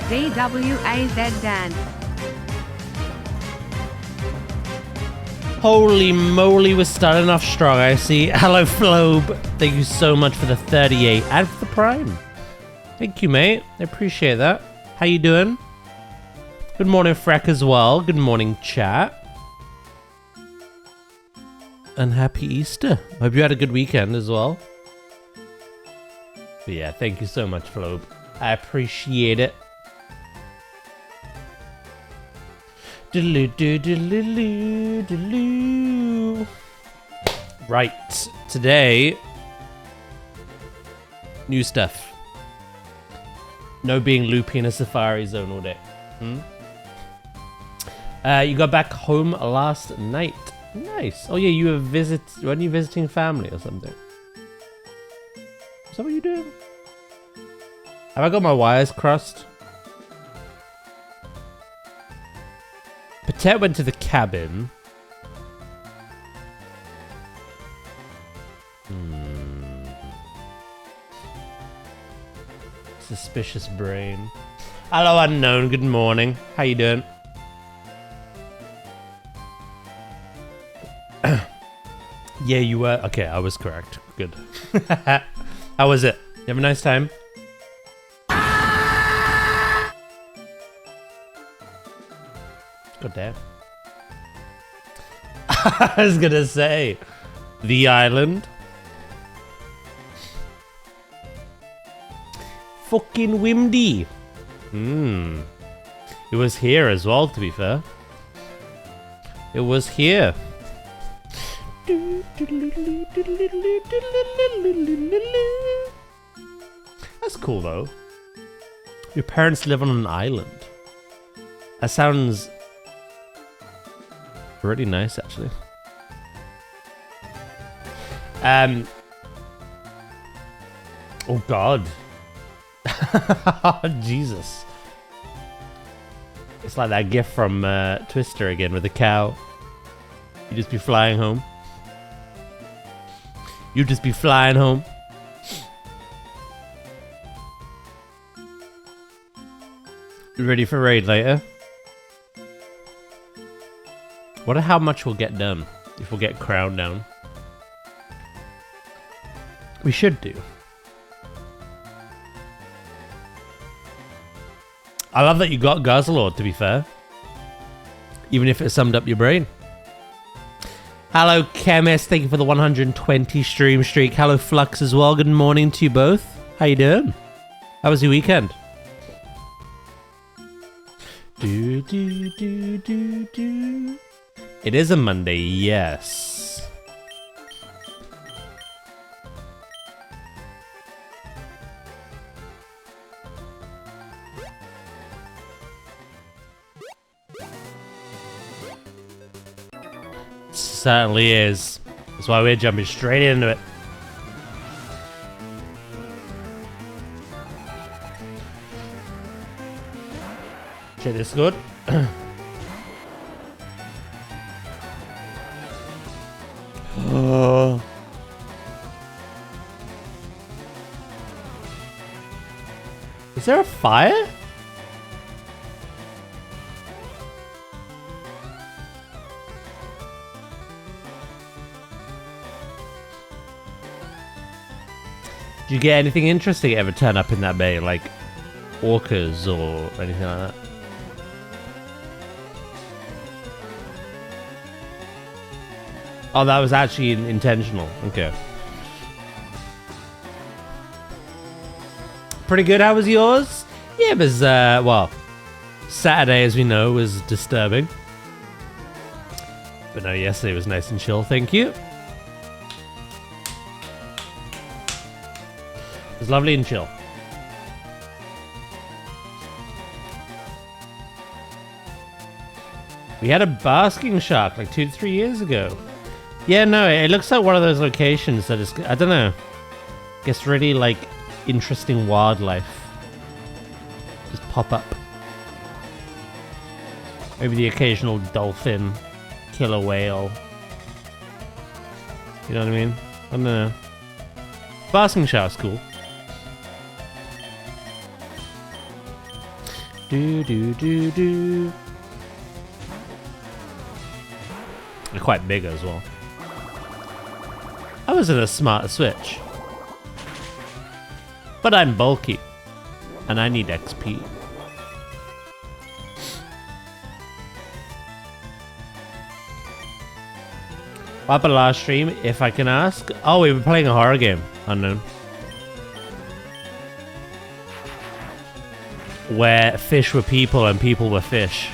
DWAZ Dan. Holy moly, we're starting off strong, I see. Hello, Flobe. Thank you so much for the 38 and for the Prime. Thank you, mate. I appreciate that. How you doing? Good morning, Freck, as well. Good morning, chat. And happy Easter. Hope you had a good weekend as well. But yeah, thank you so much, Flobe. I appreciate it. Right, today, new stuff. No being loopy in a safari zone all day. You got back home last night. Nice. Oh yeah, you were weren't you visiting family or something? Is that what you doing? Have I got my wires crossed? Patet went to the cabin. Suspicious brain. Hello, unknown. Good morning. How you doing? Yeah, you were. Okay, I was correct. Good. How was it? You have a nice time? God damn. I was gonna say, the island. Fucking windy. It was here as well, to be fair. It was here. That's cool, though. Your parents live on an island. That sounds really nice, actually. Oh God. Jesus. It's like that gif from Twister again with the cow. You just be flying home. You just be flying home. You ready for raid later? Wonder how much we'll get done if we'll get crown down. We should do. I love that you got Guzzlord, to be fair. Even if it summed up your brain. Hello, Chemist. Thank you for the 120 stream streak. Hello, Flux, as well. Good morning to you both. How you doing? How was your weekend? It is a Monday, yes. Certainly is. That's why we're jumping straight into it. Shit, this is good. Is there a fire? Did you get anything interesting ever turn up in that bay, like orcas or anything like that? Oh, that was actually intentional. Okay. Pretty good. How was yours? Yeah, it was, well, Saturday, as we know, was disturbing. But no, yesterday was nice and chill. Thank you. It was lovely and chill. We had a basking shark like 2 to 3 years ago. Yeah, no, it looks like one of those locations that is, I don't know, gets really like interesting wildlife just pop up. Maybe the occasional dolphin, killer whale. You know what I mean? I don't know. Basking shark's cool. Do do do do. They're quite big as well. I wasn't a smart switch. But I'm bulky. And I need XP. What happened last stream, if I can ask? Oh, we were playing a horror game. Unknown. Where fish were people and people were fish.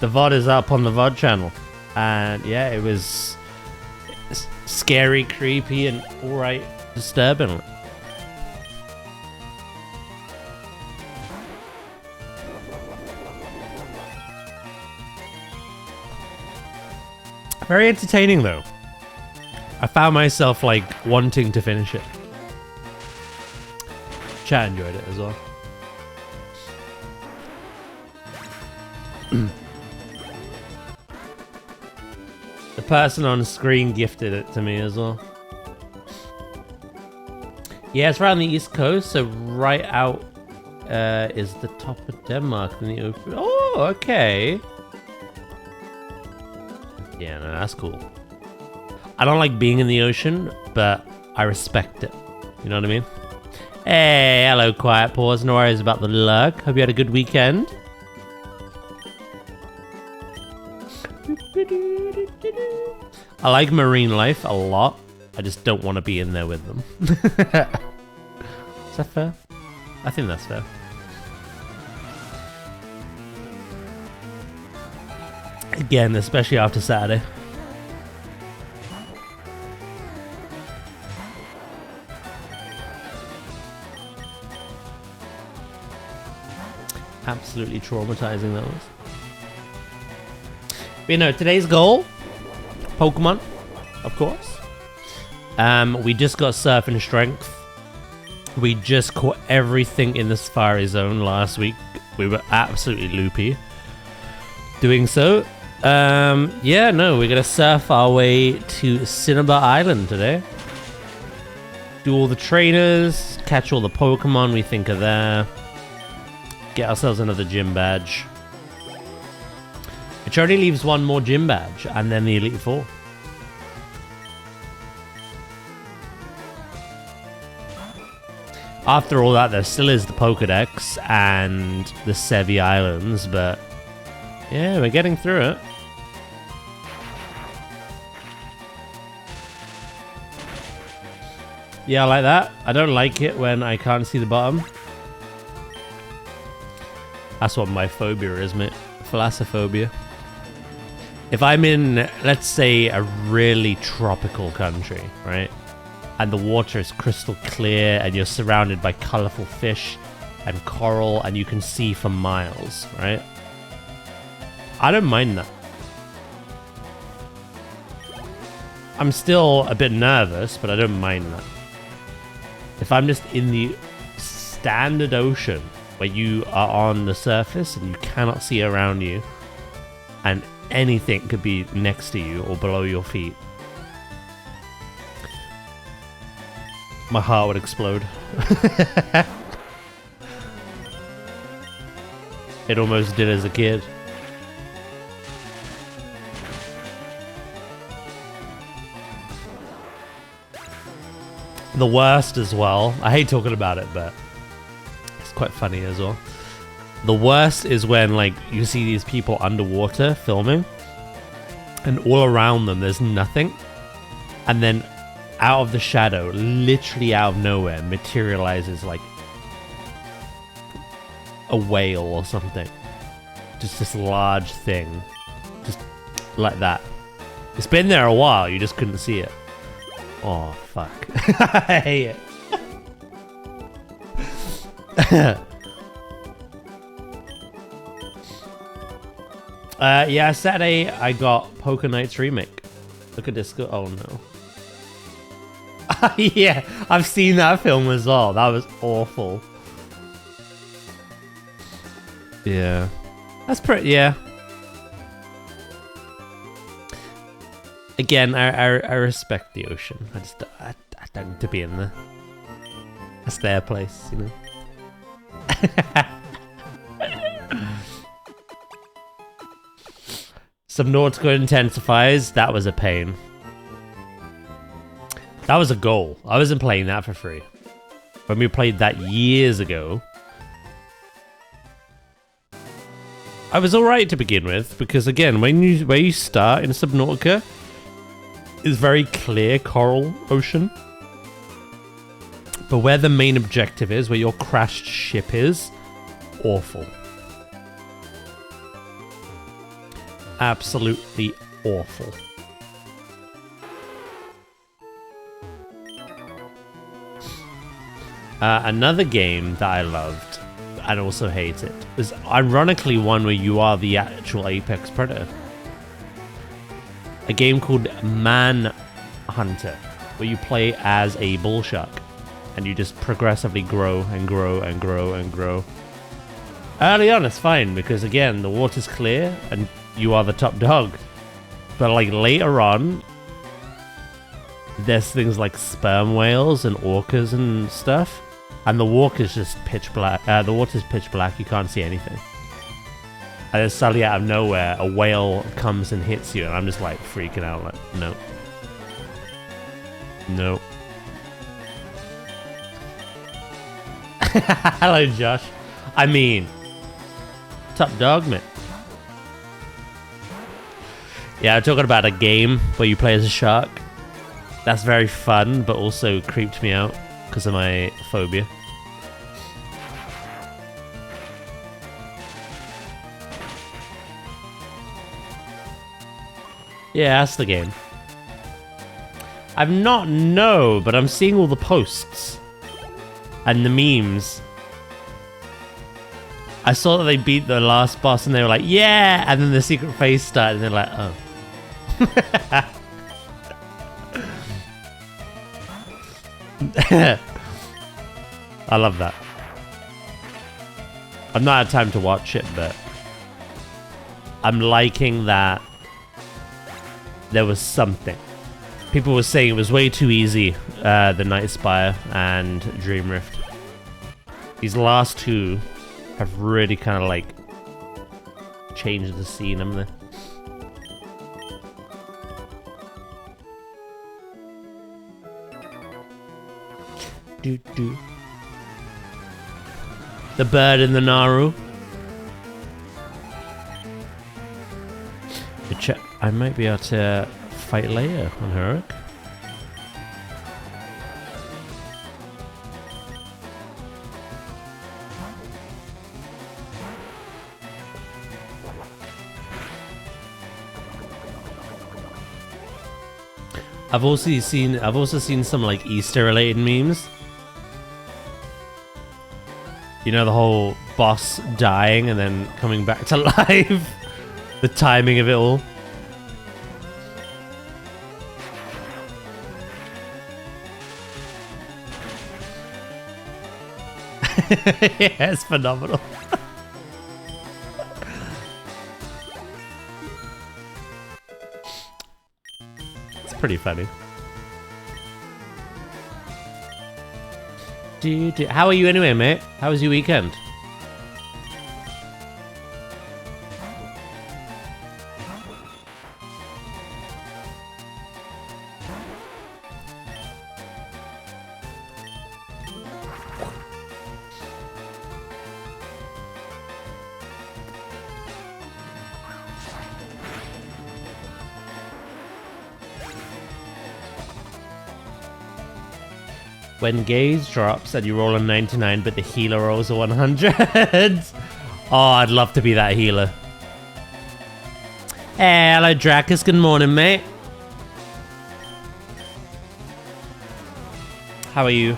The VOD is up on the VOD channel. And yeah, it was scary, creepy, and alright disturbing. Very entertaining though. I found myself like wanting to finish it. Chat enjoyed it as well. The person on screen gifted it to me as well. Yeah, it's right on the east coast, so right out is the top of Denmark in the open. Oh, okay. Yeah, no, that's cool. I don't like being in the ocean, but I respect it. You know what I mean? Hey, hello, Quiet Paws. No worries about the luck. Hope you had a good weekend. I like marine life a lot. I just don't want to be in there with them. Is that fair? I think that's fair. Again, especially after Saturday. Absolutely traumatizing that was. But you know, today's goal, Pokemon, of course. We just got Surf and Strength. We just caught everything in the Safari Zone last week. We were absolutely loopy doing so. Yeah, no, we're gonna surf our way to Cinnabar Island today. Do all the trainers, catch all the Pokemon we think are there. Get ourselves another gym badge. Which only leaves one more gym badge, and then the Elite Four. After all that, there still is the Pokedex and the Sevi Islands, but yeah, we're getting through it. Yeah, I like that. I don't like it when I can't see the bottom. That's what my phobia is, mate. Thalassophobia. If I'm in, let's say, a really tropical country, right? And the water is crystal clear and you're surrounded by colorful fish and coral and you can see for miles, right? I don't mind that. I'm still a bit nervous, but I don't mind that. If I'm just in the standard ocean where you are on the surface and you cannot see around you and anything could be next to you or below your feet, my heart would explode. It almost did as a kid. The worst as well. I hate talking about it, but it's quite funny as well. The worst is when, like, you see these people underwater filming and all around them there's nothing, and then out of the shadow, literally out of nowhere, materializes like a whale or something. Just this large thing. Just like that. It's been there a while, you just couldn't see it. Oh, fuck. I hate it. Yeah, Saturday I got Poker Nights Remake. Look at this. Oh no. Yeah, I've seen that film as well. That was awful. Yeah. That's pretty, yeah. Again, I respect the ocean. I don't need to be in there. That's their place, you know. Subnautica intensifiers, that was a pain. That was a goal. I wasn't playing that for free. When we played that years ago, I was alright to begin with, because again, where you start in Subnautica is very clear coral ocean. But where the main objective is, where your crashed ship is, awful. Absolutely awful. Another game that I loved and also hated is ironically one where you are the actual apex predator. A game called Manhunter, where you play as a bull shark and you just progressively grow and grow and grow and grow. Early on, it's fine because again, the water's clear and you are the top dog. But like later on, there's things like sperm whales and orcas and stuff, and the water's just pitch black. The water's pitch black. You can't see anything. And then suddenly, out of nowhere, a whale comes and hits you, and I'm just like freaking out. Like, no, no. Hello, Josh. I mean, top dog, man. Yeah, I'm talking about a game where you play as a shark. That's very fun, but also creeped me out because of my phobia. Yeah, that's the game. I've not no, but I'm seeing all the posts and the memes. I saw that they beat the last boss and they were like, yeah! And then the secret phase started and they're like, oh. I love that. I've not had time to watch it, but I'm liking that there was something. People were saying it was way too easy, the Night Spire and Dream Rift. These last two have really kind of like changed the scene, haven't they? The bird in the Naru. I might be able to fight later on Herrick. I've also seen some like Easter related memes. You know, the whole boss dying and then coming back to life. The timing of it all. Yeah, it's phenomenal. It's pretty funny. How are you anyway, mate? How was your weekend? When Gaze drops and you roll a 99 but the healer rolls a 100. Oh, I'd love to be that healer. Hey, hello Dracus, good morning mate. How are you?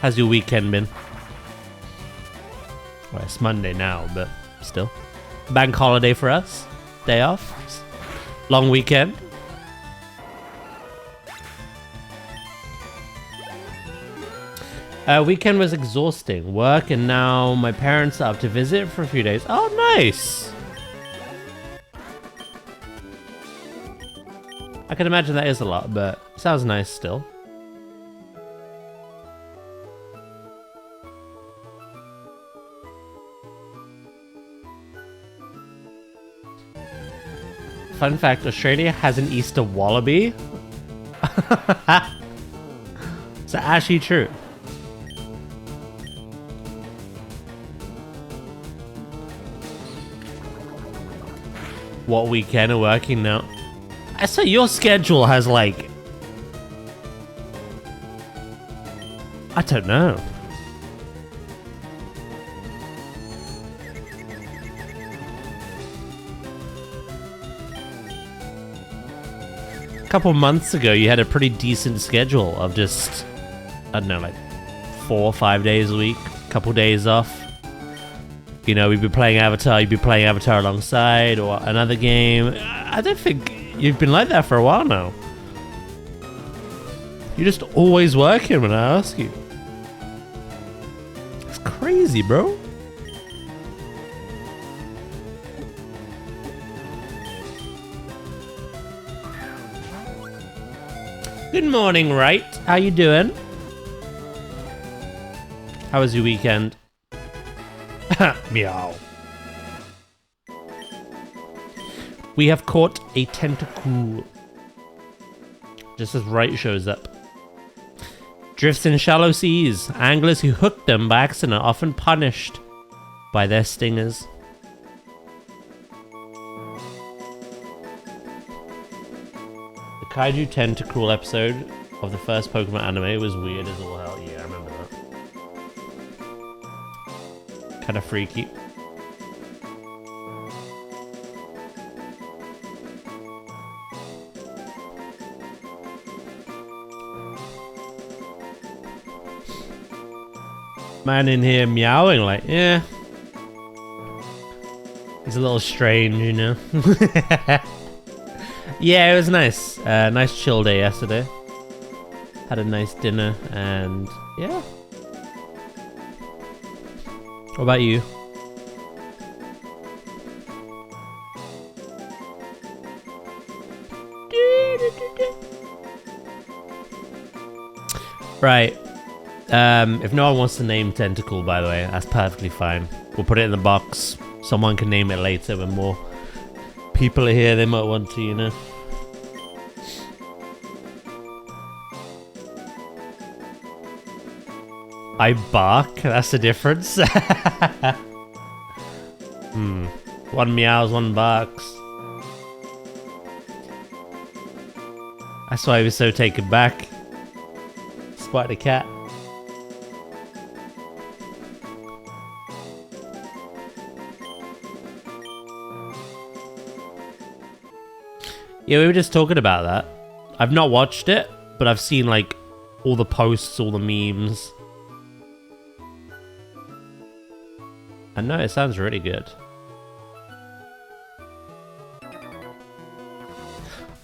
How's your weekend been? Well, it's Monday now, but still. Bank holiday for us. Day off. Long weekend. Weekend was exhausting. Work and now my parents are up to visit for a few days. Oh, nice! I can imagine that is a lot, but sounds nice still. Fun fact, Australia has an Easter wallaby. It's actually true. What weekend are working now? I say your schedule has like... I don't know. A couple months ago, you had a pretty decent schedule of just, I don't know, like 4 or 5 days a week, a couple days off. You know, we'd be playing Avatar, you'd be playing Avatar alongside, or another game. I don't think you've been like that for a while now. You're just always working when I ask you. It's crazy, bro. Good morning, right? How you doing? How was your weekend? Meow. We have caught a tentacle. Just as Right shows up. Drifts in shallow seas. Anglers who hook them by accident are often punished by their stingers. The Kaiju Tentacruel episode of the first Pokemon anime was weird as all hell. Yeah, I remember that. Kind of freaky. Man in here meowing like, yeah. He's a little strange, you know. Yeah, it was nice. Nice chill day yesterday. Had a nice dinner and yeah. What about you? Right. If no one wants to name Tentacle, by the way, that's perfectly fine. We'll put it in the box. Someone can name it later when more people are here. They might want to, you know. I bark? That's the difference? One meows, one barks. That's why he was so taken back. Spotted a cat. Yeah, we were just talking about that. I've not watched it, but I've seen like all the posts, all the memes. I know, it sounds really good.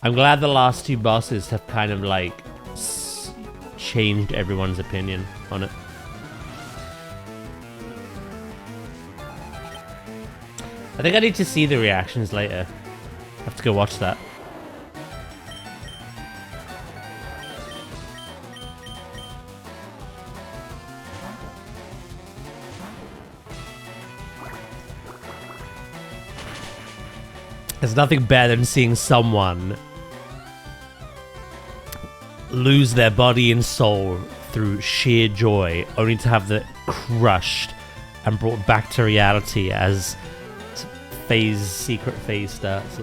I'm glad the last two bosses have kind of like changed everyone's opinion on it. I think I need to see the reactions later. I have to go watch that. There's nothing better than seeing someone lose their body and soul through sheer joy, only to have that crushed and brought back to reality as secret phase starts.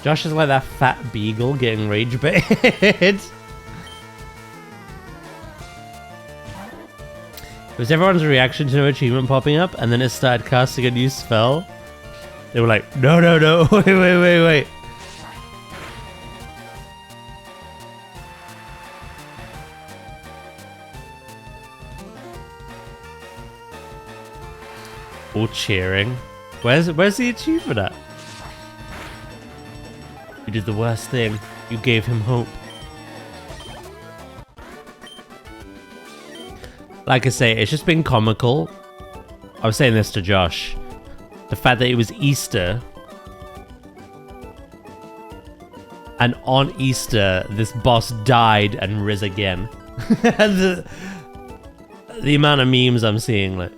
Josh is like that fat beagle getting rage baited. It was everyone's reaction to no achievement popping up, and then it started casting a new spell. They were like, no, no, no, wait. All cheering. Where's the achievement at? You did the worst thing. You gave him hope. Like I say, it's just been comical. I was saying this to Josh. The fact that it was Easter And on Easter, this boss died and rose again. the amount of memes I'm seeing, like.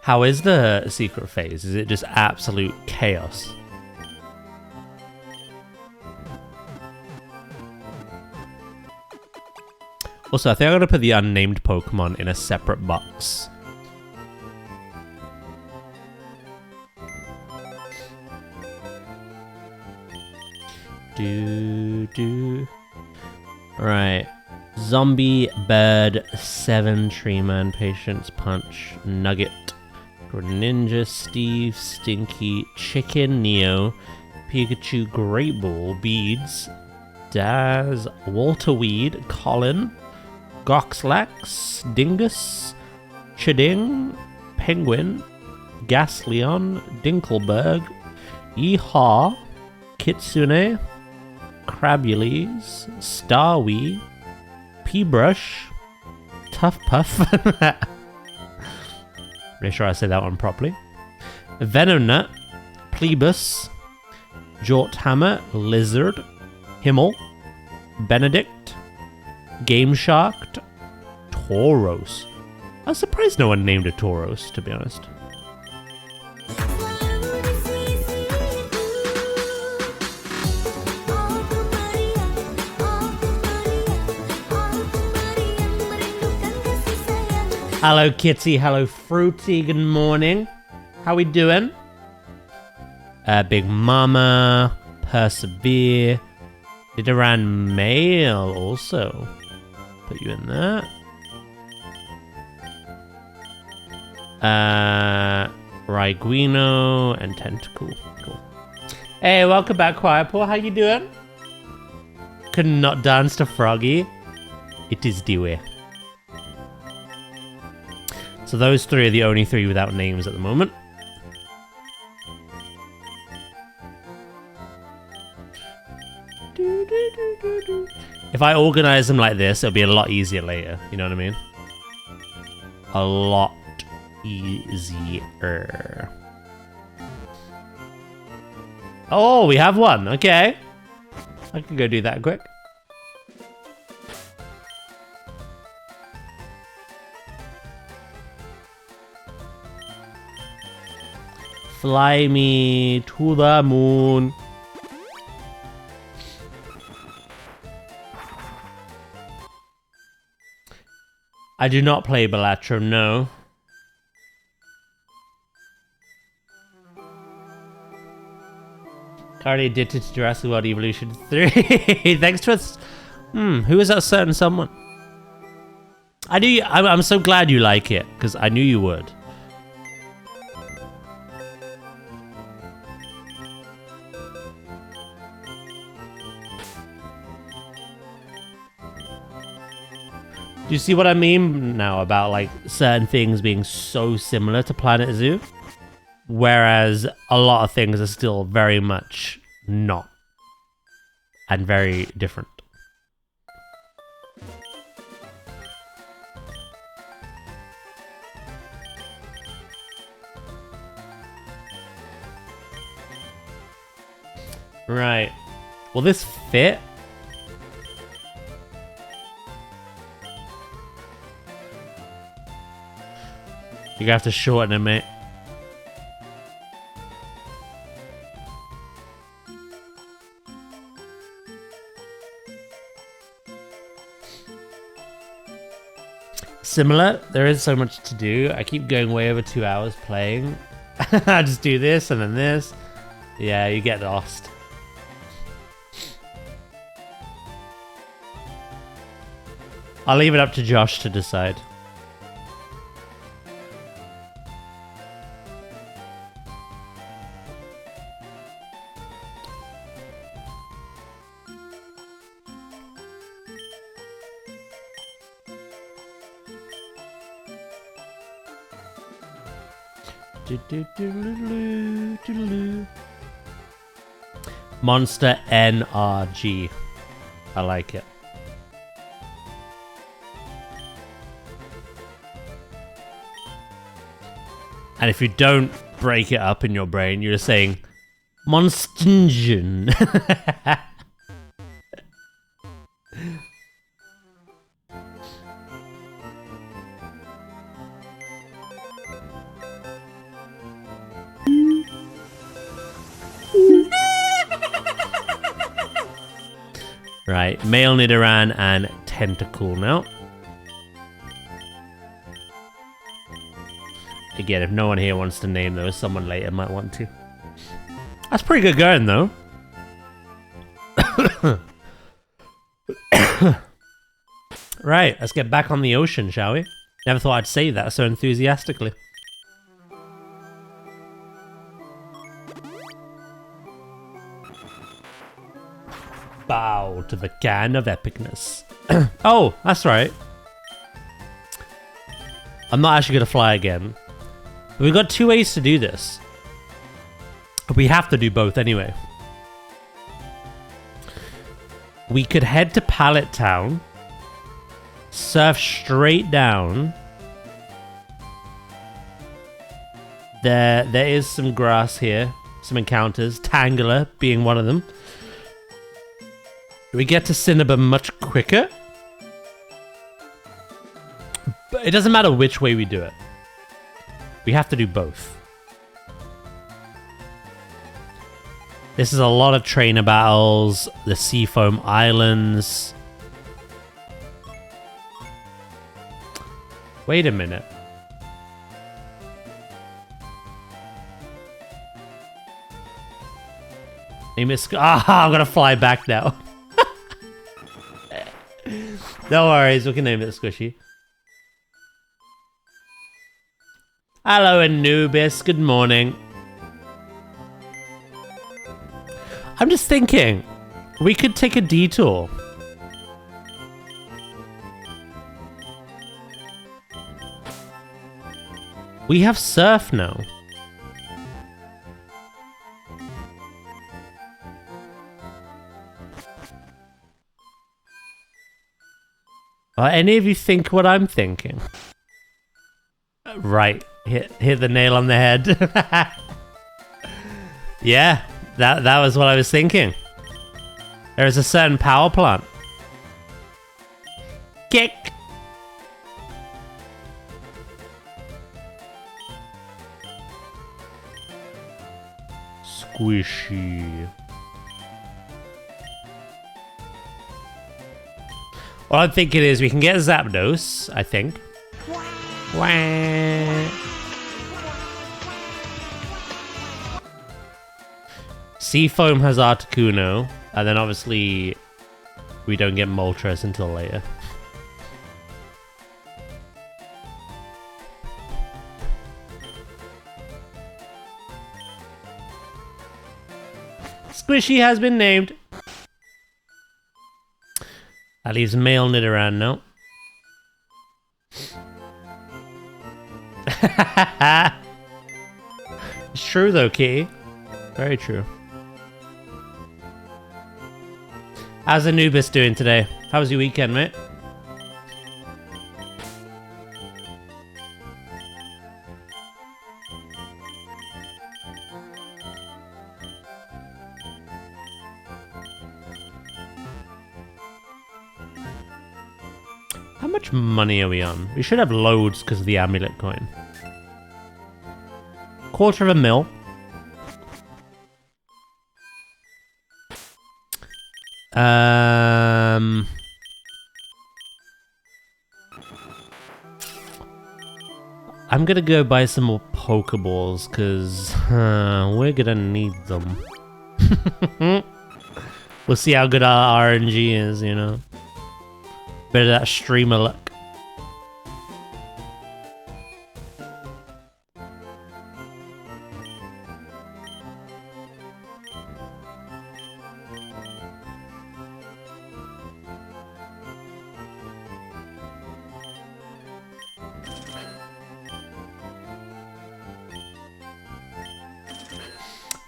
How is the secret phase? Is it just absolute chaos? Also, I think I'm gonna put the unnamed Pokemon in a separate box. Right. Zombie, Bird, 7, Treeman, Patience, Punch, Nugget, Greninja, Steve, Stinky, Chicken, Neo, Pikachu, Great Ball, Beads, Daz, Walter Weed, Colin, Goxlax, Dingus, Chiding, Penguin, Gasleon, Dinkelberg, Yeehaw, Kitsune, Crabules, Starwee, P-Brush, Tough Puff. Make sure I say that one properly. Venonut, Plebus, Jorthammer, Lizard, Himmel, Benedict, Game Shark, Tauros. I was surprised no one named a Tauros, to be honest. Hello Kitty, hello Fruity, good morning. How we doing? Big Mama, Persevere, Nidoran Mail also. Put you in there. Riguino and Tentacle. Cool. Hey, welcome back, Quiet Paw. How you doing? Could not dance to Froggy. It is Dewey. So those three are the only three without names at the moment. If I organize them like this, it'll be a lot easier later. You know what I mean? A lot easier. Oh, we have one. Okay. I can go do that quick. Fly me to the moon. I do not play Balatro, no. Currently addicted to Jurassic World Evolution 3. Thanks to us. Who is that certain someone? I knew you, I'm so glad you like it, because I knew you would. Do you see what I mean now about like certain things being so similar to Planet Zoo? Whereas a lot of things are still very much not. And very different. Right. Will this fit? You're gonna have to shorten it, mate. Similar, there is so much to do. I keep going way over 2 hours playing. I just do this and then this. Yeah, you get lost. I'll leave it up to Josh to decide. Monster NRG. I like it. And if you don't break it up in your brain, you're just saying Monstingion. Right, male Nidoran and Tentacool now. Again, if no one here wants to name those, someone later might want to. That's pretty good going, though. Right, let's get back on the ocean, shall we? Never thought I'd say that so enthusiastically. Bow to the can of epicness. Oh, that's right. I'm not actually going to fly again. We've got 2 ways to do this. We have to do both anyway. We could head to Pallet Town, surf straight down. There is some grass here, some encounters, Tangela being one of them. We get to Cinnabar much quicker. But it doesn't matter which way we do it. We have to do both. This is a lot of trainer battles, the Seafoam Islands. Wait a minute. Name is I'm gonna fly back now. No worries, we can name it Squishy. Hello Anubis, good morning. I'm just thinking, we could take a detour. We have surf now. Any of you think what I'm thinking? Right, hit the nail on the head. Yeah, that was what I was thinking. There is a certain power plant. Kick. Squishy. What I'm thinking is we can get Zapdos, I think. Wah. Seafoam has Articuno, and then obviously we don't get Moltres until later. Squishy has been named. That leaves male Nidoran now. It's true though, Kitty. Very true. How's Anubis doing today? How was your weekend, mate? How much money are we on? We should have loads because of the amulet coin. $250,000. I'm gonna go buy some more Pokeballs because we're gonna need them. We'll see how good our RNG is, you know. Bit of that streamer luck.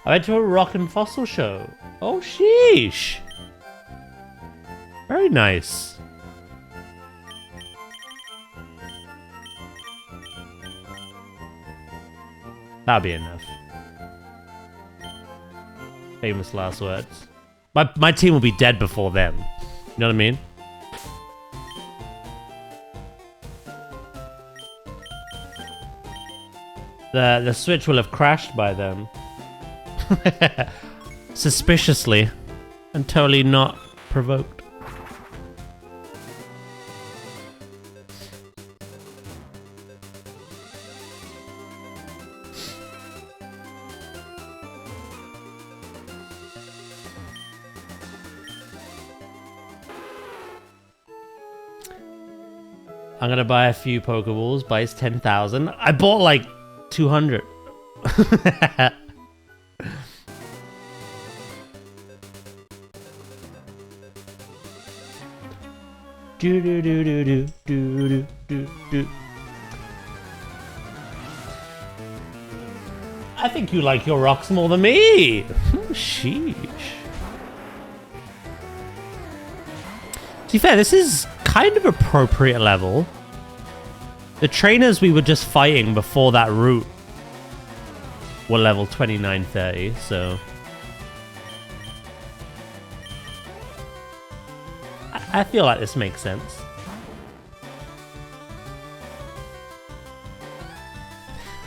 I went to a rock and fossil show. Oh, sheesh. Very nice. That'll be enough. Famous last words. My team will be dead before them. You know what I mean? The Switch will have crashed by then. Suspiciously. And totally not provoked. I'm gonna buy a few Pokeballs, buys 10,000. I bought like 200. Do do do do do do do do. I think you like your rocks more than me. Sheesh. To be fair, this is kind of appropriate level. The trainers we were just fighting before that route were level 29, 30, so... I feel like this makes sense.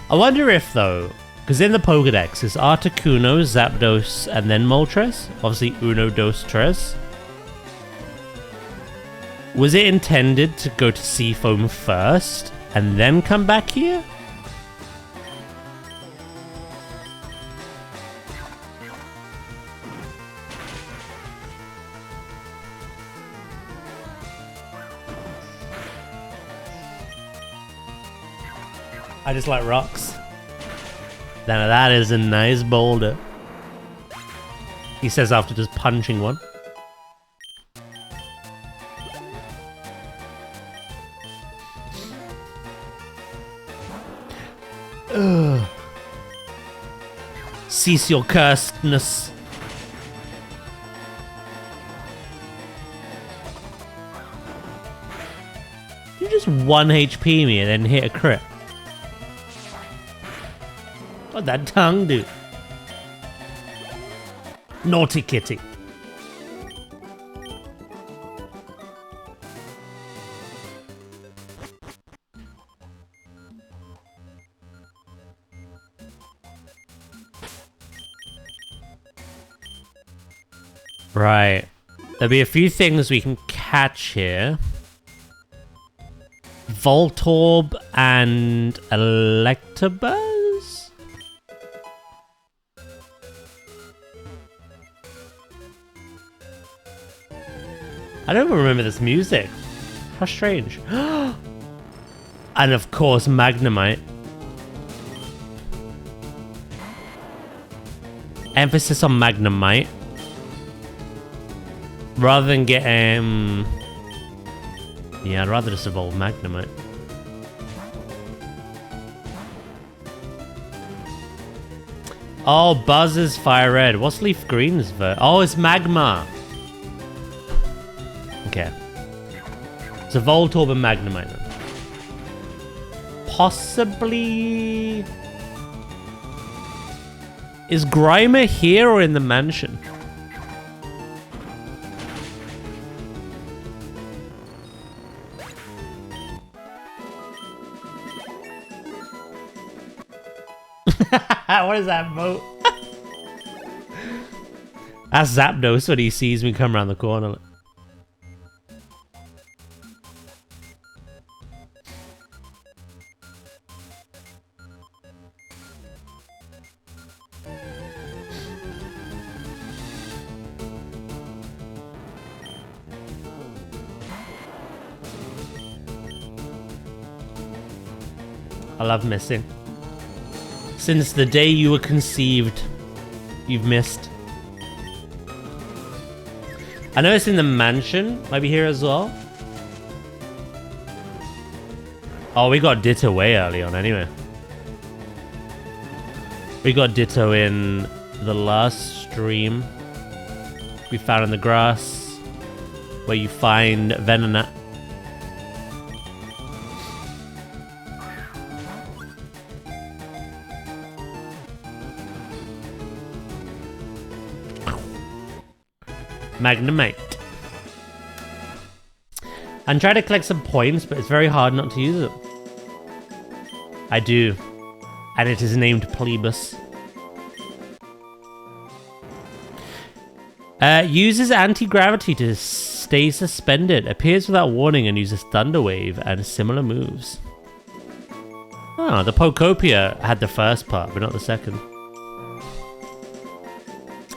I wonder if, though, because in the Pokedex is Articuno, Zapdos, and then Moltres. Obviously, Uno, Dos, Tres. Was it intended to go to Seafoam first, and then come back here? I just like rocks. Now that is a nice boulder. He says after just punching one. Ugh. Cease your cursedness. You just 1 HP me and then hit a crit. What'd that tongue do? Naughty kitty. Right. There'll be a few things we can catch here. Voltorb and Electabuzz? I don't even remember this music. How strange. And of course, Magnemite. Emphasis on Magnemite. Rather than get yeah, I'd rather just evolve Magnemite. Oh, Buzz is fire red. What's LeafGreen's ver? Oh, it's Magma. Okay. So Voltorb and Magnemite then. Possibly... Is Grimer here or in the mansion? What is that boat? That's Zapdos when he sees me come around the corner. I love missing. Since the day you were conceived, you've missed. I know it's in the mansion. Might be here as well. Oh, we got Ditto way early on anyway. We got Ditto in the last stream. We found in the grass where you find Venonat. Magnemite. I'm trying to collect some points, but it's very hard not to use them. I do. And it is named Plebus. Uses anti-gravity to stay suspended. Appears without warning and uses Thunder Wave and similar moves. Oh, the Pokopia had the first part, but not the second.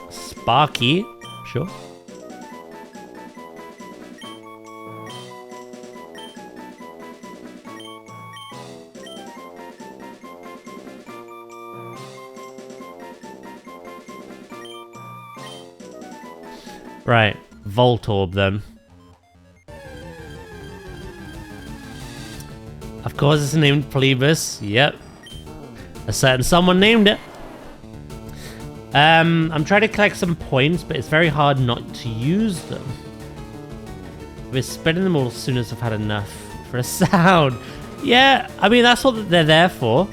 Sparky. Sure. Right, Voltorb then. Of course it's named Plebus, yep. A certain someone named it. I'm trying to collect some points, but it's very hard not to use them. We're spending them all as soon as I've had enough for a sound. Yeah, I mean, that's what they're there for.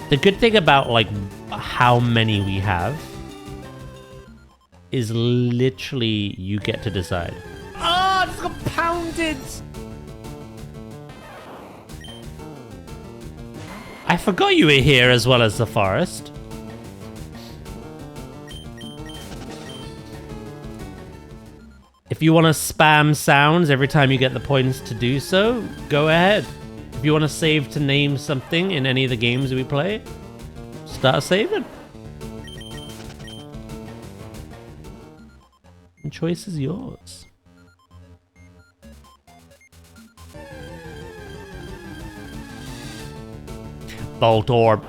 The good thing about, like, how many we have is literally you get to decide. Oh, I just got pounded! I forgot you were here as well as the forest. If you want to spam sounds every time you get the points to do so, go ahead. If you want to save to name something in any of the games we play, start saving. The choice is yours. Voltorb.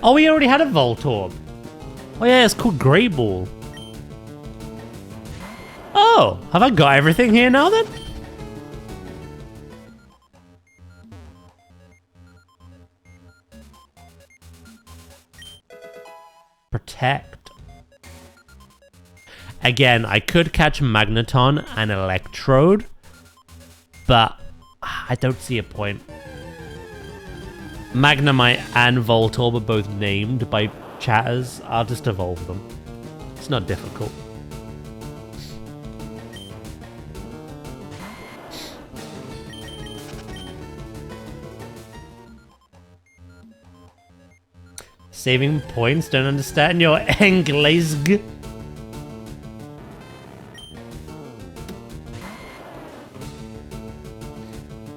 Oh, we already had a Voltorb. Oh yeah, it's called Grey Ball. Oh, have I got everything here now then? Protect. Again, I could catch Magneton and Electrode, but I don't see a point. Magnemite and Voltorb are both named by chatters. I'll just evolve them. It's not difficult. Saving points, don't understand your English.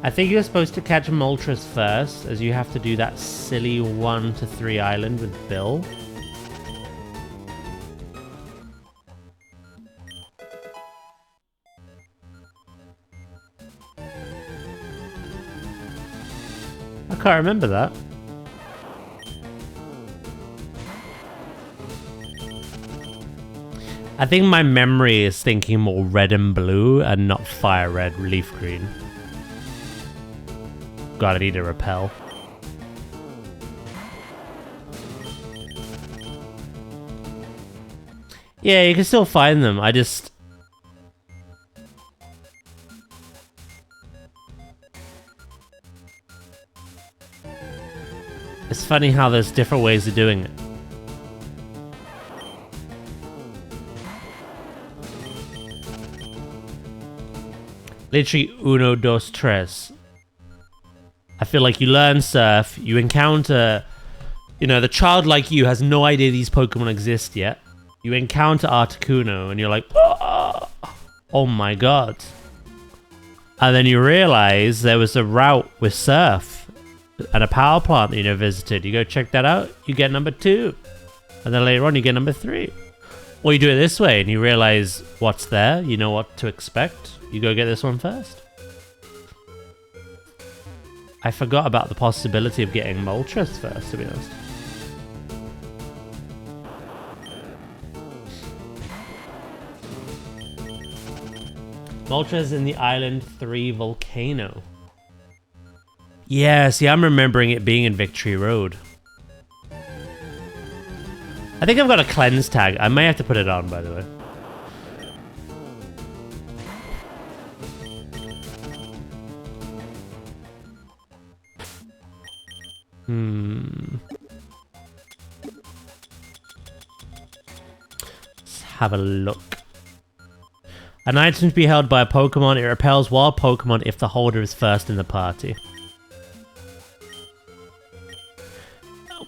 I think you're supposed to catch Moltres first, as you have to do that silly 1 to 3 island with Bill. I can't remember that. I think my memory is thinking more red and blue and not fire red, leaf green. God, I need a repel. Yeah, you can still find them. I just... It's funny how there's different ways of doing it. Literally uno, dos, tres. I feel like you learn Surf, you encounter... You know, the child like you has no idea these Pokemon exist yet. You encounter Articuno and you're like, oh my god. And then you realize there was a route with Surf and a power plant that you never visited. You go check that out, you get number 2. And then later on you get number 3. Or you do it this way and you realize what's there, you know what to expect. You go get this one first. I forgot about the possibility of getting Moltres first, to be honest. Moltres in the Island 3 Volcano. Yeah, see, I'm remembering it being in Victory Road. I think I've got a cleanse tag. I may have to put it on, by the way. have a look. An item to be held by a Pokemon. It repels wild Pokemon if the holder is first in the party.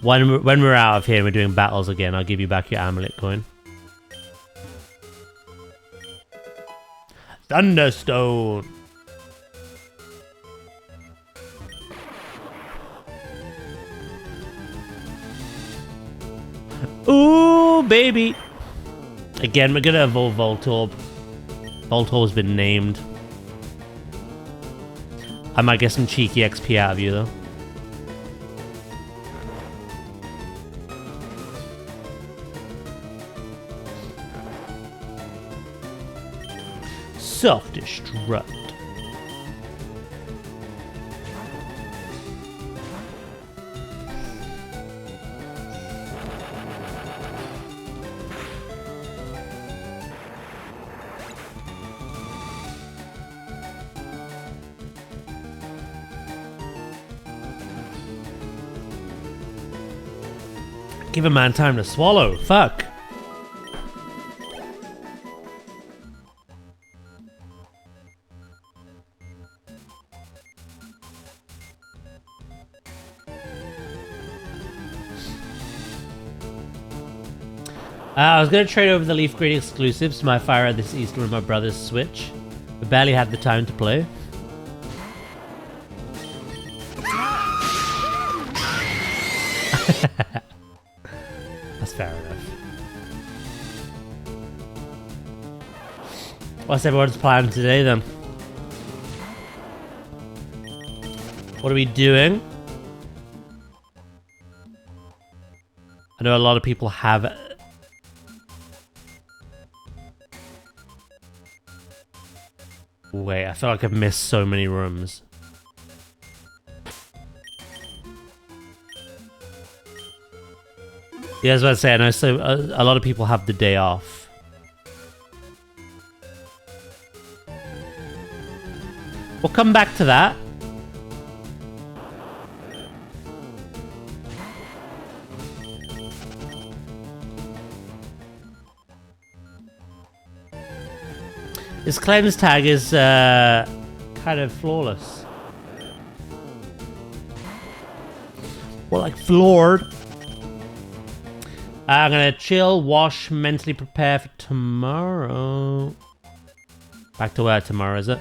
When we're out of here and we're doing battles again, I'll give you back your amulet coin. Thunderstone. Ooh, baby. Again, we're gonna evolve Voltorb. Voltorb's been named. I might get some cheeky XP out of you, though. Self-destruct. Give a man time to swallow. Fuck. I was going to trade over the LeafGreen exclusives to my fire at this Easter with my brother's Switch, but barely had the time to play. That's fair enough. What's everyone's plan today then? What are we doing? I know a lot of people have... Wait, I feel like I've missed so many rooms. Yeah, I was about to say, I know so a lot of people have the day off. We'll come back to that. This cleanse tag is kind of flawless. Well, like floored. I'm gonna chill, wash, mentally prepare for tomorrow. Back to where tomorrow, is it?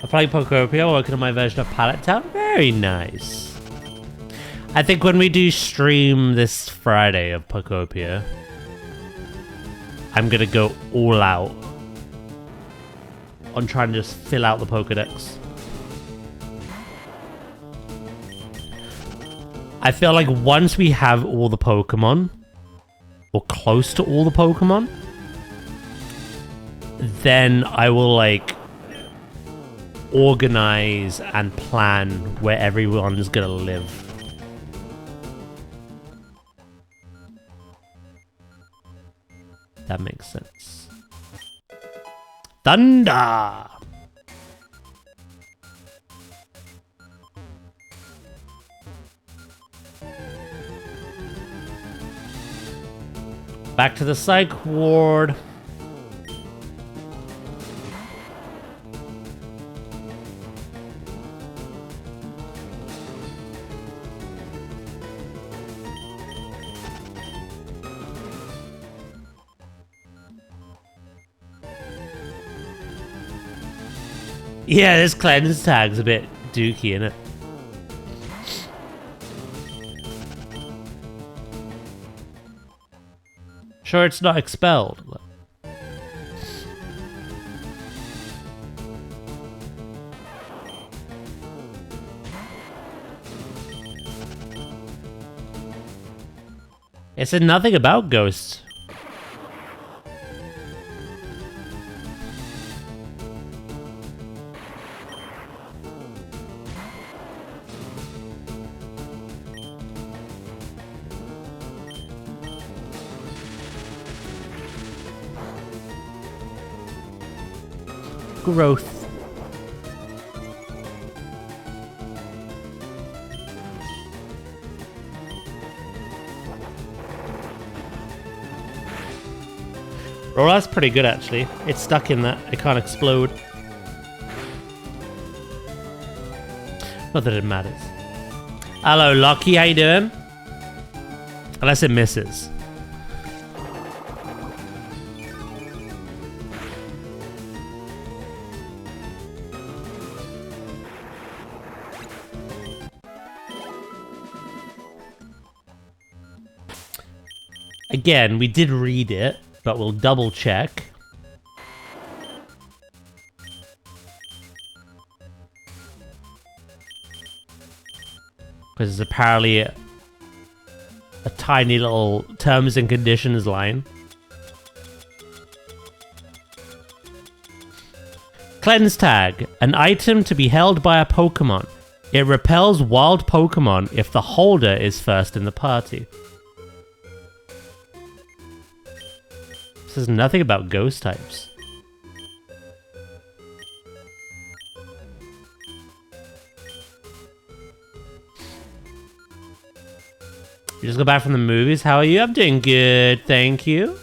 I'll play Pokopia, working on my version of Pallet Town. Very nice. I think when we do stream this Friday of Pokopia, I'm gonna go all out on trying to just fill out the Pokedex. I feel like once we have all the Pokemon, or close to all the Pokemon, then I will like organize and plan where everyone's gonna live. That makes sense. Thunder! Back to the psych ward. Yeah, this cleanse tag's a bit dookie, innit? Sure, it's not expelled. It said nothing about ghosts. Growth. Well, that's pretty good, actually. It's stuck in that. It can't explode. Not that it matters. Hello, Lockie. How you doing? Unless it misses. Again, we did read it, but we'll double check. Because it's apparently a tiny little terms and conditions line. Cleanse tag. An item to be held by a Pokemon. It repels wild Pokemon if the holder is first in the party. This says nothing about ghost types. You just got back from the movies. How are you? I'm doing good, thank you.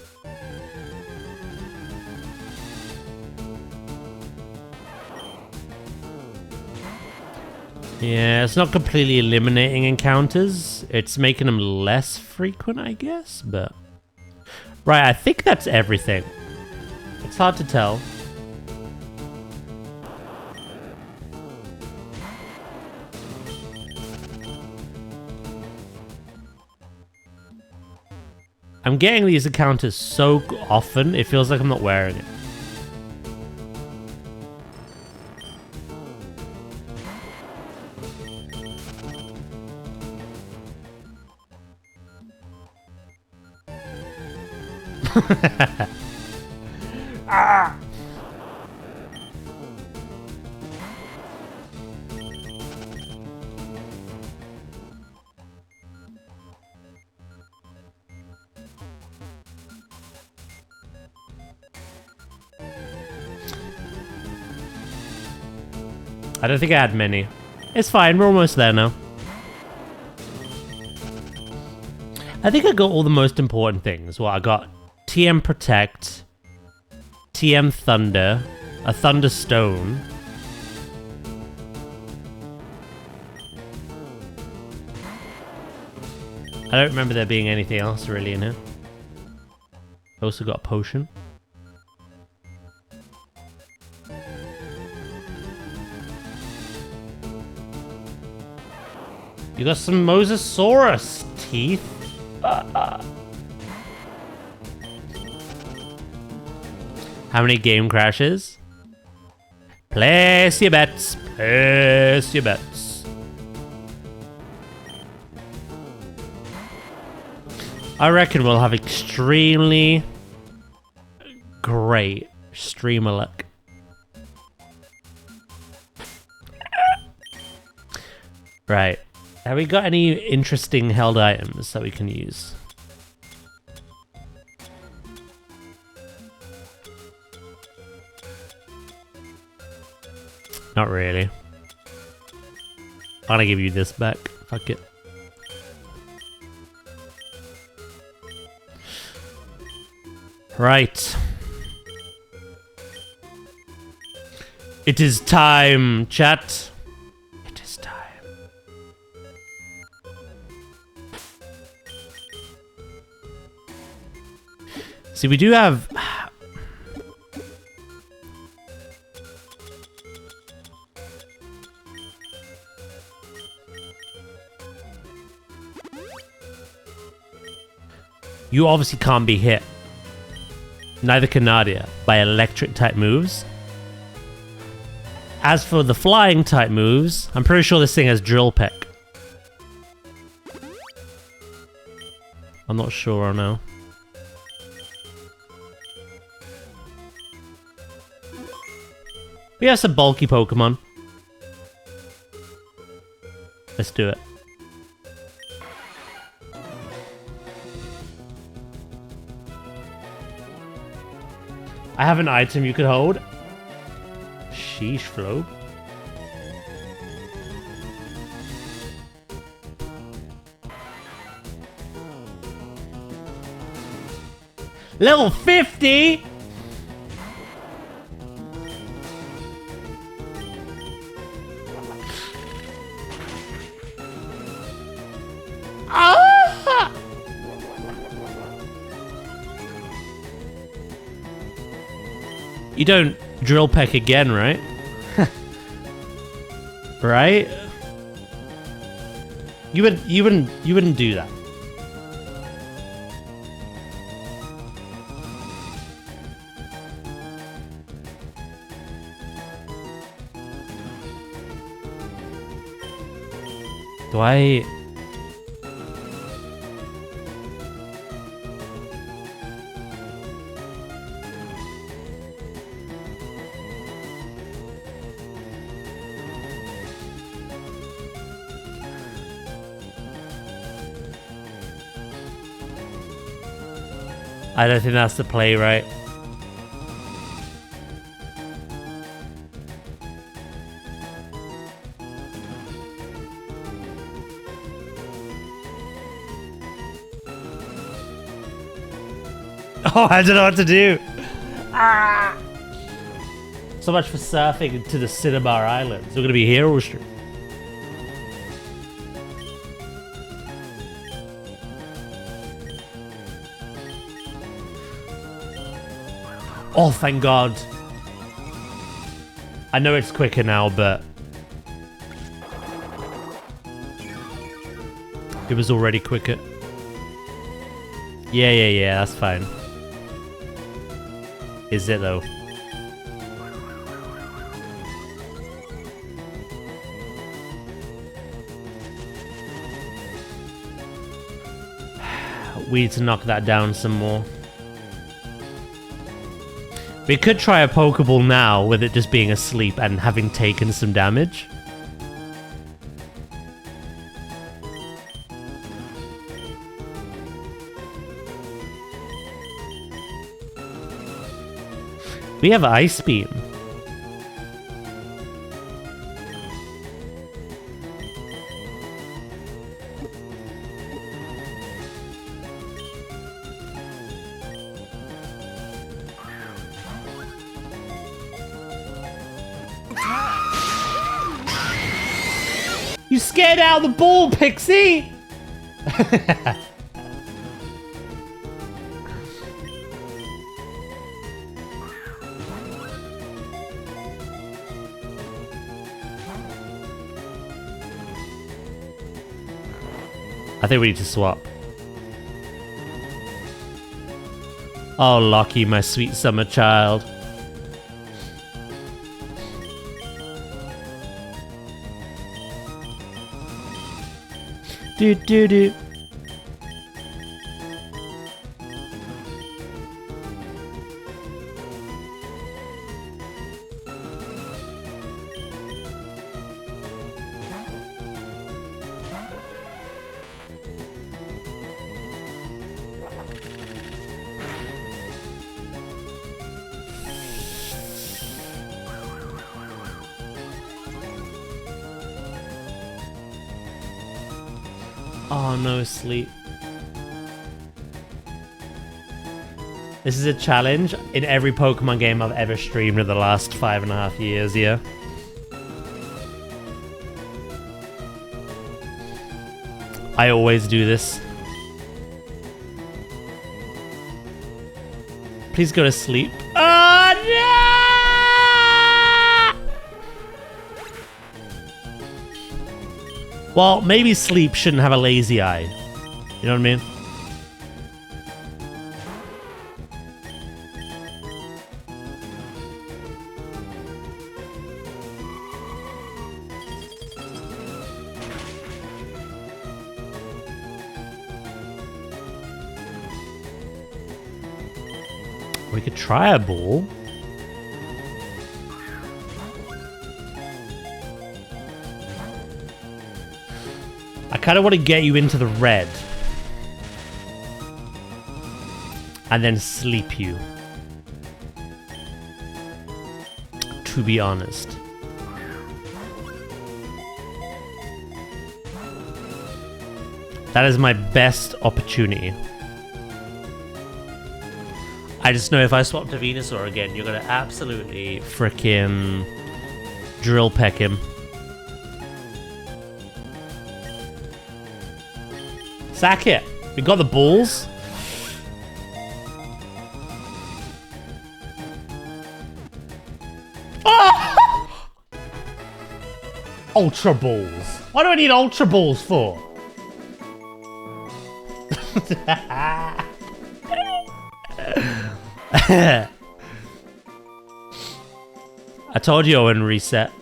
Yeah, it's not completely eliminating encounters. It's making them less frequent, I guess, but... Right, I think that's everything. It's hard to tell. I'm getting these encounters so often, it feels like I'm not wearing it. Ah! I don't think I had many. It's fine, we're almost there now. I think I got all the most important things. Well, I got TM Protect, TM Thunder, a Thunder Stone. I don't remember there being anything else really in here. I also got a potion. You got some Mosasaurus teeth. How many game crashes? Place your bets. Place your bets. I reckon we'll have extremely great streamer luck. Right. Have we got any interesting held items that we can use? Not really. I'm gonna give you this back. Fuck it. Right. It is time, chat. It is time. See, we do have... You obviously can't be hit. Neither can Nadia by electric type moves. As for the flying type moves, I'm pretty sure this thing has Drill Peck. I'm not sure or no. We have some bulky Pokemon. Let's do it. I have an item you could hold. Sheesh, Flo. Level 50? Ah! You don't drill peck again, right? Right? You wouldn't do that. Do I? I don't think that's the play, right? Oh, I don't know what to do. Ah! So much for surfing to the Cinnabar Islands. We're gonna be hero stream. Oh, thank God. I know it's quicker now, but it was already quicker. Yeah, that's fine. Is it though? We need to knock that down some more. We could try a Pokeball now with it just being asleep and having taken some damage. We have Ice Beam. You scared out the ball, Pixie! I think we need to swap. Oh, Lockie, my sweet summer child. Do do do. Oh no, sleep. This is a challenge in every Pokemon game I've ever streamed in the last 5.5 years, yeah. I always do this. Please go to sleep. Oh no! Well, maybe sleep shouldn't have a lazy eye. You know what I mean? We could try a ball. I kind of want to get you into the red. And then sleep you. To be honest. That is my best opportunity. I just know if I swap to Venusaur again, you're gonna absolutely frickin' drill peck him. Sack it. We got the balls. Oh! Ultra balls. What do I need ultra balls for? I told you I wouldn't reset.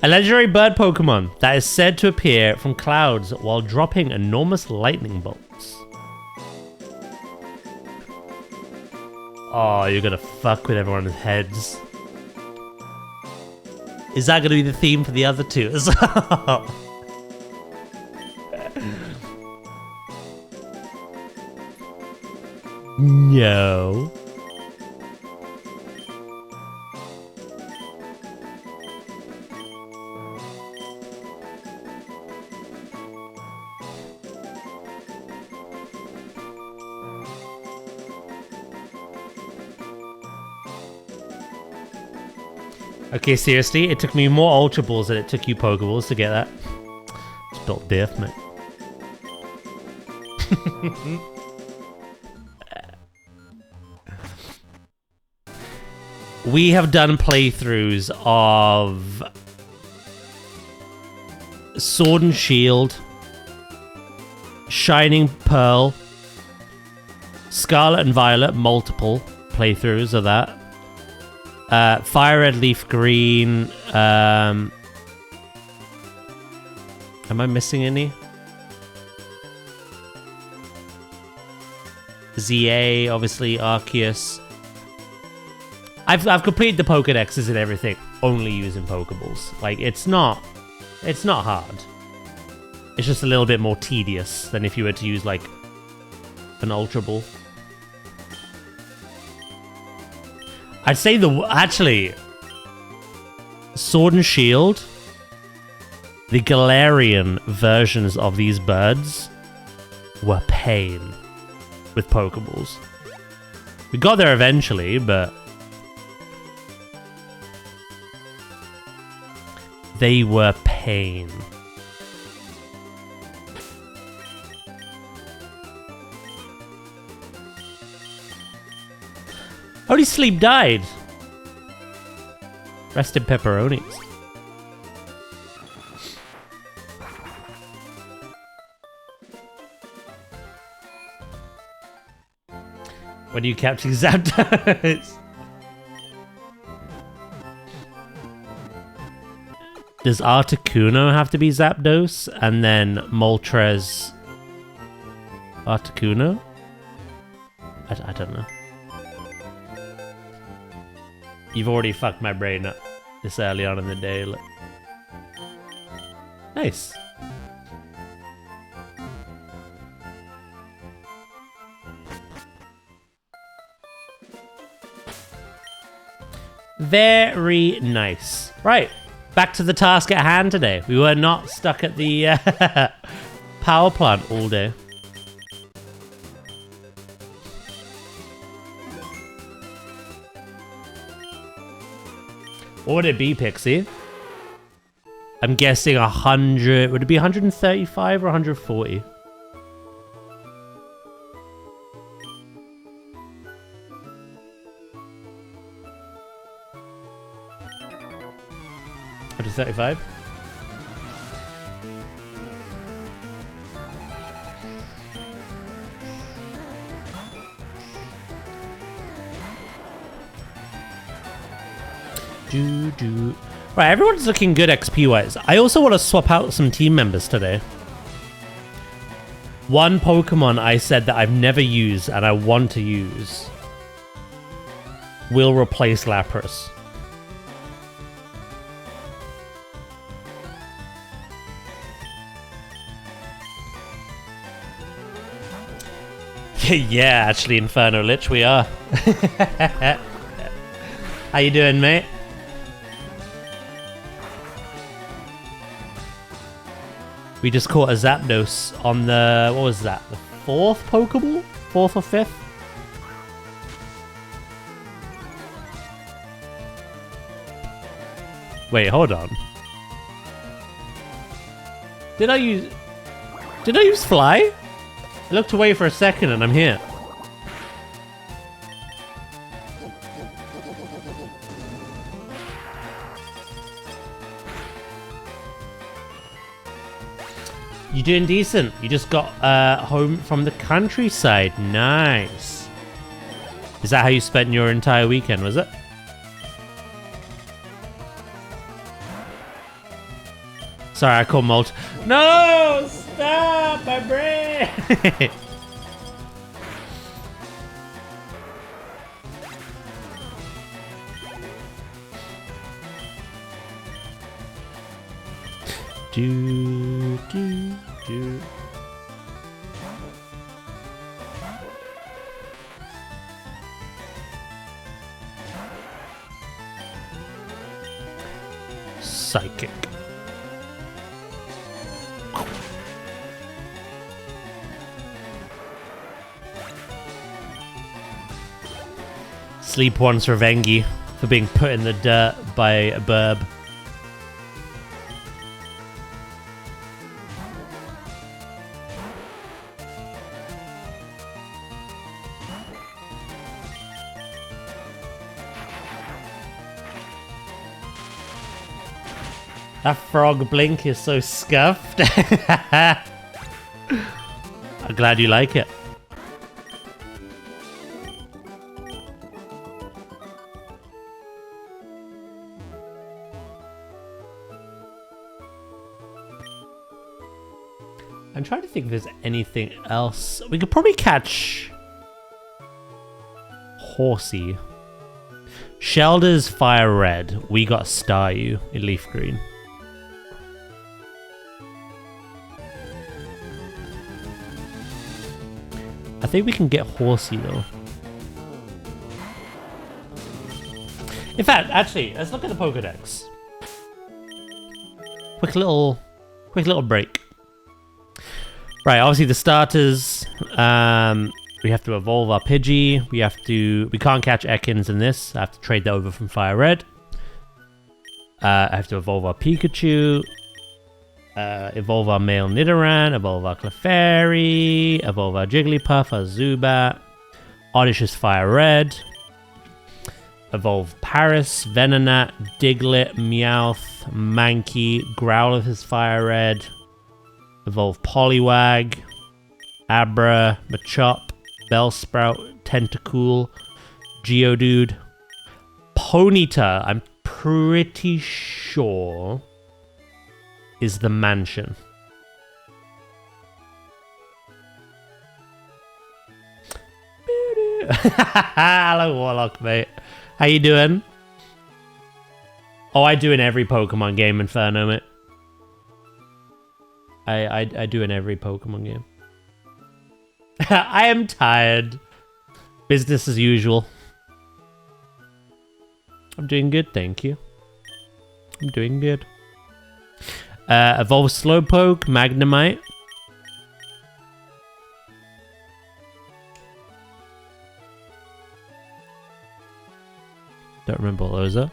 A legendary bird Pokemon that is said to appear from clouds while dropping enormous lightning bolts. Oh, you're gonna fuck with everyone's heads. Is that gonna be the theme for the other two as well? No. Okay, seriously, it took me more Ultra Balls than it took you Pokeballs to get that. It's built diff, mate. We have done playthroughs of Sword and Shield, Shining Pearl, Scarlet and Violet, multiple playthroughs of that. Fire Red, Leaf Green. Am I missing any? ZA, obviously, Arceus. I've completed the Pokedexes and everything, only using Pokeballs. Like, it's not hard. It's just a little bit more tedious than if you were to use, like, an Ultra Ball. I'd say actually, Sword and Shield, the Galarian versions of these birds were pain with Pokeballs. We got there eventually, but they were pain. Only Sleep died. Rest in pepperonis. When you capture Zapdos. Does Articuno have to be Zapdos? And then Moltres Articuno? I don't know. You've already fucked my brain up this early on in the day. Look. Nice. Very nice. Right. Back to the task at hand today. We were not stuck at the power plant all day. What would it be, Pixie? I'm guessing 100... Would it be 135 or 140? $135? Right, everyone's looking good XP-wise. I also want to swap out some team members today. One Pokemon I said that I've never used and I want to use will replace Lapras. Yeah, actually, Inferno Lich, we are. How you doing, mate? We just caught a Zapdos on the... What was that? The 4th Pokeball? 4th or 5th? Wait, hold on. Did I use fly? I looked away for a second and I'm here. You're doing decent. You just got home from the countryside. Nice. Is that how you spent your entire weekend, was it? Sorry, I called Molt. No! Stop! My brain! do, do, do. Psychic. Sleep once Revengi for being put in the dirt by a burb. That frog blink is so scuffed. I'm glad you like it. I'm trying to think if there's anything else. We could probably catch Horsey. Shelder's Fire Red. We got Staryu in Leaf Green. I think we can get Horsey though. In fact, actually, let's look at the Pokedex. Quick little break. Right, obviously the starters. We have to evolve our Pidgey. We can't catch Ekans in this. I have to trade that over from Fire Red. I have to evolve our Pikachu. Evolve our male Nidoran. Evolve our Clefairy. Evolve our Jigglypuff, our Zubat. Oddish's Fire Red. Evolve Paris, Venonat, Diglett, Meowth, Mankey, Growlithe's Fire Red. Evolve Poliwag, Abra, Machop, Bellsprout, Tentacool, Geodude, Ponyta, I'm pretty sure is the mansion. Hello, Warlock, mate. How you doing? Oh, I do in every Pokemon game, Inferno, mate. I do in every Pokemon game. I am tired. Business as usual. I'm doing good, thank you. I'm doing good. Evolve Slowpoke, Magnemite. Don't remember what those are.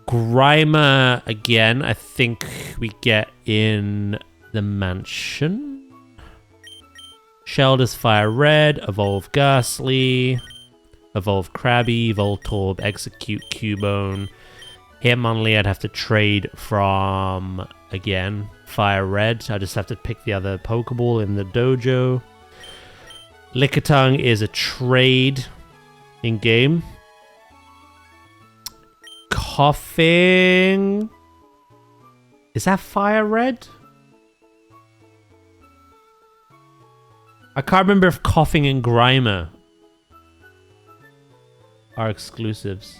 Grimer again, I think we get in the mansion. Shelder's Fire Red, Evolve Ghastly, Evolve Krabby, Voltorb, Execute Cubone. Hitmonlee I'd have to trade from, again, Fire Red. I just have to pick the other Pokeball in the dojo. Lickitung is a trade in game. Coughing. Is that Fire Red? I can't remember if Coughing and Grimer are exclusives.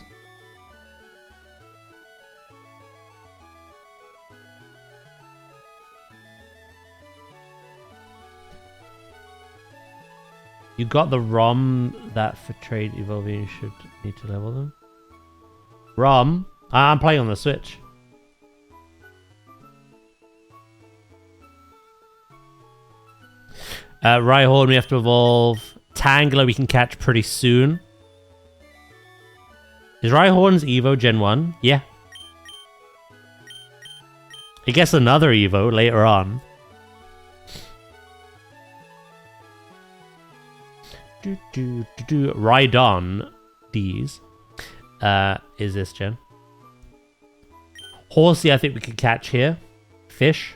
You got the ROM that for trade evolving you should need to level them. ROM? I'm playing on the Switch. Rhyhorn we have to evolve. Tangler we can catch pretty soon. Is Rhyhorn's Evo Gen 1? Yeah. It gets another Evo later on. Rhydon D's. Is this gen? Horsey, I think we could catch here. Fish.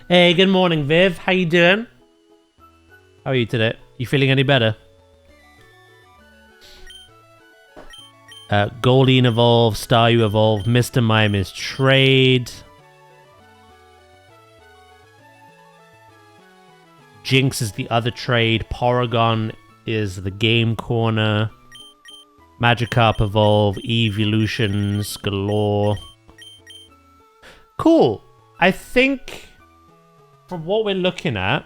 Hey, good morning, Viv. How you doing? How are you today? You feeling any better? Goldeen evolved, Staryu evolved, Mr. Mime is trade. Jinx is the other trade. Porygon is the game corner. Magikarp evolve, evolutions galore. Cool. I think from what we're looking at,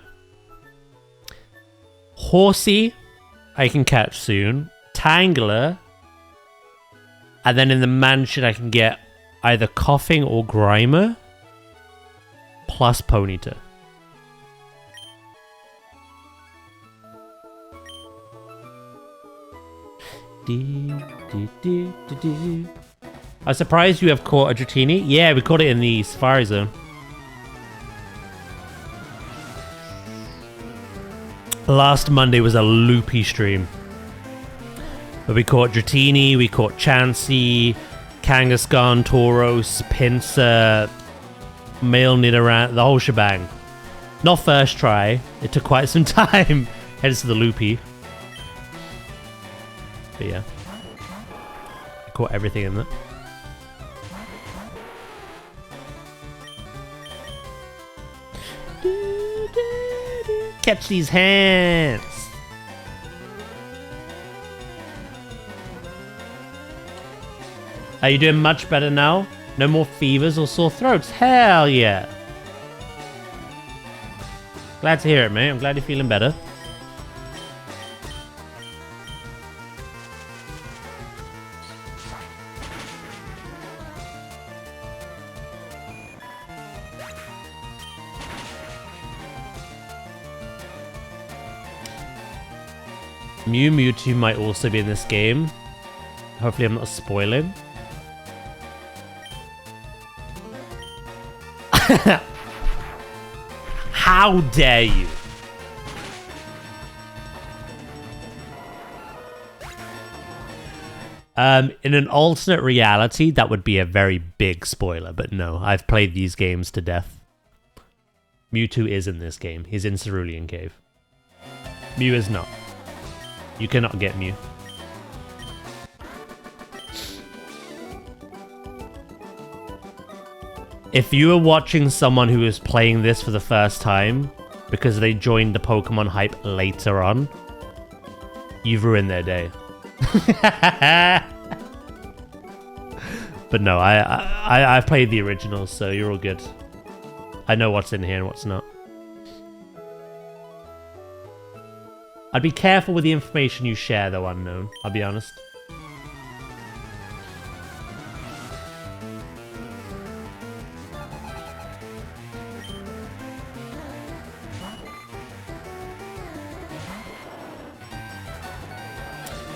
Horsey I can catch soon. Tangler. And then in the mansion I can get either Coughing or Grimer. Plus Ponyta. I'm surprised you have caught a Dratini. Yeah, we caught it in the Safari Zone. Last Monday was a loopy stream. But we caught Dratini, we caught Chansey, Kangaskhan, Tauros, Pinsir, Male Nidoran, the whole shebang. Not first try. It took quite some time. Hence the loopy. But yeah. I caught everything in there. Catch these hands! Are you doing much better now? No more fevers or sore throats? Hell yeah! Glad to hear it, mate. I'm glad you're feeling better. Mewtwo might also be in this game. Hopefully I'm not spoiling. How dare you? In an alternate reality, that would be a very big spoiler, but no, I've played these games to death. Mewtwo is in this game. He's in Cerulean Cave. Mew is not. You cannot get Mew. If you are watching someone who is playing this for the first time because they joined the Pokemon hype later on, you've ruined their day. But no, I've played the originals, so you're all good. I know what's in here and what's not. I'd be careful with the information you share, though, Unknown. I'll be honest.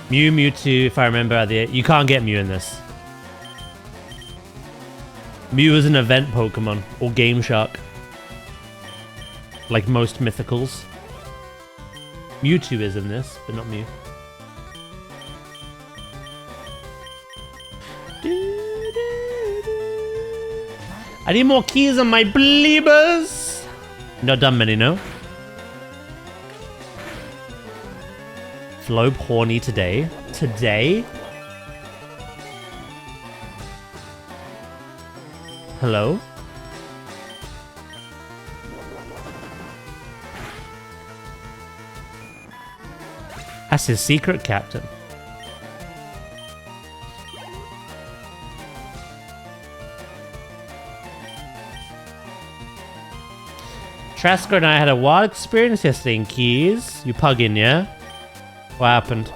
Mewtwo, if I remember, you can't get Mew in this. Mew is an event Pokemon, or Game Shark. Like most mythicals. Mewtwo is in this, but not Mew. I need more keys on my bleebers! Not done many, no? Flobe horny today. Today? Hello? That's his secret captain. Trasker and I had a wild experience yesterday in Keys. You pugging, yeah? What happened?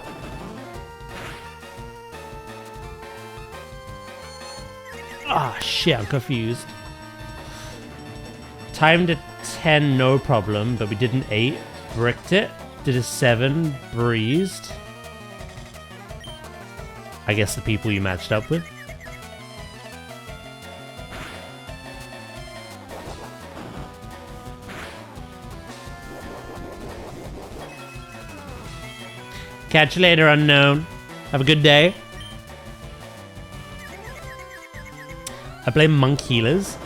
Ah, shit, I'm confused. Timed a 10, no problem, but we did an 8. Bricked it. Did a 7. Breezed. I guess the people you matched up with. Catch you later, unknown. Have a good day. I play monk healers.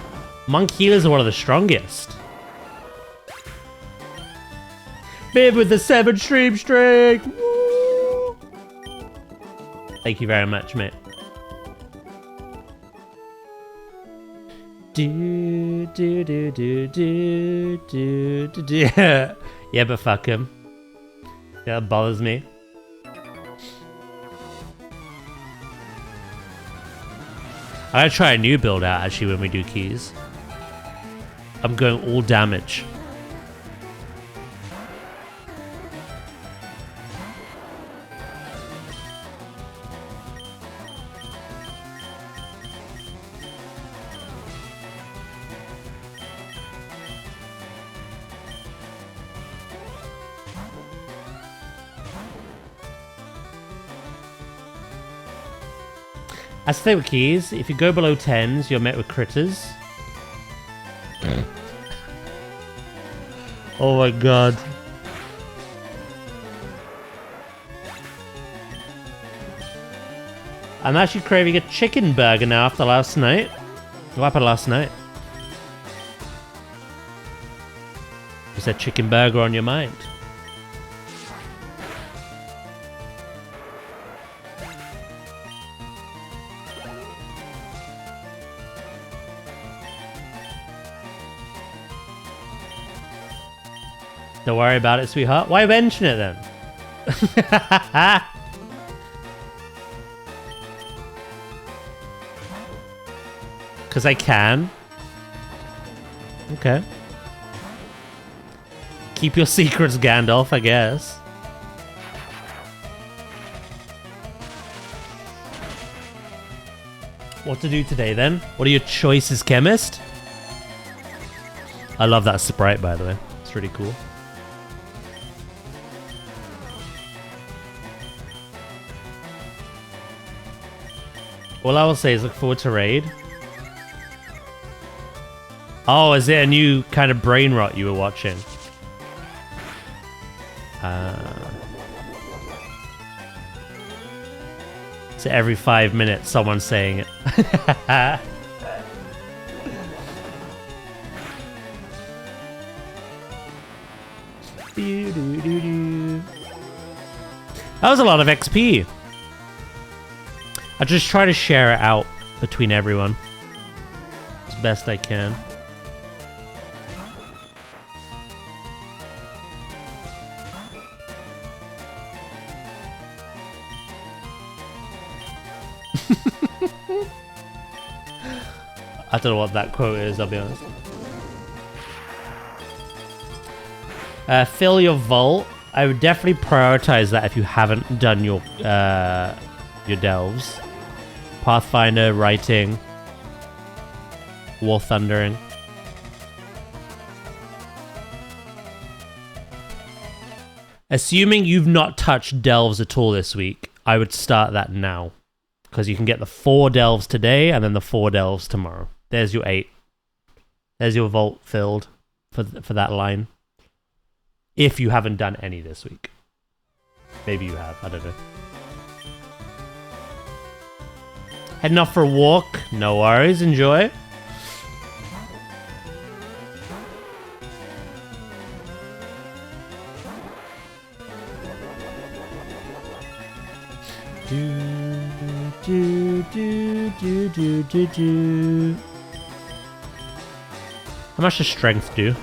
Monk healers are one of the strongest. Bib with the 7 stream streak. Woo! Thank you very much, mate. Do, do, do, do, do, do, do, do. Yeah, but fuck him. Yeah, that bothers me. I gotta try a new build out actually when we do keys. I'm going all damage. As to say with keys, if you go below 10s, you're met with critters. Oh my god. I'm actually craving a chicken burger now after last night. What happened last night? Was that chicken burger on your mind? Don't worry about it, sweetheart. Why mention it then? Because I can. Okay. Keep your secrets, Gandalf, I guess. What to do today then? What are your choices, chemist? I love that sprite, by the way. It's really cool. All I will say is look forward to raid. Oh, is it a new kind of brain rot you were watching? So every 5 minutes someone's saying it. That was a lot of XP. I just try to share it out between everyone as best I can. I don't know what that quote is, I'll be honest. Fill your vault. I would definitely prioritize that if you haven't done your delves. Pathfinder, writing, War Thundering. Assuming you've not touched delves at all this week, I would start that now. Because you can get the 4 delves today and then the 4 delves tomorrow. There's your 8. There's your vault filled for that line. If you haven't done any this week. Maybe you have, I don't know. Heading off for a walk. No worries, enjoy. How much does strength do?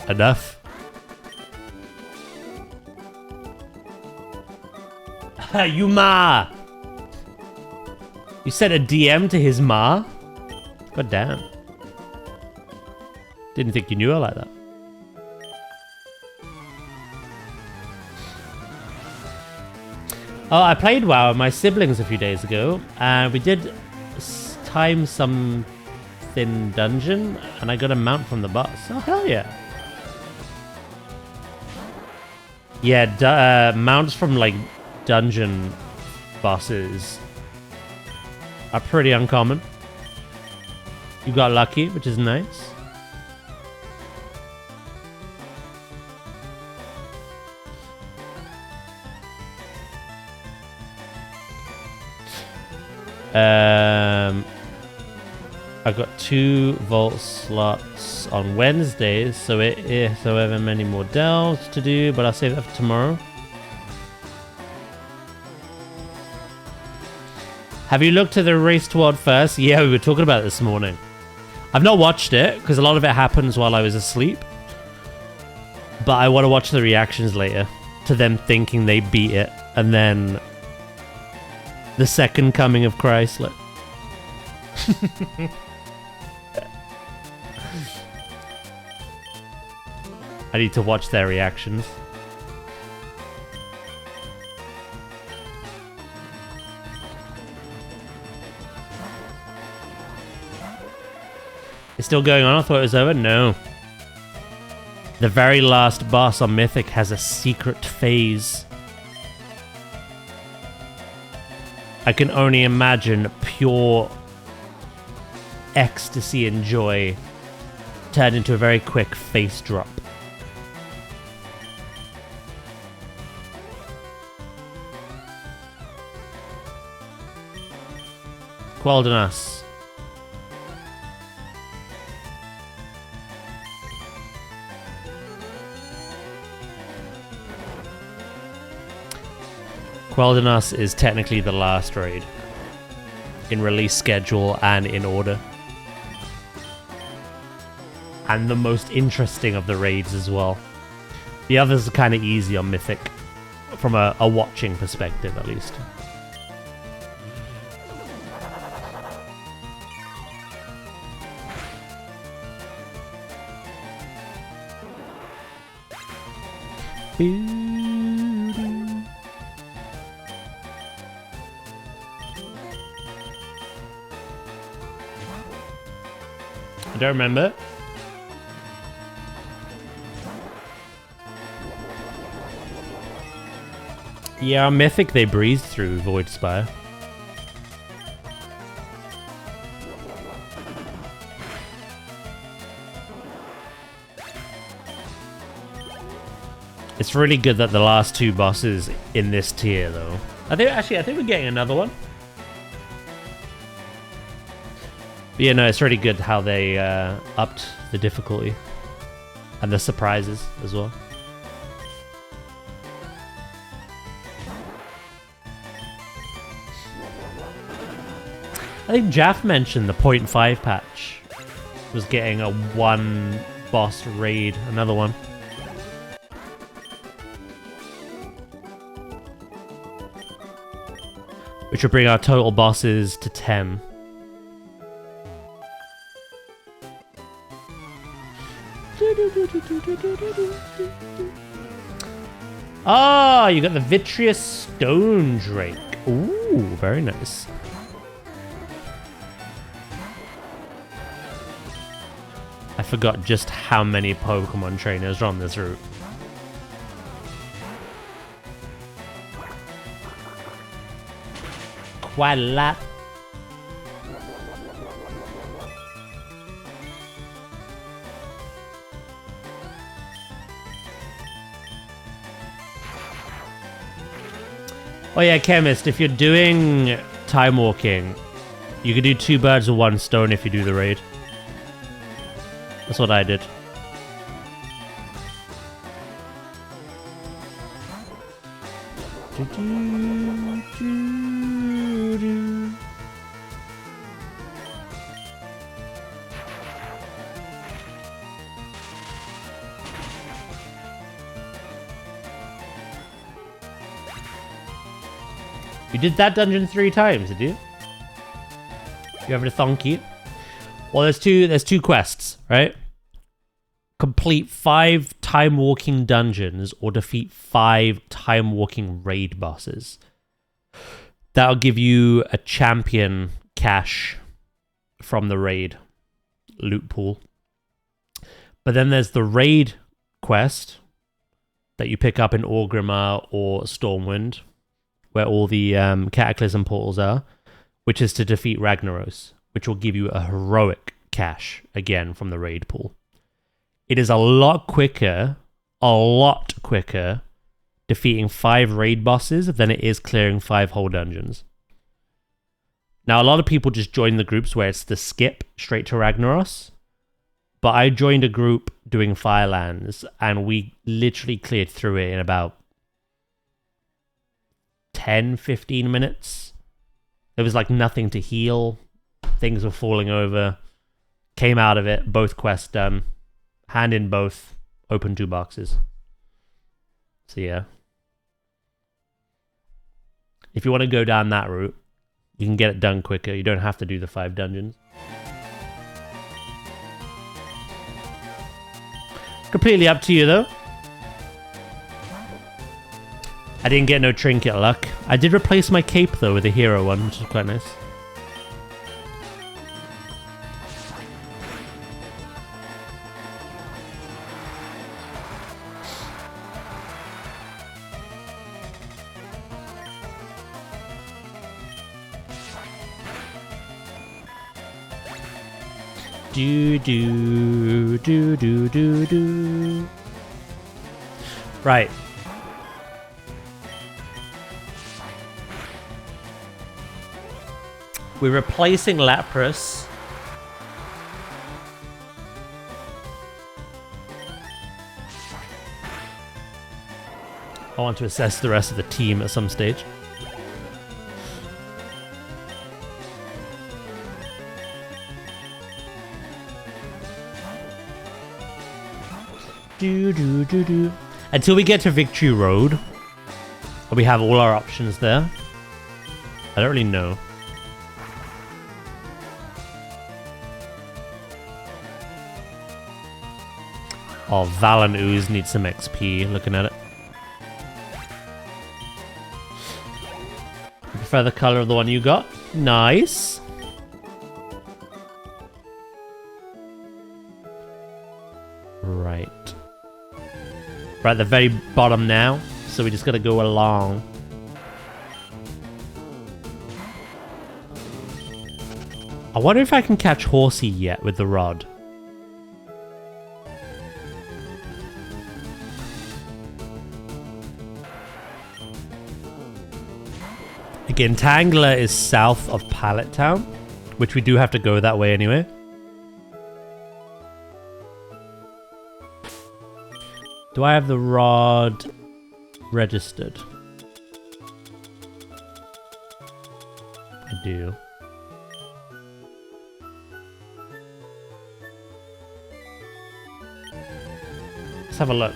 Enough. You ma! You sent a DM to his ma? God damn. Didn't think you knew her like that. Oh, I played WoW with my siblings a few days ago, and we did time some thin dungeon, and I got a mount from the boss. Oh, hell yeah. Yeah, mounts from, like, dungeon bosses are pretty uncommon. You got lucky, which is nice. I got 2 vault slots on Wednesdays, so it is however many more delves to do, but I'll save that for tomorrow. Have you looked at the race to World first? Yeah, we were talking about it this morning. I've not watched it, because a lot of it happens while I was asleep. But I want to watch the reactions later to them thinking they beat it, and then the second coming of Christ. Like I need to watch their reactions. It's still going on? I thought it was over. No. The very last boss on Mythic has a secret phase. I can only imagine pure ecstasy and joy turned into a very quick face drop. Quel'Danas. Quel'Danas is technically the last raid in release schedule and in order. And the most interesting of the raids as well. The others are kind of easy on Mythic, from a watching perspective at least. I don't remember. Yeah, on Mythic they breezed through Void Spire. It's really good that the last 2 bosses in this tier, though. I think we're getting another one. But yeah, no, it's really good how they upped the difficulty and the surprises as well. I think Jaff mentioned the 0.5 patch was getting a 1 boss raid, another one. Which will bring our total bosses to 10. Ah, you got the Vitreous Stone Drake. Ooh, very nice. I forgot just how many Pokemon trainers are on this route. Quite a lot. Oh yeah, Chemist, if you're doing time walking, you can do 2 birds with 1 stone if you do the raid. That's what I did. You did that dungeon 3 times, did you? You have a thonky. Well, there's two quests, right? Complete 5 time walking dungeons or defeat 5 time walking raid bosses. That'll give you a champion cache from the raid loot pool. But then there's the raid quest that you pick up in Orgrimmar or Stormwind, where all the Cataclysm portals are, which is to defeat Ragnaros, which will give you a heroic cache, again, from the raid pool. It is a lot quicker defeating 5 raid bosses than it is clearing 5 whole dungeons. Now, a lot of people just join the groups where it's the skip straight to Ragnaros. But I joined a group doing Firelands, and we literally cleared through it in about 10, 15 minutes. There was like nothing to heal. Things were falling over. Came out of it, both quests done. Hand in both. Open 2 boxes. So yeah. If you want to go down that route, you can get it done quicker. You don't have to do the 5 dungeons. Completely up to you, though. I didn't get no trinket luck. I did replace my cape, though, with a hero one, which is quite nice. Do. Right. We're replacing Lapras. I want to assess the rest of the team at some stage. Do. Until we get to Victory Road, we have all our options there. I don't really know. Oh, Valen Ooze needs some XP, looking at it. You prefer the color of the one you got? Nice. Right. We're at the very bottom now, so we just gotta go along. I wonder if I can catch Horsey yet with the rod. Again, Tangler is south of Pallet Town, which we do have to go that way anyway. Do I have the rod registered? I do. Let's have a look.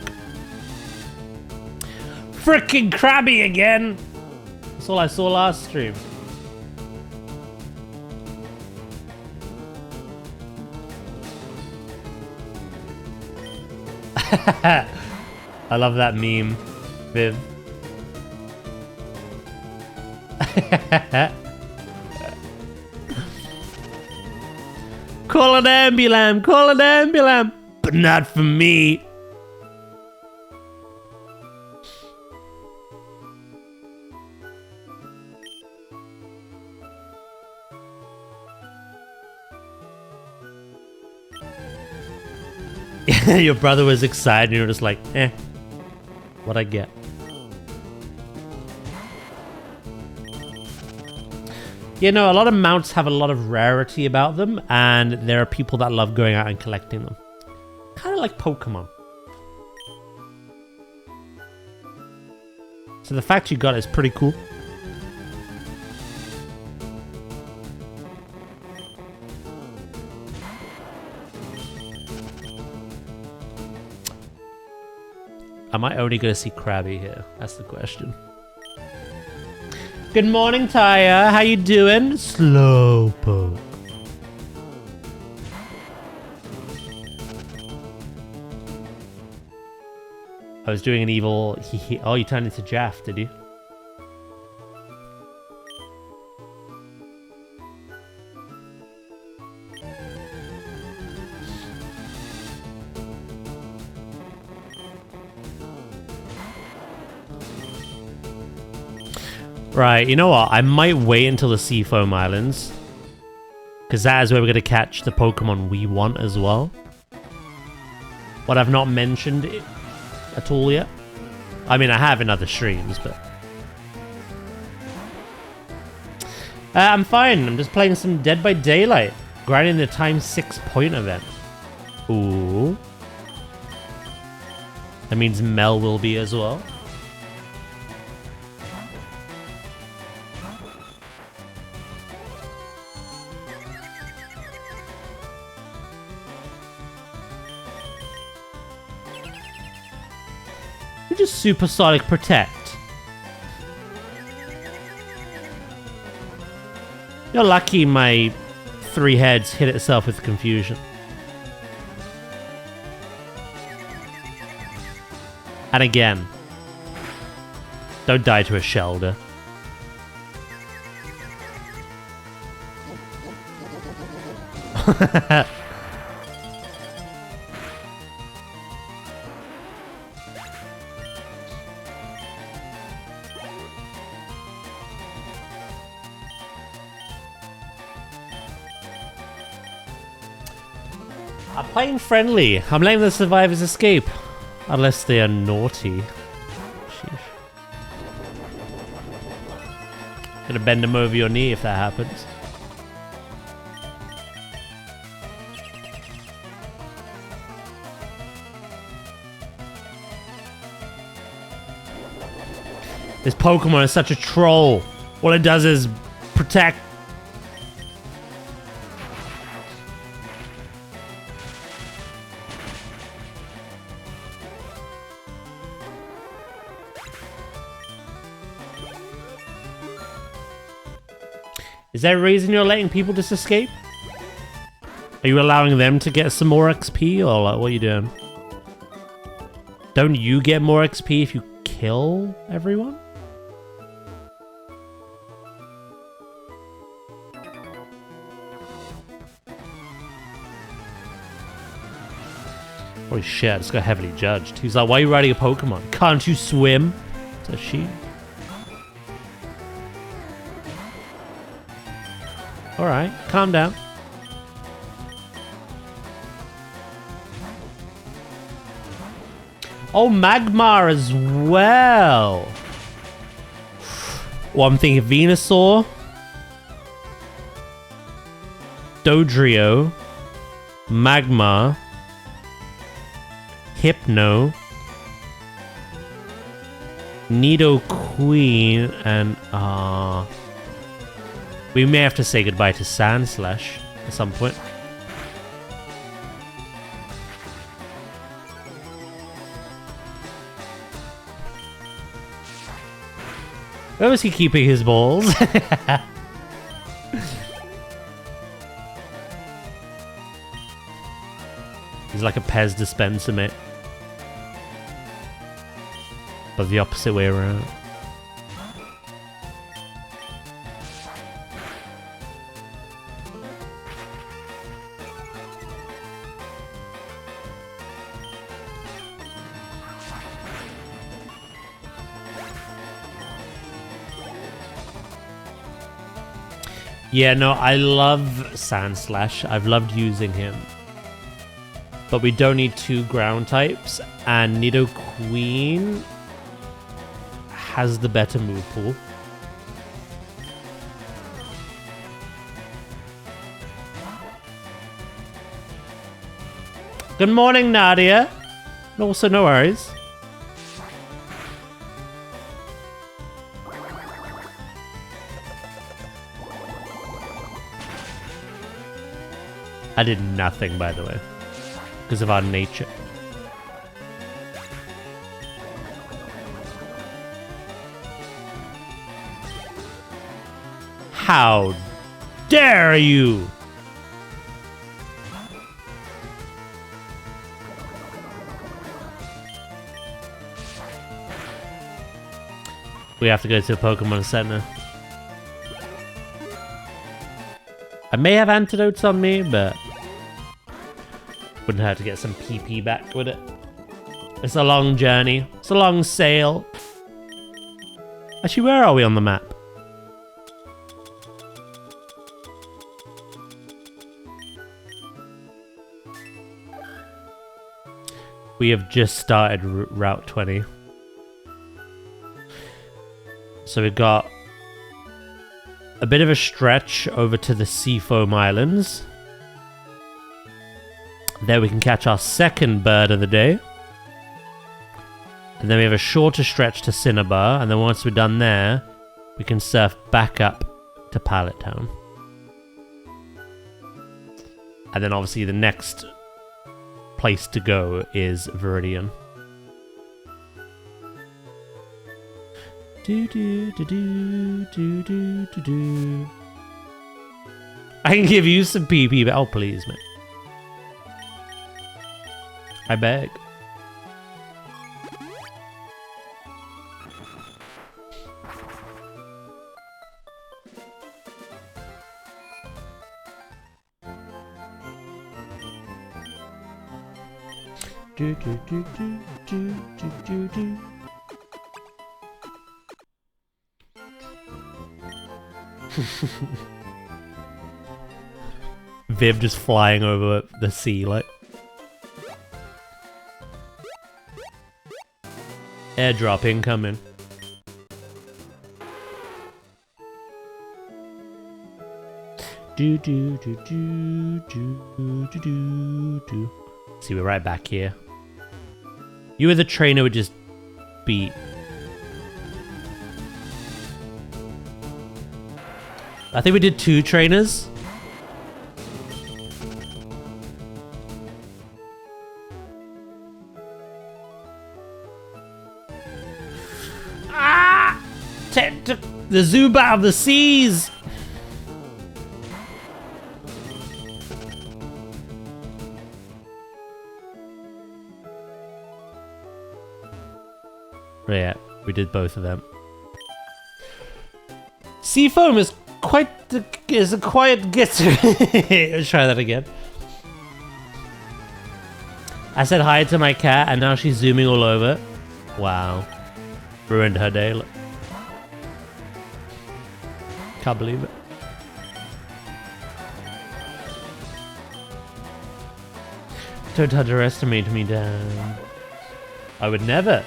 Frickin' Krabby again! That's all I saw last stream. I love that meme, Viv. Call an ambulance, call an ambulance, but not for me. Your brother was excited and you were just like, eh, what I get. You know, a lot of mounts have a lot of rarity about them, and there are people that love going out and collecting them. Kind of like Pokemon. So the fact you got it is pretty cool. Am I only going to see Krabby here? That's the question. Good morning, Taya. How you doing? Slowpoke. I was doing an evil... Oh, you turned into Jaff, did you? Right, you know what? I might wait until the Seafoam Islands. Because that is where we're going to catch the Pokemon we want as well. What I've not mentioned at all yet. I mean, I have in other streams, but... I'm fine. I'm just playing some Dead by Daylight. Grinding the times 6 point event. Ooh. That means Mel will be as well. You just supersonic protect. You're lucky my 3 heads hit itself with confusion. And again. Don't die to a shelter. I'm playing friendly. I'm letting the survivors escape. Unless they are naughty. Sheesh. Gonna bend them over your knee if that happens. This Pokemon is such a troll. All it does is protect. Is there a reason you're letting people just escape? Are you allowing them to get some more XP, or like, what are you doing? Don't you get more XP if you kill everyone? Holy shit, I just got heavily judged. He's like, why are you riding a Pokemon? Can't you swim? Says she. Alright, calm down. Oh, Magmar as well. Well, I'm thinking Venusaur, Dodrio, Magmar, Hypno, Nidoqueen, and we may have to say goodbye to Sandslash at some point. Where was he keeping his balls? He's like a Pez dispenser, mate. But the opposite way around. Yeah, no, I love Sandslash. I've loved using him. But we don't need 2 ground types, and Nidoqueen has the better move pool. Good morning, Nadia. Also, no worries. I did nothing, by the way, because of our nature. How dare you! We have to go to a Pokemon Center. I may have antidotes on me, but wouldn't hurt to get some PP back, would it? It's a long journey. It's a long sail. Actually, where are we on the map? We have just started Route 20. So we've got a bit of a stretch over to the Seafoam Islands. There we can catch our second bird of the day. And then we have a shorter stretch to Cinnabar, and then once we're done there, we can surf back up to Pallet Town. And then obviously the next place to go is Viridian. Do do do do do do do do. I can give you some PP, but oh please, man. I beg. Do do do do do do do do. Viv just flying over the sea like. Airdrop incoming. Do do do do do do do do. See, we're right back here. You were the trainer we just beat. I think we did 2 trainers. Ah! The Zubat of the seas! Yeah, we did both of them. Seafoam is a quiet getter. Let's try that again. I said hi to my cat and now she's zooming all over. Wow. Ruined her day. Look. Can't believe it. Don't underestimate me, Dan. I would never.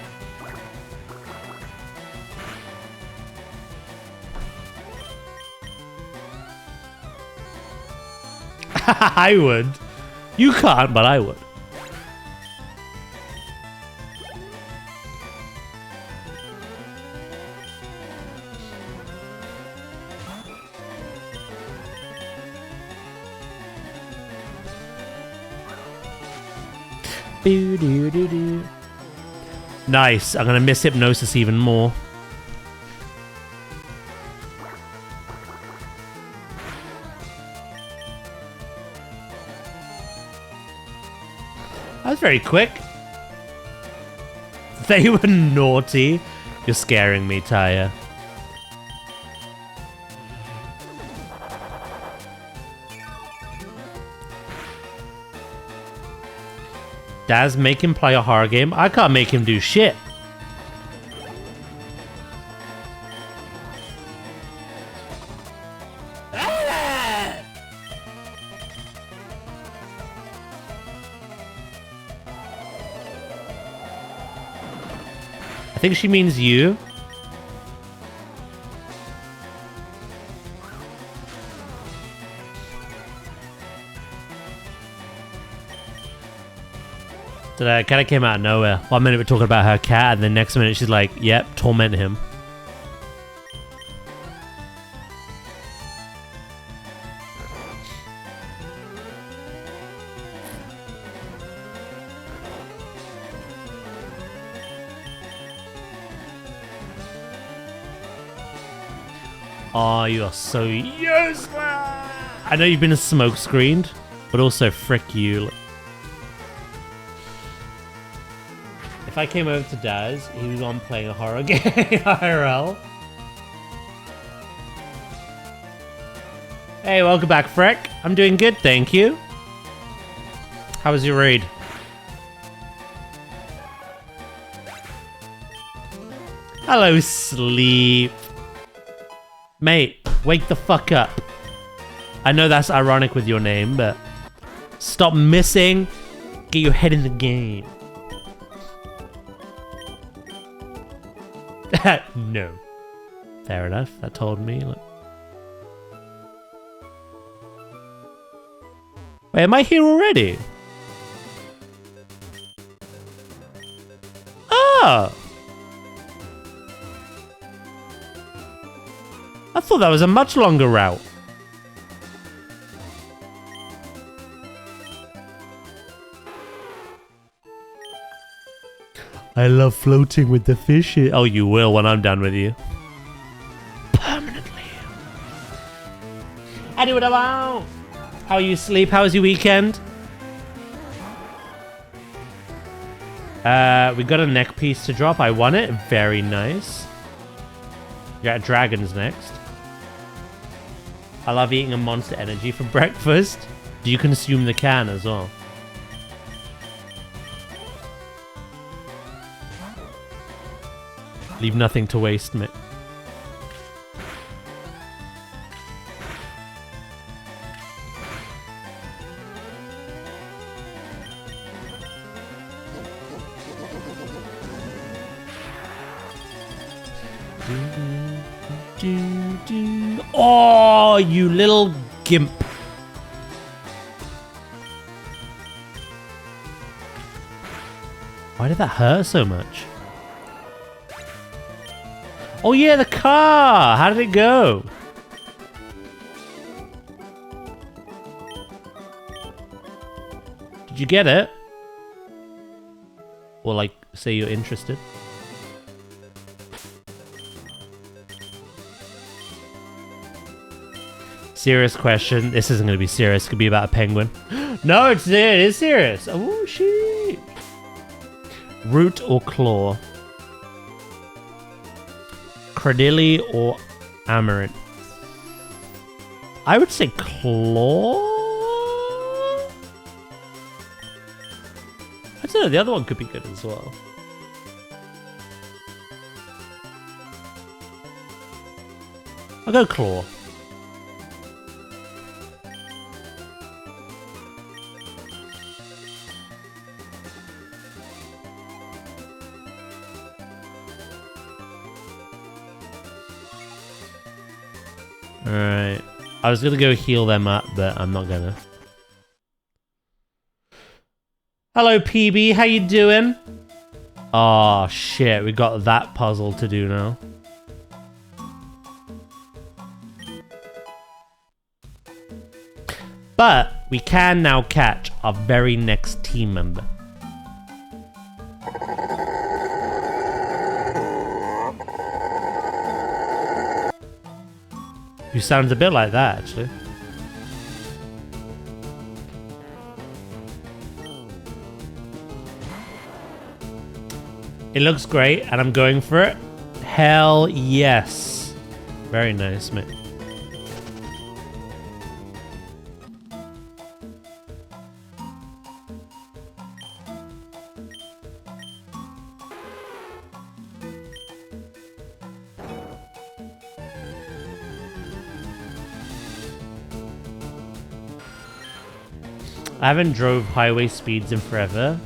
I would. You can't, but I would. Nice. I'm gonna miss Hypnosis even more. That was very quick. They were naughty. You're scaring me, Taya. Daz, make him play a horror game. I can't make him do shit. I think she means you. So that kind of came out of nowhere. 1 minute we're talking about her cat, and the next minute she's like, yep, torment him. Oh, you are so useless! I know you've been smoke screened, but also frick you. If I came over to Daz, he was on playing a horror game IRL. Hey, welcome back, Freck. I'm doing good, thank you. How was your raid? Hello, sleep. Mate, wake the fuck up. I know that's ironic with your name, but stop missing. Get your head in the game. No. Fair enough, that told me. Look. Wait, am I here already? Oh! I thought that was a much longer route. I love floating with the fish. Oh, you will when I'm done with you. Permanently. I do what I want. How you sleep? How was your weekend? We got a neck piece to drop. I won it. Very nice. Yeah, dragons next. I love eating a Monster Energy for breakfast. Do you consume the can as well? Leave nothing to waste, mate. Oh, you little gimp. Why did that hurt so much? Oh yeah, the car! How did it go? Did you get it? Or like, say you're interested? Serious question. This isn't going to be serious. It could be about a penguin. No, it is serious. Oh, shit. Root or claw? Cradilly or Amaranth? I would say claw? I don't know. The other one could be good as well. I'll go claw. Alright. I was gonna go heal them up, but I'm not gonna. Hello, PB. How you doing? Oh, shit. We got that puzzle to do now. But we can now catch our very next team member. Who sounds a bit like that, actually. It looks great, and I'm going for it. Hell yes. Very nice, mate. I haven't drove highway speeds in forever,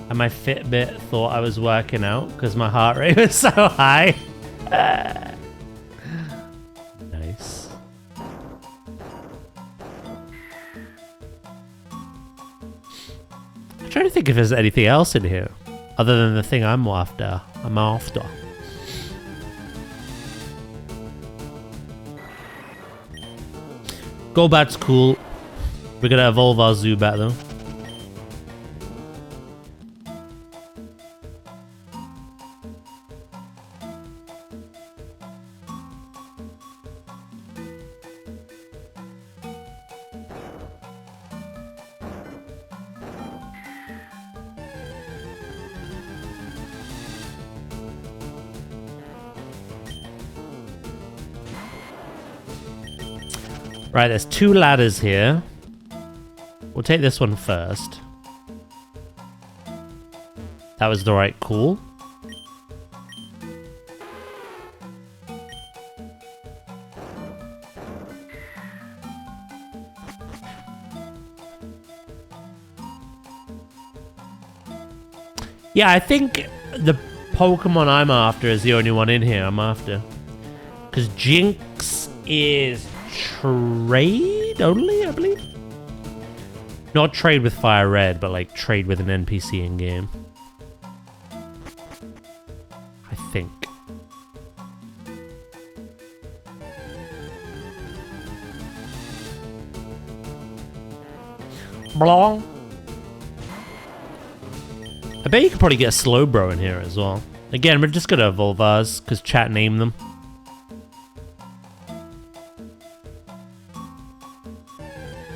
and my Fitbit thought I was working out because my heart rate was so high. Nice. I'm trying to think if there's anything else in here other than the thing I'm after. Golbat's cool. We're gonna evolve our Zubat though. Right, there's two ladders here. We'll take this one first. That was the right call. Yeah, I think the Pokemon I'm after is the only one in here I'm after. Because Jinx is trade only, I believe. Not trade with Fire Red, but like trade with an NPC in game. I think. Blong. I bet you could probably get a Slowbro in here as well. Again, we're just gonna evolve ours because chat named them.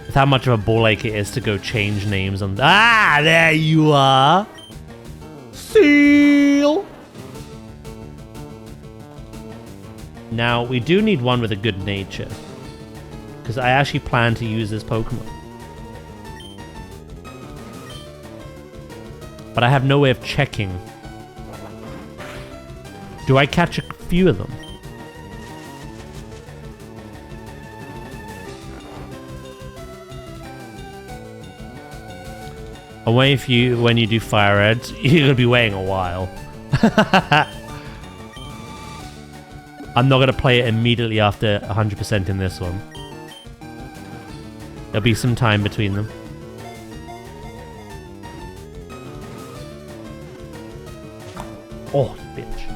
With how much of a ball ache it is to go change names on. Ah, there you are. Seal. Now we do need one with a good nature, because I actually plan to use this Pokemon. But I have no way of checking. Do I catch a few of them? I'll wait if you, when you do Fire Reds, you're gonna be waiting a while. I'm not gonna play it immediately after 100% in this one. There'll be some time between them. Oh, bitch.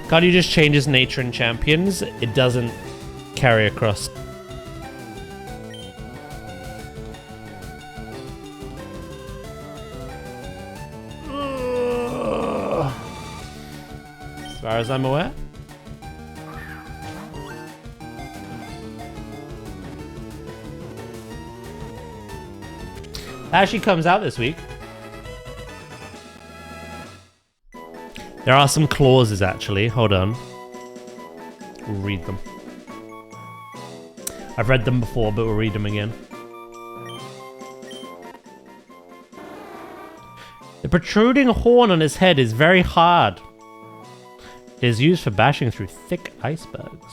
Can't you just change his nature in champions? It doesn't carry across. As far as I'm aware. Actually comes out this week. There are some clauses actually. Hold on. We'll read them. I've read them before, but we'll read them again. The protruding horn on his head is very hard. It is used for bashing through thick icebergs.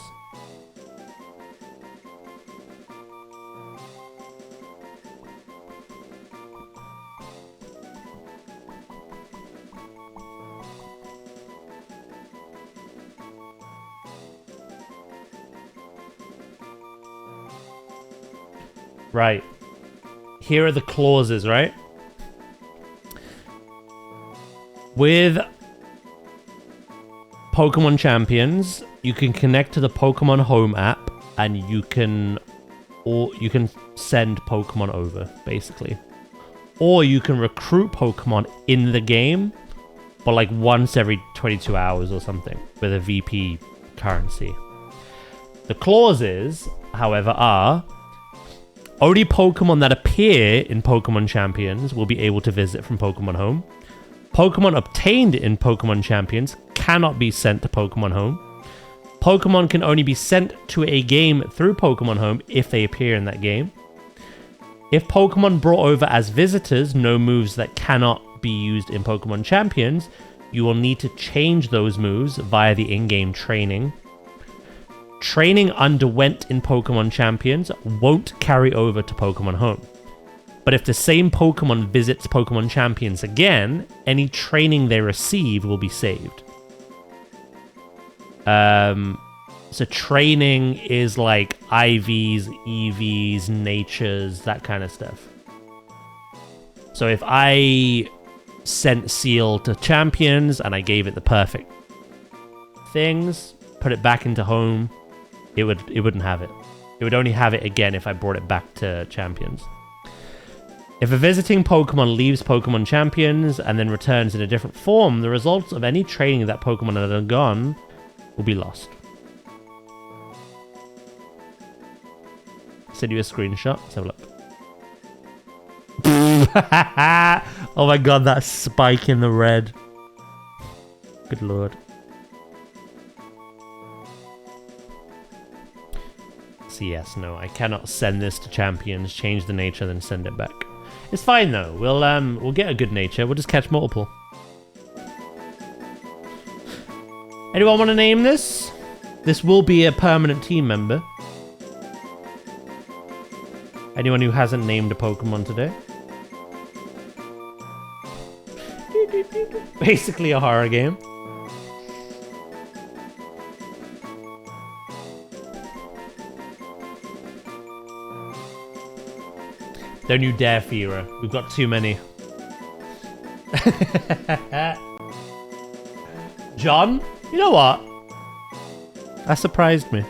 Right. Here are the clauses, right? With Pokemon Champions, you can connect to the Pokemon Home app and you can send Pokemon over, basically. Or you can recruit Pokemon in the game, but like once every 22 hours or something with a VP currency. The clauses, however, are only Pokemon that appear in Pokemon Champions will be able to visit from Pokemon Home. Pokemon obtained in Pokemon Champions cannot be sent to Pokemon Home. Pokemon can only be sent to a game through Pokemon Home if they appear in that game. If Pokemon brought over as visitors know moves that cannot be used in Pokemon Champions, you will need to change those moves via the in-game training. Training underwent in Pokemon Champions won't carry over to Pokemon Home. But if the same Pokemon visits Pokemon Champions again, any training they receive will be saved. So training is like IVs, EVs, natures, that kind of stuff. So if I sent Seal to Champions and I gave it the perfect things, put it back into Home, it wouldn't have it. It would only have it again if I brought it back to Champions. If a visiting Pokemon leaves Pokemon Champions and then returns in a different form, the results of any training that Pokemon had undergone will be lost. Send you a screenshot. Let's have a look. Oh my god, that spike in the red. Good lord. Yes, no, I cannot send this to Champions, change the nature, then send it back. It's fine though. We'll get a good nature. We'll just catch multiple. Anyone want to name this? This will be a permanent team member. Anyone who hasn't named a Pokemon today? Basically a horror game. Don't you dare, Fira. We've got too many. John? You know what? That surprised me.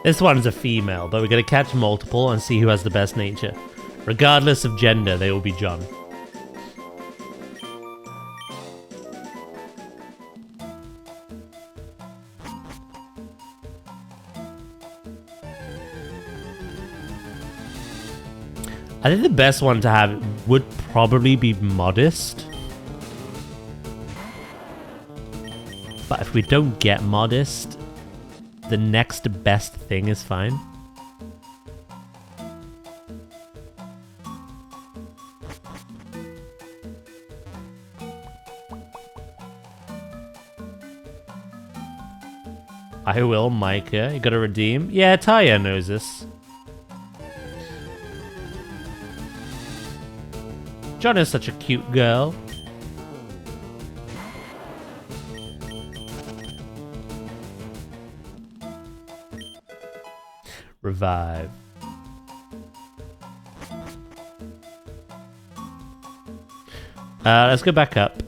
This one's a female, but we're going to catch multiple and see who has the best nature. Regardless of gender, they will be John. I think the best one to have would probably be Modest. But if we don't get Modest, the next best thing is fine. I will, Micah. You gotta redeem. Yeah, Taya knows this. John is such a cute girl. Revive. Let's go back up.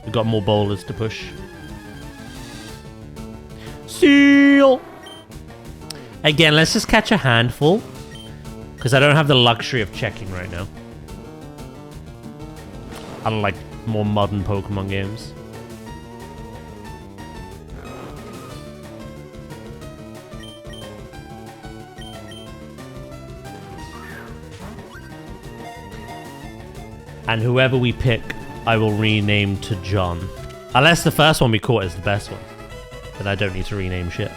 We've got more boulders to push. Seal! Again, let's just catch a handful. Because I don't have the luxury of checking right now. Unlike more modern Pokemon games. And whoever we pick, I will rename to John. Unless the first one we caught is the best one. Then I don't need to rename shit.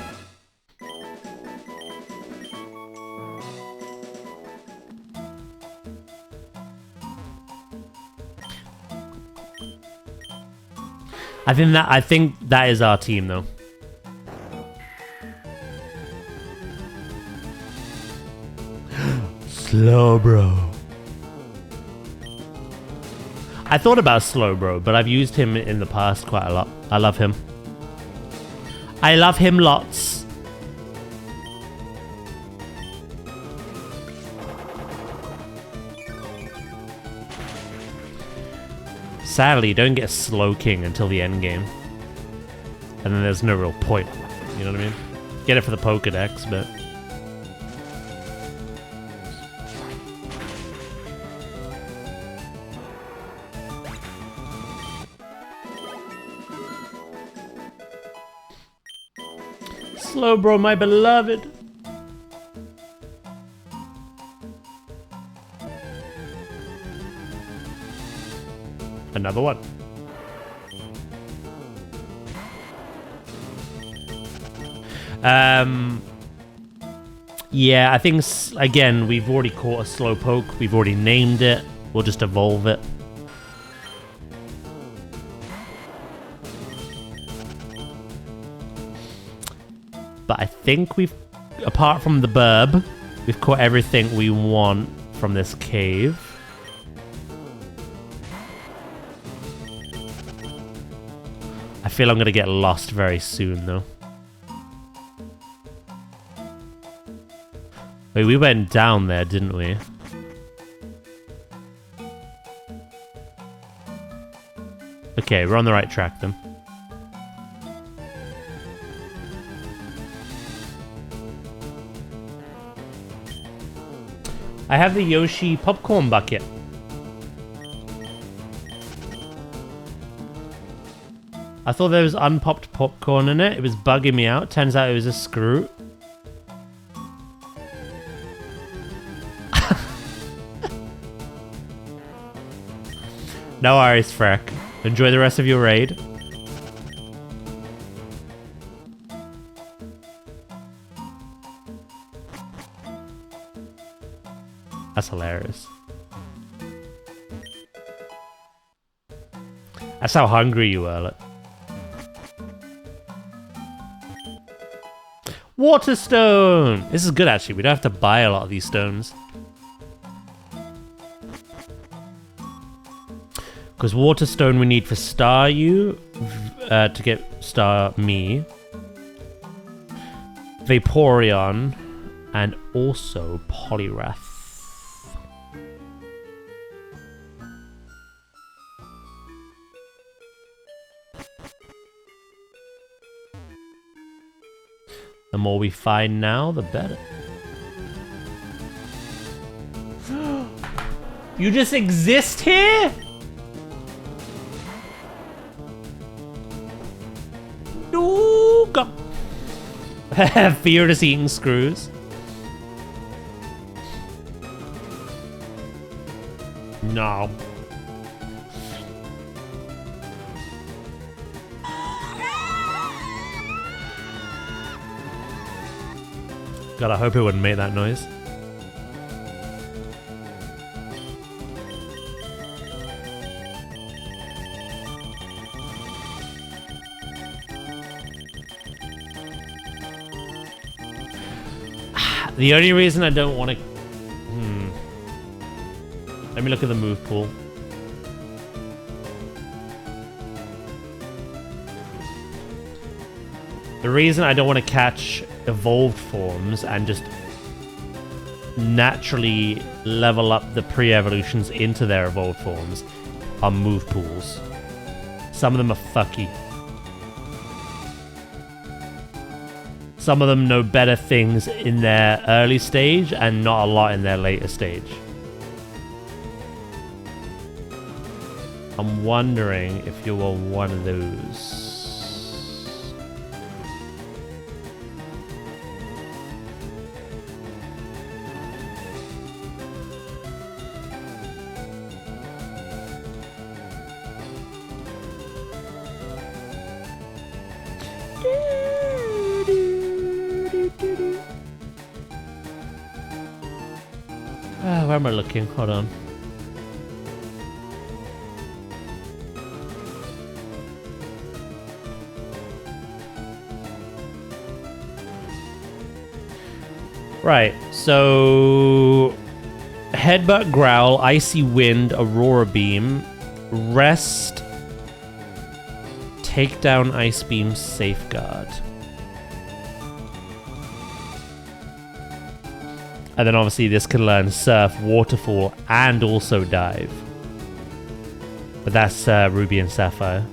I think that is our team though. Slowbro. I thought about Slowbro, but I've used him in the past quite a lot. I love him. I love him lots. Sadly, you don't get Slowking until the end game. And then there's no real point. You know what I mean? Get it for the Pokedex, but... Slowbro, my beloved. Another one. Yeah, I think, again, we've already caught a Slowpoke. We've already named it. We'll just evolve it. But I think we've, apart from the burb, we've caught everything we want from this cave. I feel I'm going to get lost very soon, though. Wait, we went down there, didn't we? Okay, we're on the right track, then. I have the Yoshi popcorn bucket. I thought there was unpopped popcorn in it. It was bugging me out. Turns out it was a screw. No worries, Freck. Enjoy the rest of your raid. That's hilarious. That's how hungry you were. Look. Water stone! This is good, actually. We don't have to buy a lot of these stones. Because water stone we need for star you to get star me. Vaporeon and also Poliwrath. The more we find now, the better. You just exist here? No, go. Fear is eating screws. No. God, I hope it wouldn't make that noise. The only reason I don't want to... Let me look at the move pool. The reason I don't want to catch evolved forms and just naturally level up the pre-evolutions into their evolved forms are move pools. Some of them are fucky. Some of them know better things in their early stage and not a lot in their later stage. I'm wondering if you were one of those. Where am I looking? Hold on. Right, so Headbutt, Growl, Icy Wind, Aurora Beam, Rest, Takedown, Ice Beam, Safeguard. And then obviously this can learn Surf, Waterfall, and also Dive. But that's Ruby and Sapphire.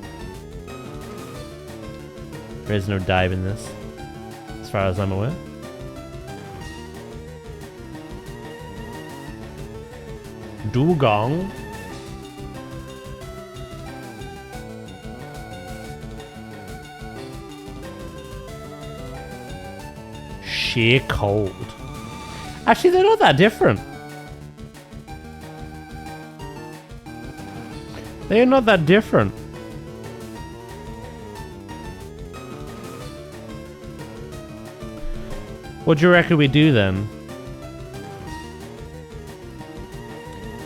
There is no Dive in this, as far as I'm aware. Dugong. Sheer Cold. Actually, they're not that different. They are not that different. What do you reckon we do then?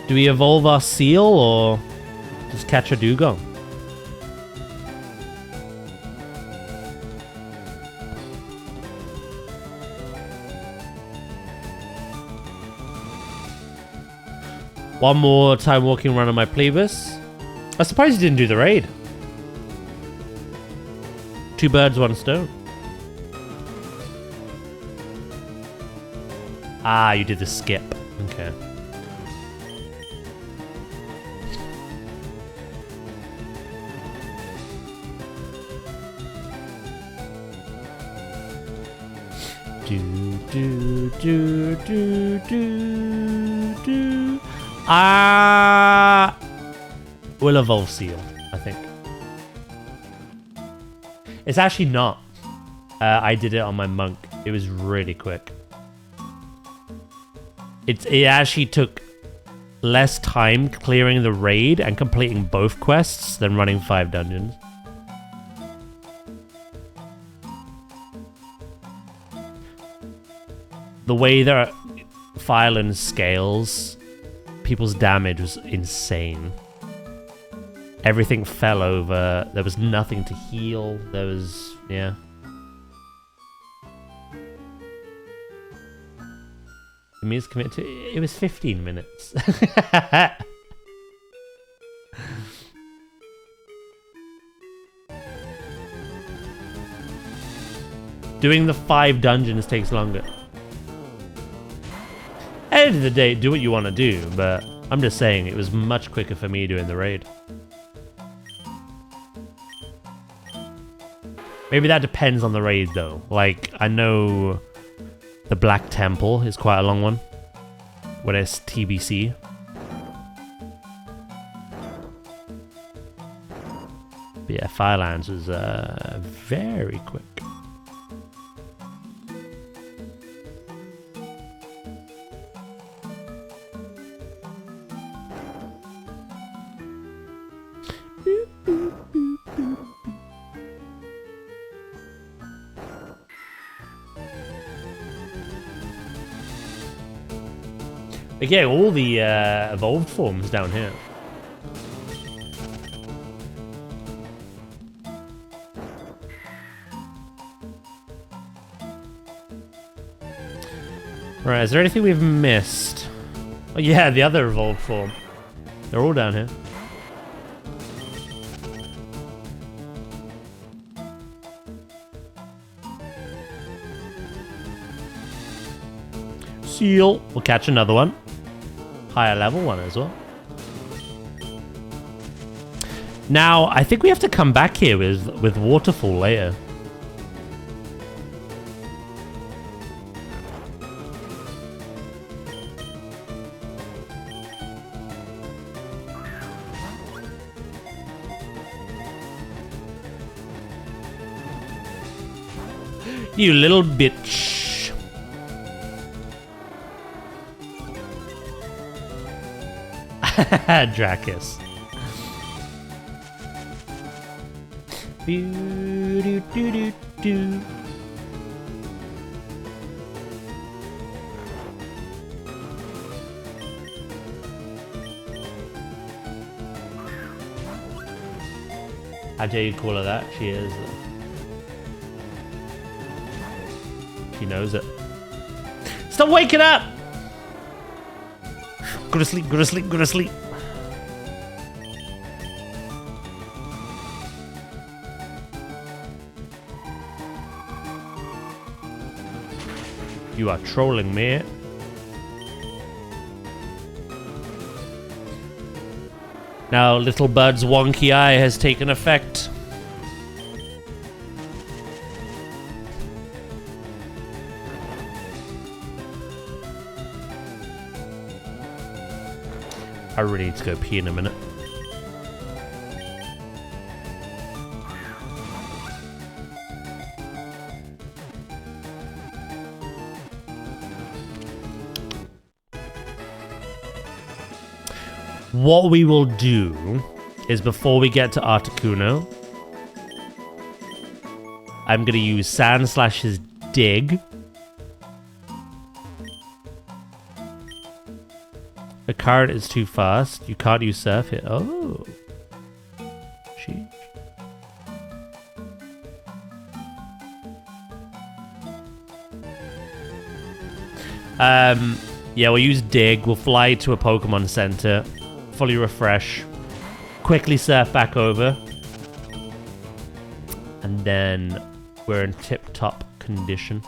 Do we evolve our Seal or just catch a Dugong? One more time walking around on my Plebis. I suppose you didn't do the raid. 2 birds, 1 stone. Ah, you did the skip. Okay. Do. We'll evolve Seal, I think. It's actually not. I did it on my monk. It was really quick. It actually took less time clearing the raid and completing both quests than running 5 dungeons. The way that Fireland scales, people's damage was insane. Everything fell over. There was nothing to heal. There was, yeah. The means committed to it was 15 minutes. Doing the 5 dungeons takes longer. At the end of the day, do what you want to do, but I'm just saying it was much quicker for me doing the raid. Maybe that depends on the raid though. Like, I know the Black Temple is quite a long one when it's TBC. But yeah, Firelands was very quick. Again, all the evolved forms down here. Right, is there anything we've missed? Oh yeah, the other evolved form. They're all down here. Seal. We'll catch another one. Higher level one as well. Now, I think we have to come back here with Waterfall later. You little bitch. Dracus. How dare you call her that? She is. She knows it. Stop waking up! Go to sleep, go to sleep, go to sleep. You are trolling me. Now, little Bud's wonky eye has taken effect. I really need to go pee in a minute. What we will do is before we get to Articuno, I'm gonna use Sandslash's dig. The card is too fast. You can't use Surf here. Oh. Sheesh. Yeah, we'll use Dig. We'll fly to a Pokemon Center. Fully refresh. Quickly surf back over. And then we're in tip-top condition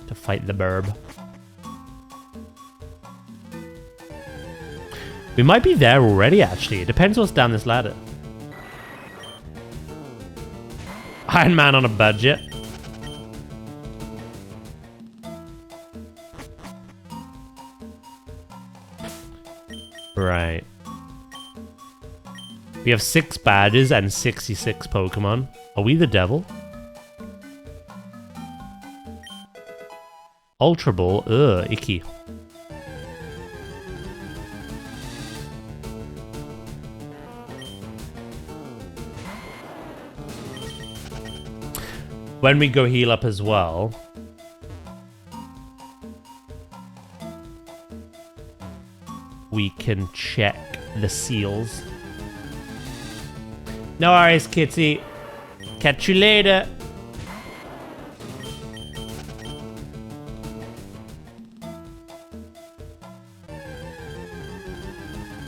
to fight the burb. We might be there already, actually. It depends what's down this ladder. Iron Man on a budget. Right. We have 6 badges and 66 Pokemon. Are we the devil? Ultra Ball. Ugh, icky. When we go heal up as well, we can check the seals. No worries, Kitty. Catch you later.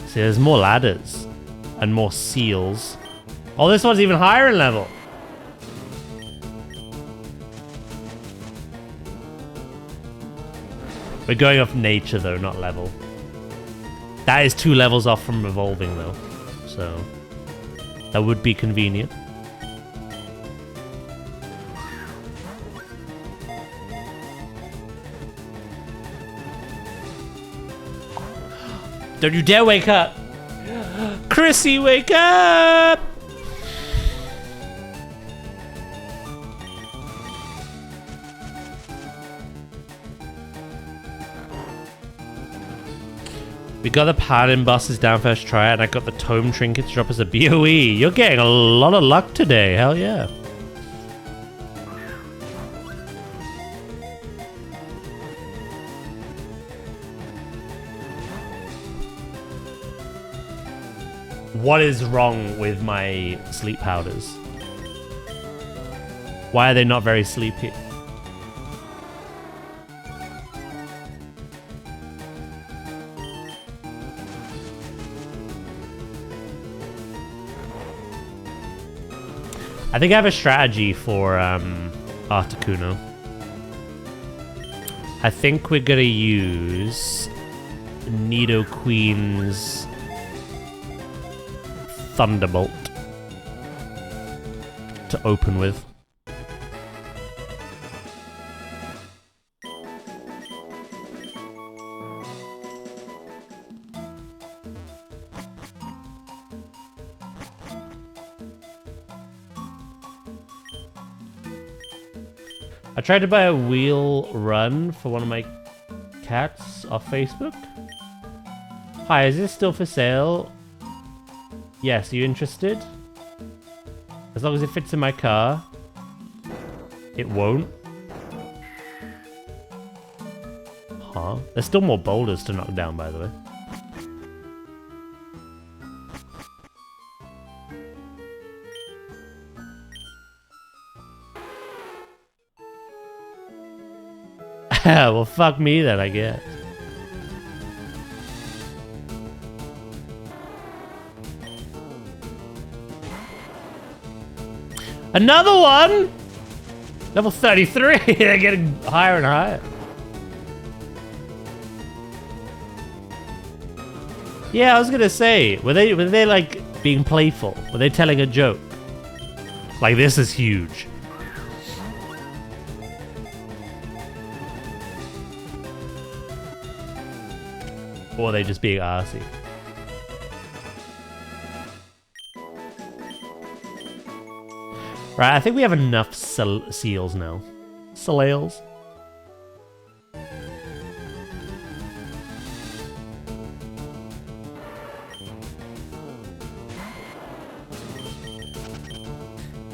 See, there's more ladders and more seals. Oh, this one's even higher in level. We're going off nature though, not level. That is 2 levels off from evolving though. So that would be convenient. Don't you dare wake up! Chrissy, wake up! We got the paladin bosses down first try, and I got the tome trinket to drop us a BOE. You're getting a lot of luck today, hell yeah. What is wrong with my sleep powders? Why are they not very sleepy? I think I have a strategy for Articuno. I think we're gonna use Nidoqueen's Thunderbolt to open with. I tried to buy a wheel run for one of my cats off Facebook. Hi, is this still for sale? Yes, are you interested? As long as it fits in my car. It won't. Huh? There's still more boulders to knock down, by the way. Well, fuck me then, I guess. Another one? Level 33. They're getting higher and higher. Yeah, I was gonna say, were they like being playful? Were they telling a joke? Like, this is huge. Or are they just being arsey? Right, I think we have enough seals now. Salails.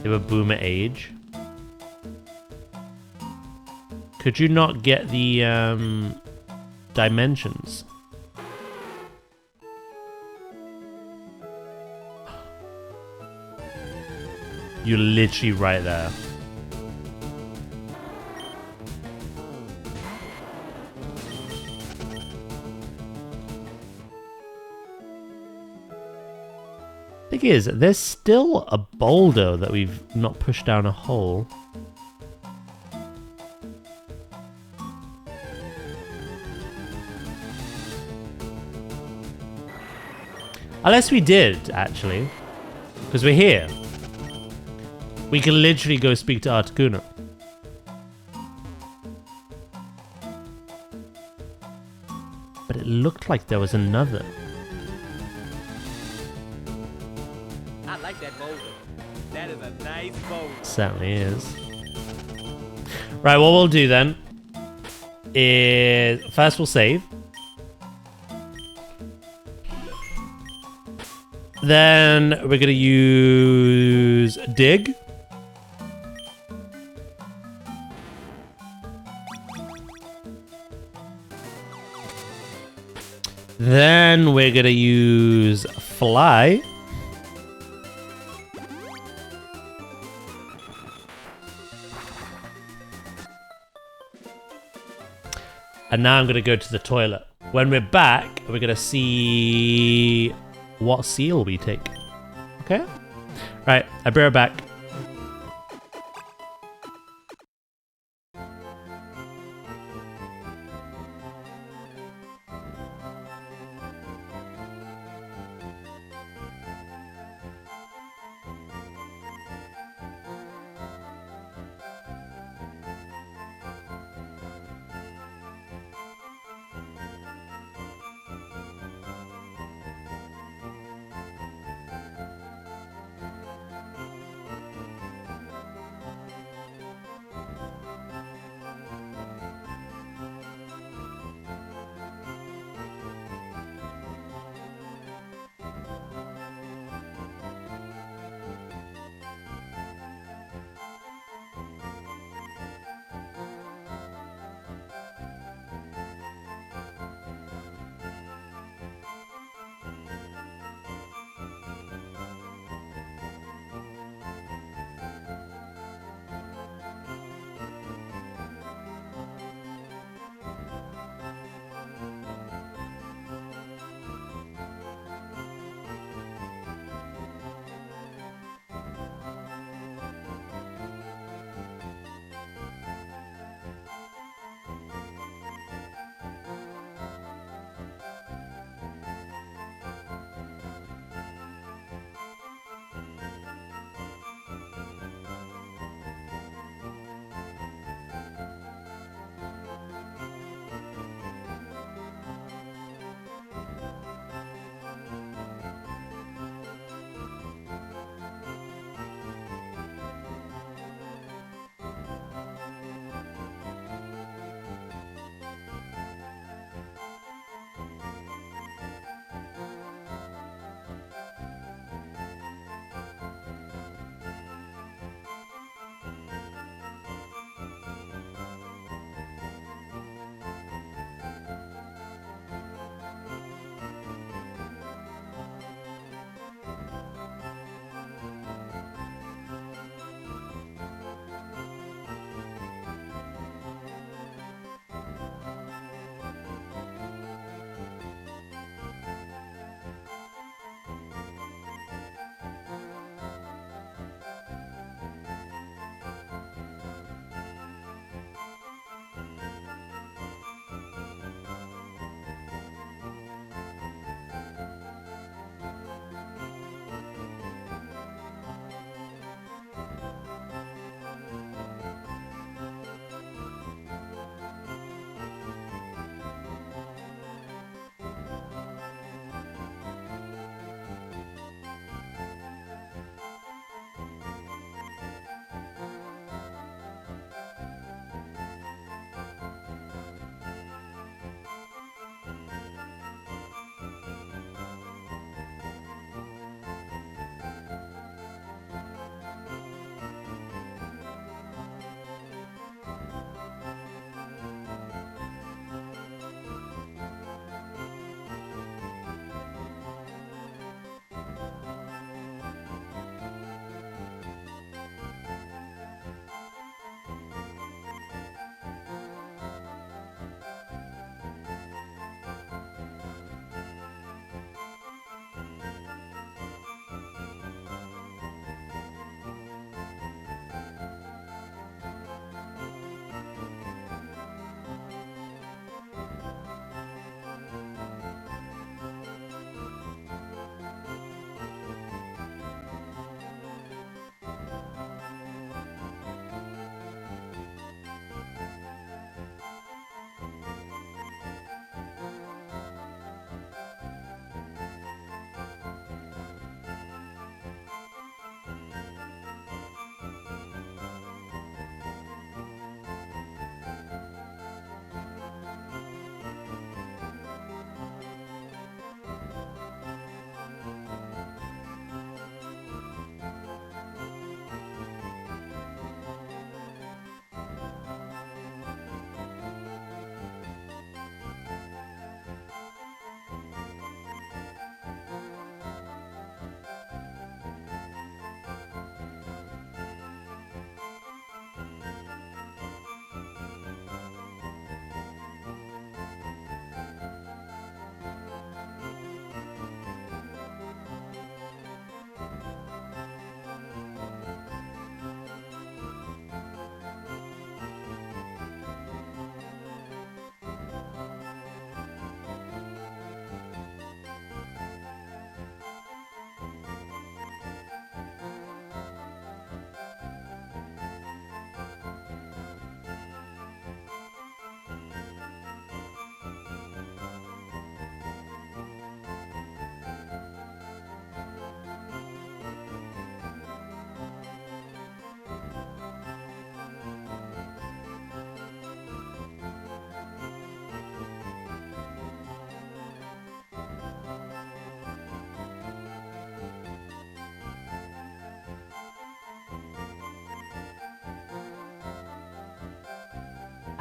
They were boomer age. Could you not get the dimensions? You're literally right there. Thing is, there's still a boulder that we've not pushed down a hole. Unless we did, actually. Because we're here. We can literally go speak to Articuno. But it looked like there was another. I like that boulder. That is a nice boulder. Certainly is. Right, what we'll do then is first we'll save. Then we're gonna use dig. Then we're gonna use fly. And now I'm gonna go to the toilet. When we're back, we're gonna see what seal we take. Okay? Right, I'll be right back.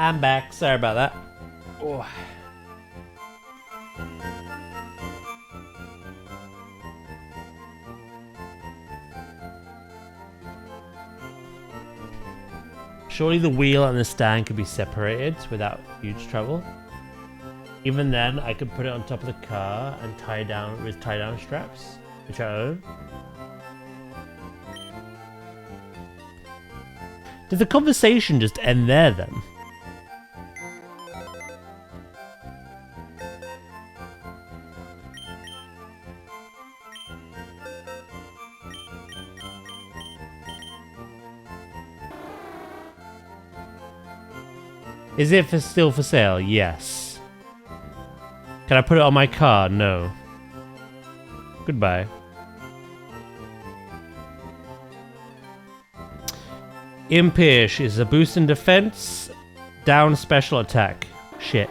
I'm back. Sorry about that. Oh. Surely the wheel and the stand could be separated without huge trouble. Even then, I could put it on top of the car and tie down with tie-down straps, which I own. Did the conversation just end there then? Is it still for sale? Yes. Can I put it on my car? No. Goodbye. Impish is a boost in defense, down special attack. Shit.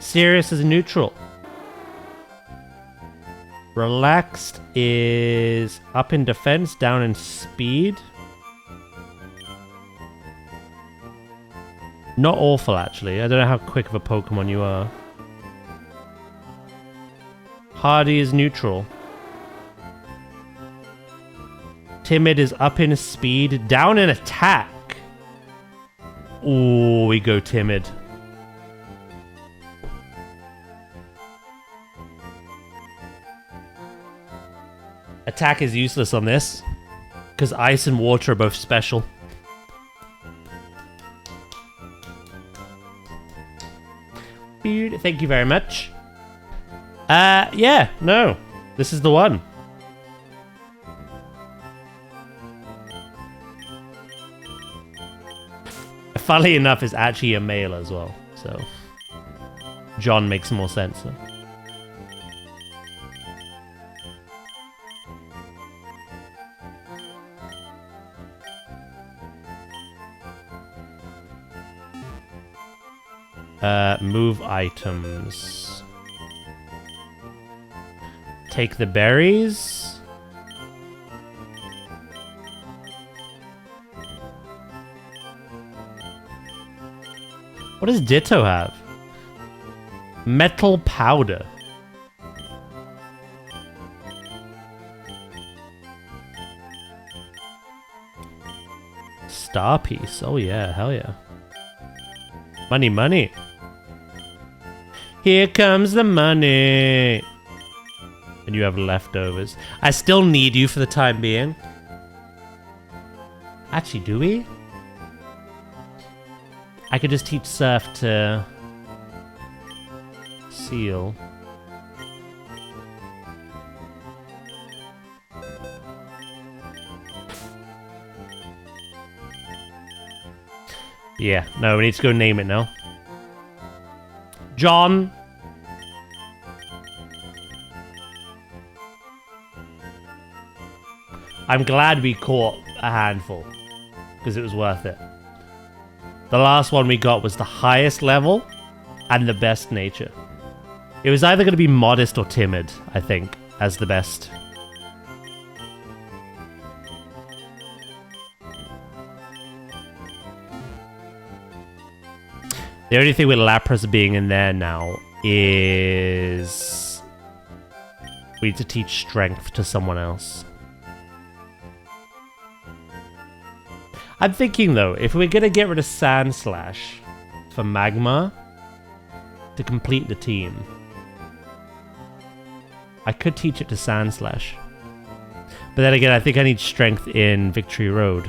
Serious is neutral. Relaxed is up in defense, down in speed. Not awful, actually. I don't know how quick of a Pokemon you are. Hardy is neutral. Timid is up in speed, down in attack. Ooh, we go timid. Attack is useless on this, because ice and water are both special. Thank you very much. Yeah, no. This is the one. Funnily enough, it's actually a male as well, so John makes more sense. Move items. Take the berries. What does Ditto have? Metal powder. Star piece. Oh yeah, hell yeah. Money, money. Here comes the money. And you have leftovers. I still need you for the time being. Actually, do we? I could just teach Surf to Seal. Yeah, no, we need to go name it now. John. I'm glad we caught a handful, because it was worth it. The last one we got was the highest level and the best nature. It was either going to be modest or timid, I think, as the best. The only thing with Lapras being in there now is we need to teach strength to someone else. I'm thinking though, if we're gonna get rid of Sand Slash for Magma to complete the team, I could teach it to Sand Slash. But then again, I think I need strength in Victory Road.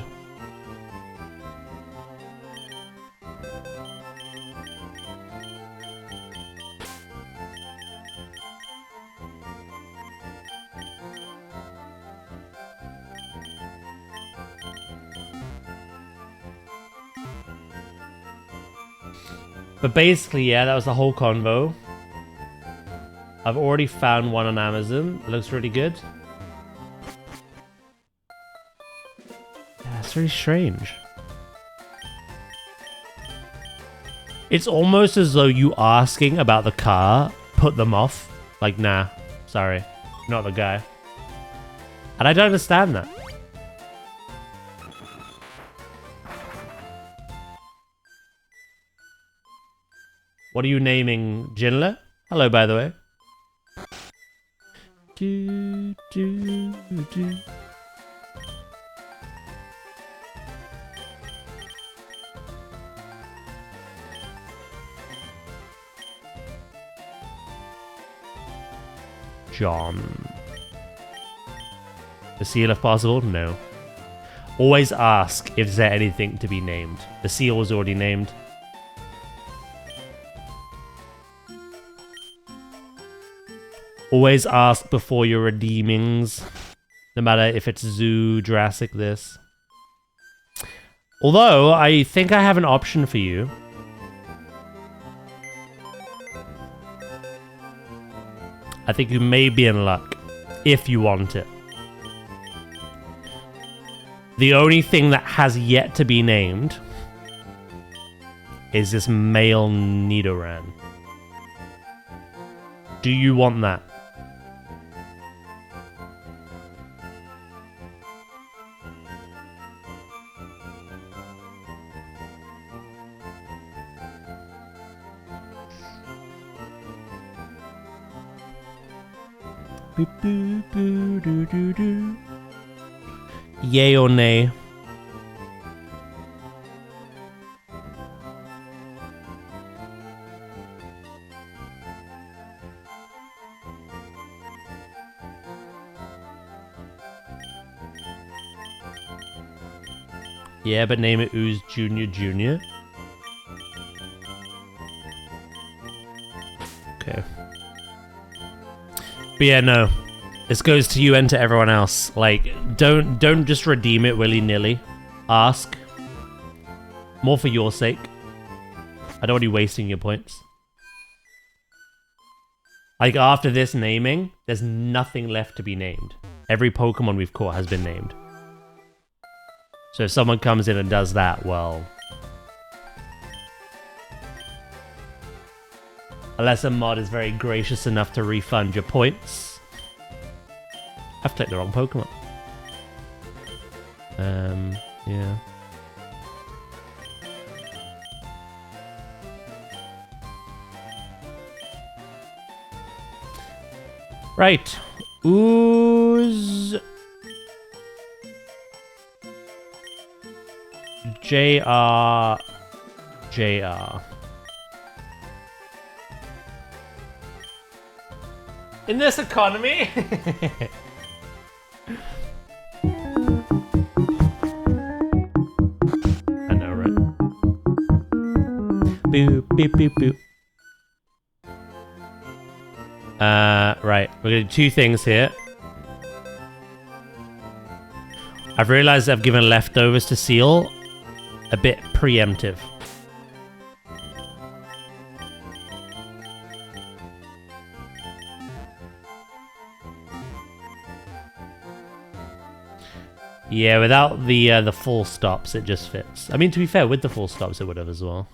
But basically, yeah, that was the whole convo. I've already found one on Amazon. It looks really good. Yeah, it's really strange. It's almost as though you asking about the car put them off. Like, nah, sorry, not the guy. And I don't understand that. What are you naming Jinler? Hello, by the way. Do, do, do. John. The seal if possible? No. Always ask if there's anything to be named. The seal was already named. Always ask before your redeemings. No matter if it's Zoo, Jurassic, this. Although, I think I have an option for you. I think you may be in luck. If you want it. The only thing that has yet to be named is this male Nidoran. Do you want that? Boo, boo, doo, doo, doo. Yay or nay? Yeah, but name it Ooze Junior Junior. Okay. But yeah, no. This goes to you and to everyone else. Like, don't just redeem it willy-nilly. Ask. More for your sake. I don't want you wasting your points. Like, after this naming, there's nothing left to be named. Every Pokemon we've caught has been named. So if someone comes in and does that, well... Unless a mod is very gracious enough to refund your points. I've clicked the wrong Pokemon. Yeah. Right. Ooze. JR. In this economy? I know, right? Boop, boop, boop, boop. Right. We're gonna do two things here. I've realized I've given leftovers to Seal a bit preemptive. Yeah, without the full stops, it just fits. I mean, to be fair, with the full stops, it would have as well.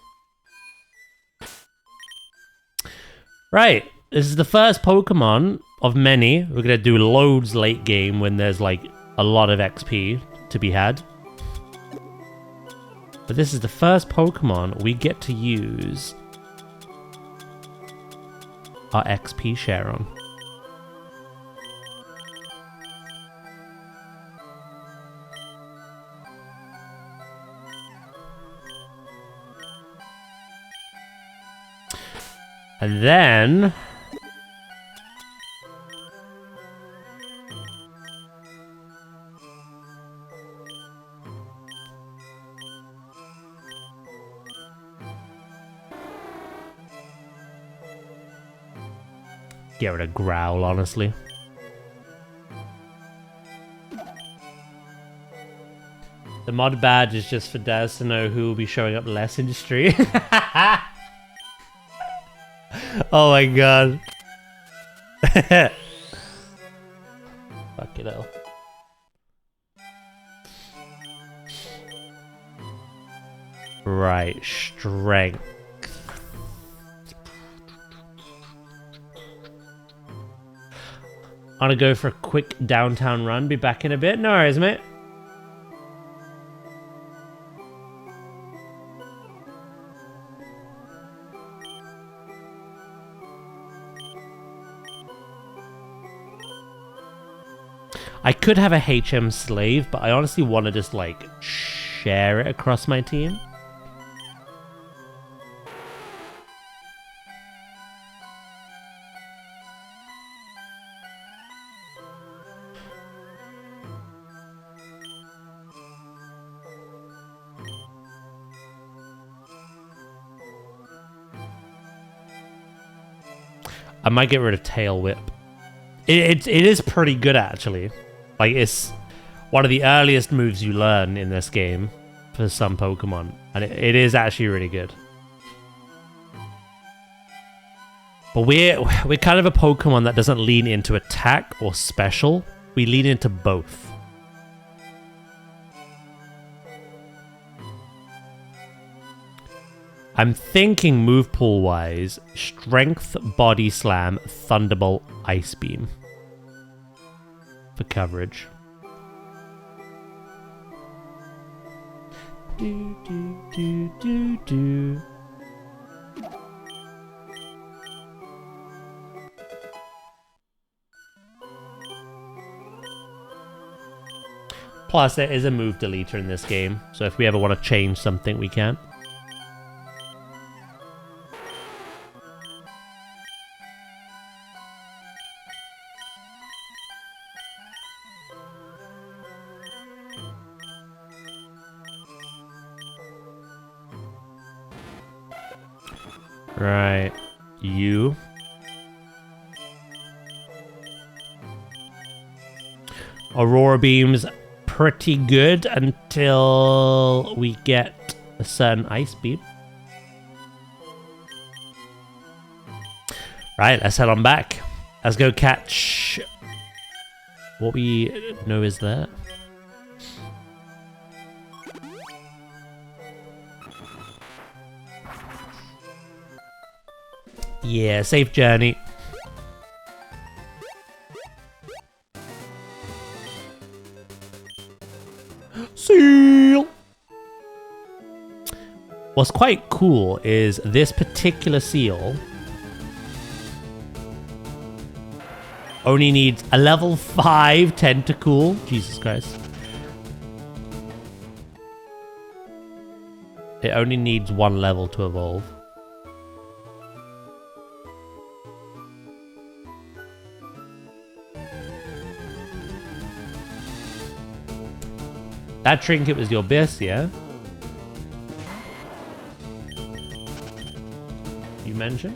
Right, this is the first Pokemon of many. We're gonna do loads late game when there's like a lot of XP to be had. But this is the first Pokemon we get to use our XP share on. And then... get rid of Growl, honestly. The mod badge is just for Daz to know who will be showing up less in the stream. Oh my god. Fuck it hell. Right, strength. I'm gonna go for a quick downtown run, be back in a bit. No worries, mate. I could have a HM slave, but I honestly want to just, like, share it across my team. I might get rid of Tail Whip. It is pretty good, actually. Like, it's one of the earliest moves you learn in this game for some Pokemon. And it is actually really good. But we're kind of a Pokemon that doesn't lean into attack or special. We lean into both. I'm thinking move pool wise, Strength, Body Slam, Thunderbolt, Ice Beam for coverage. Do, do, do, do, do. Plus, there is a move deleter in this game, so if we ever want to change something, we can. Right, you. Aurora Beam's pretty good until we get a certain Ice Beam. Right, let's head on back. Let's go catch what we know is there. Yeah, safe journey. Seal! What's quite cool is this particular seal only needs a level 5 Tentacool. Jesus Christ. It only needs 1 level to evolve. That trinket was your best, yeah? You mentioned?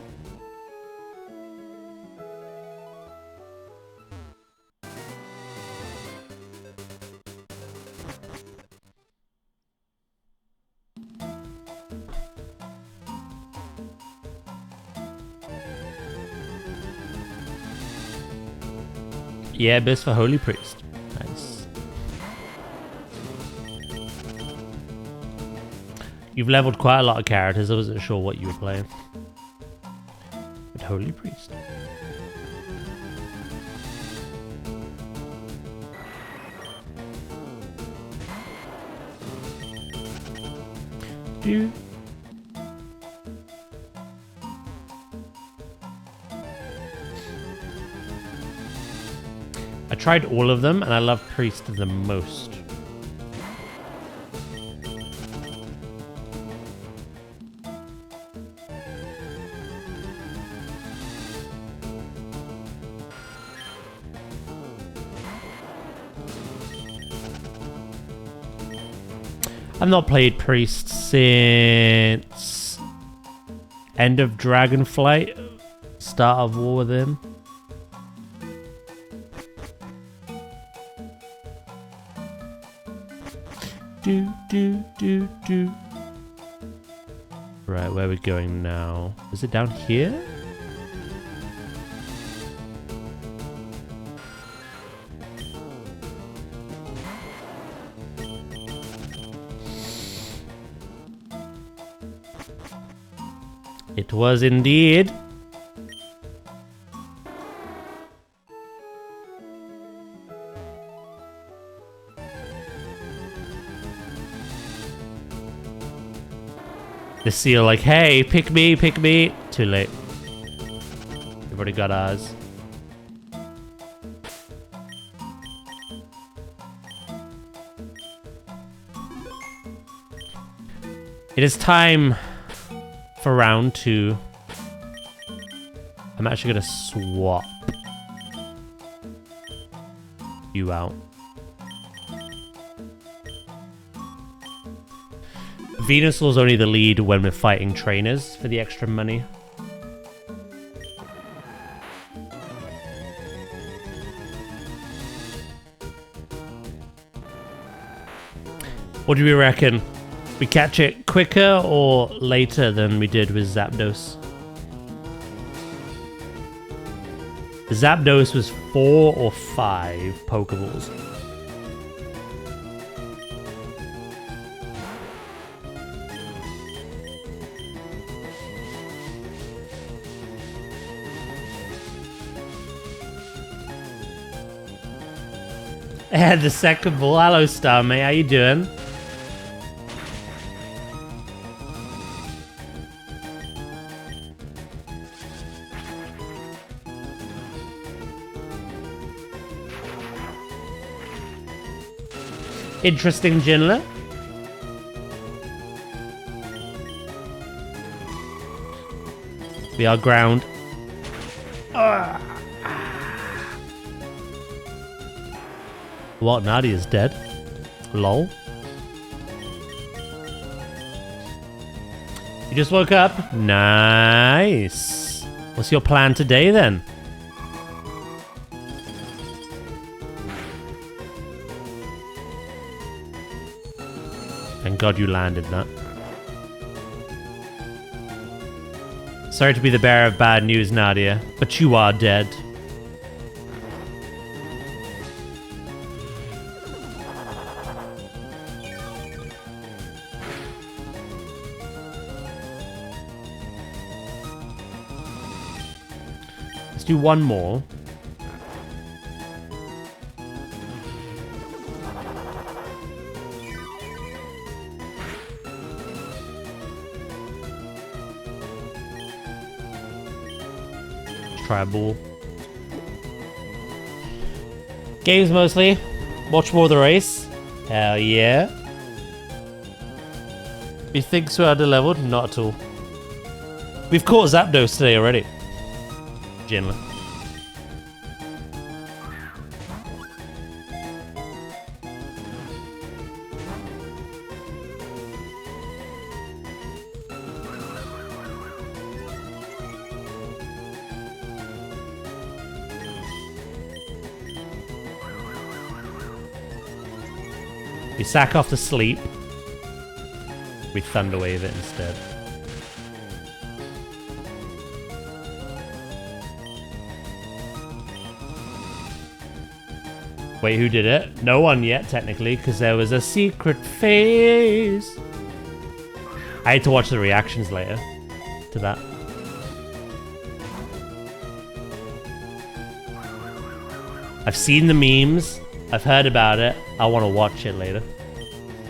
Yeah, best for Holy Priest. Nice. You've leveled quite a lot of characters. I wasn't sure what you were playing. But Holy Priest. Do. I tried all of them and I love Priest the most. I've not played Priest since end of Dragonflight, start of War with him. Do. Right, where are we going now? Is it down here? It was indeed. The seal like, hey, pick me, pick me. Too late. We've already got ours. It is time for round 2. I'm actually going to swap you out. Venusaur's only the lead when we're fighting trainers for the extra money. What do we reckon? We catch it quicker or later than we did with Zapdos? Zapdos was 4 or 5 Pokeballs. The second ball. Hello, Star, mate. How you doing? Interesting, Jinler. We are ground. What? Nadia's dead? Lol. You just woke up? Nice. What's your plan today then? Thank God you landed that. Sorry to be the bearer of bad news, Nadia, but you are dead. Let's do one more. Try a ball. Games mostly. Watch more of the race. Hell yeah. You think so under-leveled? Not at all. We've caught Zapdos today already. Generally. We sack off to sleep. We Thunderwave it instead. Wait, who did it? No one yet, technically, because there was a secret phase. I had to watch the reactions later to that. I've seen the memes. I've heard about it. I want to watch it later.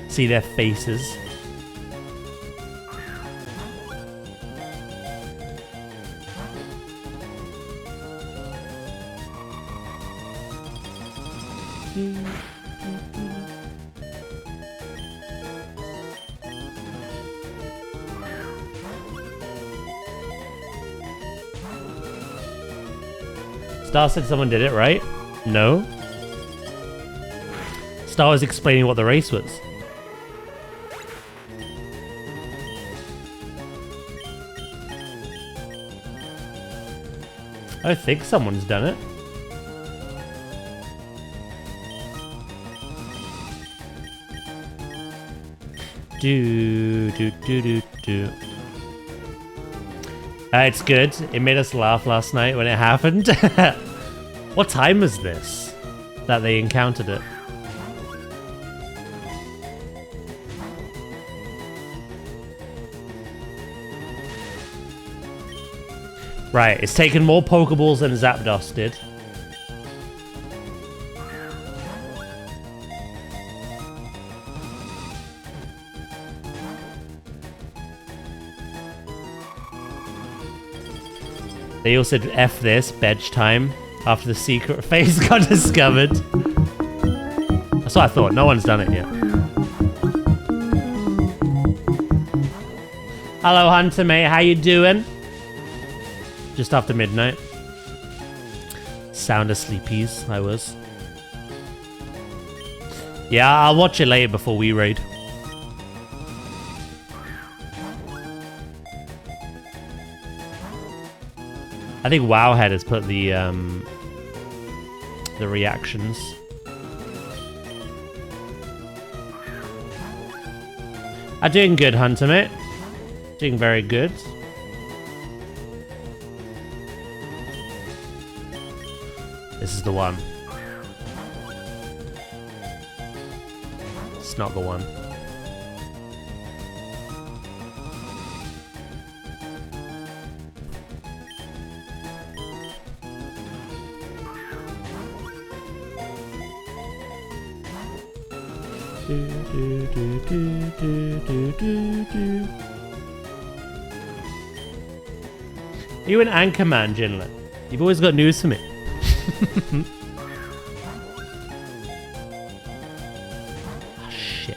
See their faces. Star said someone did it, right? No. Star was explaining what the race was. I think someone's done it. Do. It's good. It made us laugh last night when it happened. What time was this that they encountered it? Right, it's taken more Pokeballs than Zapdos did. They all said F this, bedge time, after the secret phase got discovered. That's what I thought, no one's done it yet. Hello, Hunter, mate. How you doing? Just after midnight. Sound of sleepies, I was. Yeah, I'll watch it later before we raid. I think Wowhead has put the reactions. I'm doing good, Hunter, mate. Doing very good. This is the one. It's not the one. Are you an Anchorman, Jinlet? You've always got news for me. Oh, shit.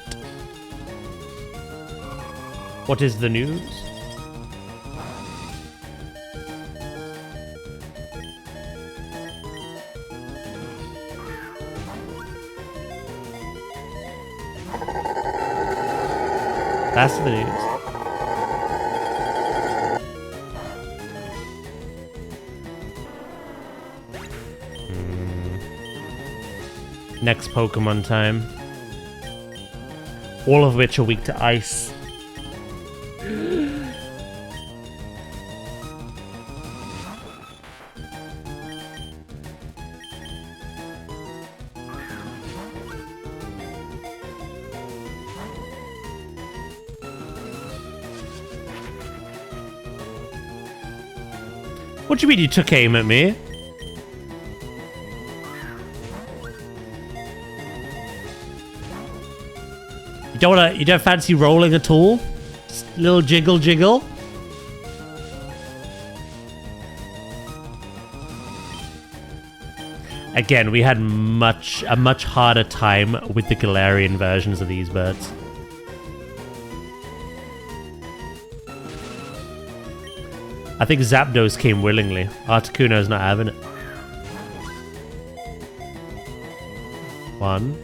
What is the news? That's the news. Next Pokemon time. All of which are weak to ice. What do you mean you took aim at me? You don't fancy rolling at all? Just a little jiggle jiggle? Again, we had a much harder time with the Galarian versions of these birds. I think Zapdos came willingly. Articuno's not having it. One.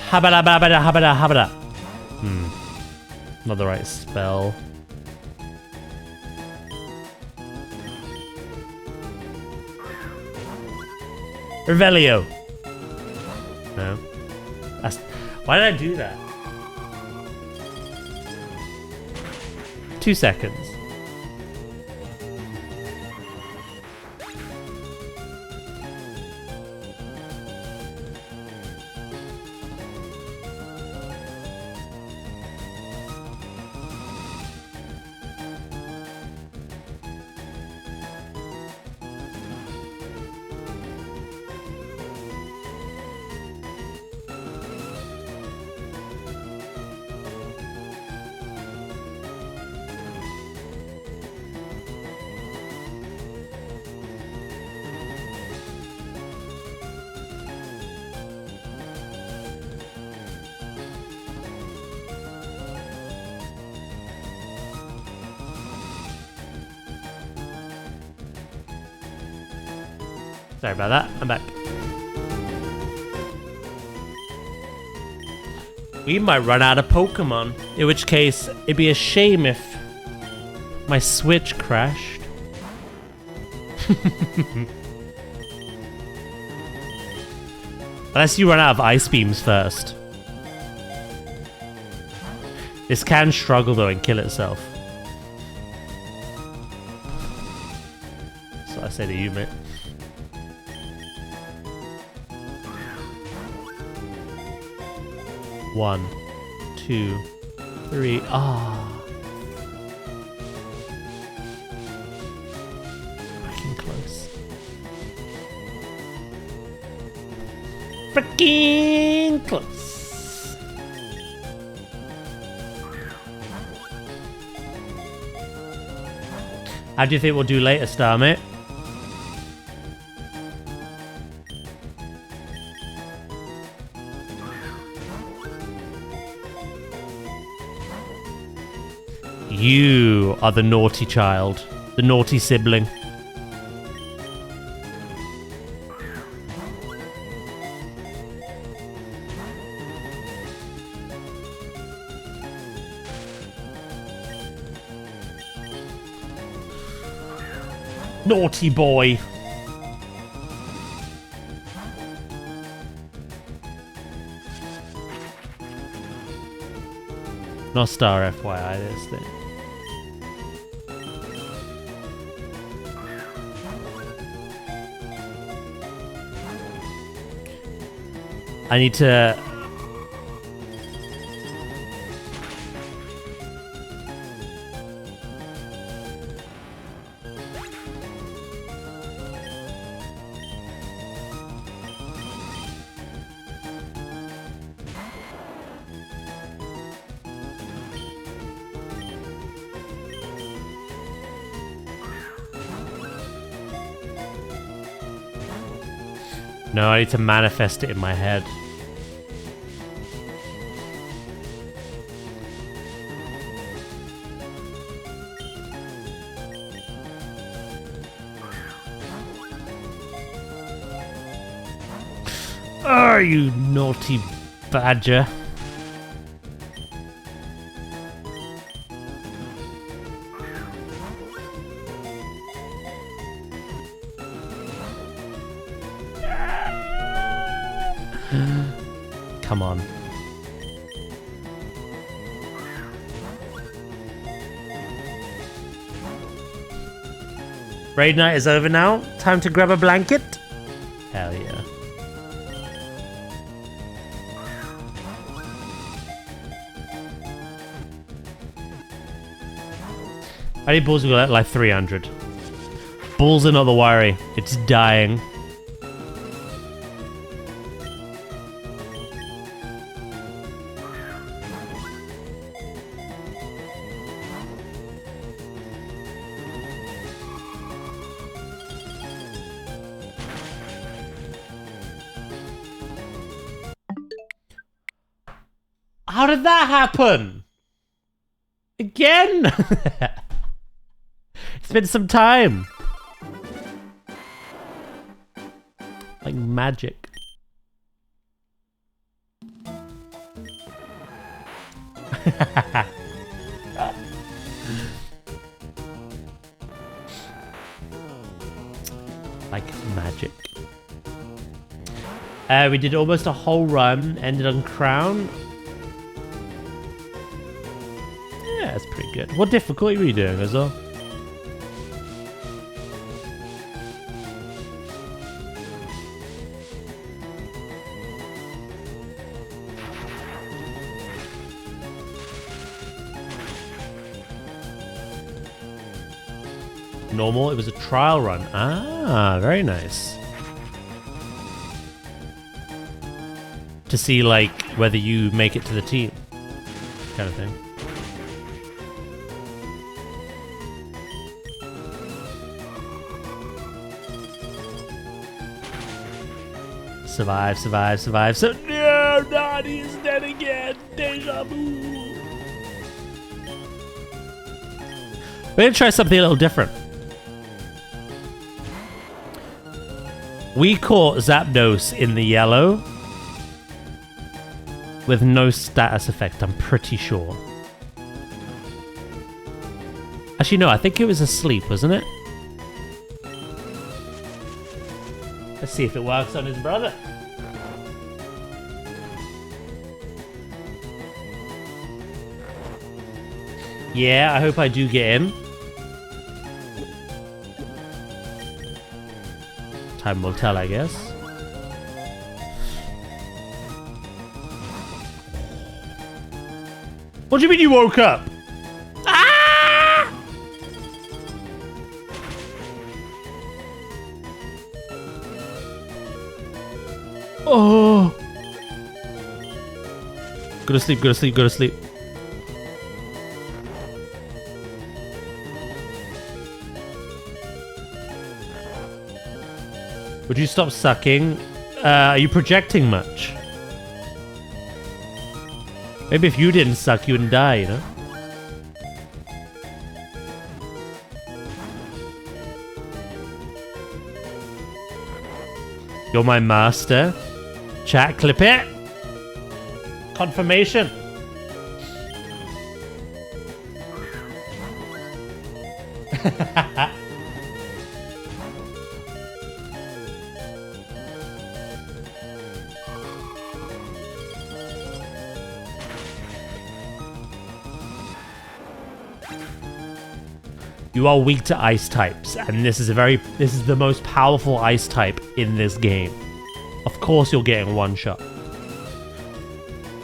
Habada, habada, habada, habada. Not the right spell. Revelio. No. Why did I do that? 2 seconds. Sorry about that. I'm back. We might run out of Pokemon. In which case, it'd be a shame if my Switch crashed. Unless you run out of Ice Beams first. This can struggle though and kill itself. So I say to you, mate. One, 2, 3. Ah. Freaking close. Freaking close. How do you think we'll do later, Star, mate? You are the naughty child. The naughty sibling. Naughty boy. Not star FYI this thing. I need to... No, I need to manifest it in my head. Oh, you naughty badger. Come on. Raid night is over now. Time to grab a blanket. Hell yeah. I need balls to go like 300. Balls are not the worry. It's dying. How did that happen? Again? It's been some time. Like magic. Like magic. We did almost a whole run, ended on crown. Yeah, that's pretty good. What difficulty were you doing as well? Normal, it was a trial run. Ah, very nice. To see, like, whether you make it to the team. Kind of thing. Survive, survive, survive. So, no, Nani is dead again. Deja vu. We're going to try something a little different. We caught Zapdos in the yellow with no status effect, I'm pretty sure. Actually, no, I think it was asleep, wasn't it? Let's see if it works on his brother. Yeah, I hope I do get in. Time will tell, I guess. What do you mean you woke up? Ah! Oh. Go to sleep, go to sleep, go to sleep. Would you stop sucking? Are you projecting much? Maybe if you didn't suck, you wouldn't die, you know? You're my master. Chat, clip it. Confirmation. You are weak to ice types, and this is the most powerful ice type in this game. Of course you're getting one shot.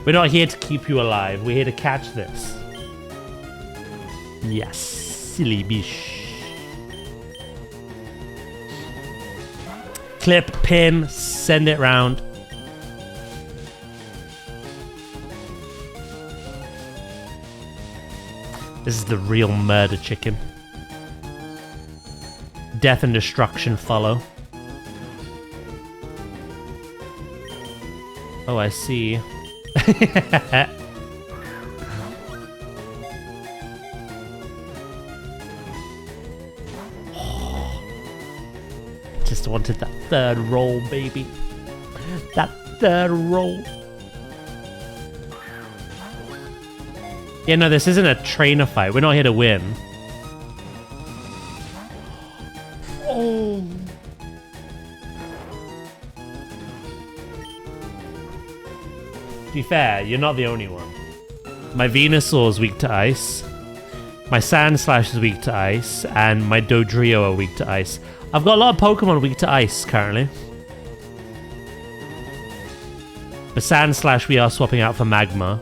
We're not here to keep you alive, we're here to catch this. Yes, silly bish. Clip, pin, send it round. This is the real murder chicken. Death and destruction follow. Oh, I see. Just wanted that third roll, baby. That third roll. Yeah, no, this isn't a trainer fight. We're not here to win. Oh. To be fair, you're not the only one. My Venusaur is weak to ice. My Sandslash is weak to ice. And my Dodrio are weak to ice. I've got a lot of Pokemon weak to ice currently. The Sandslash we are swapping out for Magma.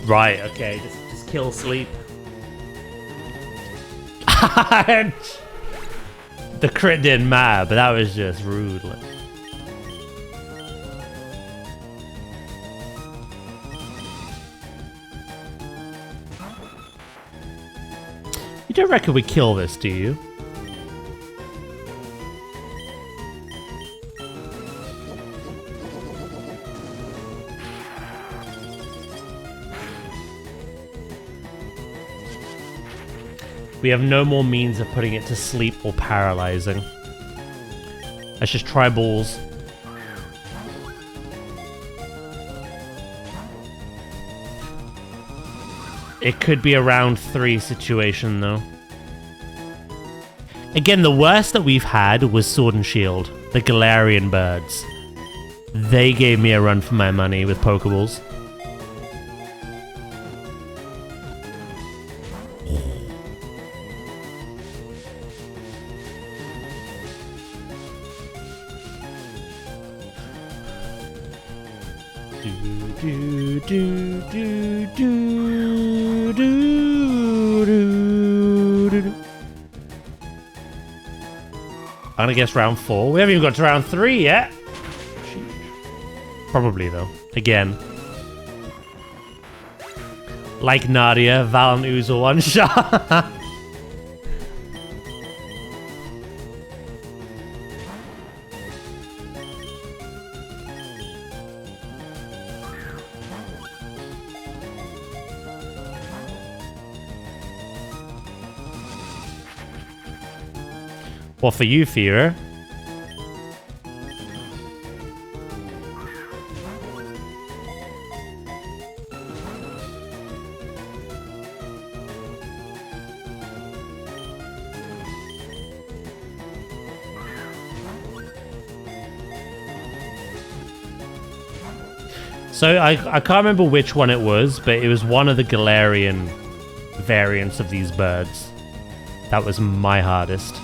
Right, okay, just kill sleep. The crit didn't matter, but that was just rude. You don't reckon we kill this, do you? We have no more means of putting it to sleep or paralyzing. Let's just try balls. It could be a round 3 situation though. Again, the worst that we've had was Sword and Shield, the Galarian birds. They gave me a run for my money with Pokeballs. I'm gonna guess round 4. We haven't even got to round 3 yet. Probably though. Again. Like Nadia, Valiant Ooze one shot. What for you, Fearer? So I can't remember which one it was, but it was one of the Galarian variants of these birds. That was my hardest.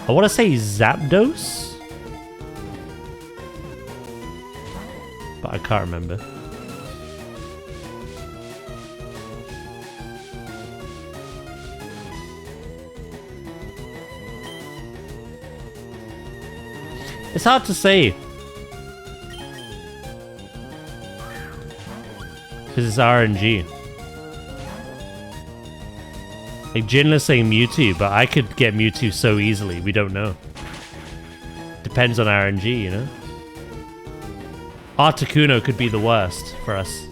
I want to say Zapdos, but I can't remember. It's hard to say. Because it's RNG. Like, Jinla's saying Mewtwo, but I could get Mewtwo so easily, we don't know. Depends on RNG, you know? Articuno could be the worst for us.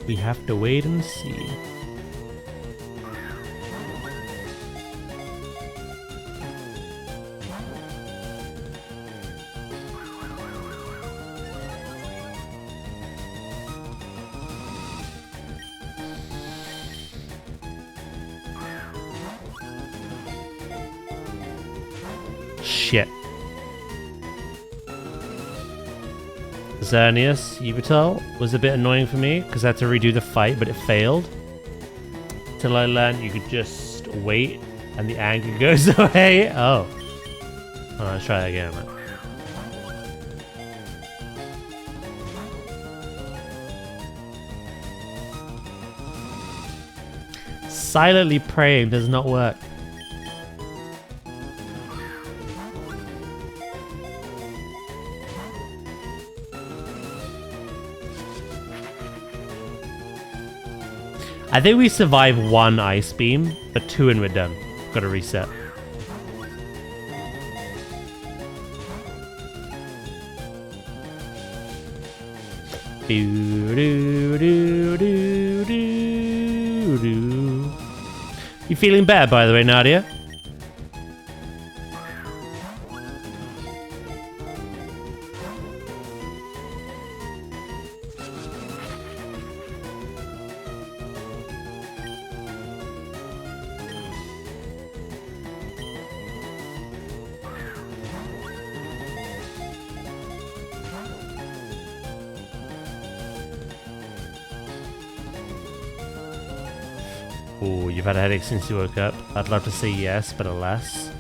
We have to wait and see. Shit. Xerneas Ubital was a bit annoying for me because I had to redo the fight, but it failed. Till I learned you could just wait and the anger goes away. Oh. Oh, let's try that again, man. Silently praying does not work. I think we survive one ice beam, but 2 and we're done. Gotta reset. You feeling better, by the way, Nadia? Oh, you've had a headache since you woke up. I'd love to say yes, but alas.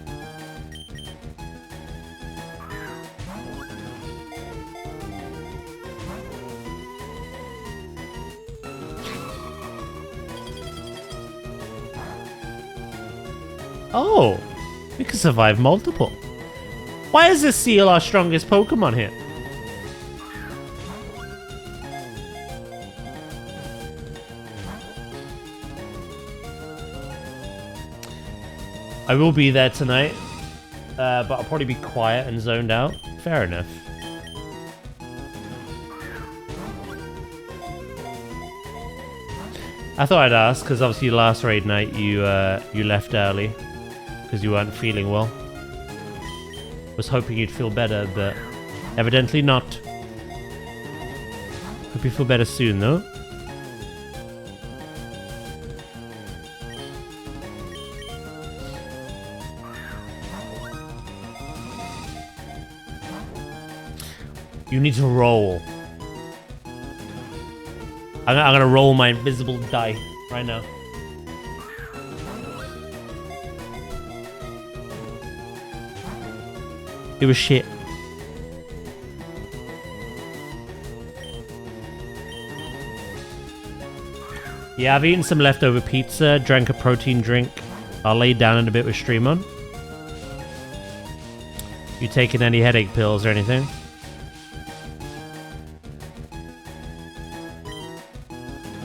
Oh, we can survive multiple. Why is this seal our strongest Pokemon here? I will be there tonight, but I'll probably be quiet and zoned out. Fair enough. I thought I'd ask, because obviously last raid night you left early, because you weren't feeling well. Was hoping you'd feel better, but evidently not. Hope you feel better soon, though. You need to roll. I'm gonna roll my invisible die right now. It was shit. Yeah, I've eaten some leftover pizza, drank a protein drink. I'll lay down in a bit with stream on. You taking any headache pills or anything?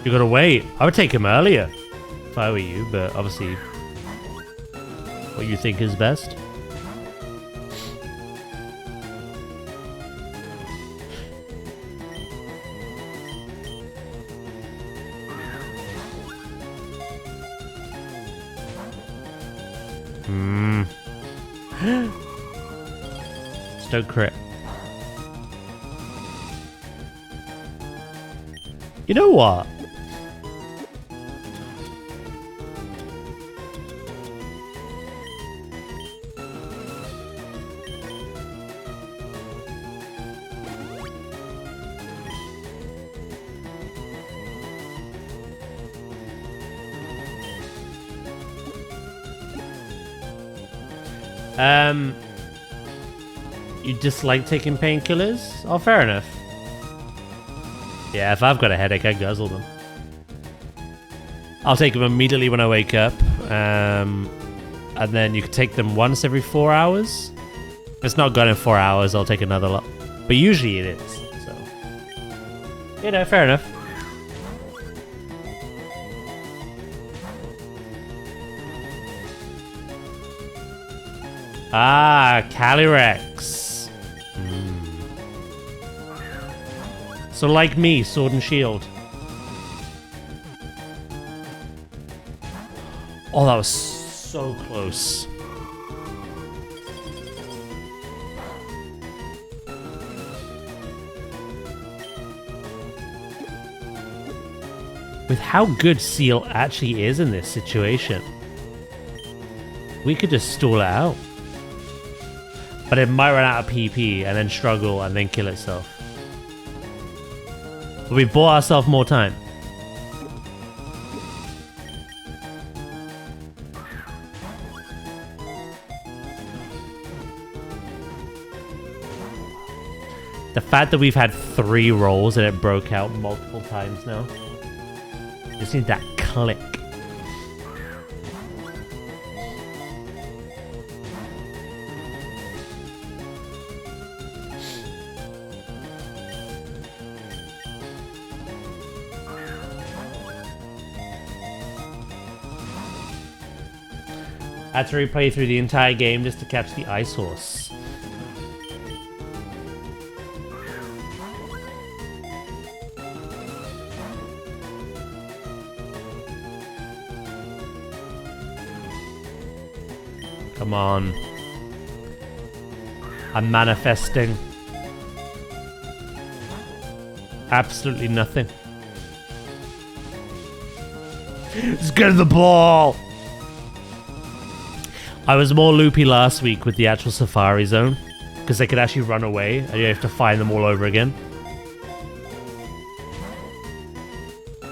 You gotta wait. I would take him earlier if I were you, but obviously what you think is best. Stoke crit. You know what? You dislike taking painkillers? Oh, fair enough. Yeah, if I've got a headache, I guzzle them. I'll take them immediately when I wake up. And then you can take them once every 4 hours. If it's not gone in 4 hours, I'll take another lot. But usually it is, so... You know, fair enough. Ah, Calyrex. So like me, Sword and Shield. Oh, that was so close. With how good Seal actually is in this situation, we could just stall it out. But it might run out of PP and then struggle and then kill itself. But we bought ourselves more time. The fact that we've had 3 rolls and it broke out multiple times now. Just need that click. I had to replay through the entire game just to catch the ice horse. Come on. I'm manifesting. Absolutely nothing. Let's get the ball! I was more loopy last week with the actual Safari Zone, because they could actually run away, and you have to find them all over again.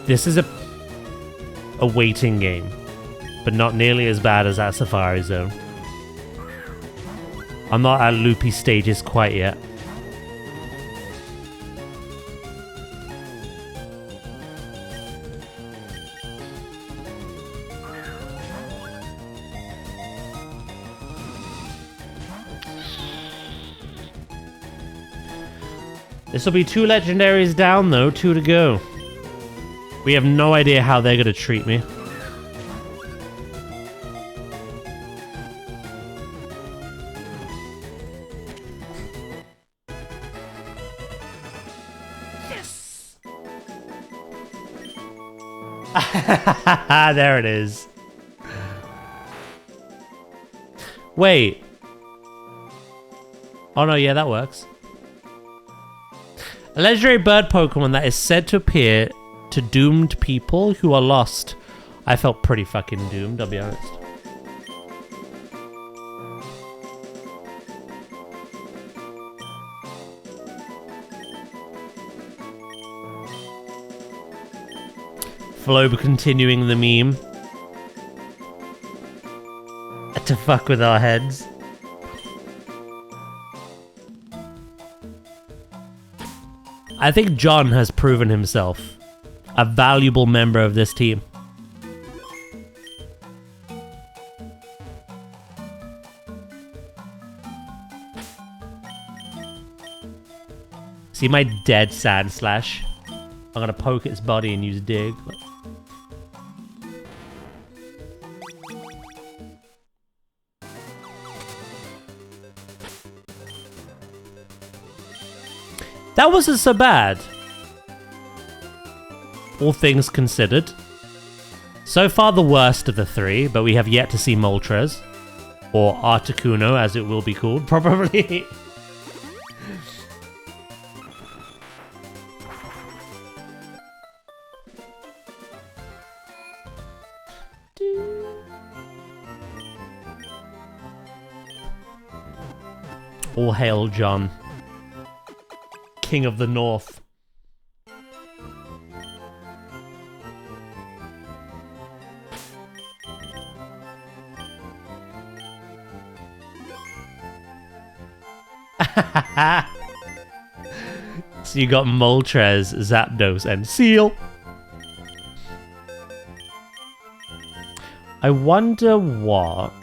This is a waiting game, but not nearly as bad as that Safari Zone. I'm not at loopy stages quite yet. This will be 2 legendaries down though, 2 to go. We have no idea how they're gonna treat me. Yes! There it is. Wait. Oh no, yeah, that works. A legendary bird Pokemon that is said to appear to doomed people who are lost. I felt pretty fucking doomed, I'll be honest. Flobe continuing the meme. To fuck with our heads. I think John has proven himself a valuable member of this team. See my dead Sand Slash? I'm gonna poke its body and use Dig. That wasn't so bad. All things considered. So far the worst of the 3, but we have yet to see Moltres. Or Articuno, as it will be called, probably. All hail John. King of the North. So you got Moltres, Zapdos, and Seal. I wonder what...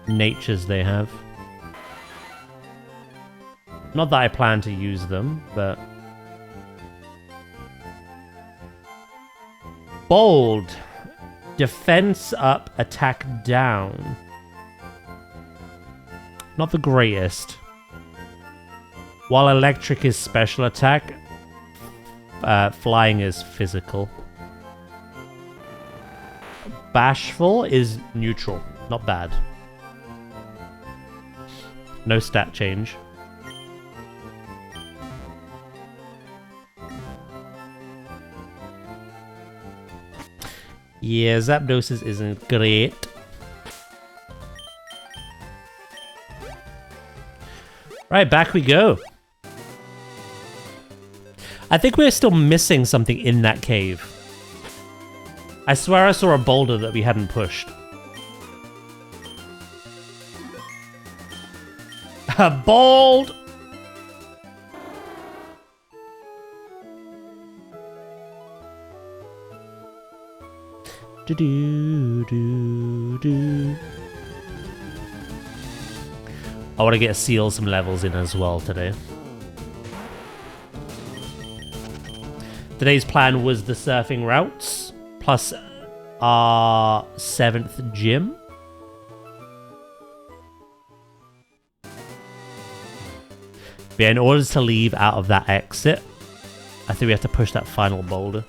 natures they have. Not that I plan to use them, but... Bold. Defense up, attack down. Not the greatest. While electric is special attack, flying is physical. Bashful is neutral. Not bad. No stat change. Yeah, Zapdosis isn't great. Right, back we go. I think we're still missing something in that cave. I swear I saw a boulder that we hadn't pushed. Bold! Do-do-do-do. I want to get seal some levels in as well today. Today's plan was the surfing routes plus our 7th gym. But yeah, in order to leave out of that exit, I think we have to push that final boulder.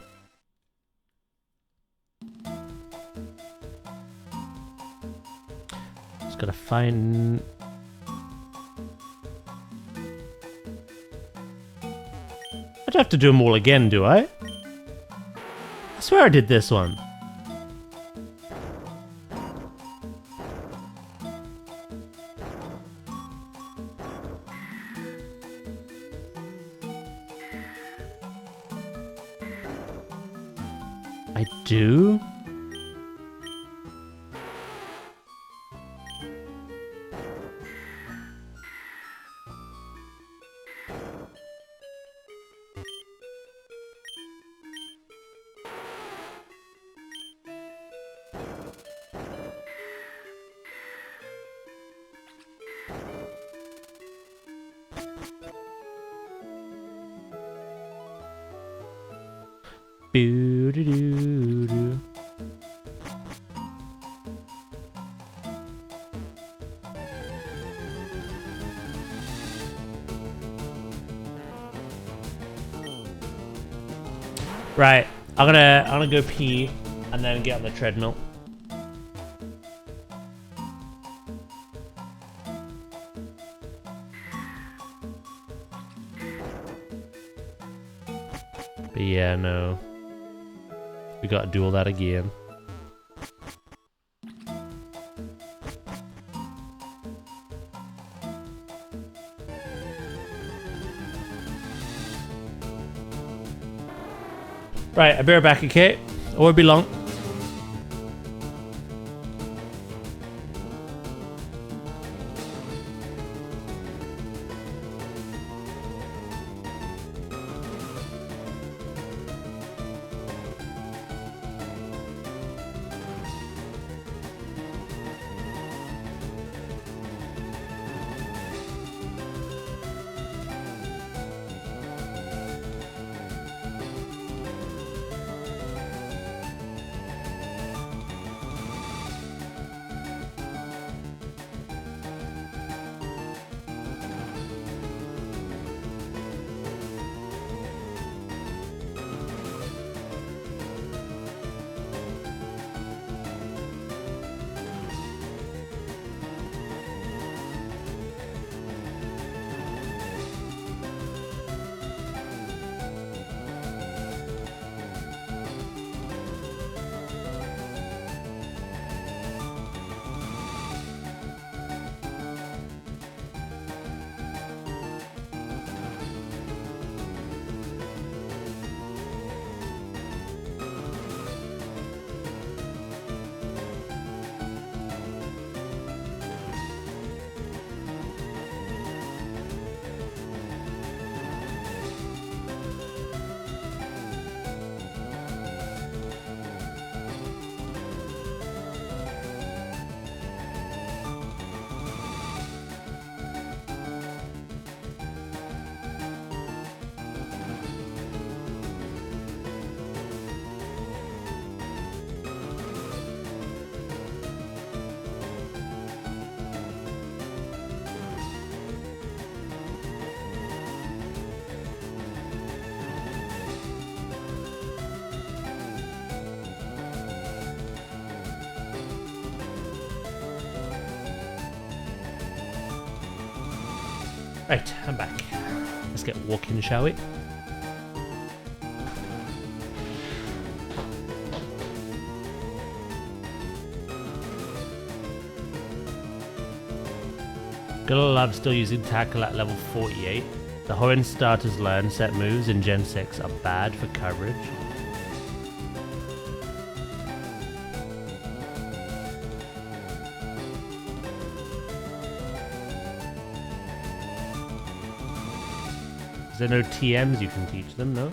Just gotta find... I don't have to do them all again, do I? I swear I did this one. I do? Boo-doo-doo-doo. Right, I'm gonna go pee and then get on the treadmill. But yeah, no. We gotta do all that again. Right, I'll be right back, okay? I won't be long. Right, I'm back. Let's get walking, shall we? Gotta love I'm still using tackle at level 48. The Horn starters learn set moves in Gen 6 are bad for coverage. Is there no TMs you can teach them, no?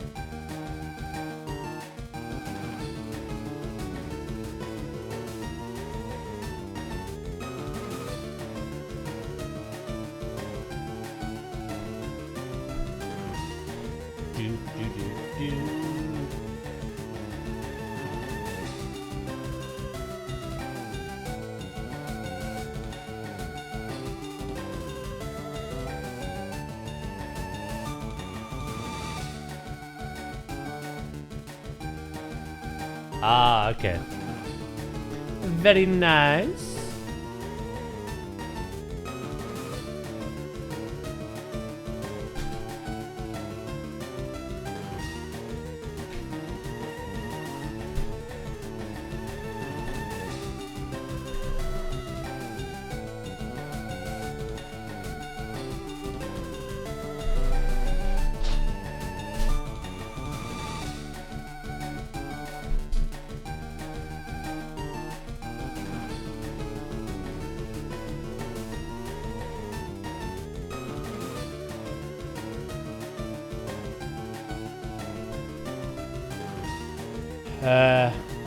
Ah, okay. Very nice.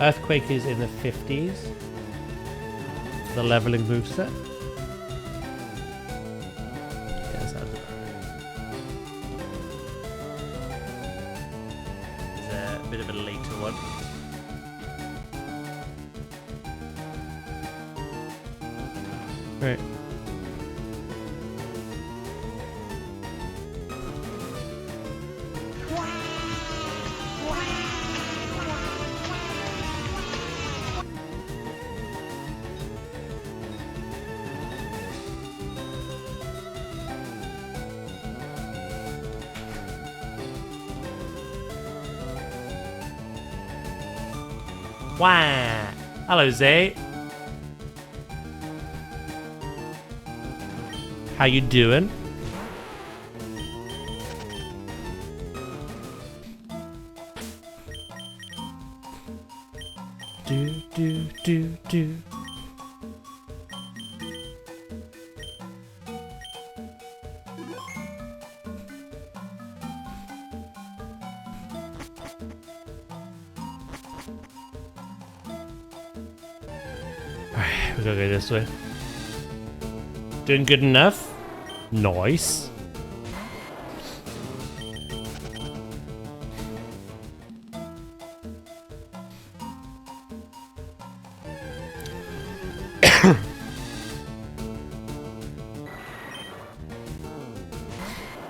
Earthquake is in the 50s. The leveling moveset. Yes, that's right. It's a bit of a later one. Right. Wow. Hello, Zay. How you doing? Do. We gotta go this way. Doing good enough? Nice.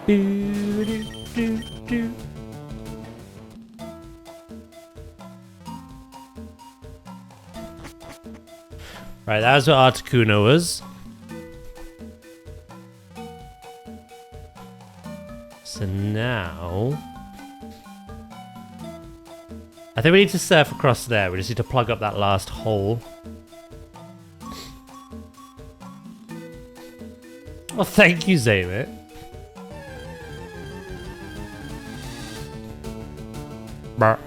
do. Right, that was what Articuno was. So now... I think we need to surf across there. We just need to plug up that last hole. Well, thank you, Zaymit. Brr.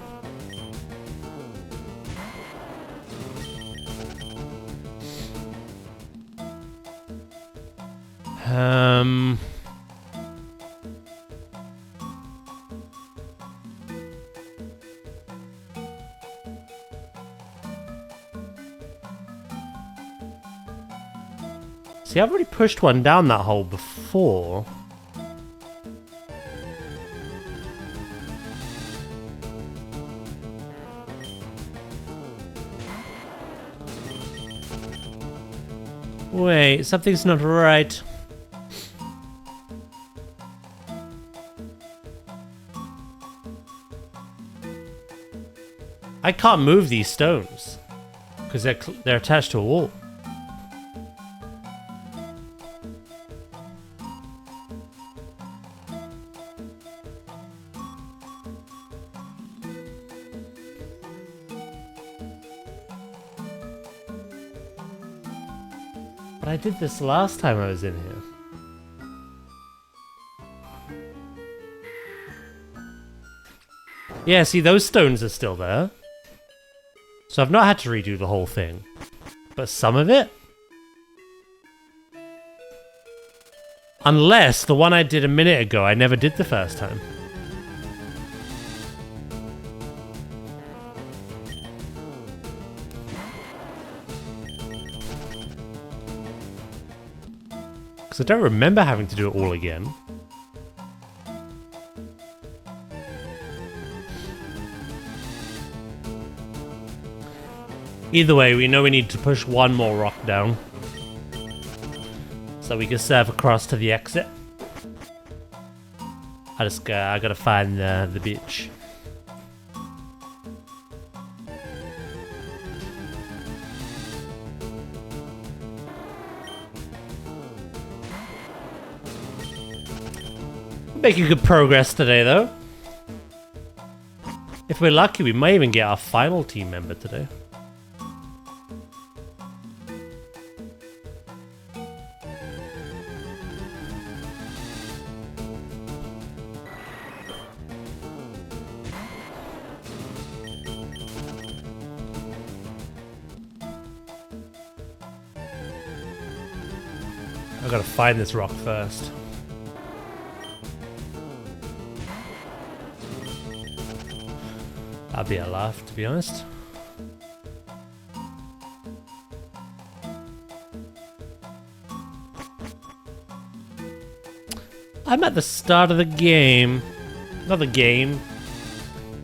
See, I've already pushed one down that hole before. Wait, something's not right. I can't move these stones because they're attached to a wall. But I did this last time I was in here. Yeah, see, those stones are still there. So I've not had to redo the whole thing. But some of it? Unless the one I did a minute ago, I never did the first time. Because I don't remember having to do it all again. Either way, we know we need to push one more rock down. So we can serve across to the exit. I gotta find the beach. Making good progress today, though. If we're lucky, we might even get our final team member today. I gotta find this rock first. That'd be a laugh, to be honest. I'm at the start of the game. Not the game.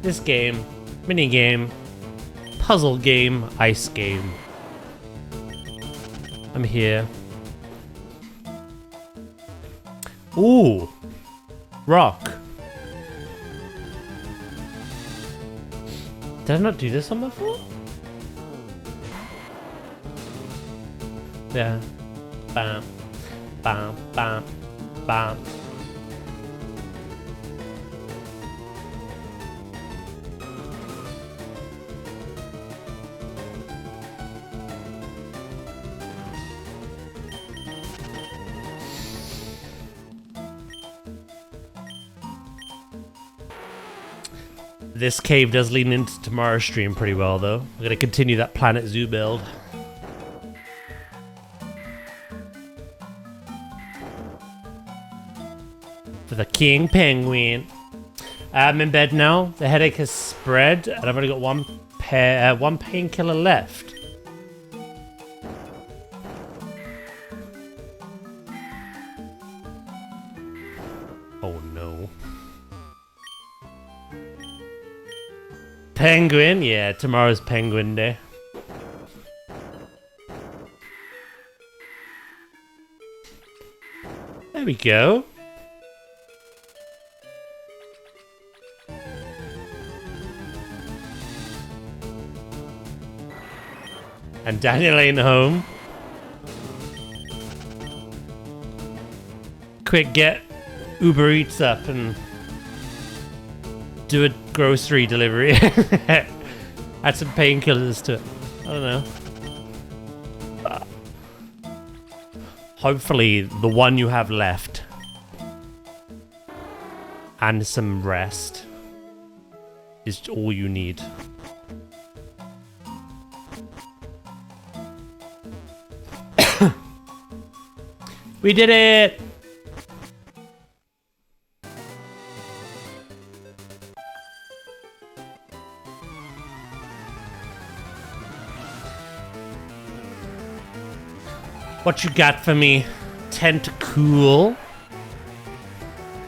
This game. Mini game. Puzzle game. Ice game. I'm here. Ooh. Rock. Did I not do this one before? Yeah. Bam. Bam. Bam. Bam. This cave does lean into tomorrow's stream pretty well, though. We're gonna continue that Planet Zoo build. For the King Penguin. I'm in bed now. The headache has spread, and I've only got one painkiller left. Oh no. Penguin? Yeah, tomorrow's Penguin Day. There we go. And Daniel ain't home. Quick, get Uber Eats up and do a grocery delivery. Add some painkillers to it. I don't know. Hopefully the one you have left and some rest is all you need. We did it! What you got for me? Tentacool.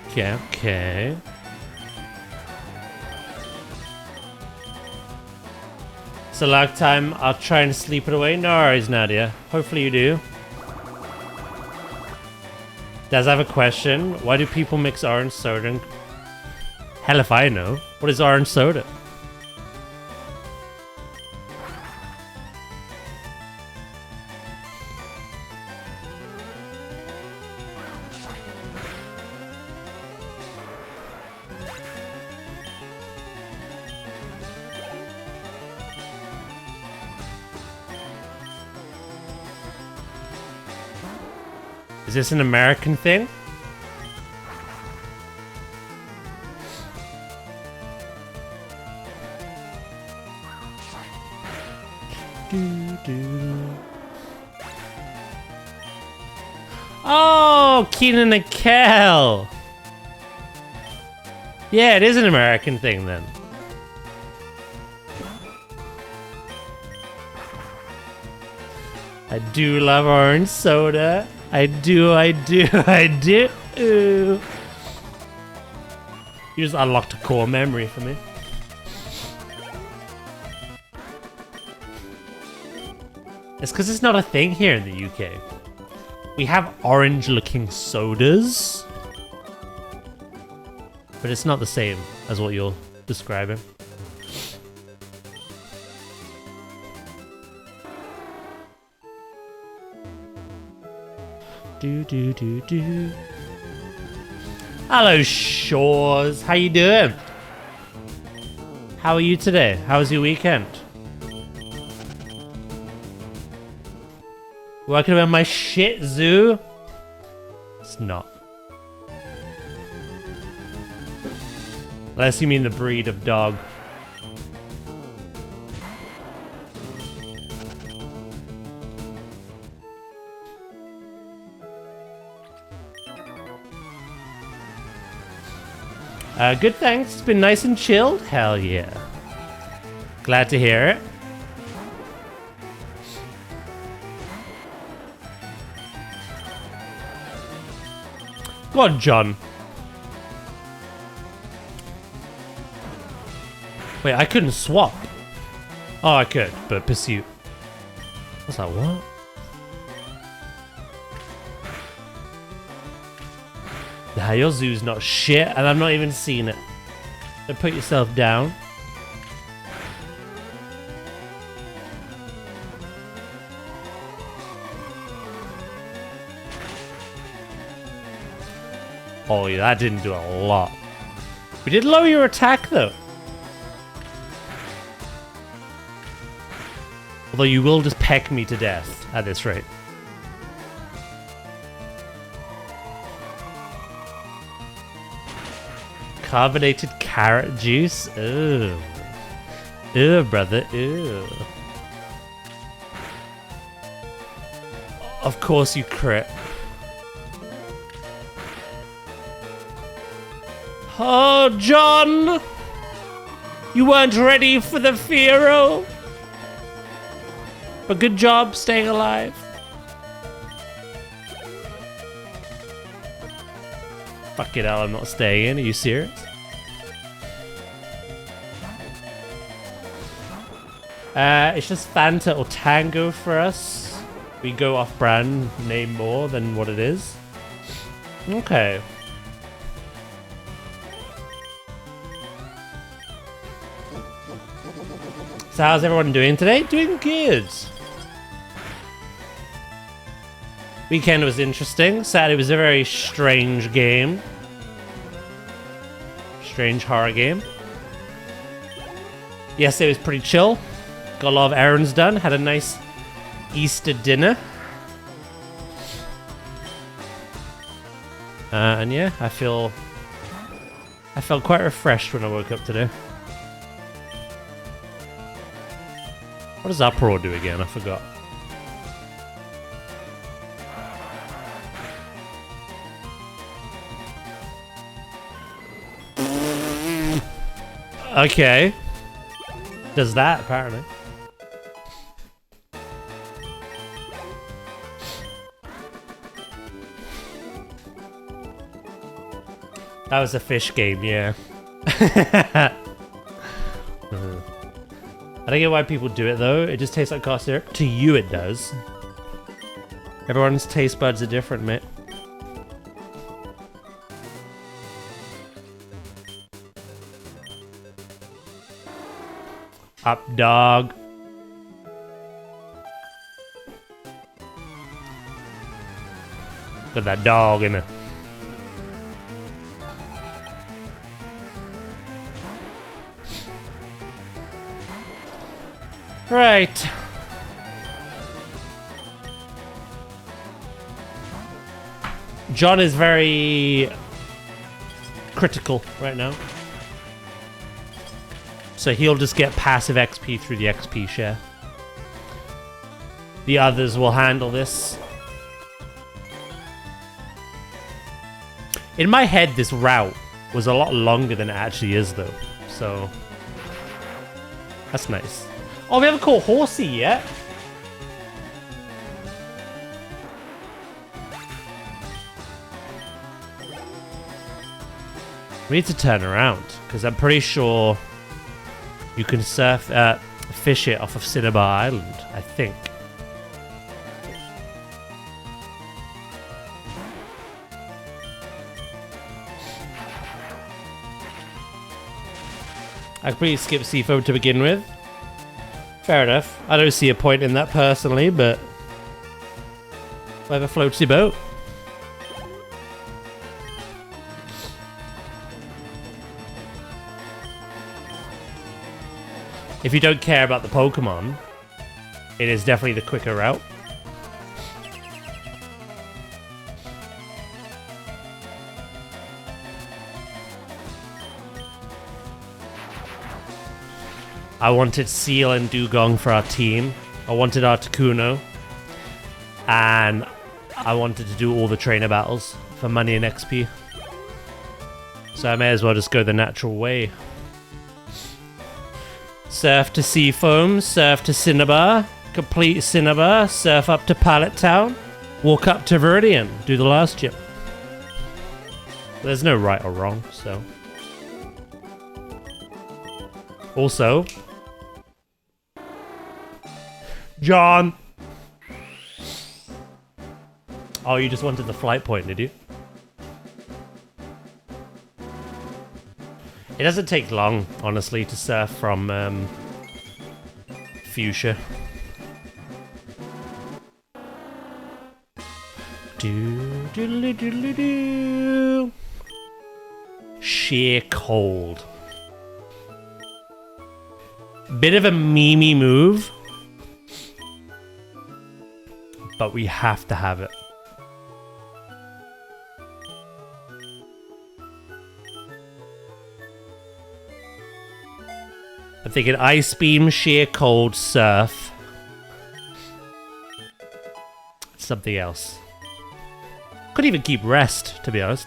Okay, okay. It's a lag time. I'll try and sleep it away. No worries, Nadia. Hopefully you do. Does I have a question? Why do people mix orange soda and... Hell if I know. What is orange soda? Is this an American thing? Oh, Keenan and Kel. Yeah, it is an American thing then. I do love orange soda. I do. You just unlocked a core memory for me. It's because it's not a thing here in the UK. We have orange-looking sodas, but it's not the same as what you're describing. Do. Hello, Shores. How you doing? How are you today? How was your weekend? Working on my shit zoo? It's not. Unless you mean the breed of dog. Good, thanks. It's been nice and chilled. Hell yeah. Glad to hear it. Go on, John. Wait, I couldn't swap. Oh, I could, but pursuit. I was like, what? Nah, your zoo's not shit, and I'm not even seeing it. So put yourself down. Oh yeah, that didn't do a lot. We did lower your attack though. Although you will just peck me to death at this rate. Carbonated carrot juice? Ew. Ew, brother, ew. Of course you crit. Oh, John! You weren't ready for the Fiero. But good job staying alive. Fuck it, I'm not staying in. Are you serious? It's just Fanta or Tango for us. We go off brand, name more than what it is. Okay. So how's everyone doing today? Doing good. Weekend was interesting. Saturday was a very strange game. Strange horror game. Yesterday was pretty chill. Got a lot of errands done. Had a nice Easter dinner. And yeah, I felt quite refreshed when I woke up today. What does Uproar do again? I forgot. Okay. Does that, apparently. That was a fish game, yeah. I don't get why people do it though. It just tastes like cough syrup. To you it does. Everyone's taste buds are different, mate. Up, dog. Got that dog in it. Right. John is very critical right now. So he'll just get passive XP through the XP share. The others will handle this. In my head, this route was a lot longer than it actually is, though. So that's nice. Oh, we haven't caught Horsey yet. We need to turn around, because I'm pretty sure you can fish it off of Cinnabar Island, I think. I completely skipped Seafoam to begin with. Fair enough. I don't see a point in that personally, but whatever floats your boat. If you don't care about the Pokemon, it is definitely the quicker route. I wanted Seal and Dugong for our team. I wanted Articuno. And I wanted to do all the trainer battles for money and XP. So I may as well just go the natural way. Surf to Seafoam, surf to Cinnabar, complete Cinnabar, surf up to Pallet Town, walk up to Viridian, do the last gym. There's no right or wrong, so. Also, John! Oh, you just wanted the flight point, did you? It doesn't take long, honestly, to surf from Fuchsia. Do. Sheer cold. Bit of a memey move, but we have to have it. I'm thinking Ice Beam, Sheer Cold, Surf. Something else. Could even keep Rest, to be honest.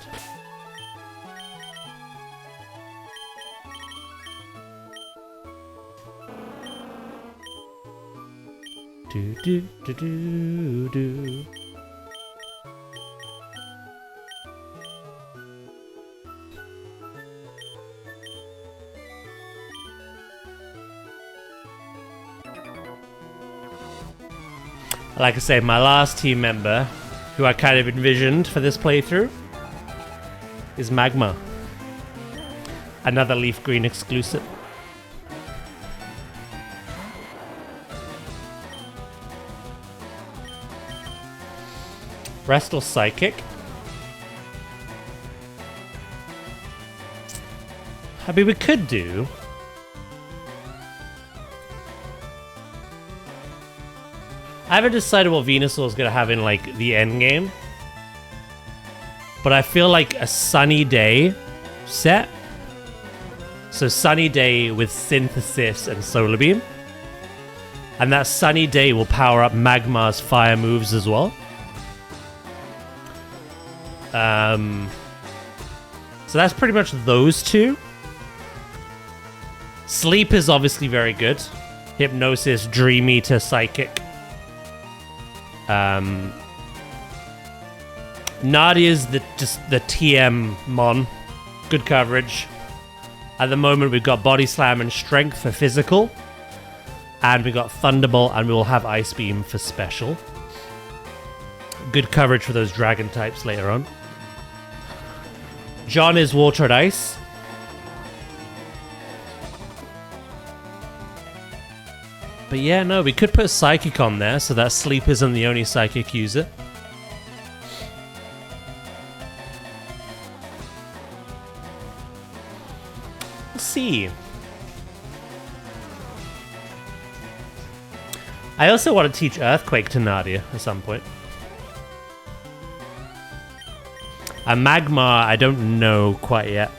Do do do do do. Like I say, my last team member, who I kind of envisioned for this playthrough, is Magma. Another LeafGreen exclusive. Rest or Psychic? I mean, we could do... I haven't decided what Venusaur is going to have in, like, the end game. But I feel like a Sunny Day set. So Sunny Day with Synthesis and Solar Beam. And that Sunny Day will power up Magmar's fire moves as well. So that's pretty much those two. Sleep is obviously very good. Hypnosis, Dream Eater, Psychic. Nadia's just the TM Mon. Good coverage. At the moment we've got Body Slam and Strength for physical. And we got Thunderbolt and we will have Ice Beam for special. Good coverage for those dragon types later on. John is Water and Ice. But yeah, no, we could put Psychic on there so that Sleep isn't the only Psychic user. Let's see. I also want to teach Earthquake to Nadia at some point. A magma, I don't know quite yet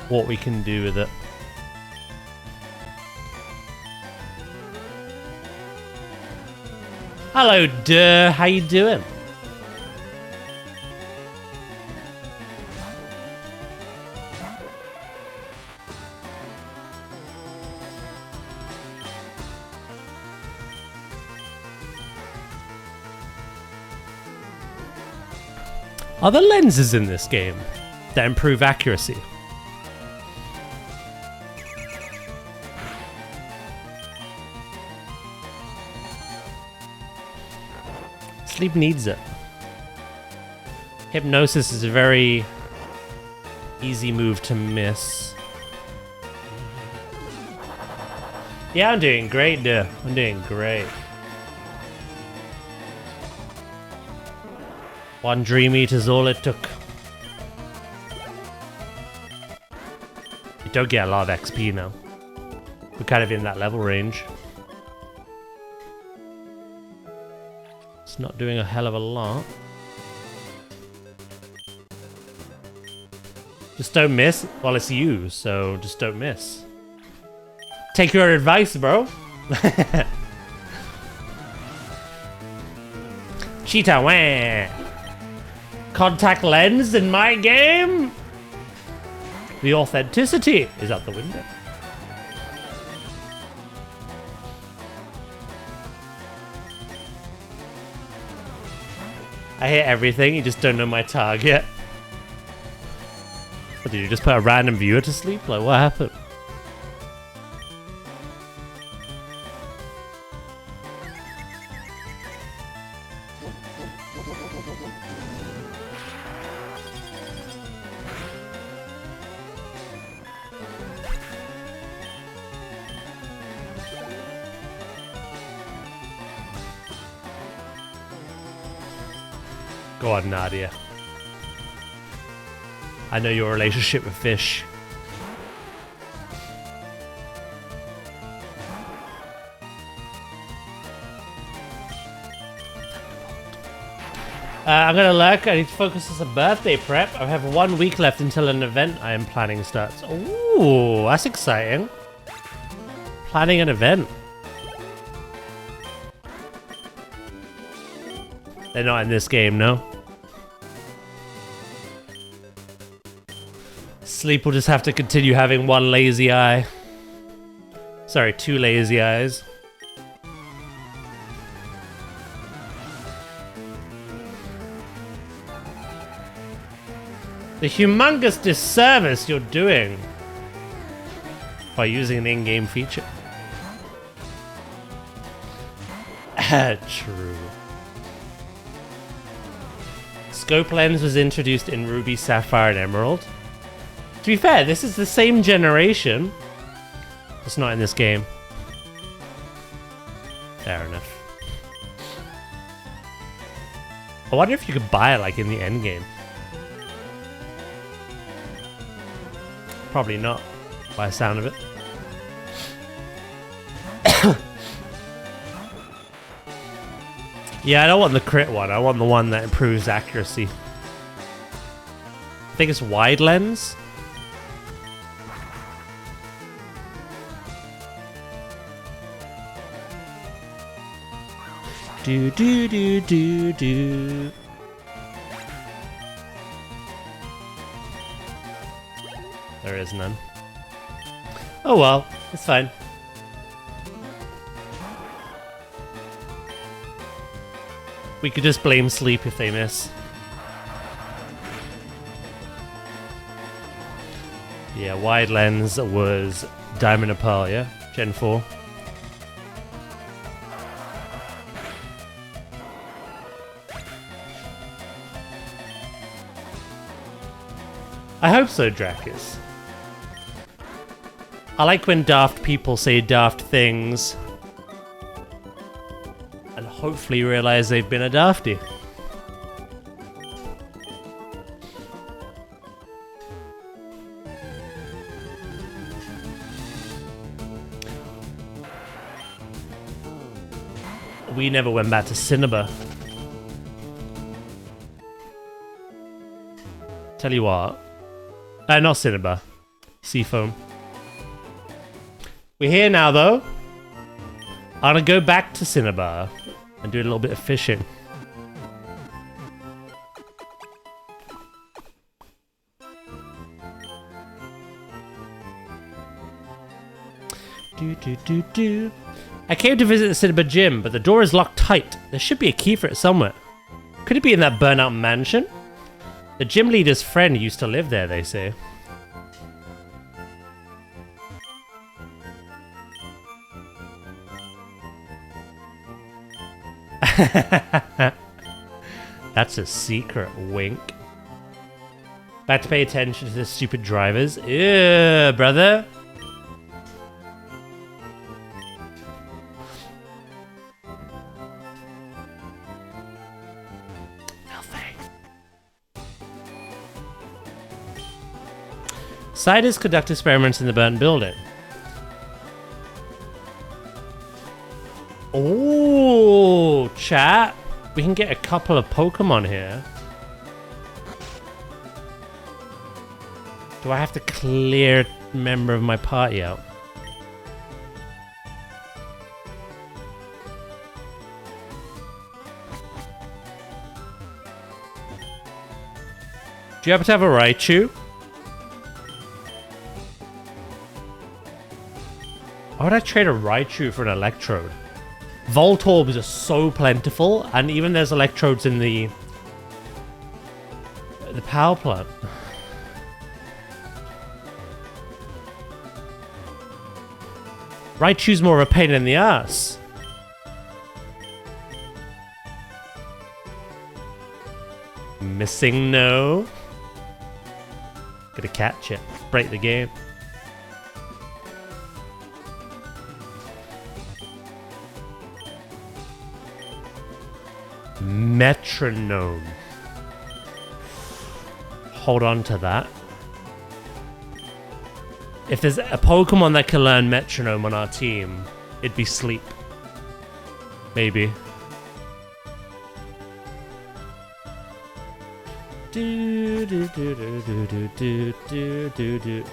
what we can do with it. Hello, Duh. How you doing? Are there lenses in this game that improve accuracy? Sleep needs it. Hypnosis is a very easy move to miss. Yeah, I'm doing great, dude. I'm doing great. One Dream Eat is all it took. You don't get a lot of XP now. We're kind of in that level range. It's not doing a hell of a lot. Just don't miss. Well, it's you, so just don't miss. Take your advice, bro. Cheetah, wah. Contact lens in my game? The authenticity is out the window. I hit everything, you just don't know my target. What, did you just put a random viewer to sleep? Like, what happened? Go on, Nadia. I know your relationship with fish. I'm gonna lurk. I need to focus on some birthday prep. I have 1 week left until an event I am planning starts. Ooh, that's exciting. Planning an event. They're not in this game, no? Sleep will just have to continue having one lazy eye. Sorry, 2 lazy eyes. The humongous disservice you're doing by using an in-game feature. True. Scope lens was introduced in Ruby, Sapphire, and Emerald. To be fair, this is the same generation. It's not in this game. Fair enough. I wonder if you could buy it like in the end game. Probably not, by the sound of it. Yeah, I don't want the crit one. I want the one that improves accuracy. I think it's wide lens. Do do do do do. There is none. Oh well, it's fine. We could just blame sleep if they miss. Yeah, wide lens was Diamond and Pearl, yeah? Gen 4. I hope so, Drakis. I like when daft people say daft things and hopefully realize they've been a dafty. We never went back to Cinnabar. Tell you what. Not Cinnabar. Seafoam. We're here now, though. I'm gonna go back to Cinnabar and do a little bit of fishing. I came to visit the Cinnabar gym, but the door is locked tight. There should be a key for it somewhere. Could it be in that burnout mansion? The gym leader's friend used to live there, they say. That's a secret wink. Back to pay attention to the stupid drivers. Ew, brother. Scientists conduct experiments in the burnt building. Oh, chat. We can get a couple of Pokemon here. Do I have to clear a member of my party out? Do you happen to have a Raichu? Why would I trade a Raichu for an Electrode? Voltorbs are so plentiful, and even there's Electrodes in the power plant. Raichu's more of a pain in the ass. Missing no. Gotta catch it. Break the game. Metronome. Hold on to that. If there's a Pokemon that can learn Metronome on our team, it'd be Sleep. Maybe. Do do do do do do do do do.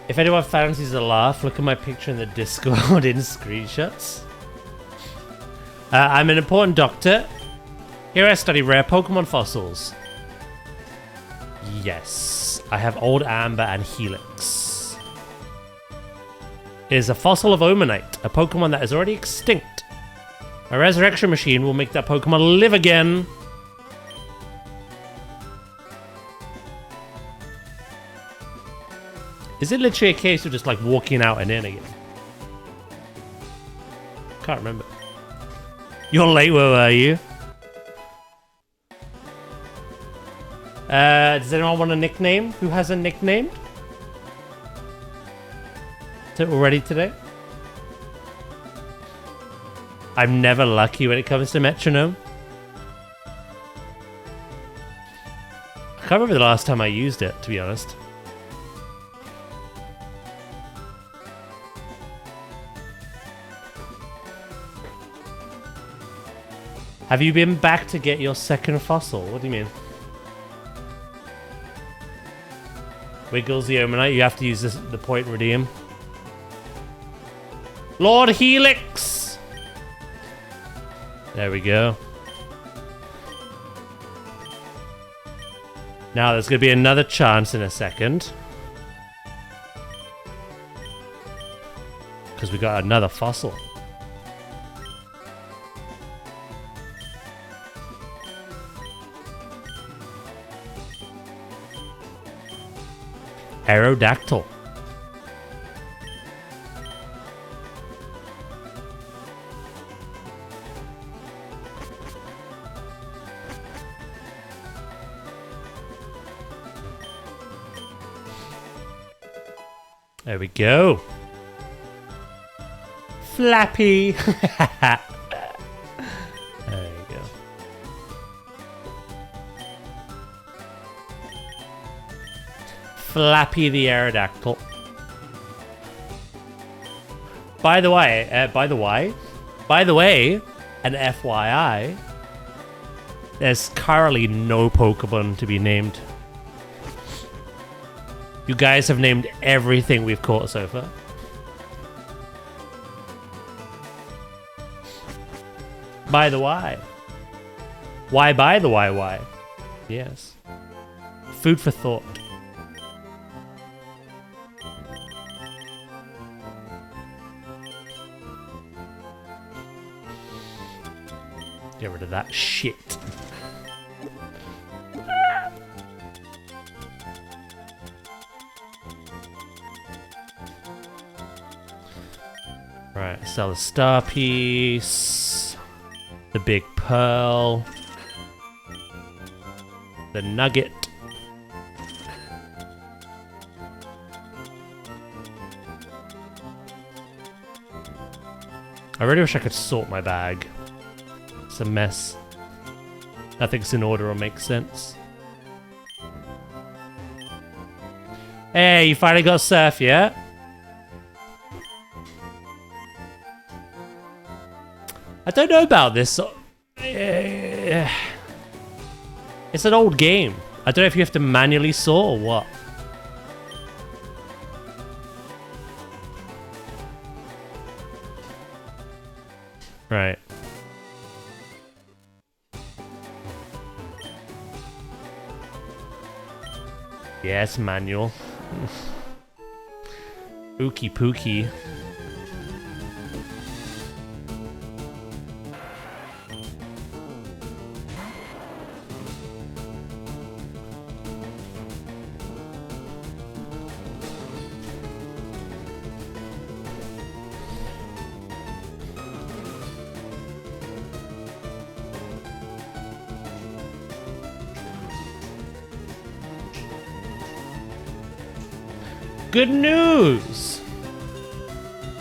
If anyone fancies a laugh, look at my picture in the Discord in screenshots. I'm an important doctor. Here I study rare Pokemon fossils. Yes, I have Old Amber and Helix. It is a fossil of Omanite, a Pokemon that is already extinct. A resurrection machine will make that Pokemon live again. Is it literally a case of just like walking out and in again? Can't remember. You're late, where were you? Does anyone want a nickname? Who has a nickname? Is it already today? I'm never lucky when it comes to Metronome. I can't remember the last time I used it, to be honest. Have you been back to get your second fossil? What do you mean? Wiggles the Omanite. You have to use the point redeem. Lord Helix! There we go. Now there's going to be another chance in a second. Because we got another fossil. Aerodactyl. There we go. Flappy. There you go. Flappy the Aerodactyl. By the way, an FYI, there's currently no Pokemon to be named. You guys have named everything we've caught so far. By the why? Why by the why? Yes. Food for thought. Get rid of that shit. Right, sell the star piece, the big pearl, the nugget. I really wish I could sort my bag. It's a mess. Nothing's in order or makes sense. Hey, you finally got surf, yeah? I don't know about this. It's an old game. I don't know if you have to manually sort or what. Right. Yes, manual. Ookie pookie. Good news!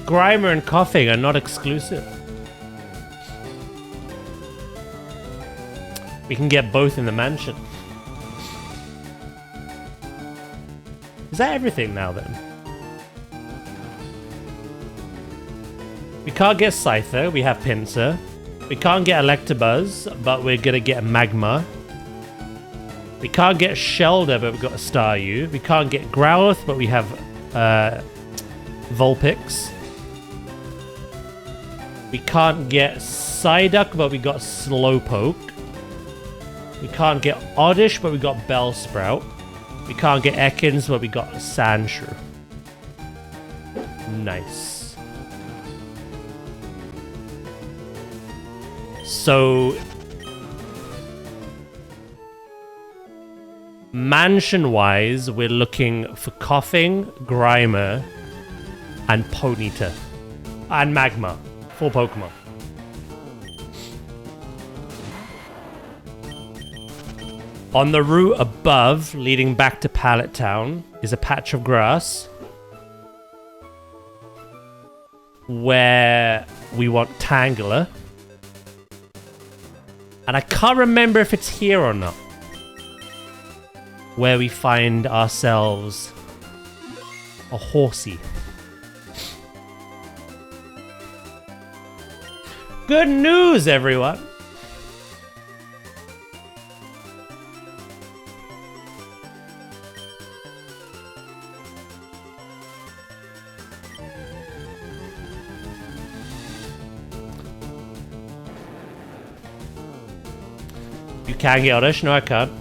Grimer and Coughing are not exclusive. We can get both in the mansion. Is that everything now then? We can't get Scyther, we have Pinsir. We can't get Electabuzz, but we're gonna get Magma. We can't get Shelder, but we've got a Staryu. We can't get Growlithe, but we have Vulpix. We can't get Psyduck, but we got Slowpoke. We can't get Oddish, but we got Bellsprout. We can't get Ekans, but we got Sandshrew. Nice. So mansion-wise, we're looking for Coughing, Grimer, and Ponyta. And Magma. 4 Pokemon. On the route above, leading back to Pallet Town, is a patch of grass where we want Tangela. And I can't remember if it's here or not, where we find ourselves a horsey. Good news, everyone! You can get Oddish? No, I can't.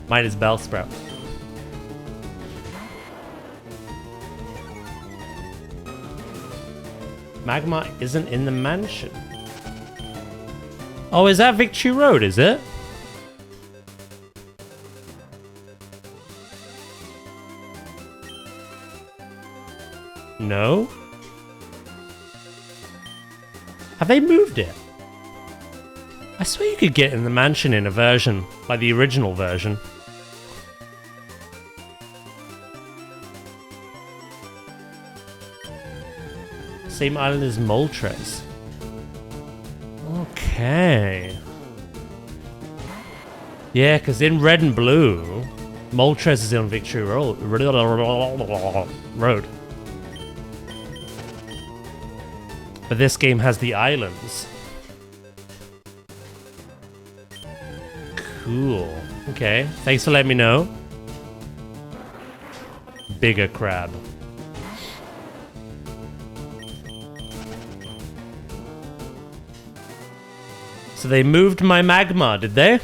Mine is Bellsprout. Magma isn't in the mansion. Oh, is that Victory Road, is it? No? Have they moved it? I swear you could get in the mansion in a version, like the original version. Same island as Moltres. Okay. Yeah, because in Red and Blue, Moltres is on Victory Road. But this game has the islands. Cool. Okay, thanks for letting me know. Bigger crab. So they moved my magma, did they?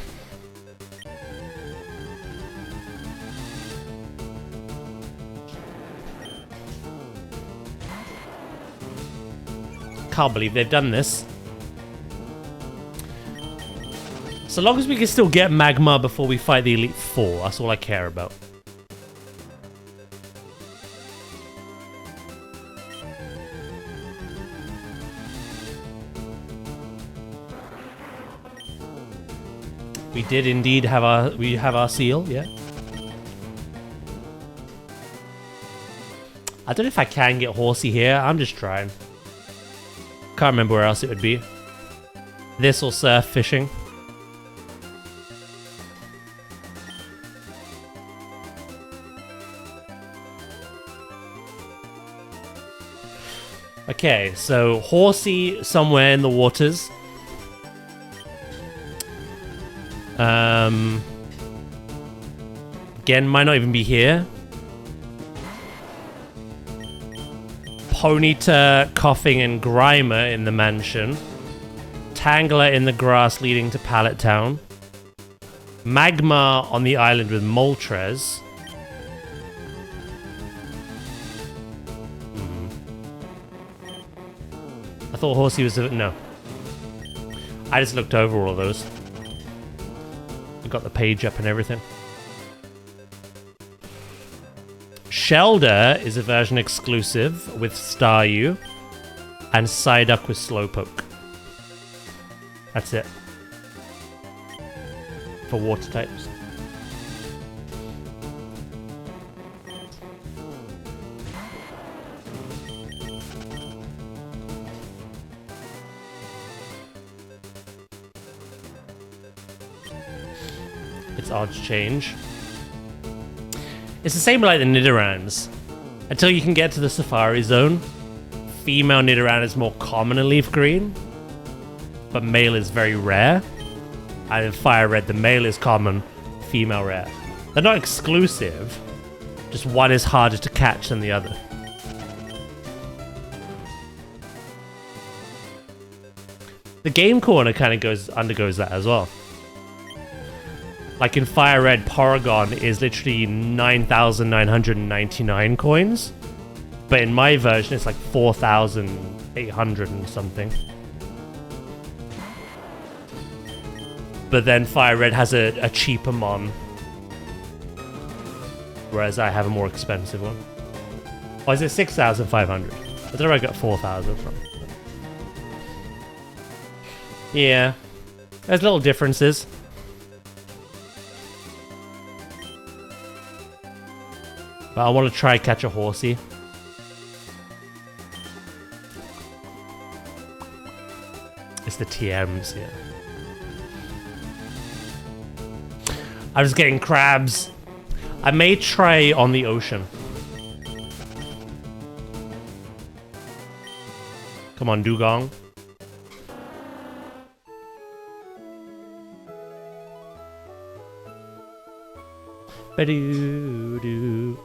Can't believe they've done this. So long as we can still get magma before we fight the Elite Four, that's all I care about. We did indeed have our seal, yeah. I don't know if I can get horsey here. I'm just trying. Can't remember where else it would be. This or surf fishing. Okay, so horsey somewhere in the waters. Again, might not even be here. Ponyta, Coughing, and Grimer in the mansion. Tangler in the grass leading to Pallet Town. Magma on the island with Moltres. I thought Horsey was... no. I just looked over all of those. I got the page up and everything. Shelder is a version exclusive with Staryu. And Psyduck with Slowpoke. That's it. For water types. Its odds change. It's the same like the Nidorans. Until you can get to the Safari Zone, female Nidoran is more common in LeafGreen, but male is very rare. And in Fire Red, the male is common, female rare. They're not exclusive, just one is harder to catch than the other. The Game Corner kind of undergoes that as well. Like in Fire Red, Porygon is literally 9,999 coins. But in my version, it's like 4,800 and something. But then Fire Red has a cheaper mon. Whereas I have a more expensive one. Or is it 6,500? I don't know where I got 4,000 from. Yeah. There's little differences. But I want to try catch a horsey. It's the TMs, yeah. I'm just getting crabs. I may try on the ocean. Come on, Dugong. Ba-doo-doo.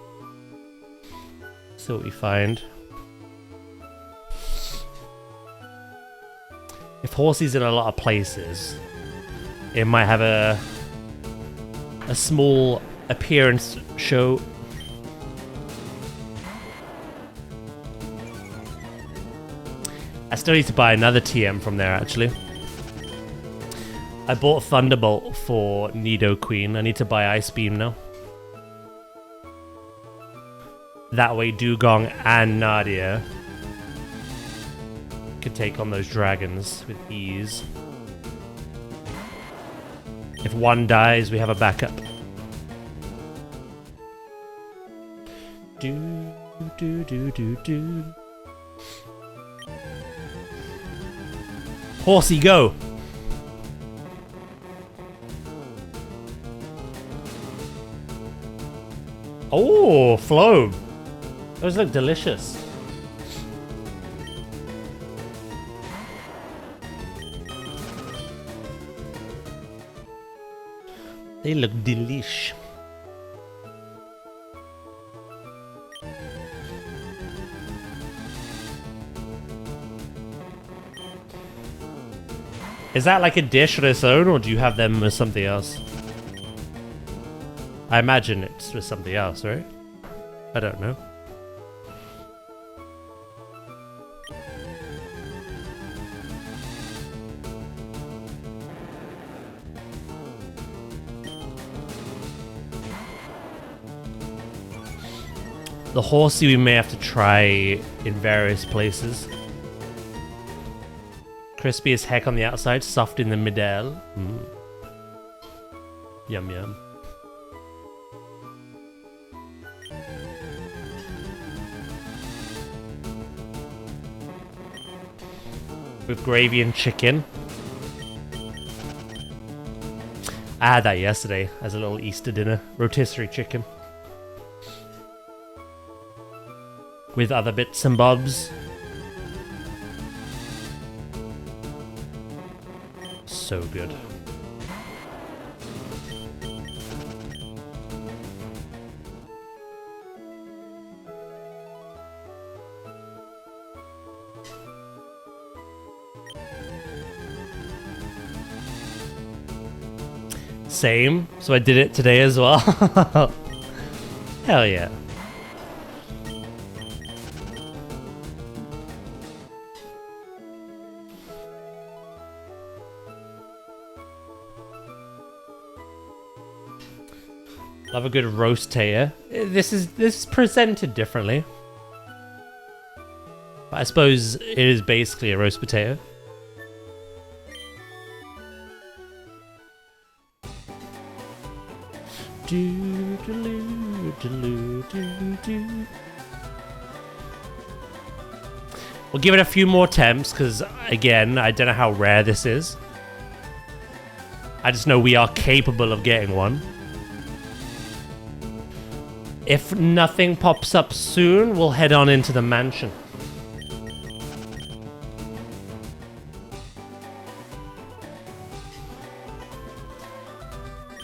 See what we find. If Horsey's in a lot of places, it might have a small appearance show. I still need to buy another TM from there, actually. I bought Thunderbolt for Nidoqueen. I need to buy Ice Beam now. That way Dugong and Nadia could take on those dragons with ease. If one dies, we have a backup. Do, do, do, do, do. Horsey, go! Oh, Flow! Those look delicious. They look delish. Is that like a dish on its own, or do you have them as something else? I imagine it's with something else, right? I don't know. The horsey we may have to try in various places. Crispy as heck on the outside, soft in the middle. Yum yum. With gravy and chicken. I had that yesterday as a little Easter dinner. Rotisserie chicken. With other bits and bobs. So good. Same. So I did it today as well. Hell yeah. Love a good roast here. This is presented differently. But I suppose it is basically a roast potato. We'll give it a few more attempts because, again, I don't know how rare this is. I just know we are capable of getting one. If nothing pops up soon, we'll head on into the mansion.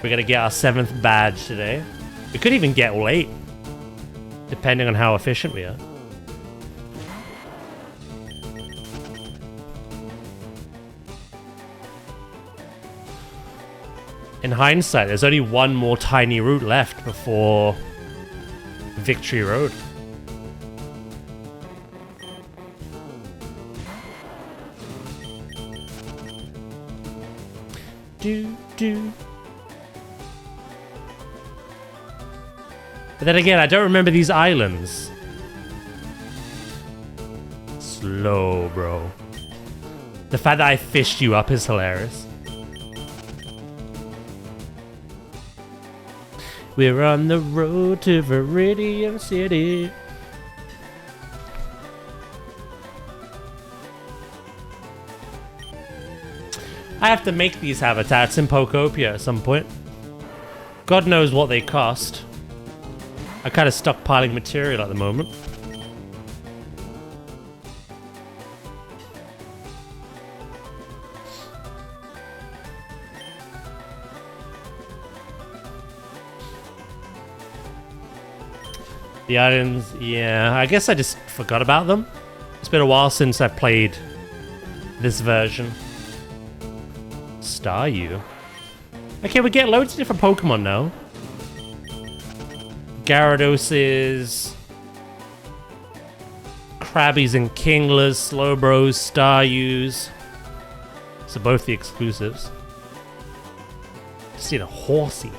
We're gonna get our 7th badge today. We could even get all 8, depending on how efficient we are. In hindsight, there's only one more tiny route left before Victory Road. But then again, I don't remember these islands. Slow, bro. The fact that I fished you up is hilarious. We're on the road to Viridian City. I have to make these habitats in Pokopia at some point. God knows what they cost. I'm kind of stockpiling material at the moment. The islands, yeah, I guess I just forgot about them. It's been a while since I've played this version. Staryu. Okay, we get loads of different Pokemon now. Gyarados, Krabbies and Kinglers, Slowbros, Staryus. So both the exclusives. Just need a horsey.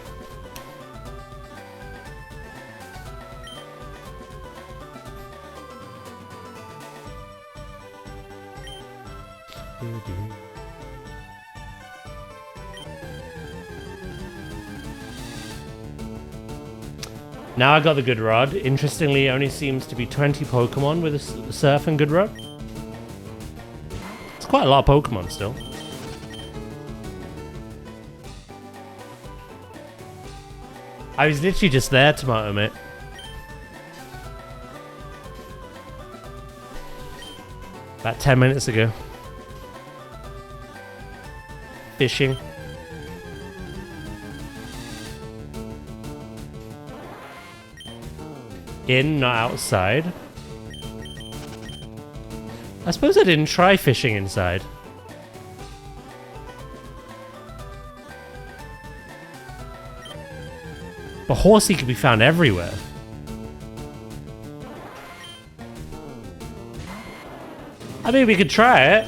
Now I got the good rod. Interestingly, it only seems to be 20 Pokemon with a surf and good rod. It's quite a lot of Pokemon still. I was literally just there, Tomato Mate. About 10 minutes ago. Fishing. In, not outside. I suppose I didn't try fishing inside. But Horsey could be found everywhere. I mean, we could try it.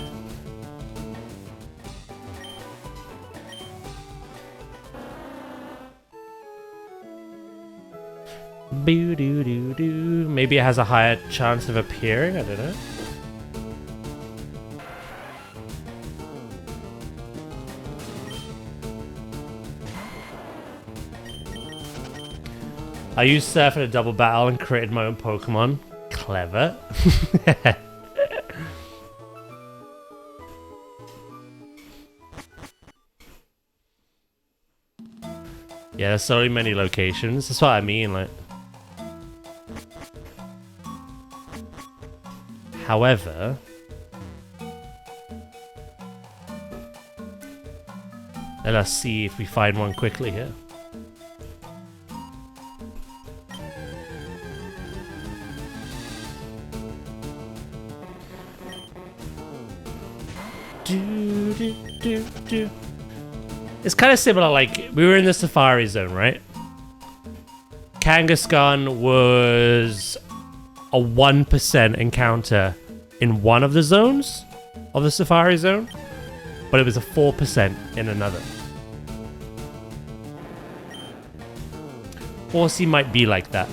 Boo doo doo doo. Maybe it has a higher chance of appearing. I don't know. I used Surf in a double battle and created my own Pokemon. Clever. Yeah, there's so many locations. That's what I mean, like. However, let us see if we find one quickly here. Do, do, do, do. It's kind of similar, like, we were in the Safari Zone, right? Kangaskhan was a 1% encounter in one of the zones of the Safari Zone, but it was a 4% in another. Horsey might be like that.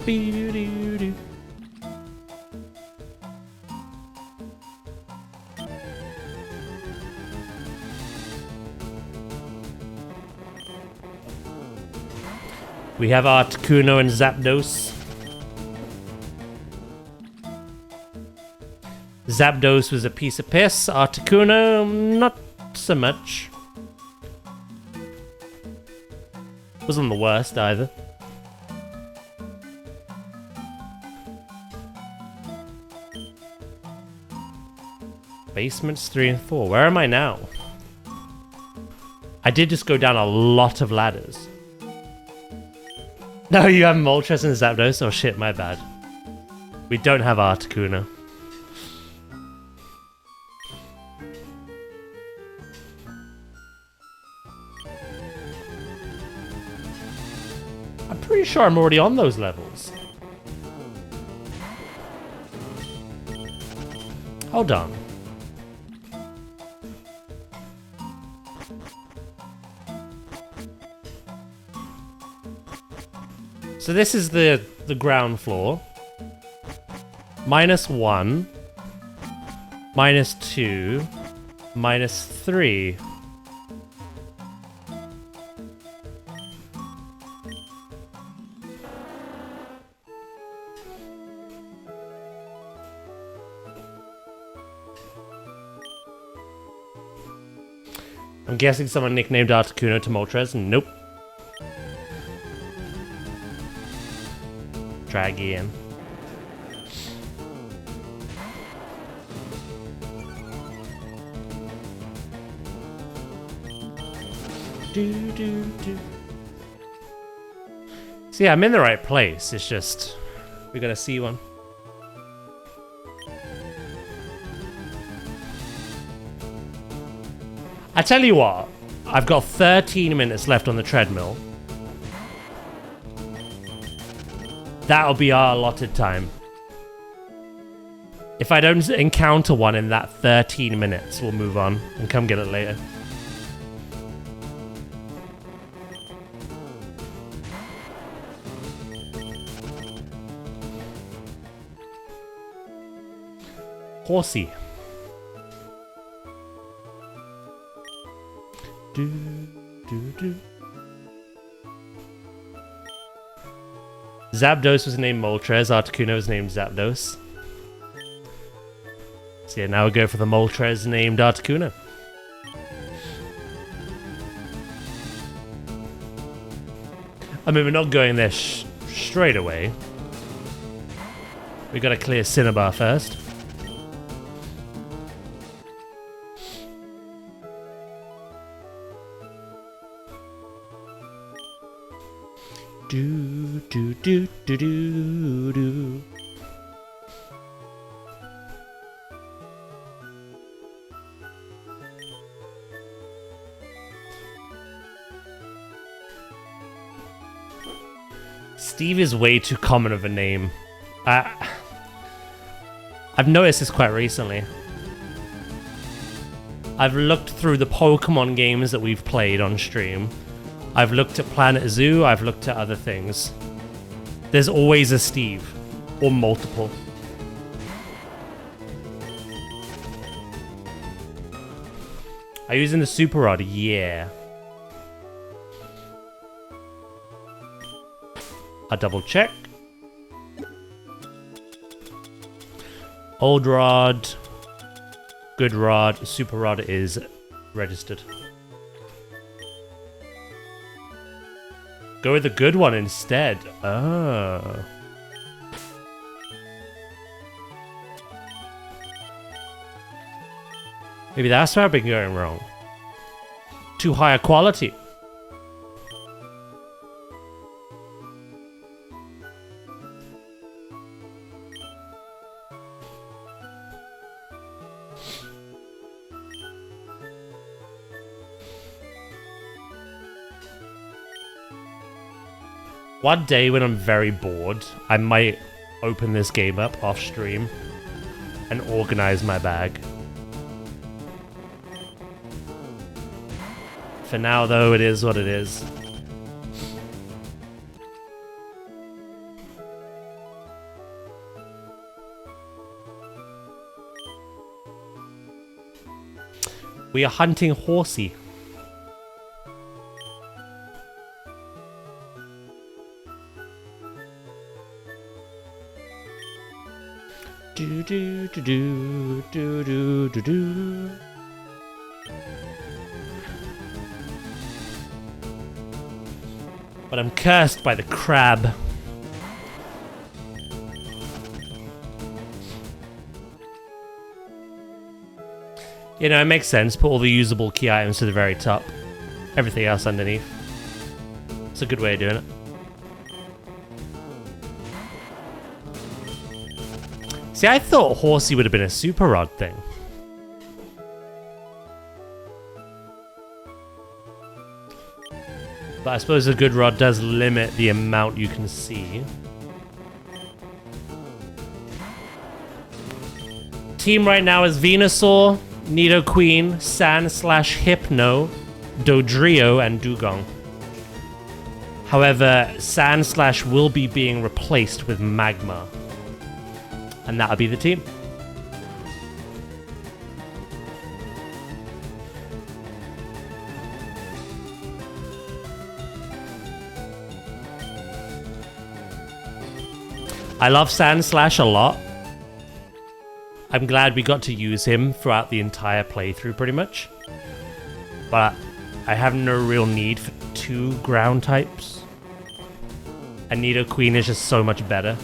Be-do-do-do. We have Articuno and Zapdos. Zapdos was a piece of piss. Articuno, not so much. Wasn't the worst either. Basements 3 and 4. Where am I now? I did just go down a lot of ladders. No, you have Moltres and Zapdos? Oh shit, my bad. We don't have Articuno. I'm pretty sure I'm already on those levels. Hold on. So this is the ground floor. -1, -2, -3. I'm guessing someone nicknamed Articuno to Moltres. Nope. Try again. Do, do, do. See, I'm in the right place. It's just we gotta see one. I tell you what, I've got 13 minutes left on the treadmill. That'll be our allotted time. If I don't encounter one in that 13 minutes, we'll move on and come get it later. Horsey. Do, do, do. Zapdos was named Moltres, Articuno was named Zapdos. So yeah, now we'll go for the Moltres named Articuno. I mean, we're not going there straight away. We gotta clear Cinnabar first. Do do do do do do. Steve is way too common of a name. I've noticed this quite recently. I've looked through the Pokemon games that we've played on stream. I've looked at Planet Zoo, I've looked at other things. There's always a Steve. Or multiple. Are you using the Super Rod? Yeah. I'll double check. Old Rod. Good Rod. Super Rod is registered. Go with the good one instead. Oh. Maybe that's where I've been going wrong. Too high a quality. One day when I'm very bored, I might open this game up off stream and organize my bag. For now, though, it is what it is. We are hunting Horsey. Do do do do do do do do. But I'm cursed by the crab. You know, it makes sense. Put all the usable key items to the very top. Everything else underneath. It's a good way of doing it. See, I thought Horsey would have been a Super Rod thing. But I suppose a good rod does limit the amount you can see. Team right now is Venusaur, Nidoqueen, Sand/Hypno, Dodrio, and Dugong. However, Sand/ will be being replaced with Magma. And that'll be the team. I love Sand/ a lot. I'm glad we got to use him throughout the entire playthrough, pretty much. But I have no real need for 2 ground types. And Nidoqueen is just so much better.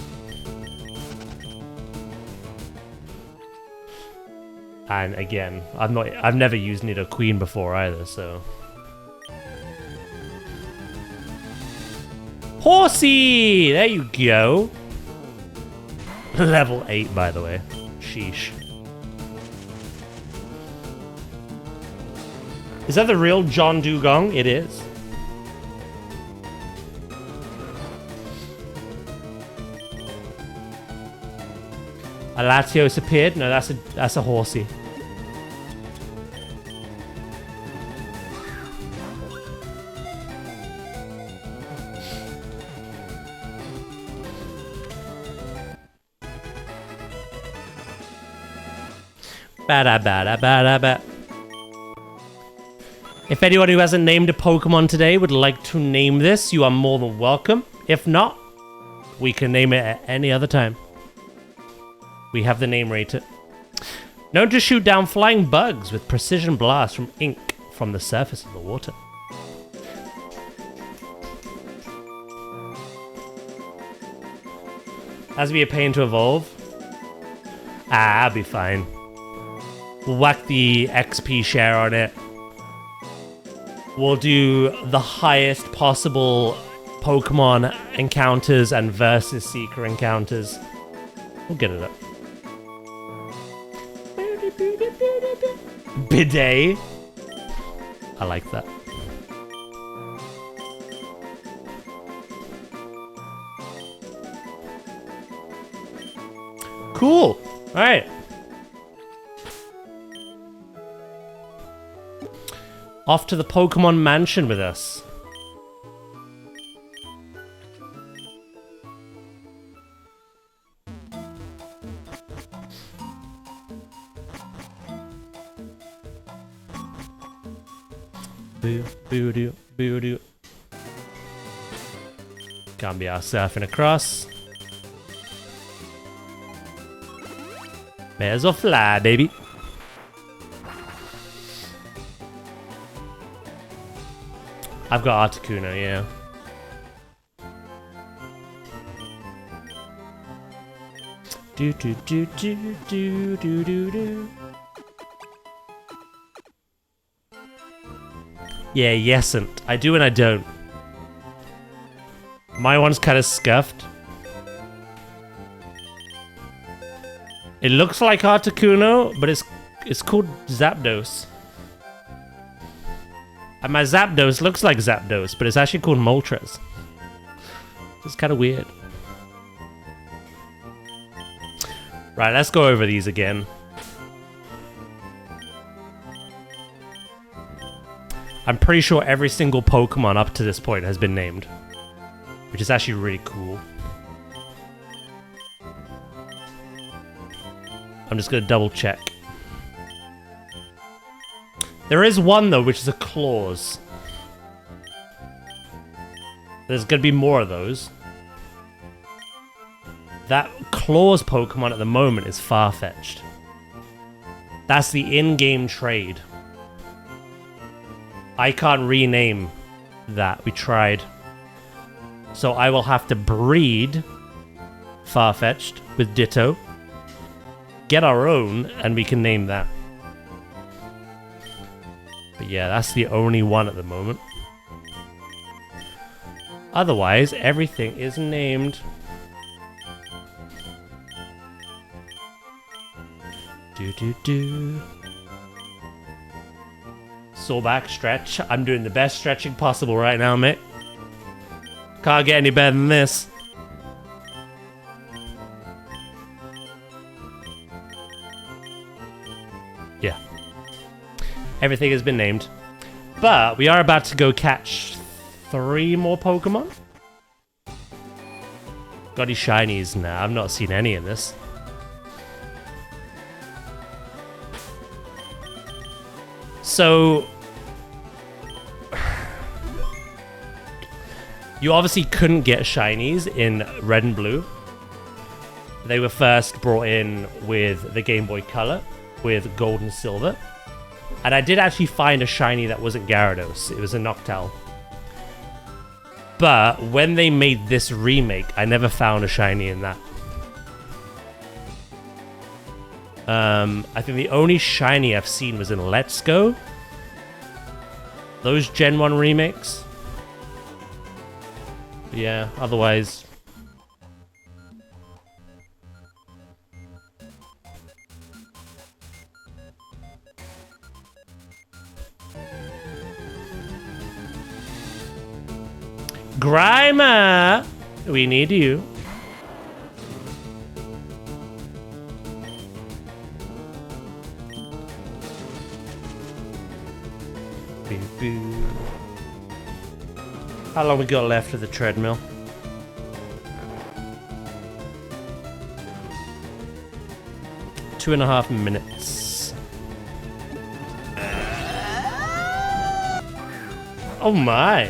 And again, I've never used Nidoqueen before either, so. Horsey! There you go. Level 8, by the way. Sheesh. Is that the real John Dugong? It is. A Latios appeared? No, that's a Horsey. Ba-da-ba-da-ba-da-ba. If anyone who hasn't named a Pokemon today would like to name this, you are more than welcome. If not, we can name it at any other time. We have the name rated. Known to shoot down flying bugs with precision blasts from ink from the surface of the water. Has to be a pain to evolve. I'll be fine. We'll whack the XP share on it. We'll do the highest possible Pokemon encounters and versus Seeker encounters. We'll get it up. Bidet. I like that. Cool. All right. Off to the Pokemon Mansion with us. Boo, boo, doo, boo, doo. Can't be out surfing across. May as well fly, baby. I've got Articuno, yeah. Do do do do do do do do. Yeah, yesn't. I do and I don't. My one's kind of scuffed. It looks like Articuno, but it's called Zapdos. And my Zapdos looks like Zapdos, but it's actually called Moltres. It's kind of weird. Right, let's go over these again. I'm pretty sure every single Pokemon up to this point has been named, which is actually really cool. I'm just gonna double check. There is one though, which is a Claws. There's gonna be more of those. That Claws Pokemon at the moment is Farfetch'd. That's the in-game trade. I can't rename that. We tried. So I will have to breed Farfetch'd with Ditto. Get our own, and we can name that. But yeah, that's the only one at the moment. Otherwise, everything is named. Do do do. Sawback stretch. I'm doing the best stretching possible right now, mate. Can't get any better than this. Yeah. Everything has been named. But we are about to go catch 3 more Pokemon. Got any shinies? Nah, I've not seen any in this. So, you obviously couldn't get shinies in Red and Blue. They were first brought in with the Game Boy Color, with Gold and Silver. And I did actually find a shiny that wasn't Gyarados. It was a Noctowl. But when they made this remake, I never found a shiny in that. I think the only shiny I've seen was in Let's Go. Those Gen 1 remakes. But yeah, otherwise. Grimer! We need you. How long we got left of the treadmill? Two and a half minutes. Oh my!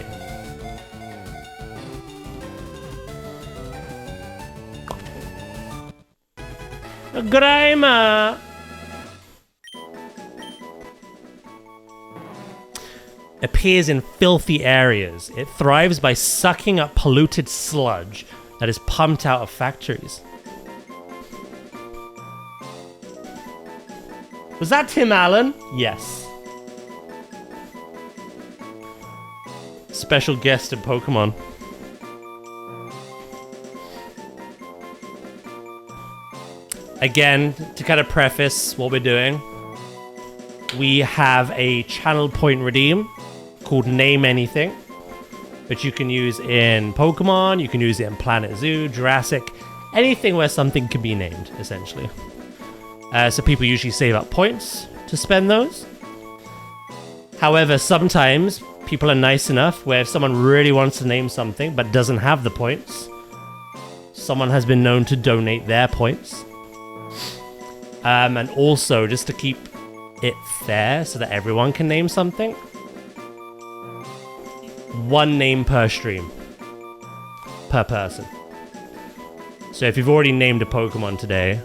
A Grimer! Appears in filthy areas. It thrives by sucking up polluted sludge that is pumped out of factories. Was that Tim Allen? Yes. Special guest in Pokemon. Again, to kind of preface what we're doing, we have a channel point redeem called Name Anything, which you can use in Pokemon, you can use it in Planet Zoo, Jurassic, anything where something can be named, essentially. So people usually save up points to spend those. However, sometimes people are nice enough where if someone really wants to name something but doesn't have the points, someone has been known to donate their points. And also, just to keep it fair so that everyone can name something, one name per stream, per person. So if you've already named a Pokemon today,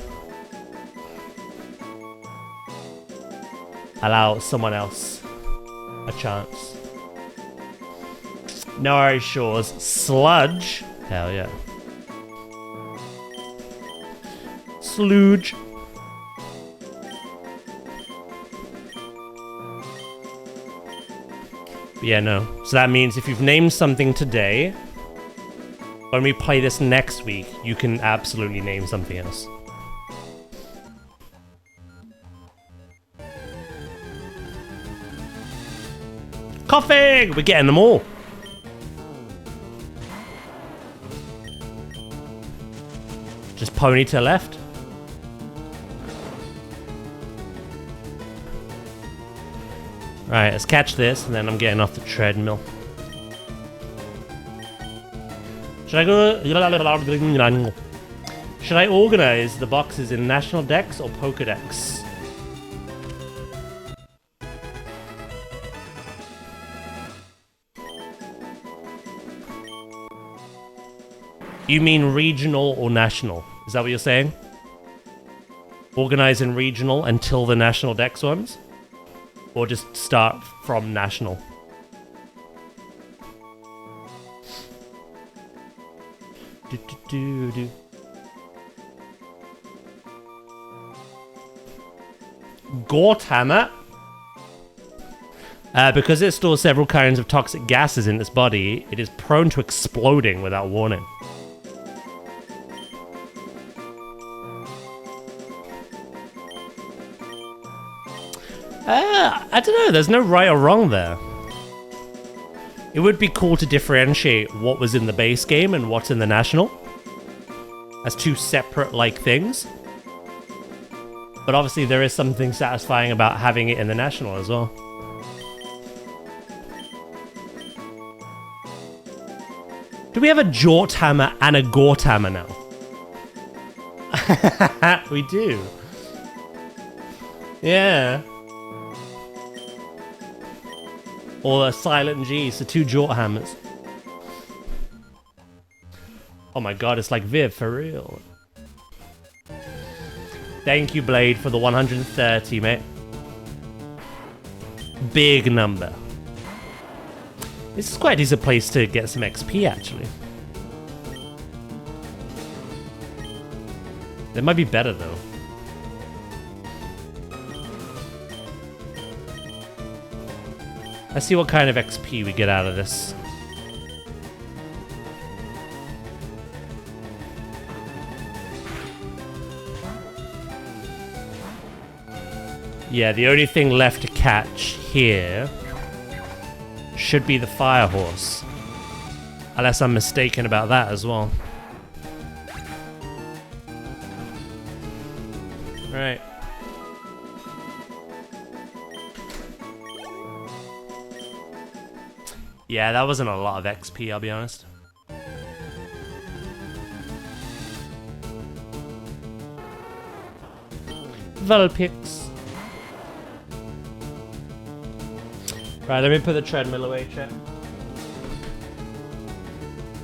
allow someone else a chance. No Shores, Sludge, hell yeah. Sludge. But yeah, no. So that means if you've named something today, when we play this next week, you can absolutely name something else. Coughing! We're getting them all. Just pony to the left. Right, let's catch this, and then I'm getting off the treadmill. Should I go? Should I organize the boxes in National Dex or Pokedex? You mean regional or national? Is that what you're saying? Organize in regional until the National Dex ones? Or just start from national? Gorthammer. Because it stores several kinds of toxic gases in its body, it is prone to exploding without warning. I don't know, there's no right or wrong there. It would be cool to differentiate what was in the base game and what's in the national as two separate, like, things. But obviously there is something satisfying about having it in the national as well. Do we have a Jorthammer and a Gorthammer now? We do. Yeah. Or a Silent G, so two Jorthammers. Oh my god, it's like Viv, for real. Thank you, Blade, for the 130, mate. Big number. This is quite a decent place to get some XP, actually. They might be better, though. Let's see what kind of XP we get out of this. Yeah, the only thing left to catch here should be the fire horse. Unless I'm mistaken about that as well. Right. Yeah, that wasn't a lot of XP, I'll be honest. Vulpix. Right, let me put the treadmill away, chat.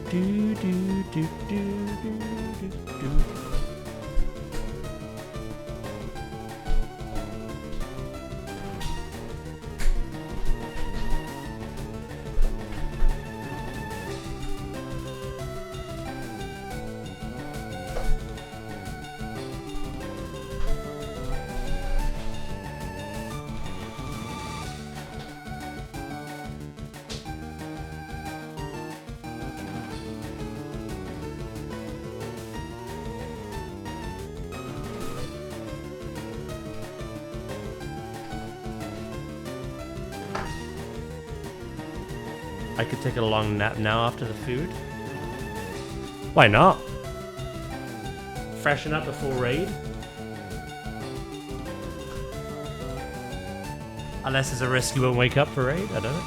Do, do, do, do, do, do, do. I could take a long nap now after the food. Why not? Freshen up before raid. Unless there's a risk you won't wake up for raid, I don't know.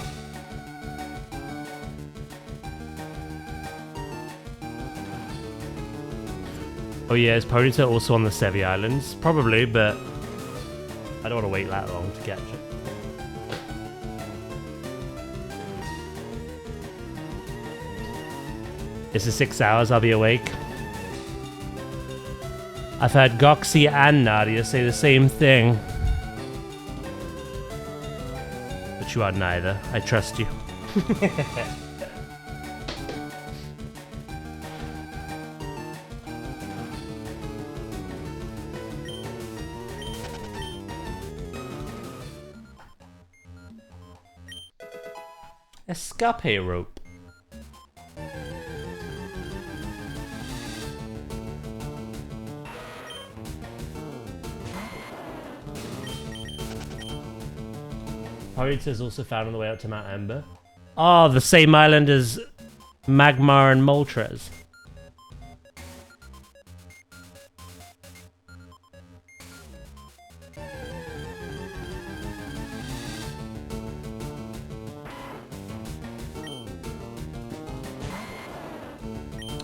Oh yeah, is Ponyta also on the Sevi Islands? Probably, but I don't want to wait that long to catch it. This is 6 hours, I'll be awake. I've heard Goxie and Nadia say the same thing. But you are neither. I trust you. Escape rope. Ponyta is also found on the way out to Mount Ember. Oh, the same island as Magmar and Moltres.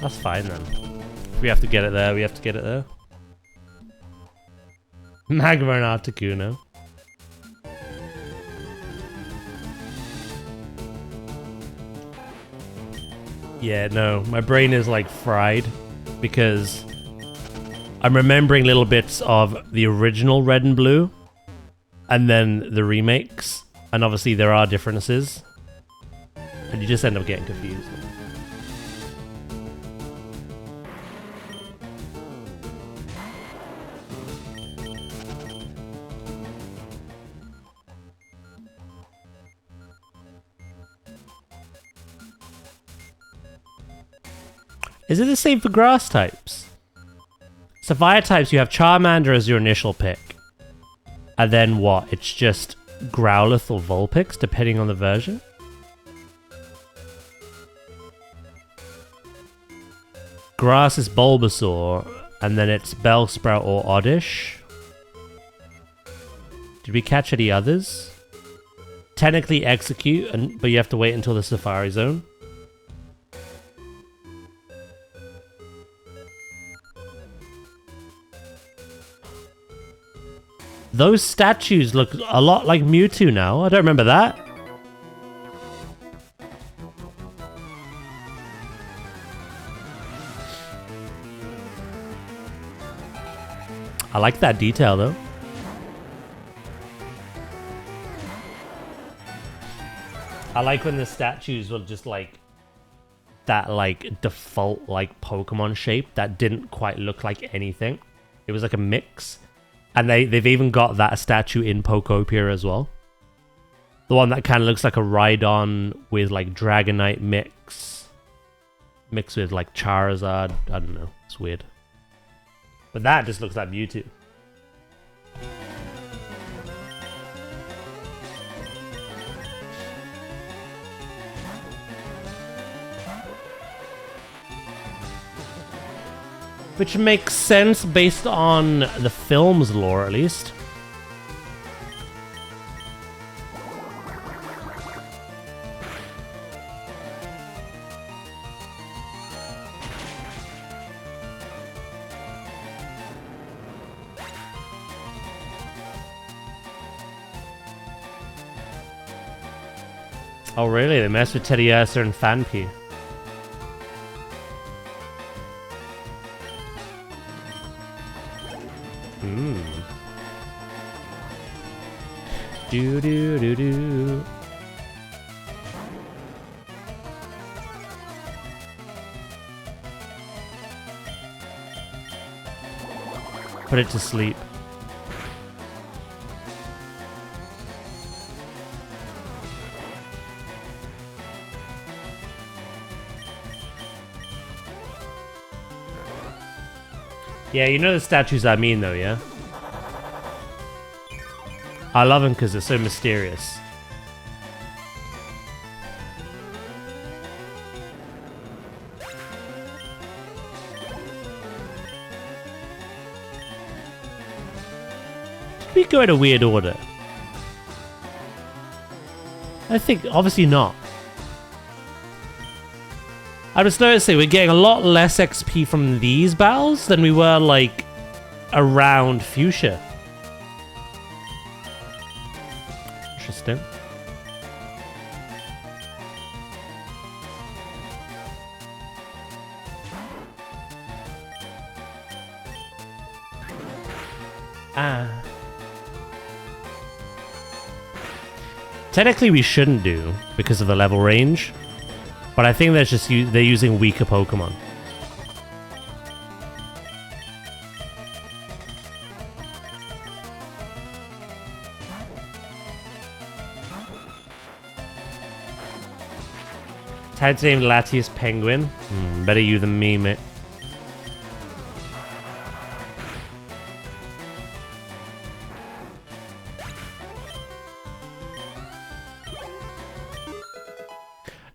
That's fine then. If we have to get it there, we have to get it there. Magmar and Articuno. Yeah, no, my brain is like fried because I'm remembering little bits of the original Red and Blue and then the remakes, and obviously there are differences and you just end up getting confused. Is it the same for grass types? So fire types, you have Charmander as your initial pick. And then what? It's just Growlithe or Vulpix, depending on the version? Grass is Bulbasaur, and then it's Bellsprout or Oddish. Did we catch any others? Technically Execute, but you have to wait until the Safari Zone. Those statues look a lot like Mewtwo now. I don't remember that. I like that detail though. I like when the statues were just like that like default like Pokemon shape that didn't quite look like anything. It was like a mix. And they've even got that statue in Pokopia as well. The one that kind of looks like a Rhydon with like Dragonite mixed with like Charizard. I don't know. It's weird. But that just looks like Mewtwo. Which makes sense based on the film's lore, at least. Oh really? They messed with Teddiursa and Phanpy. Do do do do. Put it to sleep. Yeah, you know the statues I mean though, yeah? I love them because they're so mysterious. we go in a weird order? I think, obviously not. I was noticing we're getting a lot less XP from these battles than we were, like, around Fuchsia. Interesting. Technically we shouldn't do because of the level range, but I think that's just they're using weaker Pokemon. Titanium Latias Penguin. Better you than me, mate.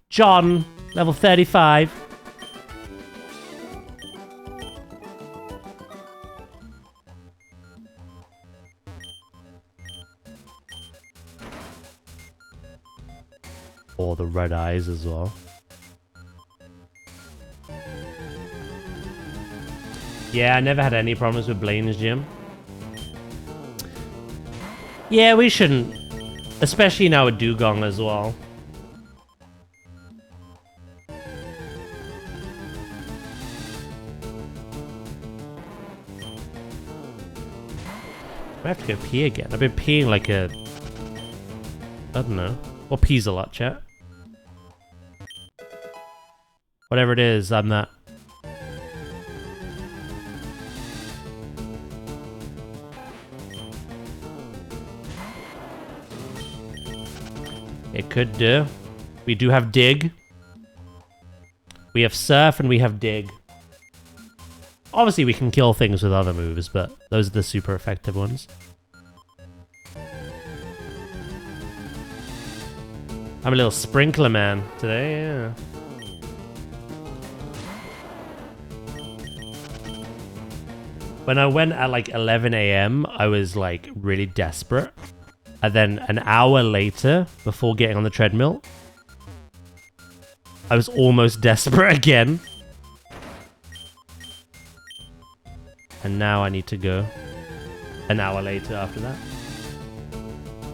John, level 35. Or the red eyes as well. Yeah, I never had any problems with Blaine's gym. Yeah, we shouldn't. Especially now with Dugong as well. I have to go pee again. I've been peeing like a... I don't know. What pees a lot, chat? Whatever it is, I'm that. It could do. We do have Dig. We have Surf and we have Dig. Obviously, we can kill things with other moves, but those are the super effective ones. I'm a little sprinkler man today, yeah. When I went at like 11 AM, I was like really desperate. And then an hour later, before getting on the treadmill, I was almost desperate again. And now I need to go an hour later after that.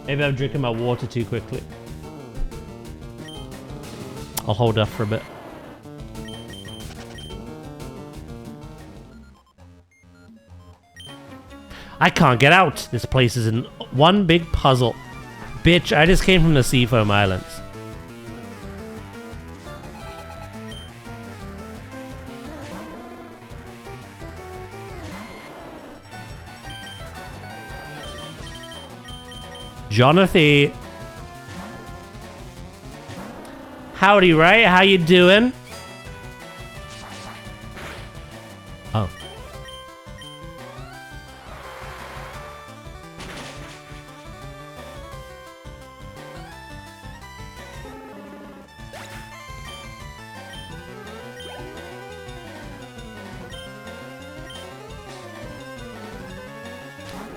Maybe I'm drinking my water too quickly. I'll hold up for a bit. I can't get out. This place is in one big puzzle. Bitch, I just came from the Seafoam Islands. Jonathan. Howdy, right? How you doing? Oh.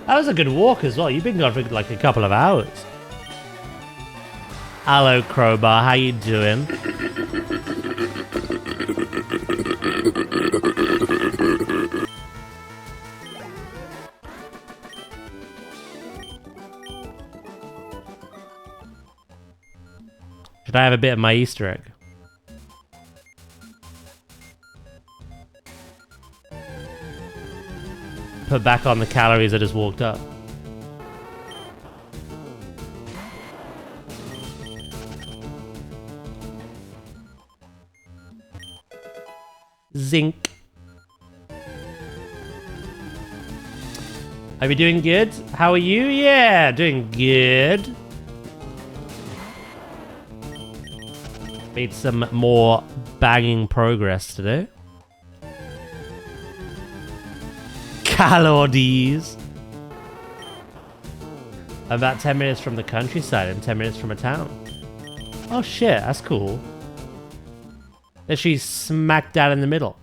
That was a good walk as well. You've been gone for like a couple of hours. Hello, Crowbar. How you doing? Should I have a bit of my Easter egg? Put back on the calories I just walked up. Zinc. Are we doing good? How are you? Yeah, doing good. Made some more banging progress today. Calories. About 10 minutes from the countryside and 10 minutes from a town. Oh shit, that's cool. Literally smack dab in the middle.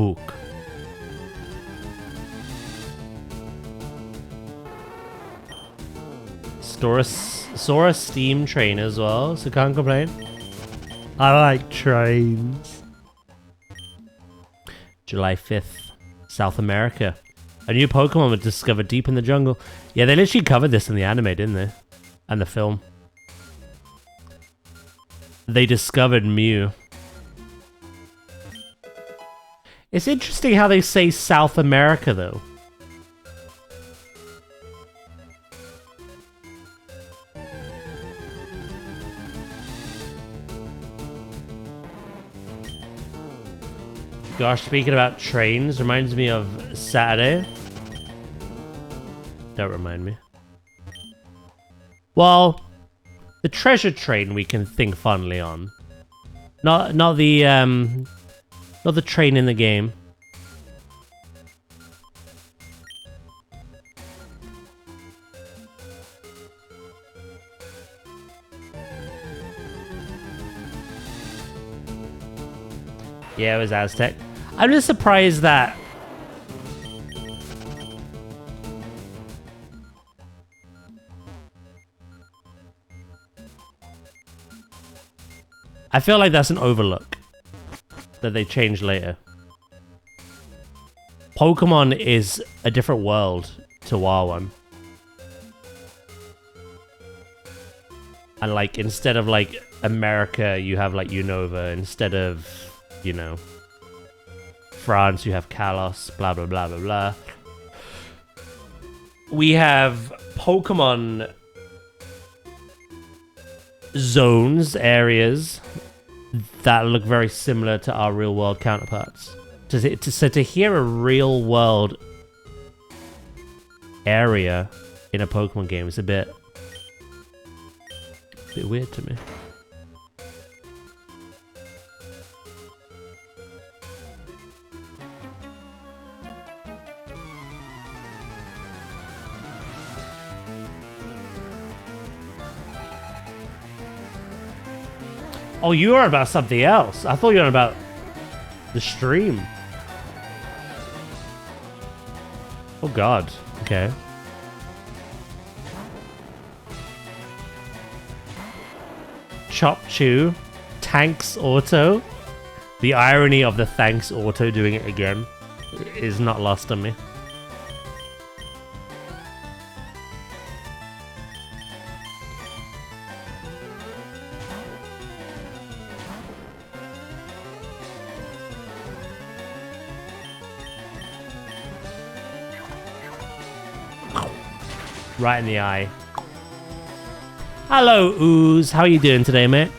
Book. Saw a steam train as well, so can't complain. I like trains. July 5th, South America. A new Pokemon was discovered deep in the jungle. Yeah, they literally covered this in the anime, didn't they? And the film. They discovered Mew. It's interesting how they say South America, though. Gosh, speaking about trains, reminds me of Saturday. Don't remind me. Well, the treasure train we can think fondly on. Not the train in the game. Yeah, it was Aztec. I'm just surprised that... I feel like that's an overlook that they changed later. Pokemon is a different world to our one. And like, instead of like America, you have like Unova. Instead of, you know, France, you have Kalos, blah, blah, blah, blah, blah. We have Pokemon zones, areas that look very similar to our real world counterparts. So to hear a real world area in a Pokemon game is a bit weird to me. Oh, you were on about something else. I thought you were on about the stream. Oh god. Okay. Chop Chew. Tanks Auto. The irony of the Thanks Auto doing it again is not lost on me. Right in the eye. Hello, Ooze. How are you doing today, mate?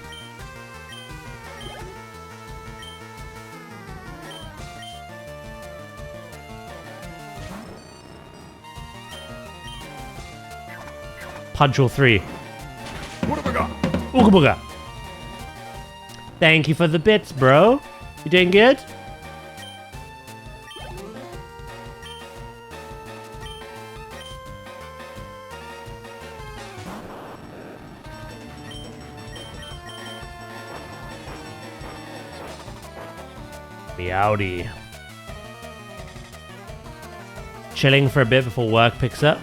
Pudgel 3. What have I got? Ooga booga. Thank you for the bits, bro. You doing good? Meowdy. Chilling for a bit before work picks up.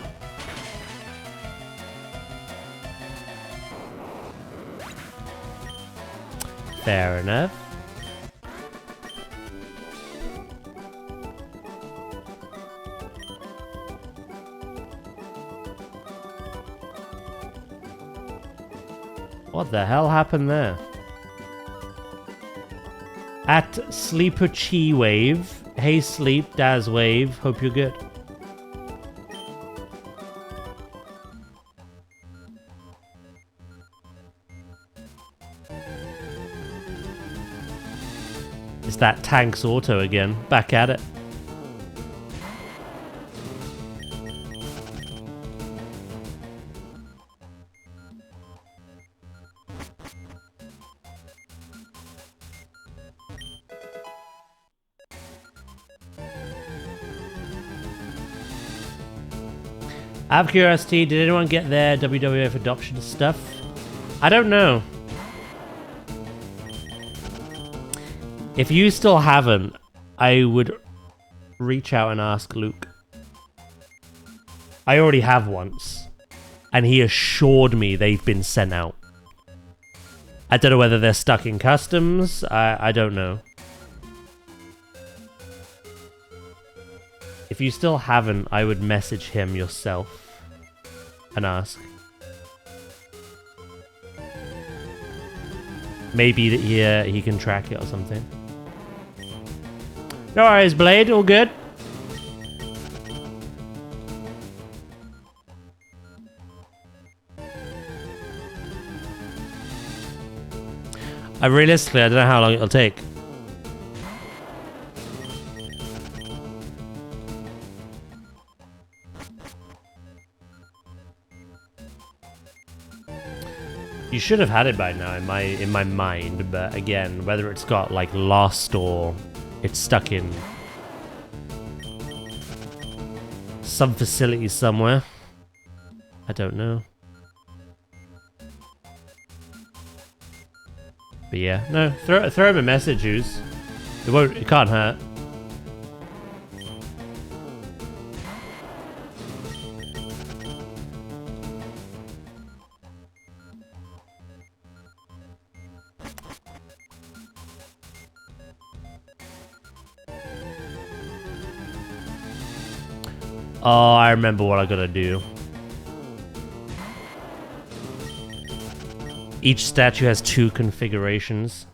Fair enough. What the hell happened there? At Sleeper Chi Wave. Hey Sleep, Daz Wave. Hope you're good. It's that Tanks Auto again. Back at it. Out of curiosity, did anyone get their WWF adoption stuff? I don't know. If you still haven't, I would reach out and ask Luke. I already have once, and he assured me they've been sent out. I don't know whether they're stuck in customs. I don't know. If you still haven't, I would message him yourself and ask. Maybe that he can track it or something. No worries, Blade. All good. Realistically, I don't know how long it'll take. You should have had it by now in my mind, but again, whether it's got like lost or it's stuck in some facility somewhere, I don't know. But yeah, no, throw him a message, Ooze. It can't hurt. Oh, I remember what I gotta do. Each statue has 2 configurations.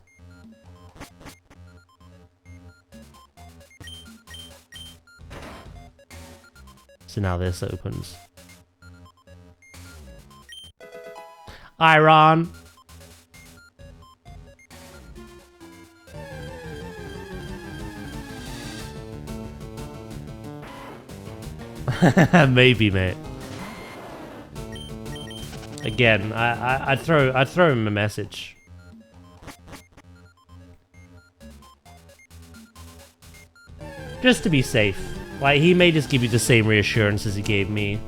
So now this opens. Iron. Maybe, mate. Again, I'd throw him a message. Just to be safe. Like, he may just give you the same reassurance as he gave me.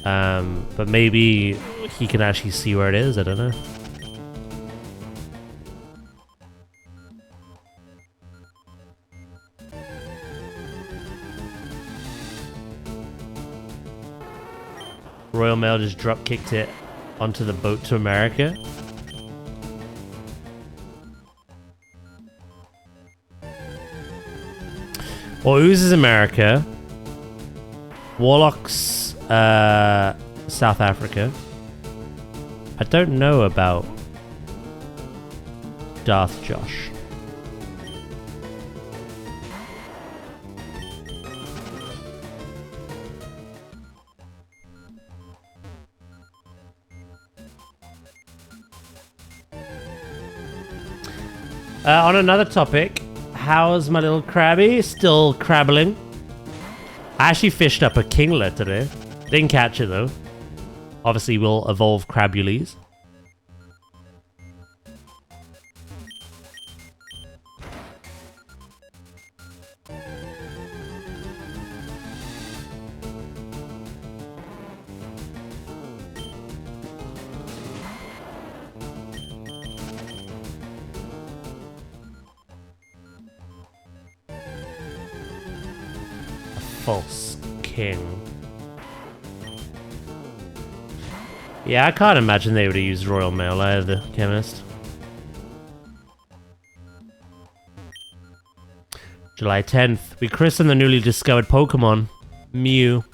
But maybe he can actually see where it is, I don't know. Royal Mail just drop kicked it onto the boat to America. Well, Ooze is America. Warlock's South Africa. I don't know about Darth Josh. On another topic, how's my little crabby? Still crabbling. I actually fished up a kinglet today. Didn't catch it though. Obviously we'll evolve crabules. False king. Yeah, I can't imagine they would have used Royal Mail either, Chemist. July 10th. We christened the newly discovered Pokemon, Mew.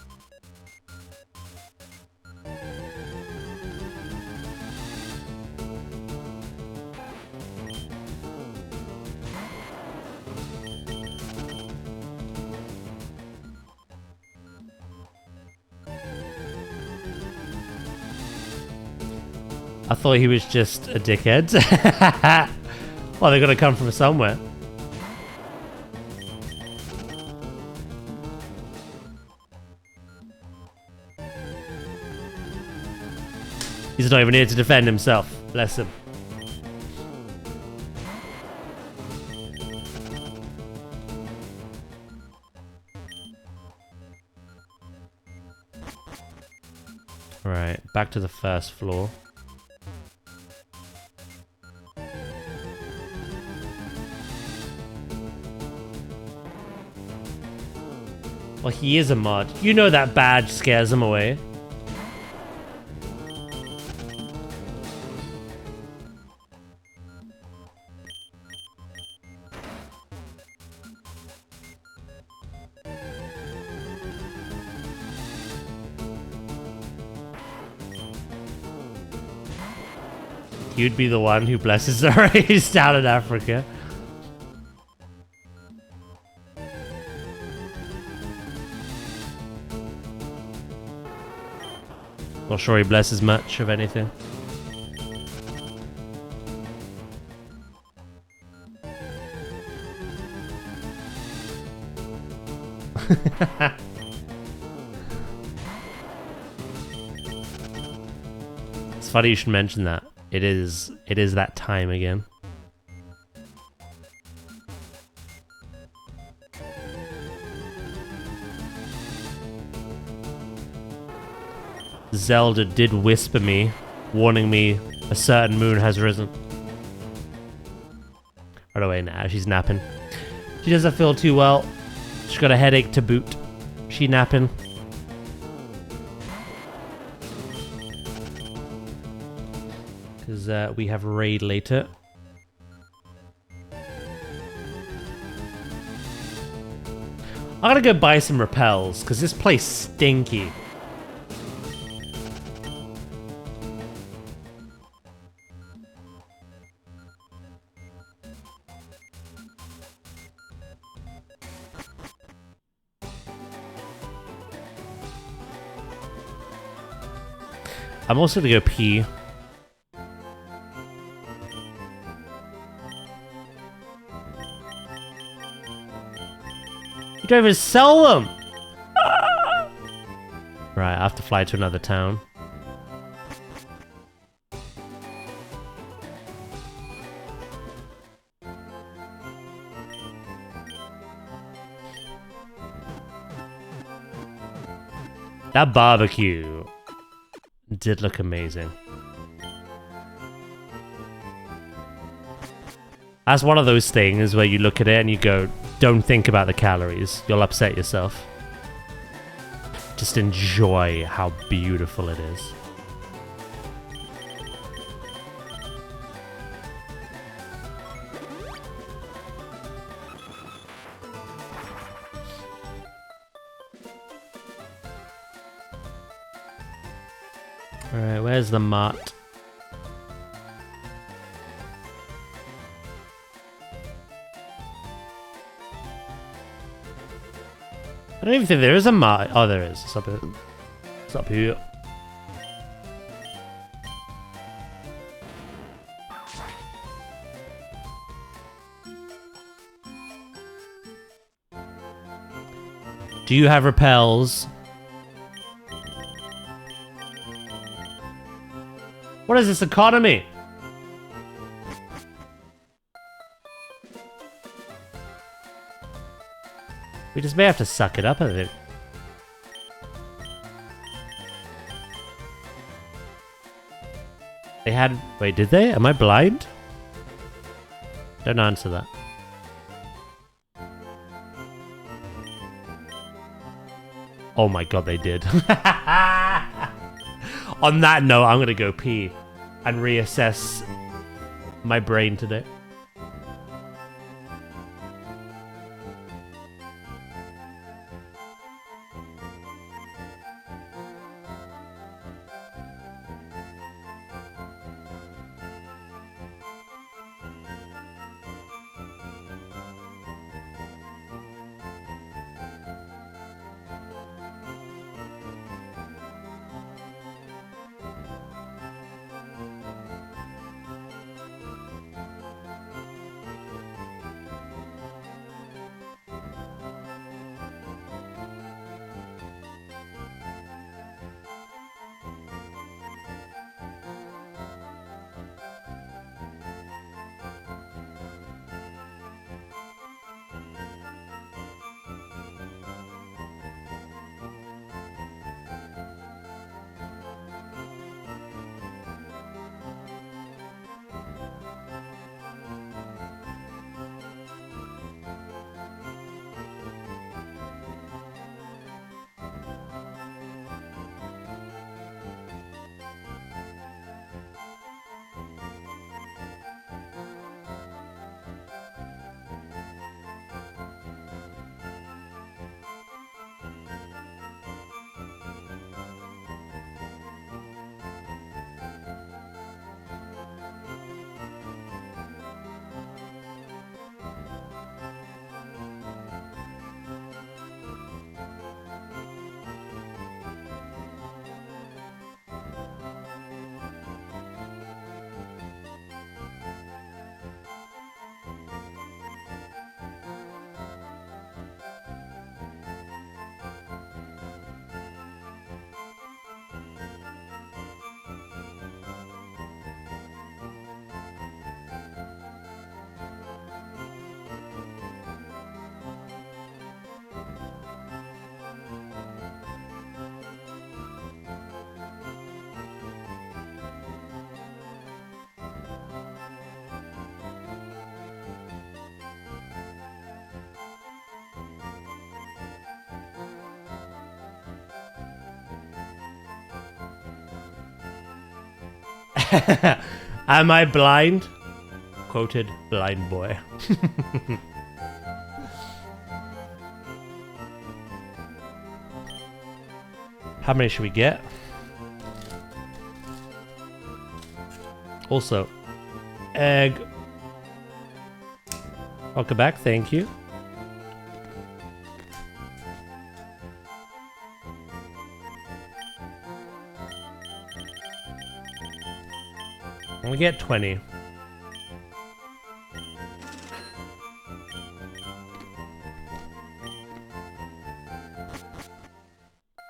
I thought he was just a dickhead. Well, they're gonna come from somewhere. He's not even here to defend himself. Bless him. Right, back to the first floor. Well, he is a mod. You know that badge scares him away. You'd be the one who blesses the race down in Africa. Not sure he blesses much of anything. It's funny you should mention that. It is that time again. Zelda did whisper me, warning me a certain moon has risen. Right away now, she's napping. She doesn't feel too well. She's got a headache to boot. She napping. Because we have raid later. I'm gonna go buy some repels, because this place stinky. I'm also gonna go pee. You don't even sell them! Ah! Right, I have to fly to another town. That barbecue did look amazing. That's one of those things where you look at it and you go, don't think about the calories. You'll upset yourself. Just enjoy how beautiful it is. Alright, where's the mart? I don't even think there is a mart. Oh, there is. It's up here. It's up here. Do you have repels? What is this economy? We just may have to suck it up a bit. They had... Wait, did they? Am I blind? Don't answer that. Oh my god, they did. On that note, I'm gonna go pee and reassess my brain today. Am I blind? Quoted blind boy. How many should we get? Also, egg. Welcome back, thank you. We get 20.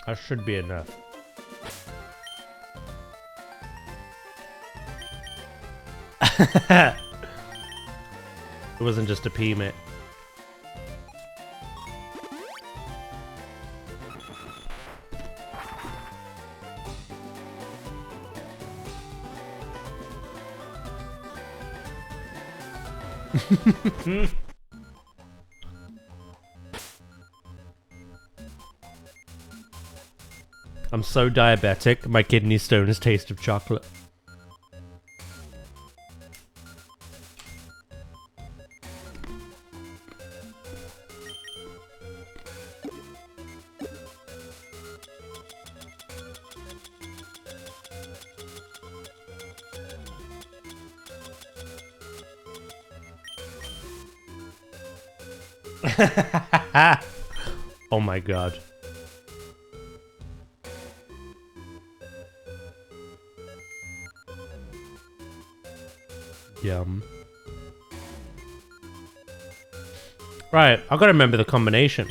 That should be enough. It wasn't just a pea, mate. I'm so diabetic, my kidney stones taste of chocolate. Oh my god. Yum. Right, I've got to remember the combination.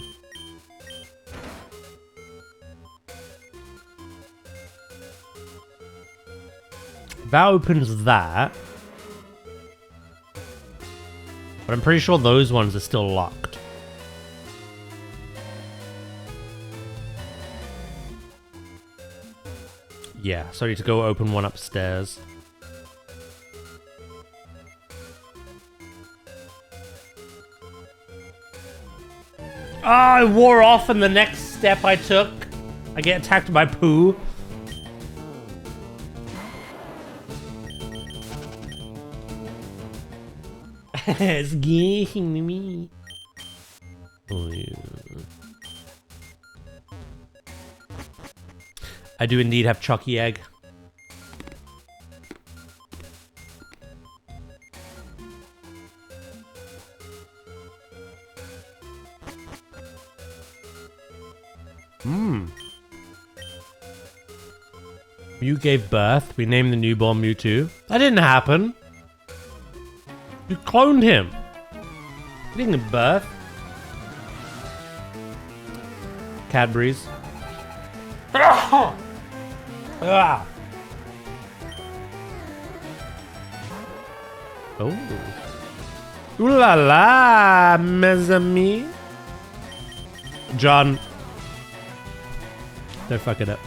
That opens that. But I'm pretty sure those ones are still locked. Yeah, so I need to go open one upstairs. Ah, I wore off in the next step I took. I get attacked by poo. It's getting me. Oh, yeah. I do indeed have chalky egg. Mew gave birth. We named the newborn Mewtwo. That didn't happen. You cloned him. He didn't give birth. Cadbury's. Ah! Oh. Ooh la la, mes amis. John. Don't fuck it up.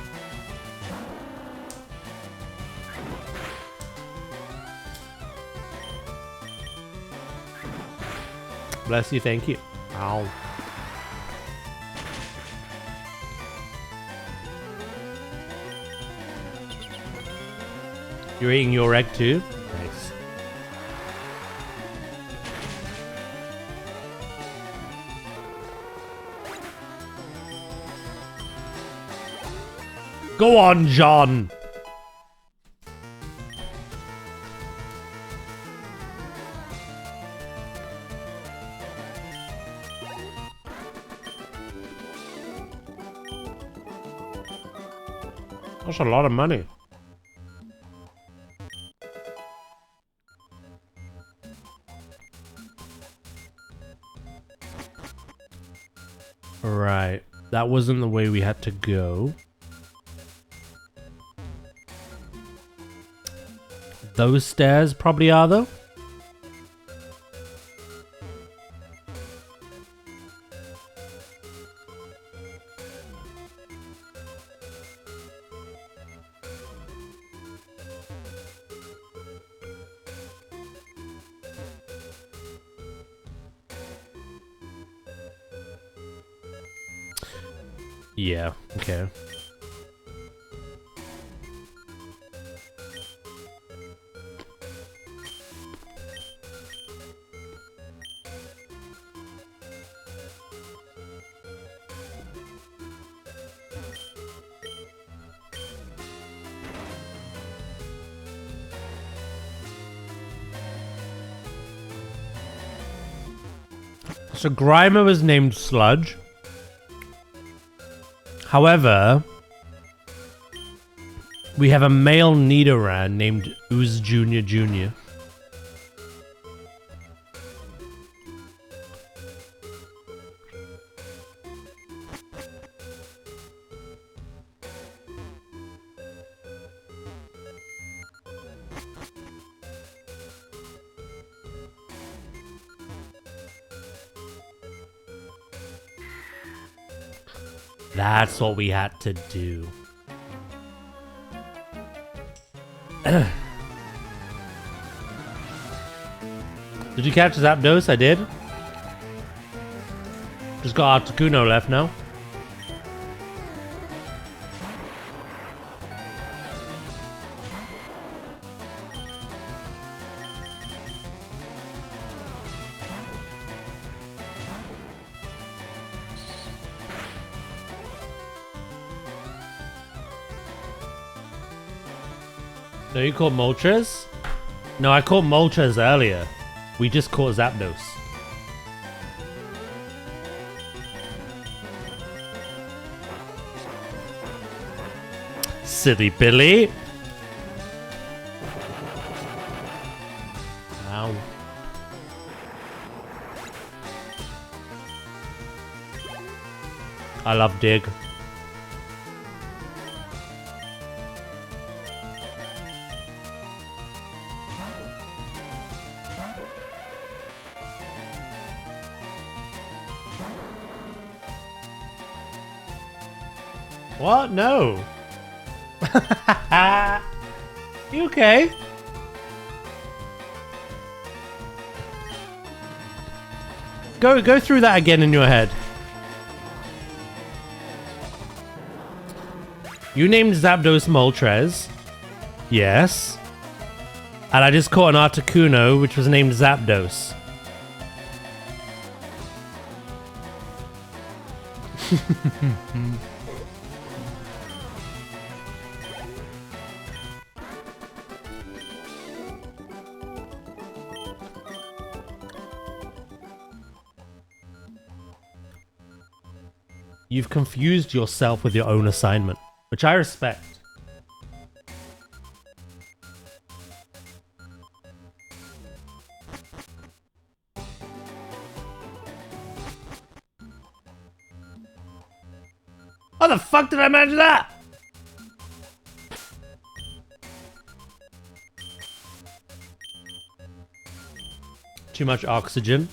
Bless you, thank you. Ow. You're eating your egg too? Nice. Go on, John! That's a lot of money. Right. That wasn't the way we had to go. Those stairs probably are, though. Yeah, okay. So Grimer was named Sludge. However, we have a male Nidoran named Ooze Jr. Jr. That's what we had to do. Did you catch Zapdos? I did. Just got Articuno left now. No, you caught Moltres? No, I caught Moltres earlier. We just caught Zapdos. Silly Billy. Ow. I love Dig. What? No. You okay? Go through that again in your head. You named Zapdos Moltres. Yes. And I just caught an Articuno, which was named Zapdos. You've confused yourself with your own assignment, which I respect. How the fuck did I manage that? Too much oxygen.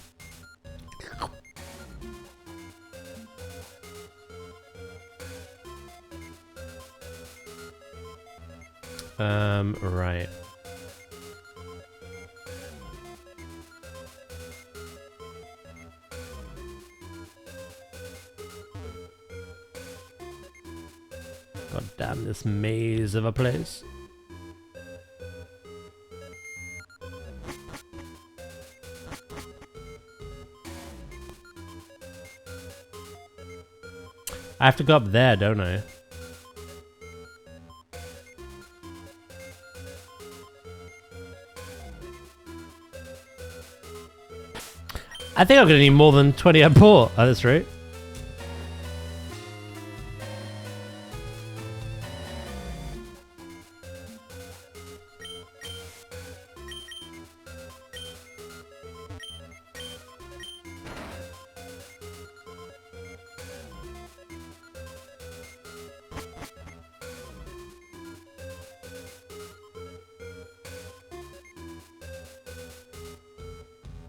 Right. God damn this maze of a place. I have to go up there, don't I? I think I'm gonna need more than 20 at port at this rate.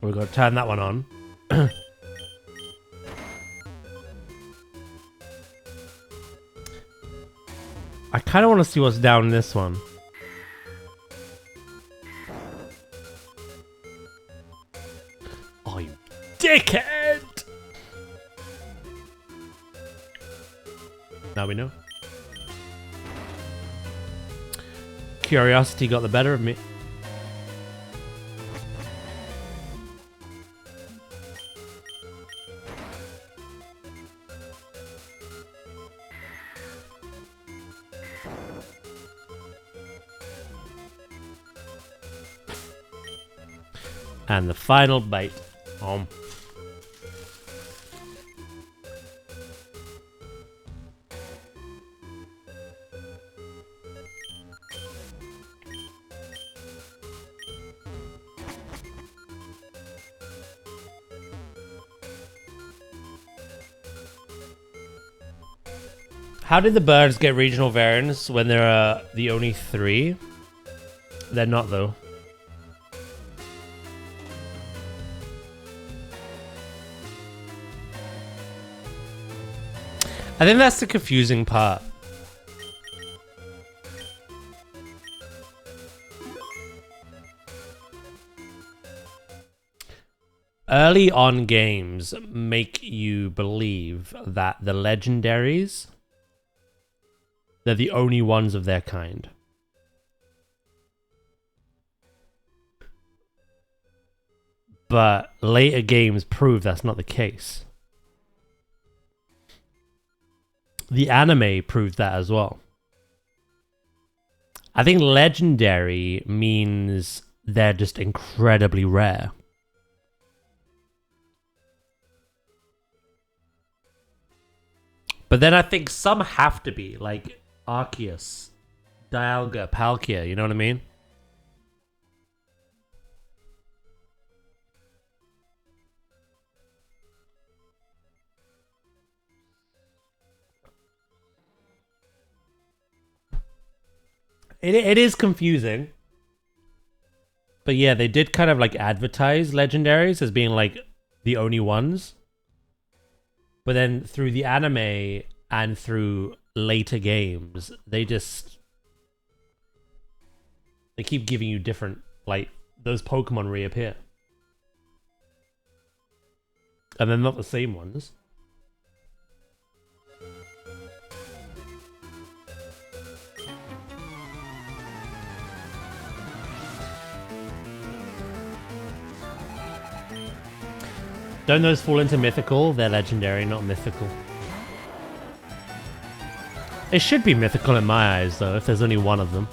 We've got to turn that one on. I kind of want to see what's down this one. Oh, you dickhead! Now we know. Curiosity got the better of me. And the final bite. How did the birds get regional variants when there are the only 3? They're not, though. I think that's the confusing part. Early on games make you believe that the legendaries, they're the only ones of their kind. But later games prove that's not the case. The anime proved that as well. I think legendary means they're just incredibly rare. But then I think some have to be, like Arceus, Dialga, Palkia, you know what I mean? It is confusing. But yeah, they did kind of like advertise legendaries as being like the only ones. But then through the anime and through later games, they keep giving you different, like, those Pokemon reappear. And they're not the same ones. Don't those fall into mythical? They're legendary, not mythical. It should be mythical in my eyes, though, if there's only one of them.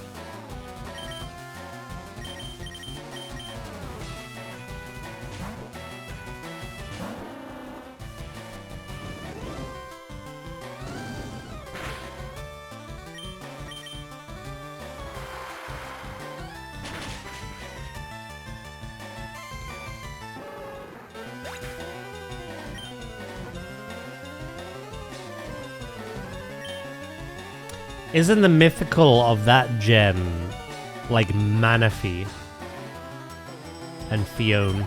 Isn't the mythical of that gen like Manaphy and Fione?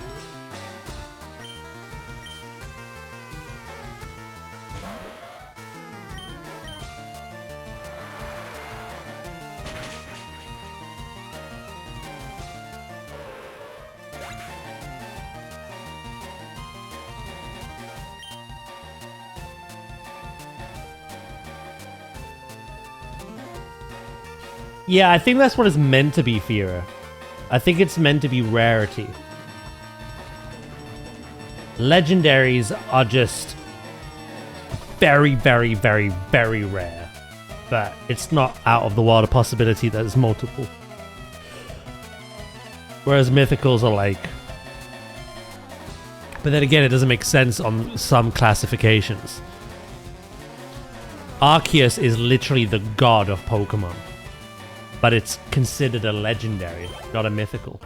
Yeah, I think that's what it's meant to be, Fira. I think it's meant to be rarity. Legendaries are just very, very, very, very rare. But it's not out of the world a possibility that there's multiple. Whereas mythicals are like... But then again, it doesn't make sense on some classifications. Arceus is literally the god of Pokemon. But it's considered a legendary, not a mythical.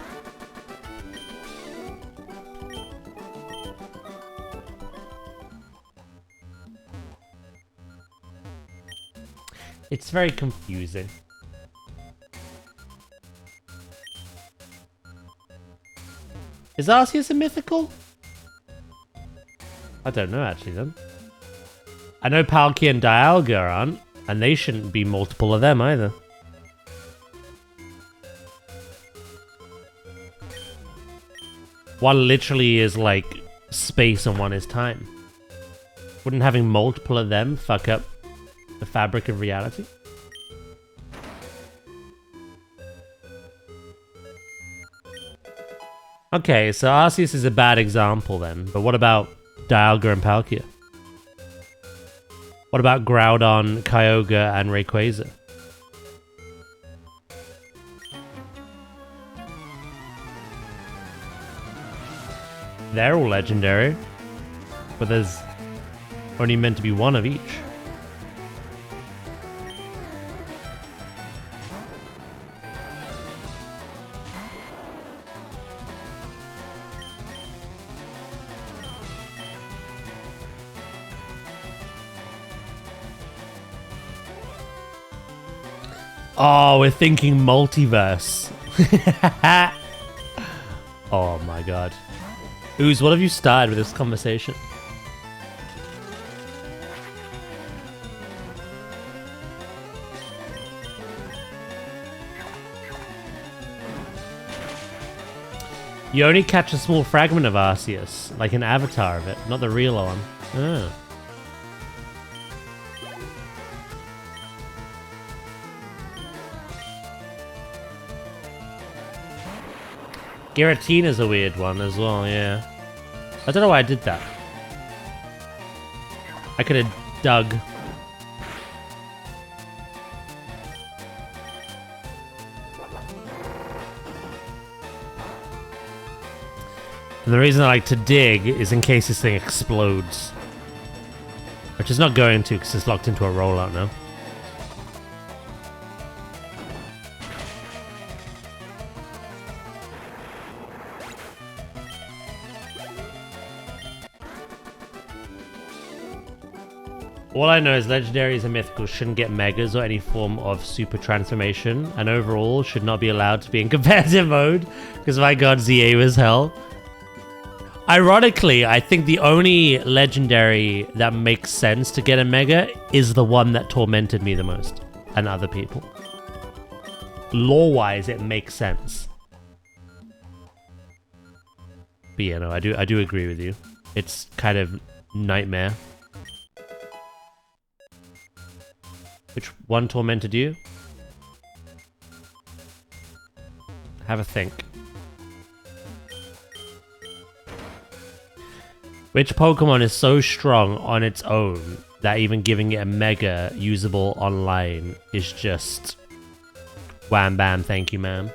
It's very confusing. Is Arceus a mythical? I don't know, actually, then. I know Palkia and Dialga aren't, and they shouldn't be multiple of them either. One literally is like space and one is time. Wouldn't having multiple of them fuck up the fabric of reality? Okay, so Arceus is a bad example then, but what about Dialga and Palkia? What about Groudon, Kyogre, and Rayquaza? They're all legendary, but there's only meant to be one of each. Oh, we're thinking multiverse. Oh my god. Ooze, what have you started with this conversation? You only catch a small fragment of Arceus, like an avatar of it, not the real one. Oh. Giratina's a weird one as well, yeah. I don't know why I did that. I could have dug. And the reason I like to dig is in case this thing explodes. Which is not going to because it's locked into a rollout now. All I know is legendaries and mythicals shouldn't get megas or any form of super transformation, and overall should not be allowed to be in competitive mode, because my god, ZA was hell. Ironically, I think the only legendary that makes sense to get a mega is the one that tormented me the most, and other people. Lore-wise, it makes sense. But yeah, no, I do agree with you. It's kind of nightmare. Which one tormented you? Have a think. Which Pokemon is so strong on its own that even giving it a mega usable online is just wham bam, thank you ma'am.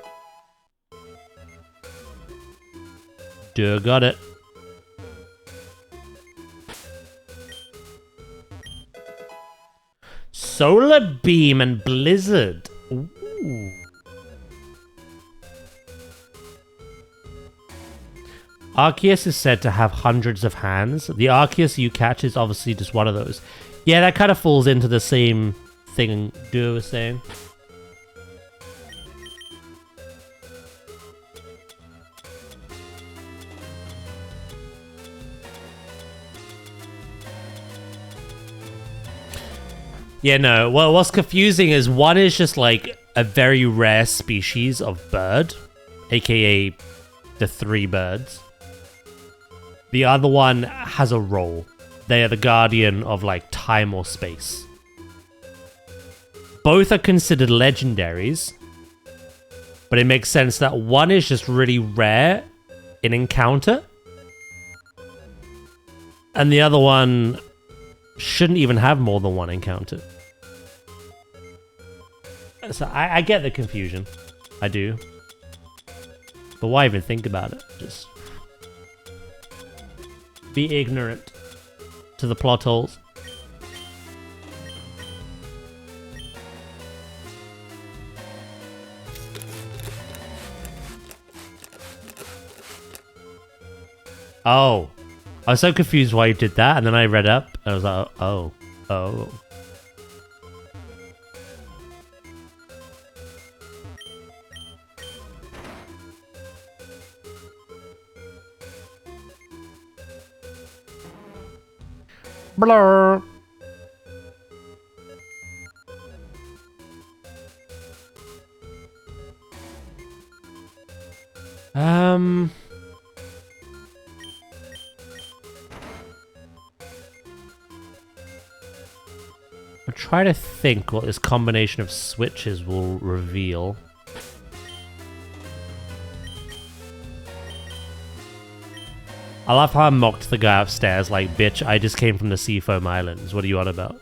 Duh, got it. Solar Beam and Blizzard. Ooh. Arceus is said to have hundreds of hands. The Arceus you catch is obviously just one of those. Yeah, that kind of falls into the same thing Duo was saying. Yeah, no. Well, what's confusing is one is just like a very rare species of bird, aka the three birds. The other one has a role. They are the guardian of like time or space. Both are considered legendaries, but it makes sense that one is just really rare in encounter, and the other one shouldn't even have more than one encounter. So I get the confusion. I do. But why even think about it? Just be ignorant to the plot holes. Oh. I was so confused why you did that, and then I read up, and I was like, oh. Blur. I'll try to think what this combination of switches will reveal. I love how I mocked the guy upstairs like, bitch, I just came from the Seafoam Islands. What are you on about?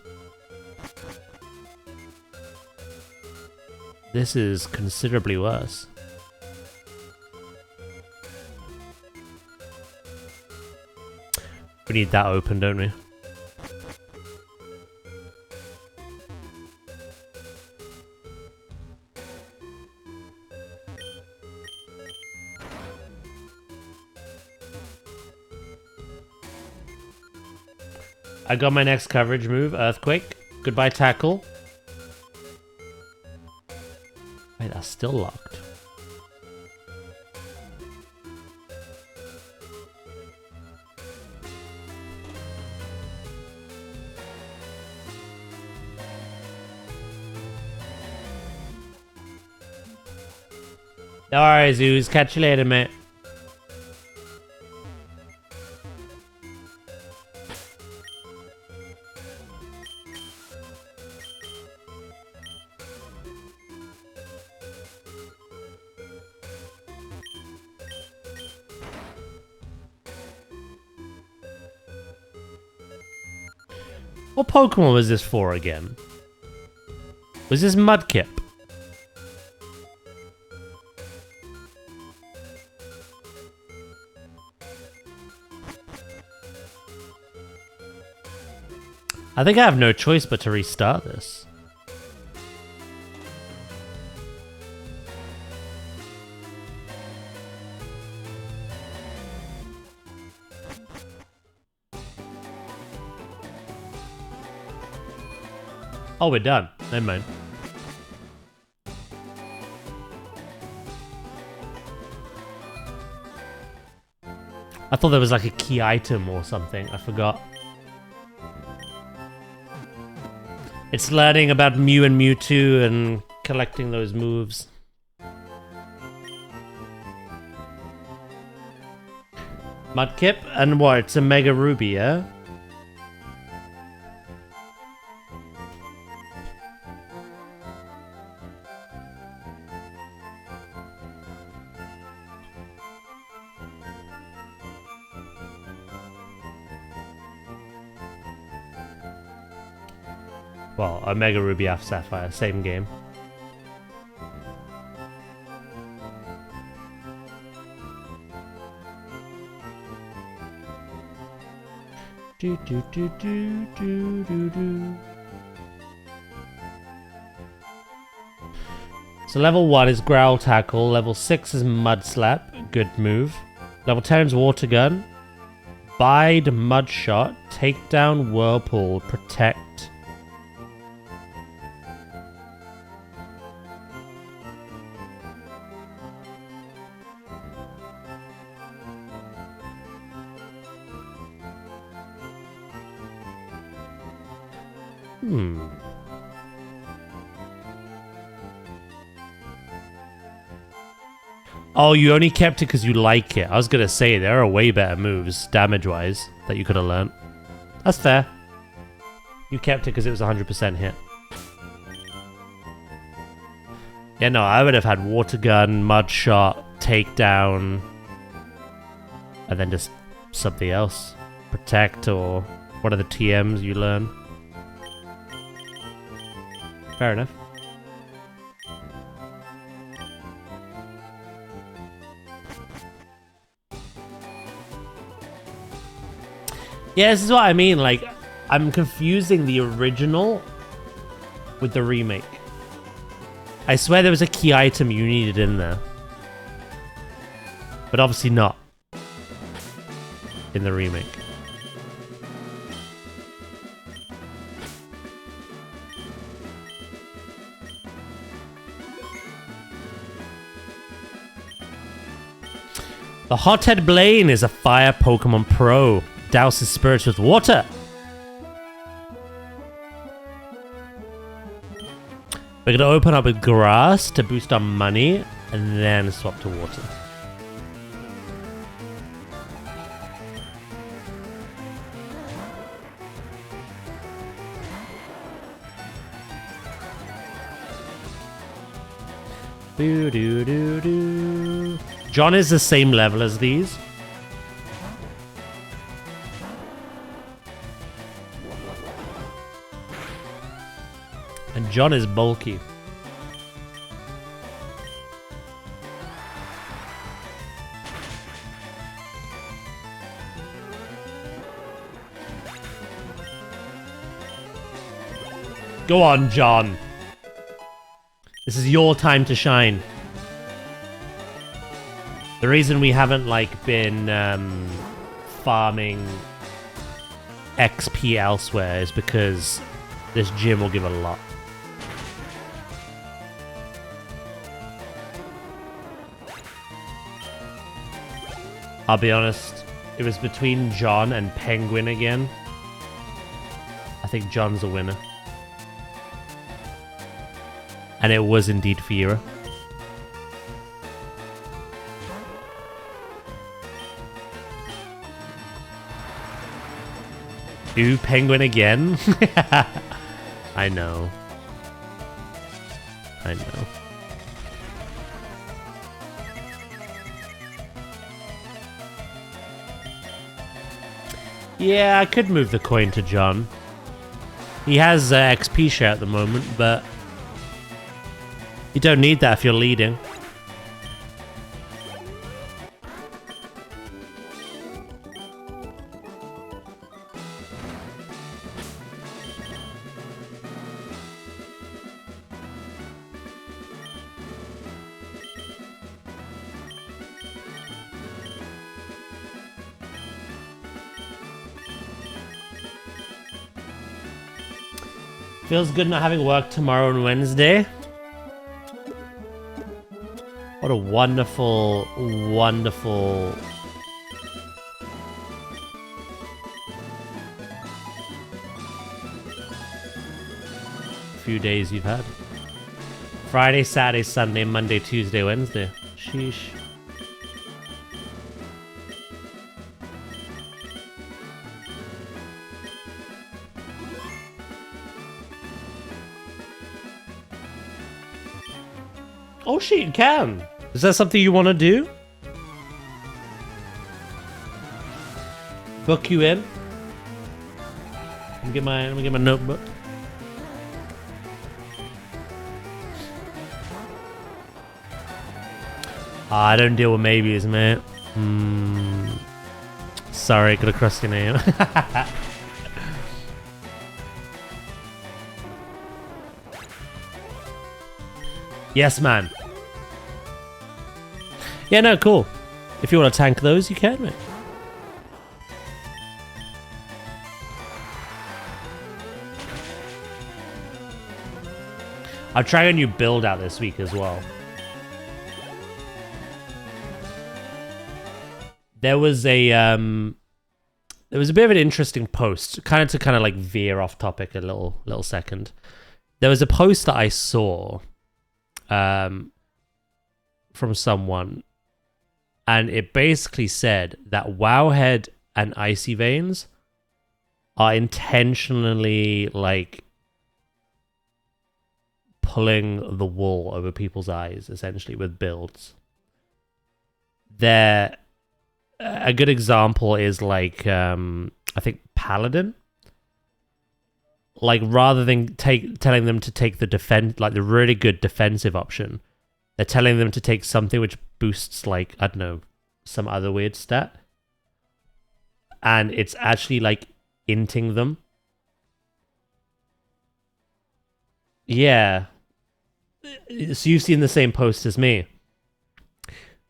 This is considerably worse. We need that open, don't we? I got my next coverage move, Earthquake. Goodbye, Tackle. Wait, that's still locked. Alright, Zeus. Catch you later, mate. What Pokemon was this for again? Was this Mudkip? I think I have no choice but to restart this. Oh, we're done. Never mind. I thought there was like a key item or something. I forgot. It's learning about Mew and Mewtwo and collecting those moves. Mudkip? And what? It's a Mega Ruby, yeah? Well, Omega Ruby Alpha Sapphire, same game. Do do do do do do do. So level 1 is Growl Tackle, level 6 is Mud Slap, good move. Level 10 is Water Gun, Bide, Mud Shot, Takedown, Whirlpool, Protect. Oh, you only kept it because you like it. I was going to say, there are way better moves, damage-wise, that you could have learnt. That's fair. You kept it because it was 100% hit. Yeah, no, I would have had Water Gun, Mud Shot, Takedown, and then just something else. Protect, or what are the TMs you learn? Fair enough. Yeah, this is what I mean, like, I'm confusing the original with the remake. I swear there was a key item you needed in there. But obviously not. In the remake. The Hothead Blaine is a fire Pokemon Pro. Douses spirits with water. We're going to open up with grass to boost our money and then swap to water. Doo doo doo doo. John is the same level as these. And John is bulky. Go on, John. This is your time to shine. The reason we haven't, like, been farming XP elsewhere is because this gym will give a lot. I'll be honest, it was between John and Penguin again. I think John's a winner. And it was indeed Fira. Ooh, Penguin again? I know. I know. Yeah, I could move the coin to John. He has XP share at the moment, but you don't need that if you're leading. Feels good not having work tomorrow and Wednesday. What a wonderful, wonderful... few days you've had. Friday, Saturday, Sunday, Monday, Tuesday, Wednesday. Sheesh. Oh shit, you can. Is that something you want to do? Book you in. Let me get my notebook. I don't deal with maybes, mate. Sorry, could have crossed your name. Yes, man. Yeah, no, cool. If you want to tank those, you can, mate. I'll try a new build out this week as well. There was a bit of an interesting post, kind of like veer off topic a little second. There was a post that I saw from someone, and it basically said that Wowhead and Icy Veins are intentionally like pulling the wool over people's eyes, essentially, with builds. A good example is like I think Paladin. Like, rather than telling them to take the really good defensive option, they're telling them to take something which boosts, like, I don't know, some other weird stat. And it's actually, like, inting them. Yeah. So you've seen the same post as me.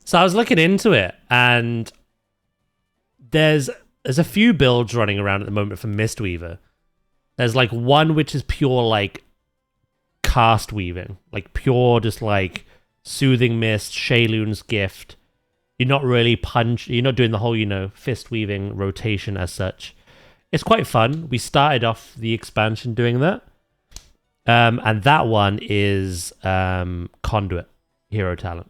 So I was looking into it, and there's a few builds running around at the moment for Mistweaver. There's like one which is pure like cast weaving, like pure just like soothing mist, Shayloon's gift. You're not really you're not doing the whole, fist weaving rotation as such. It's quite fun. We started off the expansion doing that. And that one is Conduit hero talent.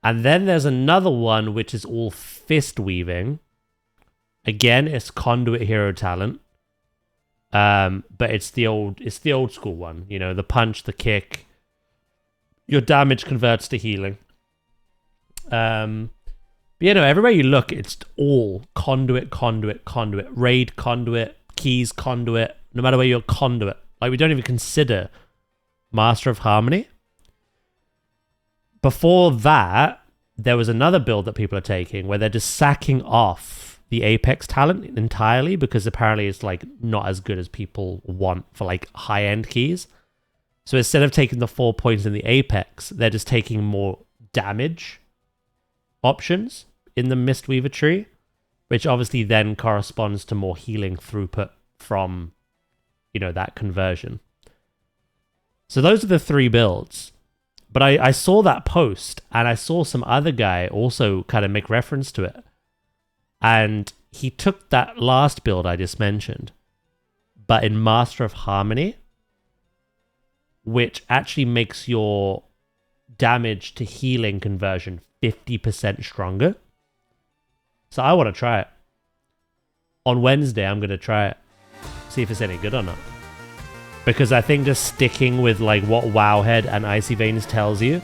And then there's another one which is all fist weaving. Again, it's Conduit hero talent. But it's the old school one, the punch, the kick. Your damage converts to healing. But everywhere you look, it's all conduit, raid conduit, keys conduit, no matter where you're conduit. Like, we don't even consider Master of Harmony. Before that, there was another build that people are taking where they're just sacking off the Apex talent entirely, because apparently it's like not as good as people want for like high-end keys. So instead of taking the 4 points in the Apex, they're just taking more damage options in the Mistweaver tree, which obviously then corresponds to more healing throughput from, that conversion. So those are the three builds. But I saw that post, and I saw some other guy also kind of make reference to it. And he took that last build I just mentioned, but in Master of Harmony, which actually makes your damage to healing conversion 50% stronger. So I want to try it. On Wednesday, I'm going to try it. See if it's any good or not. Because I think just sticking with like what Wowhead and Icy Veins tells you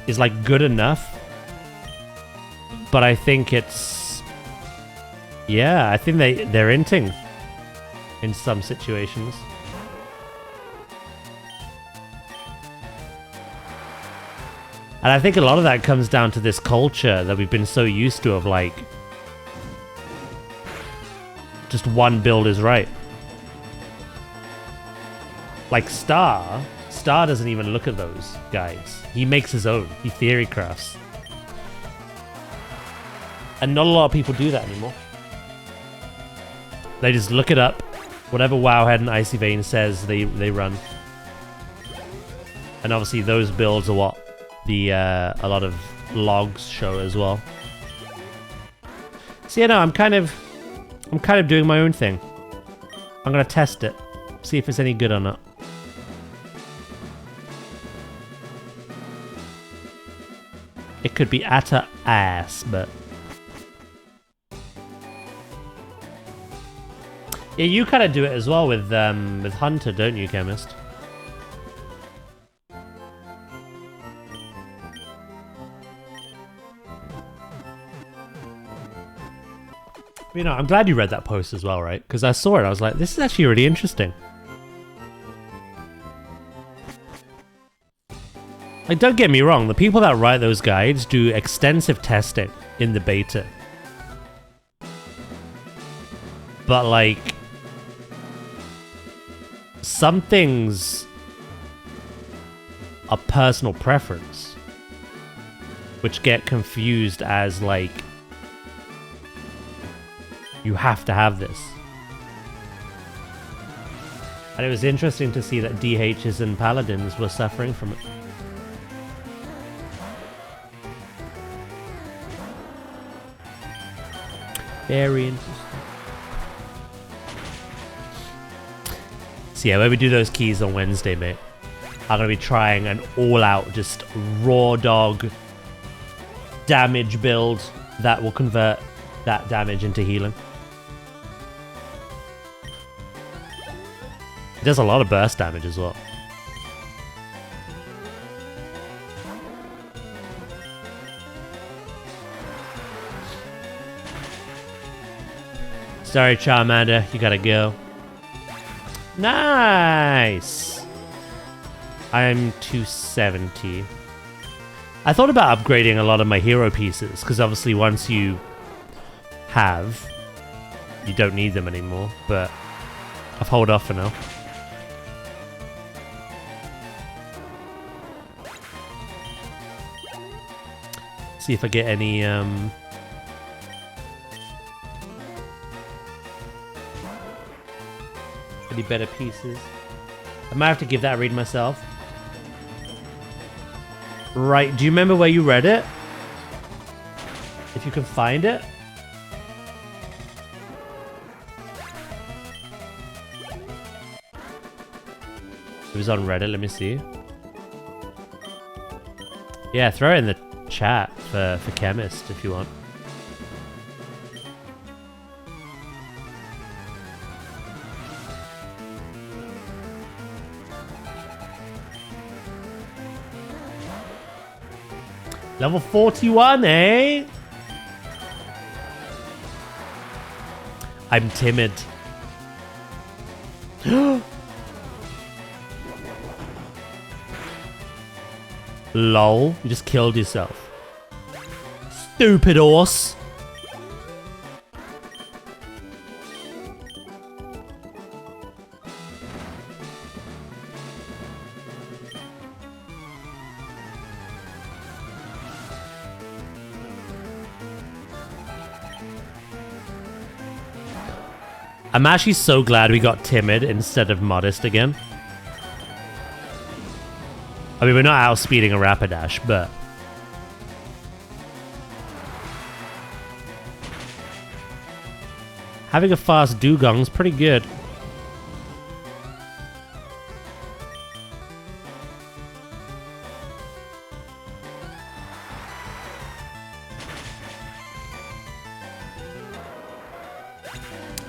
is like good enough. But I think it's... Yeah, I think they're inting in some situations. And I think a lot of that comes down to this culture that we've been so used to of like... just one build is right. Like Star doesn't even look at those guides. He makes his own. He theory crafts. And not a lot of people do that anymore. They just look it up. Whatever Wowhead and Icy Vein says, they run. And obviously those builds are what a lot of logs show as well. So yeah, no, I'm kind of doing my own thing. I'm gonna test it, see if it's any good or not. It could be utter ass, but yeah, you kind of do it as well with Hunter, don't you, Chemist? You know, I'm glad you read that post as well, right? Because I saw it, I was like, this is actually really interesting. Like, don't get me wrong, the people that write those guides do extensive testing in the beta. But, like, some things are personal preference, which get confused as, like, you have to have this. And it was interesting to see that DHs and Paladins were suffering from it. Very interesting. So yeah, when we do those keys on Wednesday, mate, I'm going to be trying an all-out, just raw dog damage build that will convert that damage into healing. It does a lot of burst damage as well. Sorry, Charmander, you gotta go. Nice! I'm 270. I thought about upgrading a lot of my hero pieces, because obviously once you have, you don't need them anymore, but I've hold off for now. See if I get any better pieces. I might have to give that a read myself. Right, do you remember where you read it? If you can find it? It was on Reddit, let me see. Yeah, throw it in the chat for Chemist if you want. Level 41, eh? I'm timid. Lol, you just killed yourself. Stupid horse. I'm actually so glad we got timid instead of modest again. I mean, we're not outspeeding a Rapidash, but... having a fast Dugong's pretty good.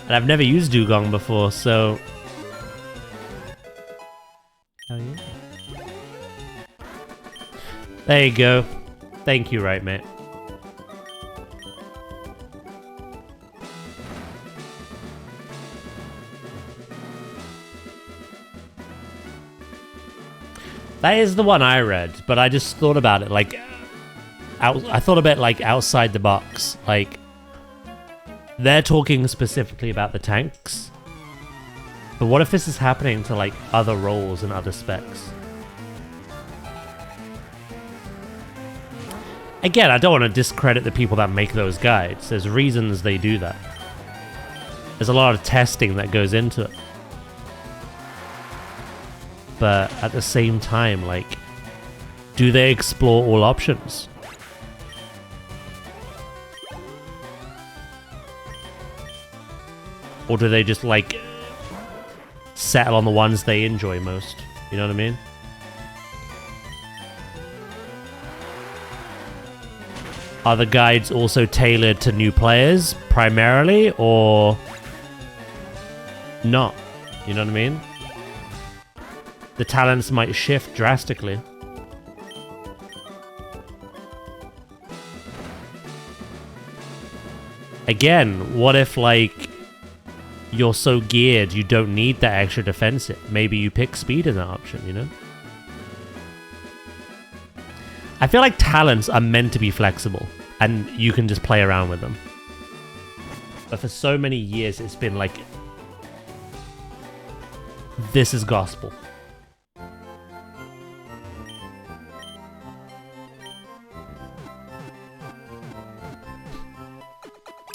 And I've never used Dugong before, so... hell yeah. There you go. Thank you, right, mate. That is the one I read, but I just thought about it, like... I thought about, like, outside the box. Like... they're talking specifically about the tanks. But what if this is happening to, like, other roles and other specs? Again, I don't want to discredit the people that make those guides. There's reasons they do that. There's a lot of testing that goes into it. But at the same time, like, do they explore all options? Or do they just, like, settle on the ones they enjoy most? You know what I mean? Are the guides also tailored to new players, primarily, or not? You know what I mean? The talents might shift drastically. Again, what if, like, you're so geared you don't need that extra defensive? Maybe you pick speed in that option, you know? I feel like talents are meant to be flexible, and you can just play around with them. But for so many years, it's been like, this is gospel.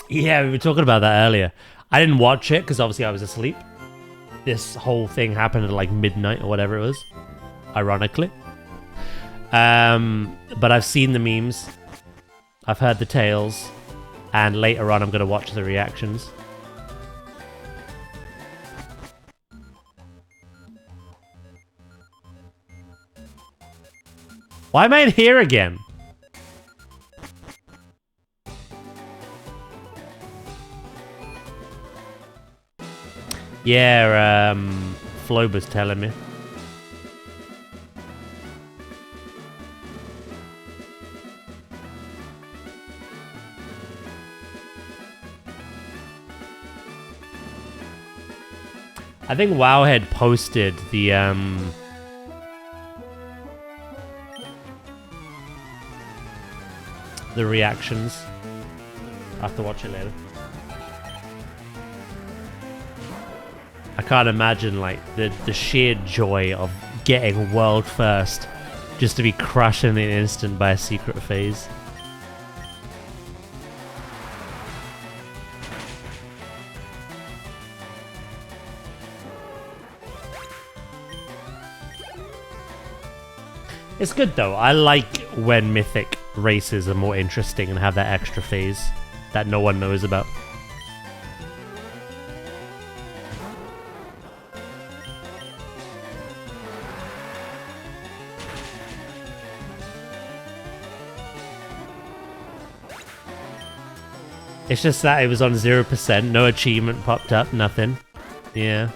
Yeah, we were talking about that earlier. I didn't watch it because obviously I was asleep. This whole thing happened at like midnight or whatever it was, ironically. But I've seen the memes. I've heard the tales. And later on I'm going to watch the reactions. Why am I in here again? Yeah, Floba's telling me. I think Wowhead posted the reactions. I'll have to watch it later. I can't imagine, like, the sheer joy of getting world first just to be crushed in an instant by a secret phase. It's good though. I like when mythic races are more interesting and have that extra phase that no one knows about. It's just that it was on 0%, no achievement popped up, nothing. Yeah.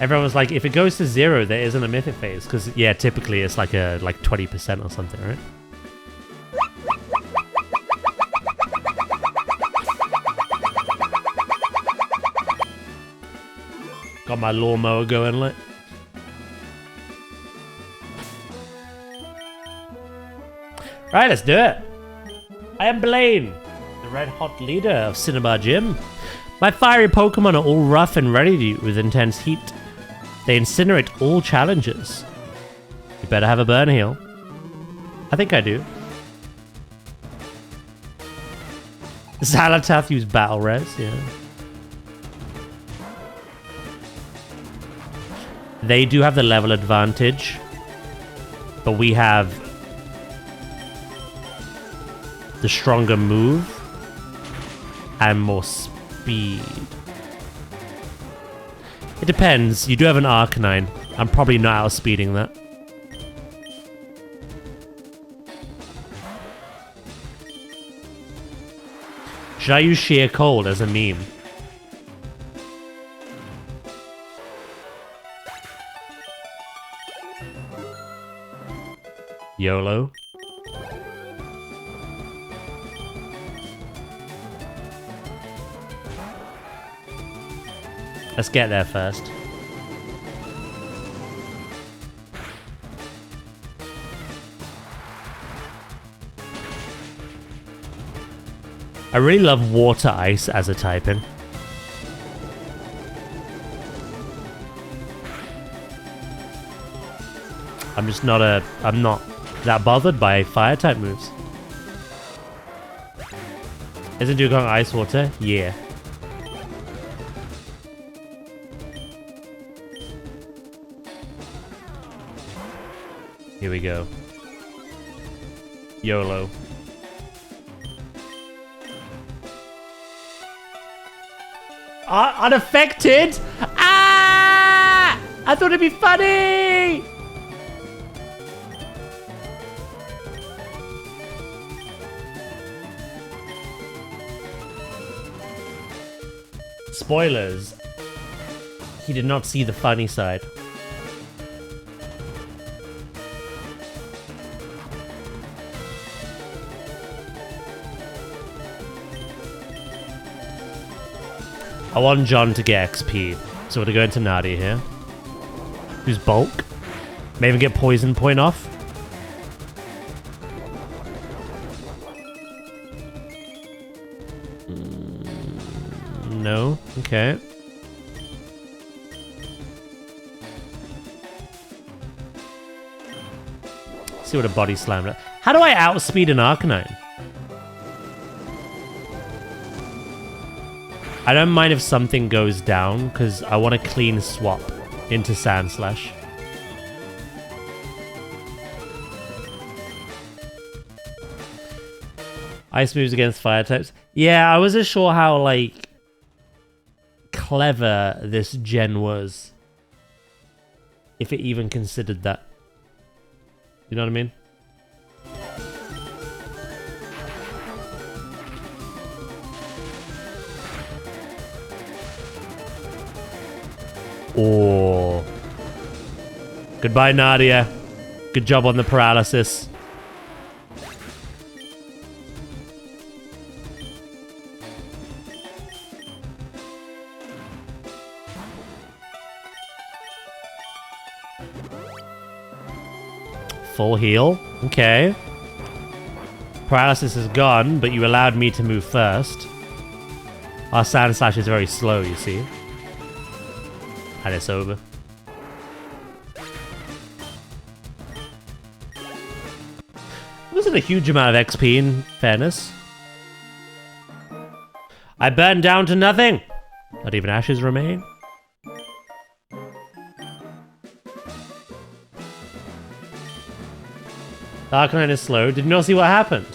Everyone was like, if it goes to 0, there isn't a mythic phase. Because, yeah, typically it's like a 20% or something, right? Got my lawnmower going, like. Right, let's do it. I am Blaine, the red-hot leader of Cinnabar Gym. My fiery Pokemon are all rough and ready with intense heat. They incinerate all challenges. You better have a burn heal. I think I do. Xalatath used Battle Res, yeah. They do have the level advantage, but we have the stronger move and more speed. It depends. You do have an Arcanine. I'm probably not outspeeding that. Should I use Sheer Cold as a meme? YOLO. Let's get there first. I really love Water Ice as a typing. I'm not that bothered by fire type moves. Isn't Dugong Ice Water? Yeah. Here we go. YOLO. Unaffected? Ah! I thought it'd be funny! Spoilers. He did not see the funny side. I want John to get XP, so we're gonna go into Nadia here. Who's bulk? May even get poison point off. No? Okay. See what a body slam does. How do I outspeed an Arcanine? I don't mind if something goes down, because I want a clean swap into Sand Slash. Ice moves against fire types. Yeah, I wasn't sure how, like, clever this gen was. If it even considered that. You know what I mean? Oh. Goodbye, Nadia. Good job on the paralysis. Full heal. Okay. Paralysis is gone, but you allowed me to move first. Our Sand Slash is very slow, you see. And it's over. Wasn't a huge amount of XP in fairness. I burned down to nothing. Not even ashes remain. Arcanine is slow. Did you not see what happened?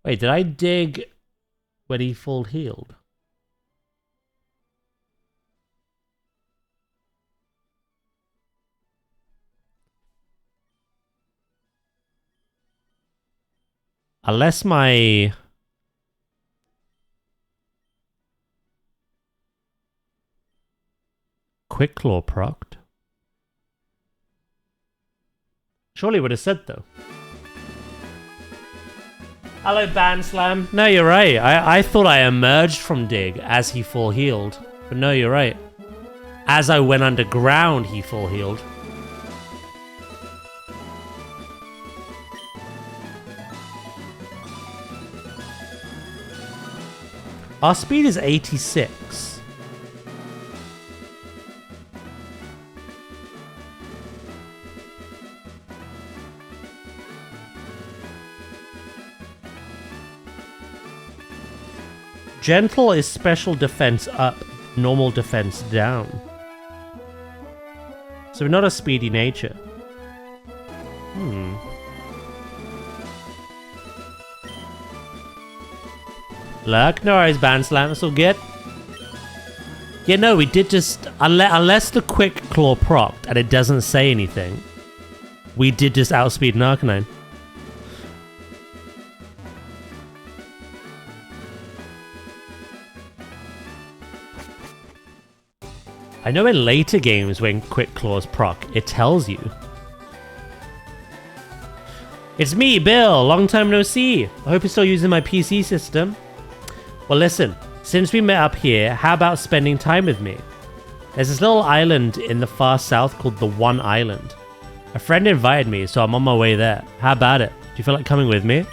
Wait, did I dig when he full healed? Unless my... Quick Claw procced. Surely it would have said though. Hello, Ban Slam. No, you're right. I thought I emerged from Dig as he full healed. But no, you're right. As I went underground, he full healed. Our speed is 86. Gentle is special defense up, normal defense down. So we're not a speedy nature. Look, no worries, Band Slam, it's all good. Yeah, no, we did just... Unless the Quick Claw procced and it doesn't say anything, we did just outspeed an Arcanine. I know in later games when Quick Claws proc, it tells you. It's me, Bill. Long time no see. I hope you're still using my PC system. Well, listen. Since we met up here, how about spending time with me? There's this little island in the far south called the One Island. A friend invited me, so I'm on my way there. How about it? Do you feel like coming with me?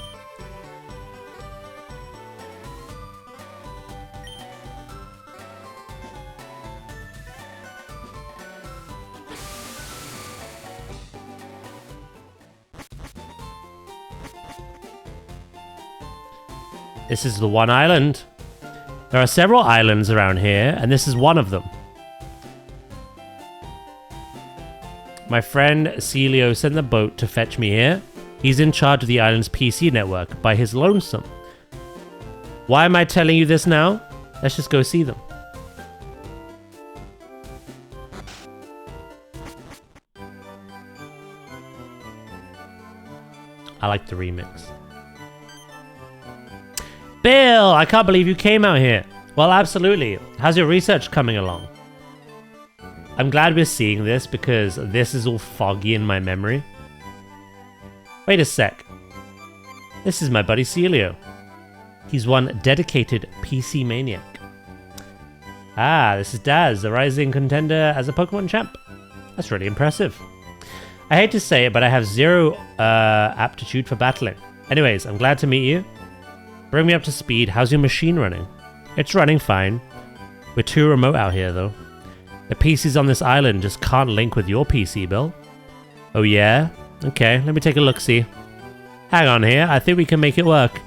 This is the One Island. There are several islands around here, and this is one of them. My friend Celio sent the boat to fetch me here. He's in charge of the island's PC network by his lonesome. Why am I telling you this now? Let's just go see them. I like the remix. Bill, I can't believe you came out here. Well, absolutely. How's your research coming along? I'm glad we're seeing this because this is all foggy in my memory. Wait a sec. This is my buddy Celio. He's one dedicated PC maniac. Ah, this is Daz, a rising contender as a Pokemon champ. That's really impressive. I hate to say it, but I have zero aptitude for battling. Anyways, I'm glad to meet you. Bring me up to speed. How's your machine running? It's running fine. We're too remote out here, though. The PCs on this island just can't link with your PC, Bill. Oh, yeah? Okay, let me take a look-see. Hang on here. I think we can make it work.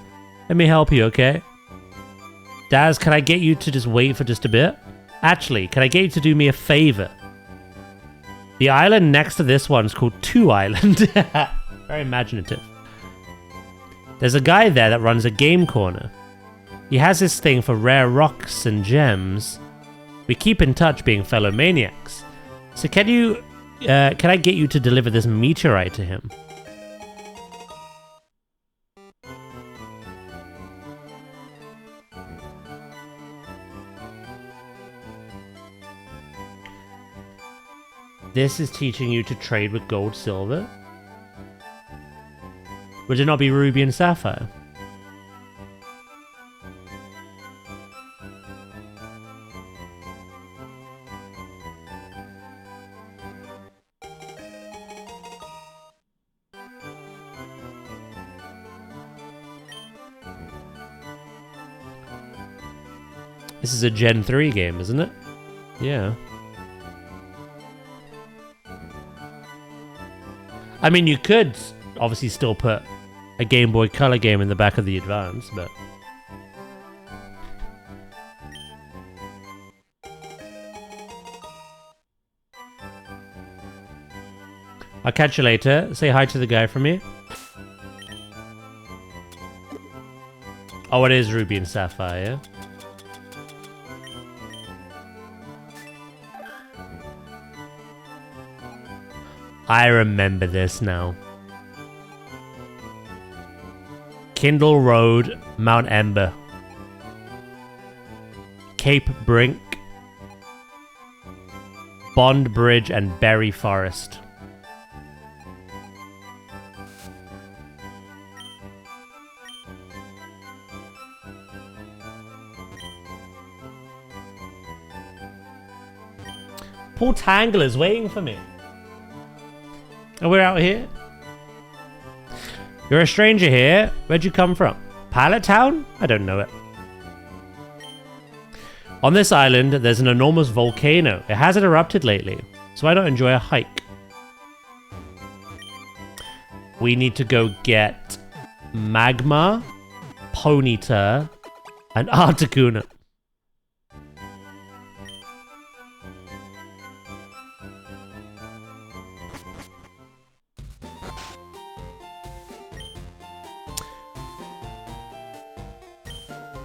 Let me help you, okay? Daz, can I get you to just wait for just a bit? Actually, can I get you to do me a favor? The island next to this one's called Two Island. Very imaginative. There's a guy there that runs a game corner. He has this thing for rare rocks and gems. We keep in touch being fellow maniacs. So can I get you to deliver this meteorite to him? This is teaching you to trade with gold, silver. Would it not be ruby and sapphire? This is a Gen 3 game, isn't it? Yeah. I mean, you could obviously still put a Game Boy Color game in the back of the Advance, but... I'll catch you later. Say hi to the guy from me. Oh, it is Ruby and Sapphire, yeah? I remember this now. Kindle Road, Mount Ember. Cape Brink. Bond Bridge and Berry Forest. Poor Tangler's waiting for me. And we're out here. You're a stranger here. Where'd you come from? Pilot Town? I don't know it. On this island, there's an enormous volcano. It hasn't erupted lately, so I don't enjoy a hike. We need to go get Magma, Ponyta, An Articuno.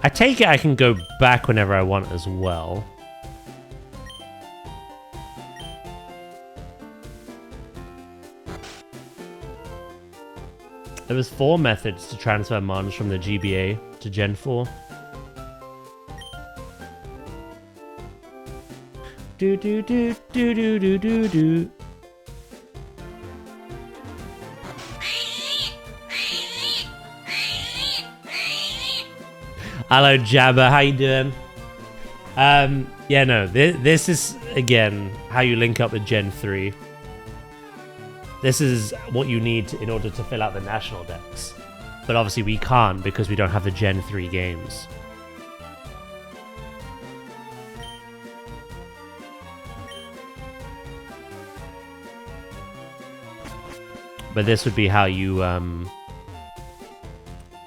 I take it I can go back whenever I want as well. There was 4 methods to transfer mons from the GBA to Gen 4. Do do do do do do do do. Hello Jabba, how you doing? Yeah, no, this is again how you link up with Gen 3. This is what you need in order to fill out the national decks. But obviously we can't because we don't have the Gen 3 games. But this would be how you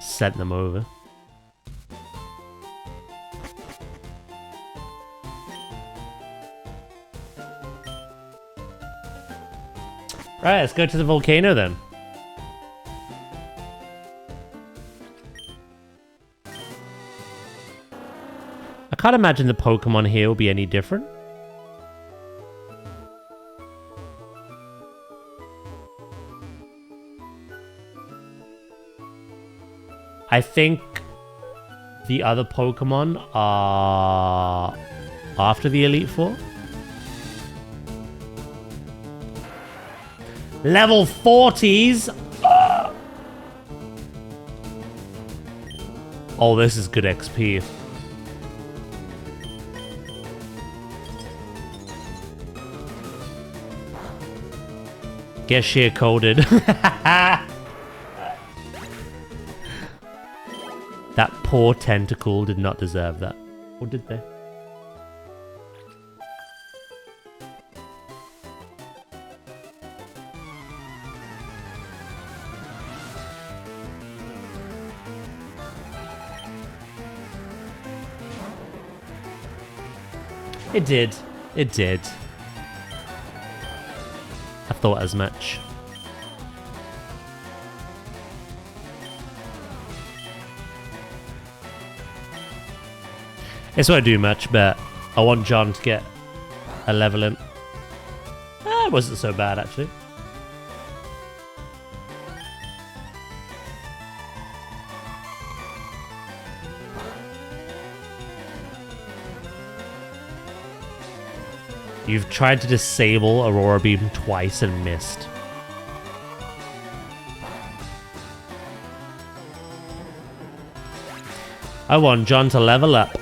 sent them over. Right, let's go to the volcano then. I can't imagine the Pokemon here will be any different. I think the other Pokemon are after the Elite Four. Level 40s! Oh, this is good XP. Get sheer coded. That poor tentacle did not deserve that. Or did they? It did. It did. I thought as much. This won't do much, but I want John to get a level in. It wasn't so bad, actually. You've tried to disable Aurora Beam twice and missed. I want John to level up.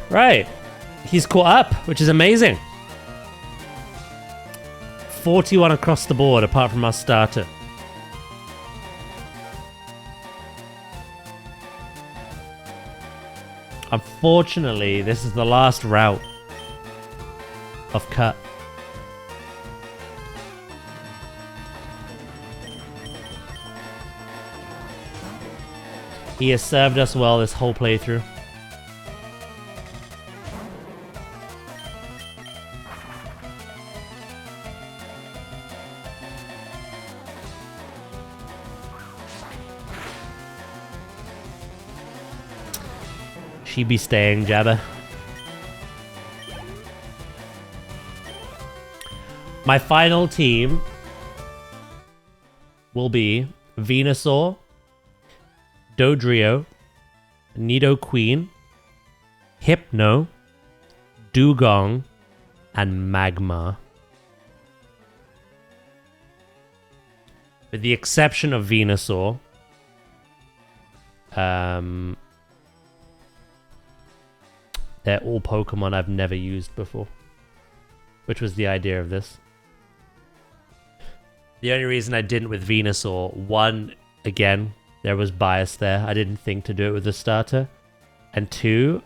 Right. He's caught up, which is amazing. 41 across the board, apart from our starter. Unfortunately, this is the last route of cut. He has served us well this whole playthrough. She be staying, Jabba. My final team will be Venusaur, Dodrio, Nidoqueen, Hypno, Dugong, and Magmar. With the exception of Venusaur, they're all Pokemon I've never used before, which was the idea of this. The only reason I didn't with Venusaur, one, again, there was bias there. I didn't think to do it with the starter. And two,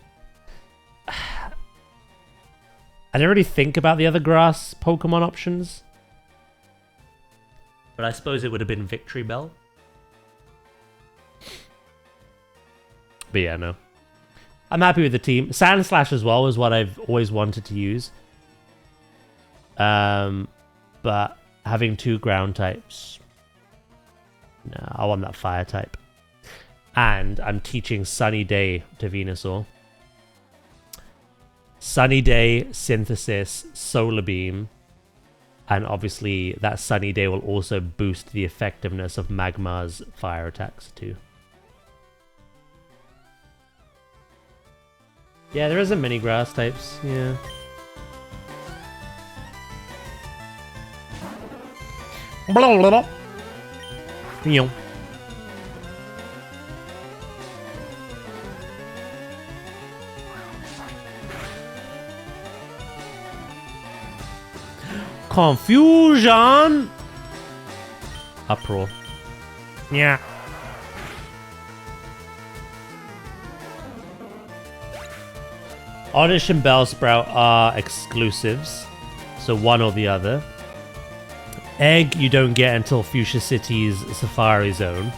I didn't really think about the other grass Pokemon options. But I suppose it would have been Victory Bell. But yeah, no. I'm happy with the team. Sand Slash as well is what I've always wanted to use. But having 2 ground types... No, I want that fire type. And I'm teaching Sunny Day to Venusaur. Sunny Day, Synthesis, Solar Beam. And obviously that Sunny Day will also boost the effectiveness of Magmar's fire attacks too. Yeah, there isn't many grass types, yeah. Blah, blah, blah. Confusion! Uproar. Yeah. Oddish and Bellsprout are exclusives, so one or the other. Egg you don't get until Fuchsia City's Safari Zone.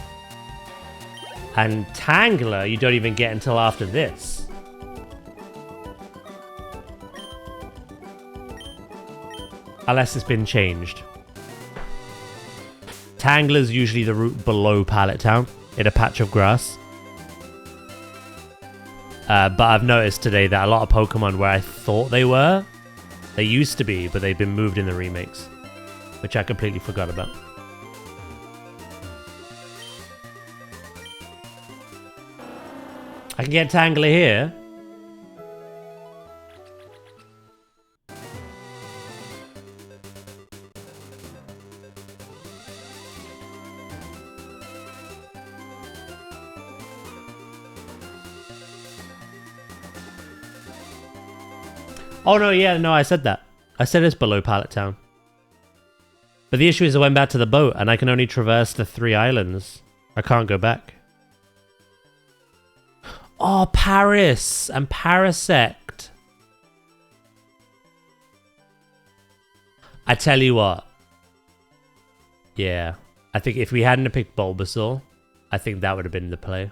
And Tangler you don't even get until after this. Unless it's been changed. Tangler's usually the route below Pallet Town, in a patch of grass. But I've noticed today that a lot of Pokemon where I thought they were, they used to be, but they've been moved in the remakes. Which I completely forgot about. I can get Tangler here. Oh no, yeah, no, I said that. I said it's below Pallet Town. But the issue is I went back to the boat and I can only traverse the 3 islands. I can't go back. Oh, Paris and Parasect. I tell you what. Yeah. I think if we hadn't picked Bulbasaur, I think that would have been the play.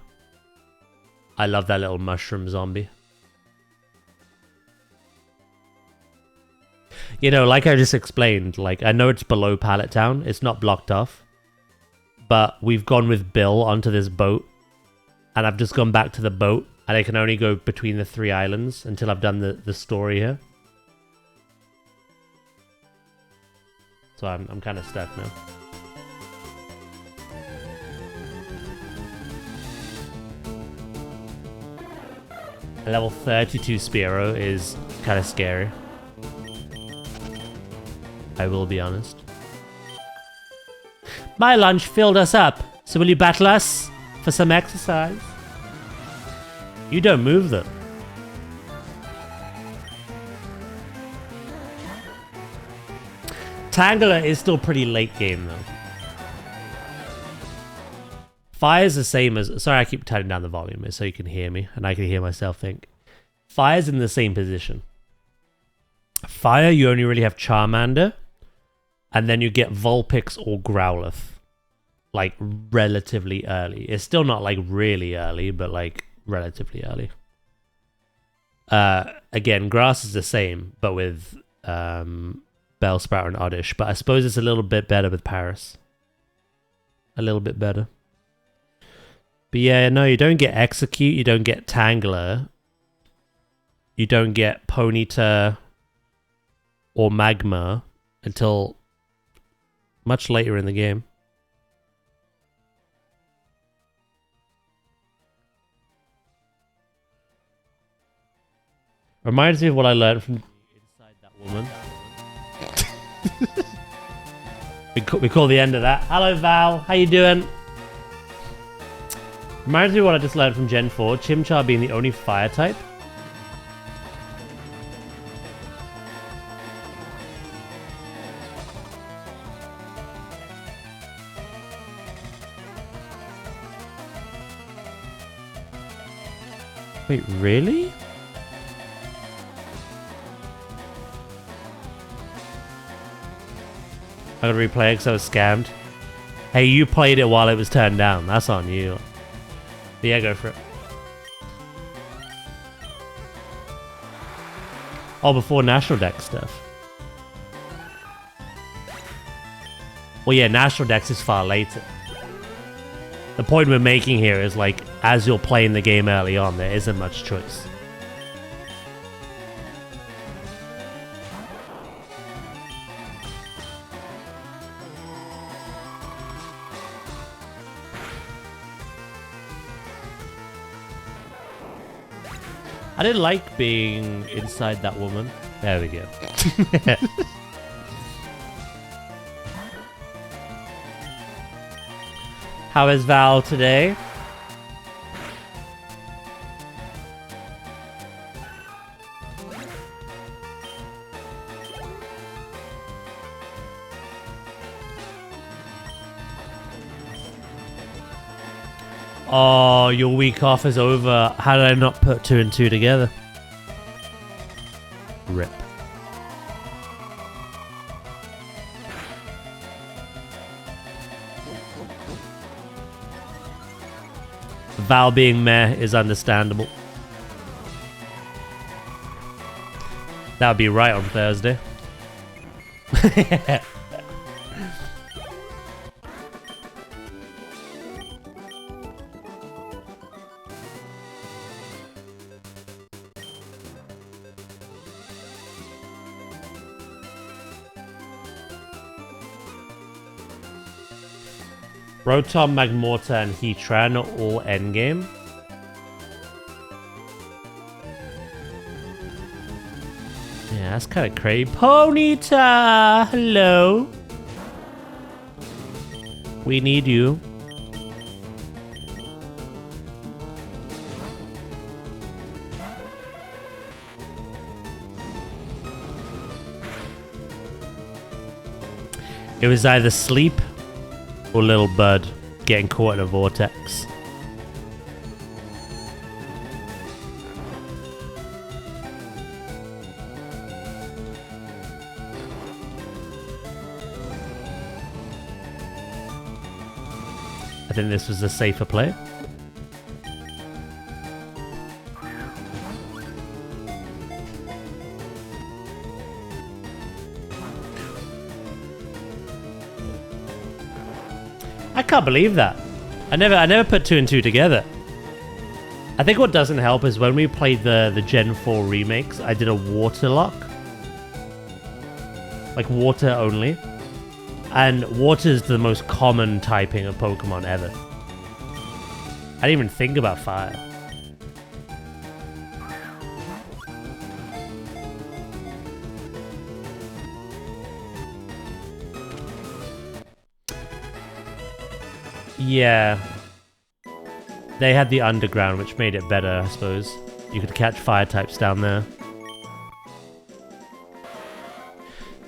I love that little mushroom zombie. You know, like I just explained, like, I know it's below Pallet Town. It's not blocked off. But we've gone with Bill onto this boat. And I've just gone back to the boat. And I can only go between the 3 islands until I've done the story here. So I'm kind of stuck now. A level 32 Spearow is kind of scary. I will be honest. My lunch filled us up, so will you battle us for some exercise? You don't move them. Tangler is still pretty late game though. Fire's the same as... Sorry, I keep turning down the volume so you can hear me and I can hear myself think. Fire's in the same position. Fire, you only really have Charmander. And then you get Vulpix or Growlithe. Like, relatively early. It's still not, like, really early, but, like, relatively early. Again, Grass is the same, but with Bellsprout and Oddish. But I suppose it's a little bit better with Paris. A little bit better. But yeah, no, you don't get Execute, you don't get Tangler. You don't get Ponyta or Magma until much later in the game. Reminds me of what I learned from inside that woman. we call the end of that. Hello Val, how you doing? Reminds me of what I just learned from Gen 4, Chimchar being the only fire type. Wait, really? I gotta replay it because I was scammed. Hey, you played it while it was turned down. That's on you. But yeah, go for it. Oh, before National Dex stuff. Well, yeah, National Dex is far later. The point we're making here is, like, as you're playing the game early on, there isn't much choice. I didn't like being inside that woman. There we go. How is Val today? Oh, your week off is over. How did I not put 2 and 2 together? Rip. Val being meh is understandable. That would be right on Thursday. Rotom, Magmortar, and Heatran are all endgame. Yeah, that's kind of crazy. Ponyta! Hello! We need you. It was either sleep or little bird getting caught in a vortex. I think this was a safer play. I can't believe that. I never put 2 and 2 together. I think what doesn't help is when we played the Gen 4 remakes, I did a water lock. Like water only. And water is the most common typing of Pokemon ever. I didn't even think about fire. Yeah. They had the underground, which made it better, I suppose. You could catch fire types down there.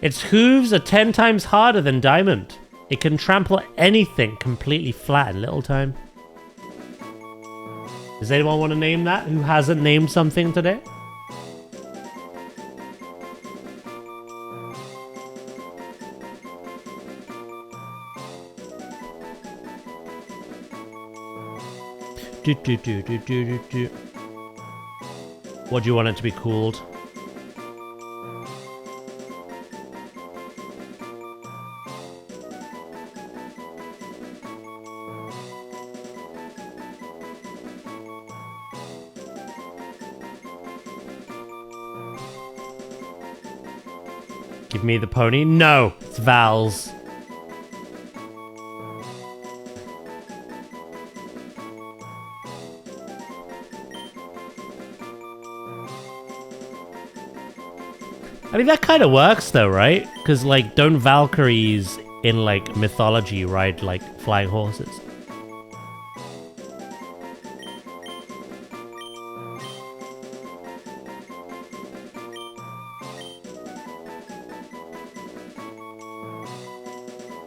Its hooves are 10 times harder than Diamond. It can trample anything completely flat in little time. Does anyone want to name that? Who hasn't named something today? What do you want it to be called? Give me the pony. No, it's Val's. I mean, that kind of works though, right? Because, like, don't Valkyries in, like, mythology ride, like, flying horses?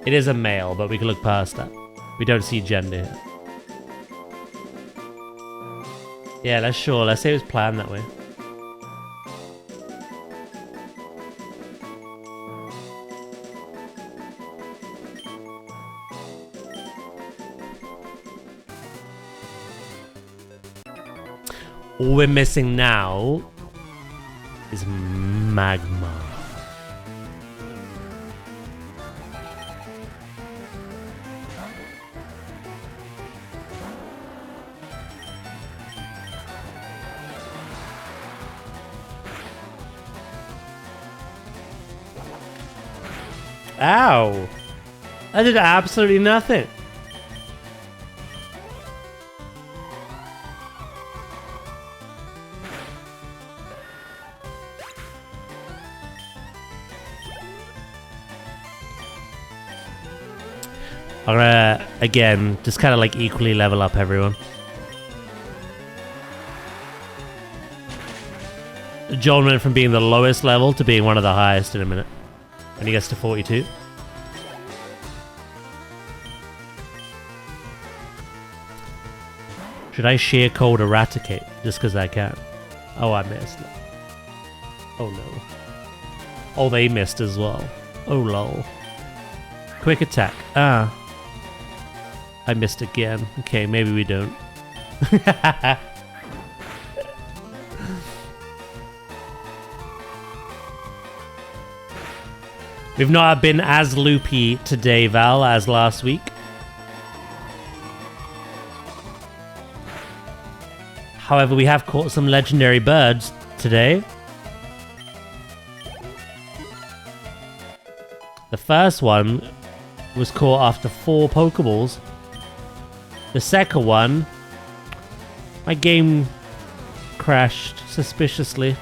It is a male, but we can look past that. We don't see gender here. Yeah, let's say it was planned that way. All we're missing now is magma. Ow! I did absolutely nothing. I'm gonna, again, just kind of like equally level up everyone. John went from being the lowest level to being one of the highest in a minute. And he gets to 42. Should I sheer cold eradicate just because I can? Oh, I missed. Oh no. Oh, they missed as well. Oh lol. Quick attack. Ah. I missed again. Okay, maybe we don't. We've not been as loopy today, Val, as last week. However, we have caught some legendary birds today. The first one was caught after 4 Pokeballs. The second one, my game crashed suspiciously.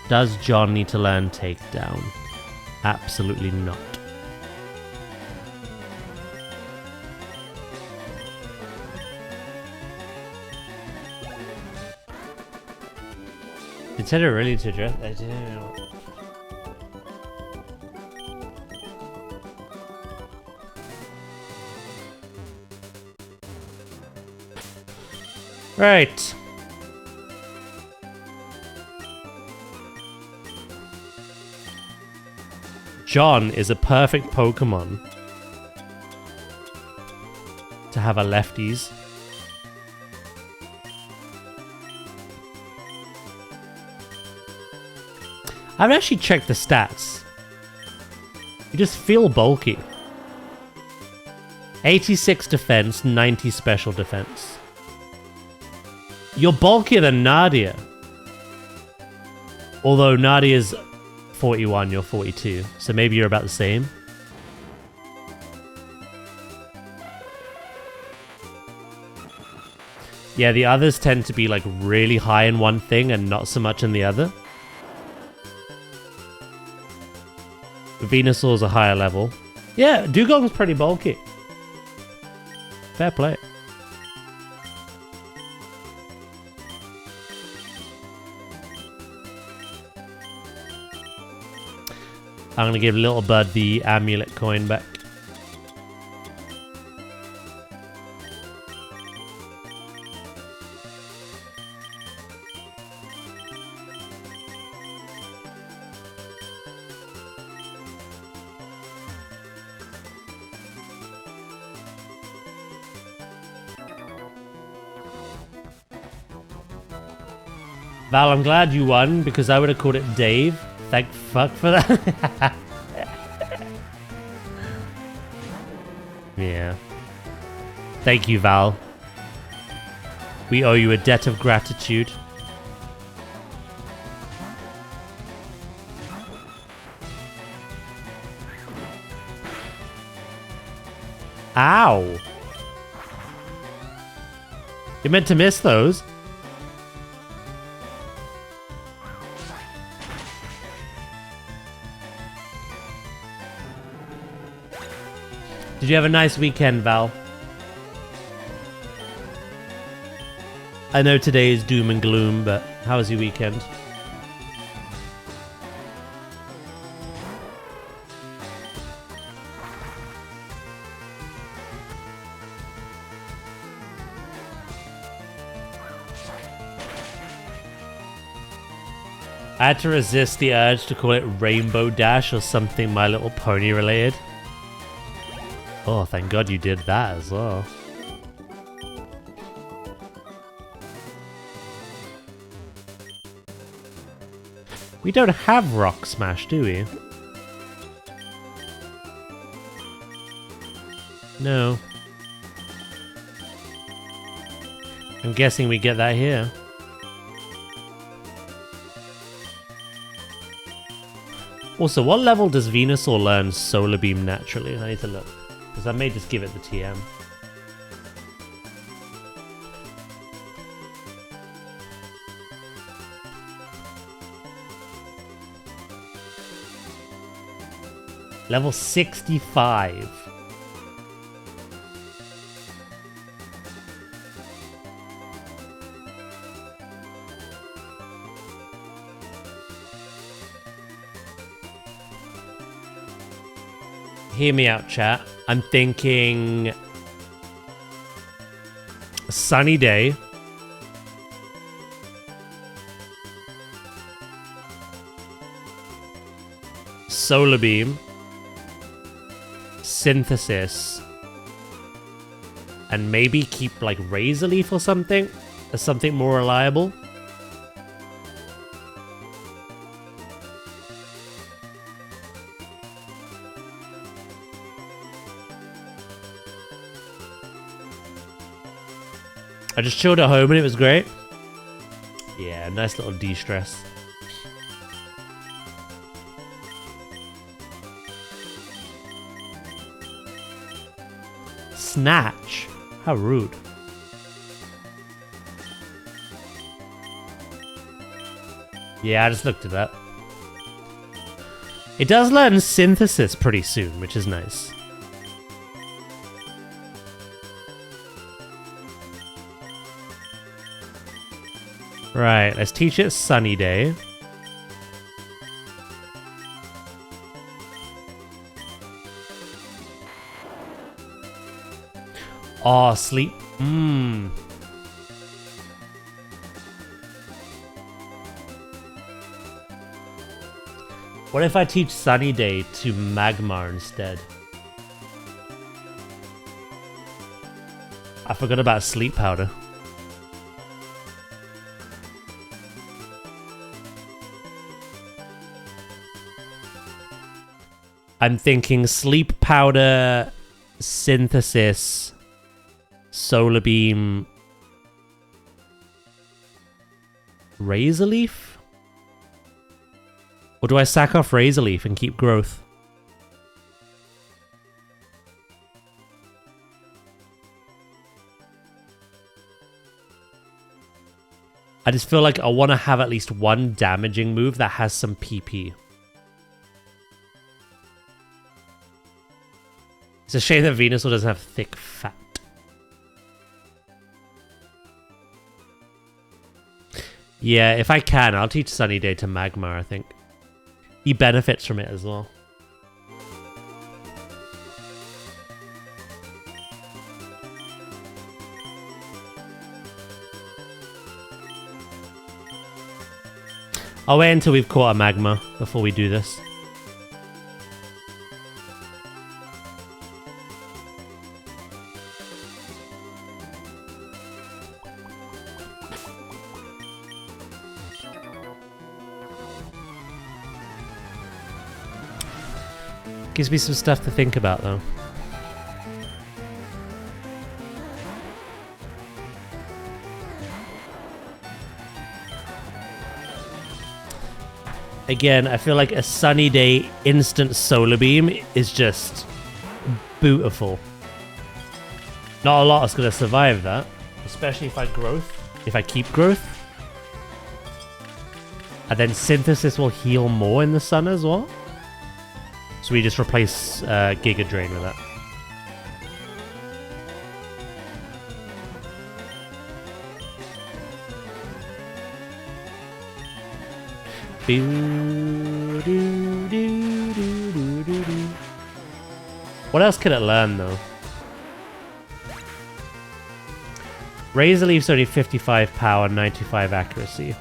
Does John need to learn takedown? Absolutely not. Did Tedder really to address? I didn't know. Right. John is a perfect Pokemon to have a lefties. I haven't actually checked the stats. You just feel bulky. 86 defense, 90 special defense. You're bulkier than Nadia. Although Nadia's 41, you're 42. So maybe you're about the same. Yeah, the others tend to be like really high in one thing and not so much in the other. Venusaur's a higher level. Yeah, Dugong's pretty bulky. Fair play. I'm gonna give Little Bud the amulet coin back. Val, I'm glad you won because I would have called it Dave. Thank fuck for that. Yeah. Thank you, Val. We owe you a debt of gratitude. Ow! You meant to miss those. Did you have a nice weekend, Val? I know today is doom and gloom, but how was your weekend? I had to resist the urge to call it Rainbow Dash or something My Little Pony related. Oh, thank God you did that as well. We don't have Rock Smash, do we? No. I'm guessing we get that here. Also, what level does Venusaur learn Solar Beam naturally? I need to look. Because I may just give it the TM. Level 65. Hear me out, chat. I'm thinking Sunny Day. Solar Beam. Synthesis. And maybe keep like Razor Leaf or something as something more reliable. I just chilled at home and it was great. Yeah, nice little de-stress. Snatch? How rude. Yeah, I just looked it up. It does learn Synthesis pretty soon, which is nice. Right, let's teach it Sunny Day. Oh, sleep. What if I teach Sunny Day to Magmar instead? I forgot about Sleep Powder. I'm thinking Sleep Powder, Synthesis, Solar Beam, Razor Leaf? Or do I sack off Razor Leaf and keep Growth? I just feel like I want to have at least one damaging move that has some PP. It's a shame that Venusaur doesn't have thick fat. Yeah, if I can, I'll teach Sunny Day to Magmar, I think. He benefits from it as well. I'll wait until we've caught a Magma before we do this. Gives me some stuff to think about, though. Again, I feel like a Sunny Day instant Solar Beam is just beautiful. Not a lot is going to survive that, especially if I keep Growth. And then Synthesis will heal more in the sun as well. So we just replace Giga Drain with that. What else can it learn though? Razor Leaf's only 55 power, 95 accuracy.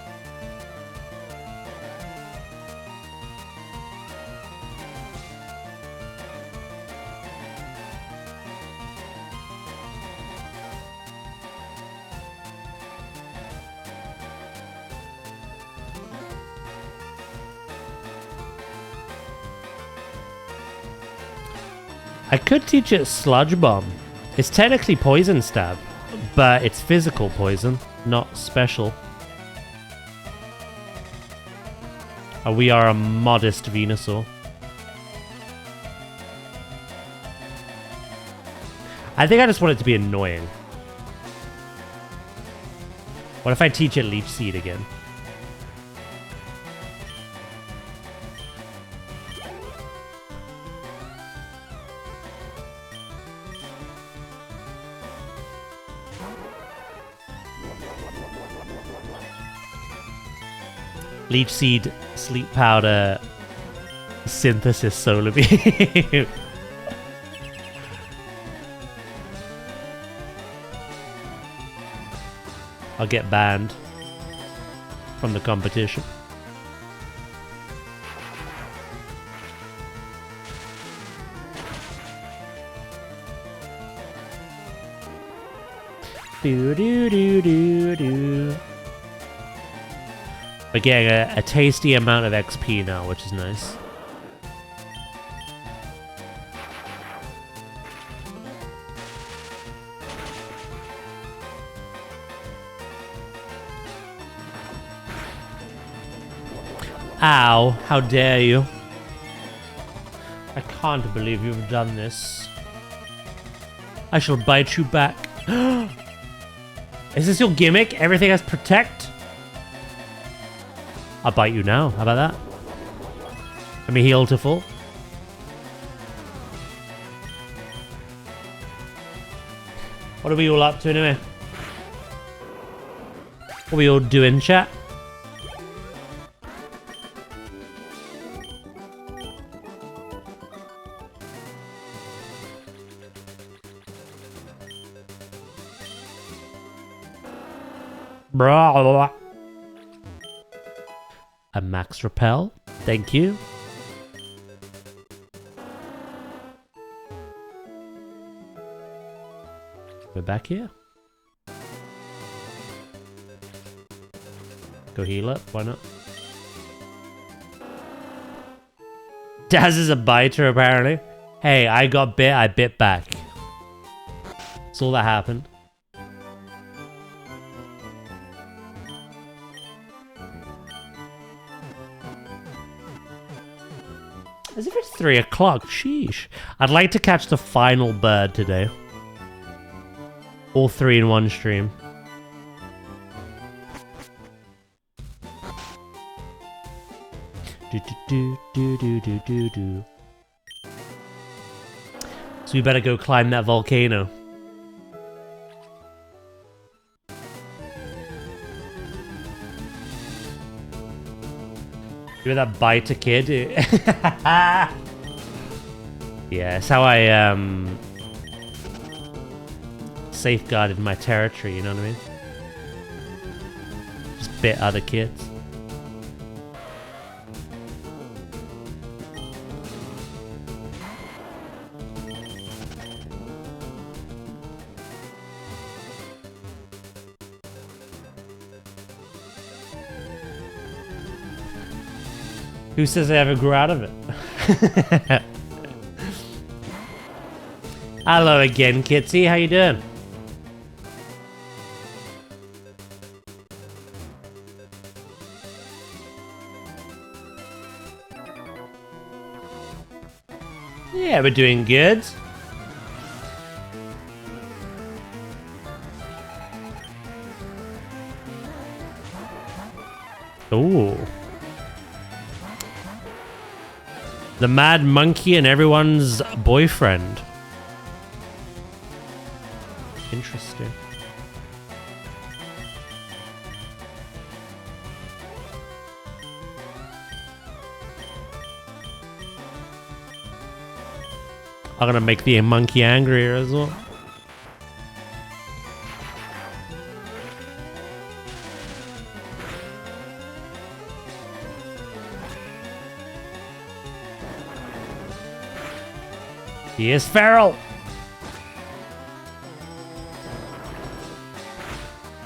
I could teach it Sludge Bomb. It's technically Poison Stab, but it's physical poison, not special. We are a modest Venusaur. I think I just want it to be annoying. What if I teach it Leech Seed again? Leech Seed, Sleep Powder, Synthesis Solar Beam. I'll get banned from the competition. Do do do do do. We're getting a tasty amount of XP now, which is nice. Ow, how dare you. I can't believe you've done this. I shall bite you back. Is this your gimmick? Everything has Protect? I'll bite you now. How about that? Let me heal to full. What are we all up to anyway? What are we all doing, chat? Blah. A max repel. Thank you. We're back here. Go heal up. Why not? Daz is a biter, apparently. Hey, I got bit. I bit back. That's all that happened. As if it's 3 o'clock. Sheesh. I'd like to catch the final bird today. All 3 in one stream. Do do do do do do do. So we better go climb that volcano. You're that biter kid. Yeah, it's how I safeguarded my territory, you know what I mean? Just bit other kids. Who says I ever grew out of it? Hello again, Kitsy. How you doing? Yeah, we're doing good. Ooh. The mad monkey and everyone's boyfriend. Interesting. I'm gonna make the monkey angrier as well. He is feral.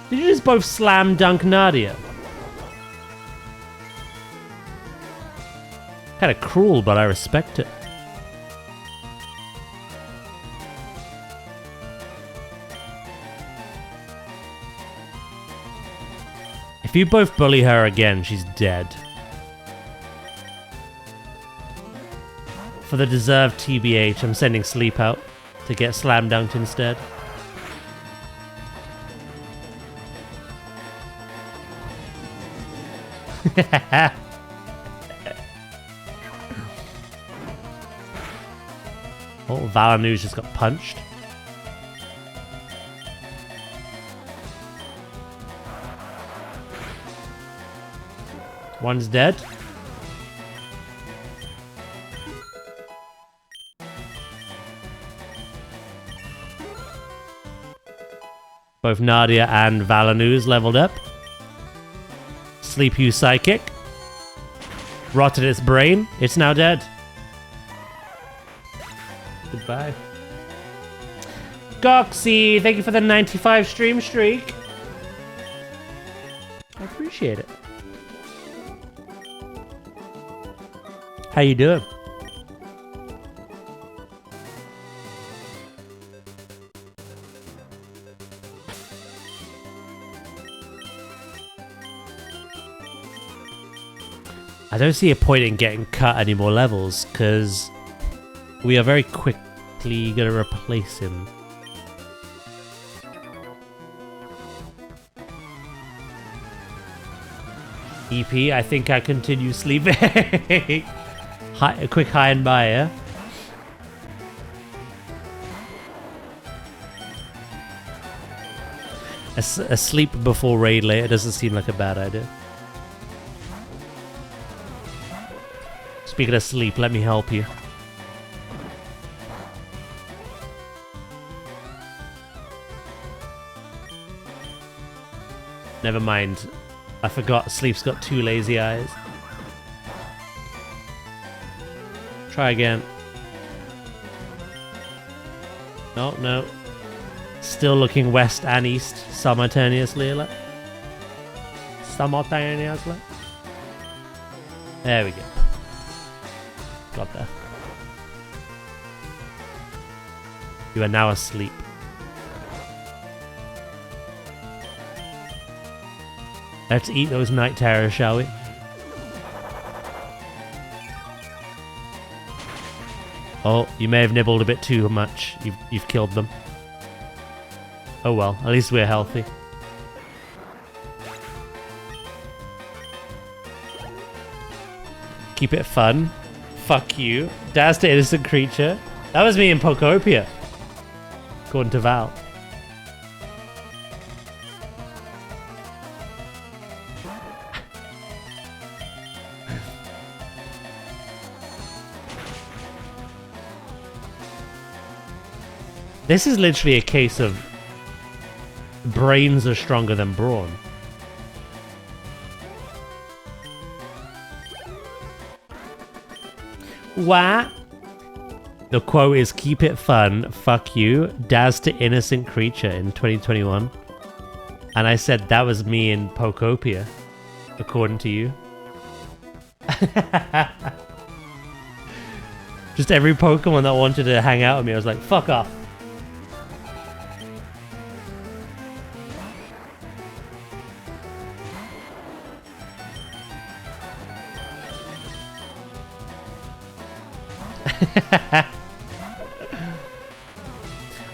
Did you just both slam dunk Nadia? Kind of cruel, but I respect it. If you both bully her again, she's dead. For the deserved TBH, I'm sending Sleep out to get slam dunked instead. Oh, Valanu's just got punched. One's dead. Both Nadia and Valanu's leveled up. Sleep you psychic. Rotted its brain. It's now dead. Goodbye. Goxie, thank you for the 95 stream streak. I appreciate it. How you doing? I don't see a point in getting cut any more levels, because we are very quickly going to replace him. EP, I think I continue sleeping. A quick high and by, yeah? A sleep before raid later doesn't seem like a bad idea. Speaking of sleep, let me help you. Never mind. I forgot Sleep's got 2 lazy eyes. Try again. No, no. Still looking west and east simultaneously. Simultaneously. There we go. Got there. You are now asleep. Let's eat those night terrors, shall we? Oh, you may have nibbled a bit too much. You've killed them. Oh well, at least we're healthy. Keep it fun. Fuck you. Daz to innocent creature. That was me in Pokopia. According to Val. This is literally a case of brains are stronger than brawn. What? The quote is, keep it fun, fuck you, Daz to innocent creature in 2021. And I said that was me in Pokopia, according to you. Just every Pokemon that wanted to hang out with me, I was like, fuck off.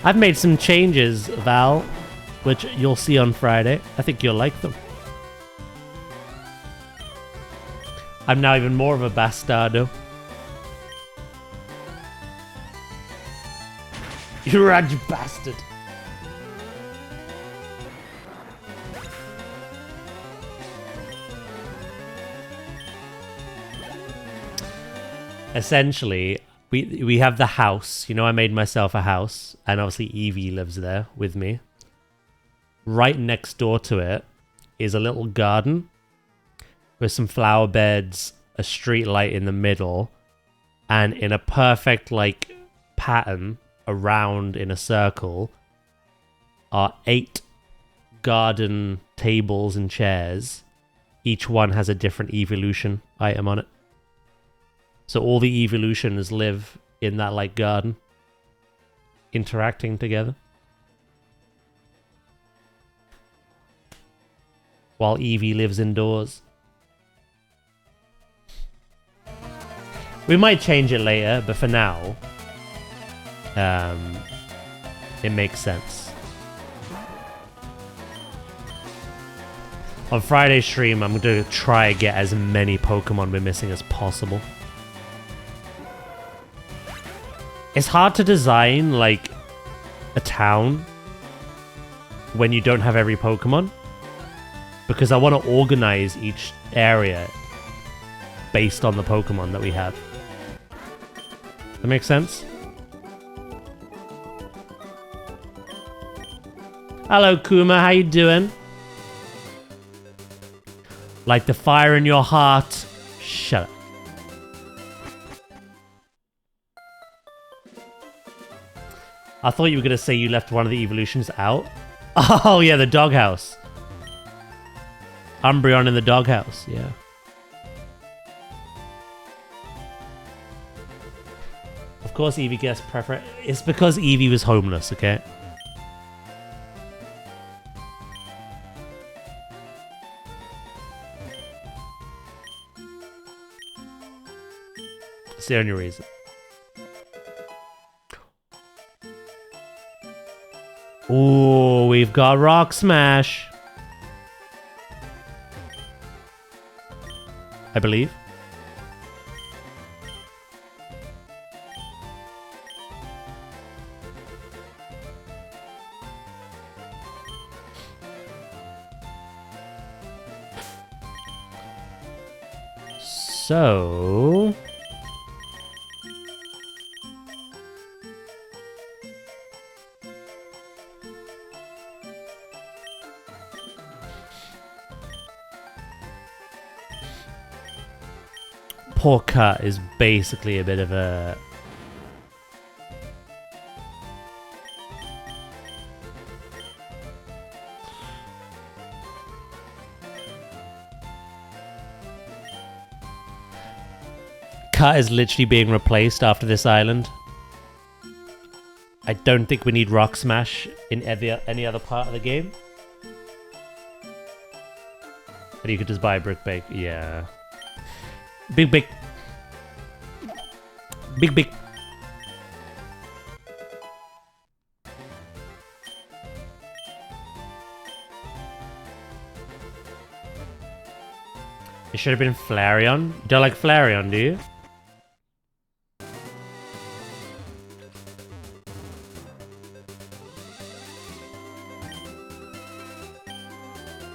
I've made some changes, Val, which you'll see on Friday. I think you'll like them. I'm now even more of a bastardo. You rad, you bastard. Essentially, we have the house. You know, I made myself a house, and obviously Evie lives there with me. Right next door to it is a little garden with some flower beds, a street light in the middle, and in a perfect like pattern around in a circle are 8 garden tables and chairs. Each one has a different evolution item on it. So all the evolutions live in that like garden, interacting together. while Eevee lives indoors. We might change it later, but for now, it makes sense. On Friday's stream, I'm going to try and get as many Pokemon we're missing as possible. It's hard to design, like, a town when you don't have every Pokemon, because I want to organize each area based on the Pokemon that we have. That makes sense? Hello, Kuma. How you doing? Like the fire in your heart. Shut up. I thought you were going to say you left one of the evolutions out. Oh, yeah, the doghouse. Umbreon in the doghouse, yeah. Of course, Eevee gets preference. It's because Eevee was homeless, okay? It's the only reason. Ooh, we've got Rock Smash. I believe. So... Poor Cut is basically a bit of a... Cut is literally being replaced after this island. I don't think we need Rock Smash in any other part of the game. But you could just buy Brick Bake, yeah. Big. It should have been Flareon. You don't like Flareon, do you?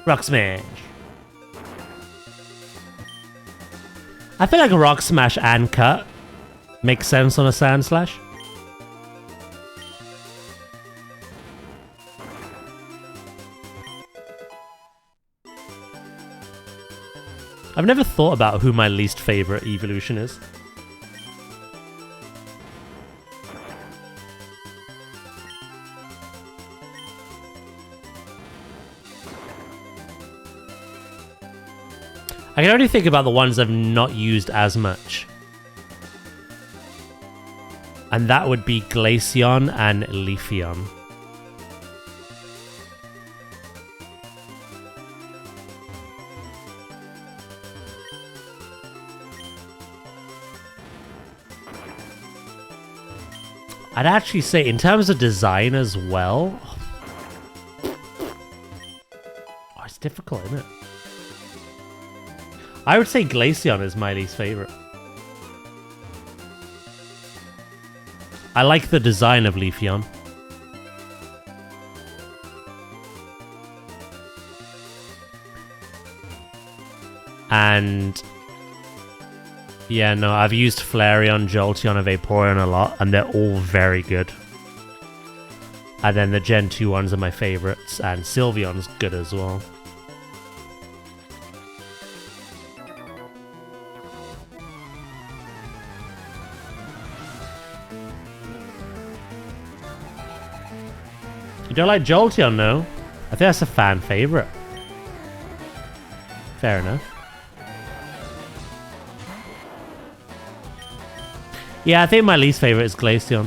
Rock Smash. I feel like a Rock Smash and Cut makes sense on a Sand Slash. I've never thought about who my least favorite evolution is. I can only think about the ones I've not used as much. And that would be Glaceon and Leafeon. I'd actually say, in terms of design as well... Oh, it's difficult, isn't it? I would say Glaceon is my least favorite. I like the design of Leafeon. And... yeah, no, I've used Flareon, Jolteon, and Vaporeon a lot, and they're all very good. And then the Gen 2 ones are my favorites, and Sylveon's good as well. You don't like Jolteon, no? I think that's a fan favorite. Fair enough. Yeah, I think my least favorite is Glaceon.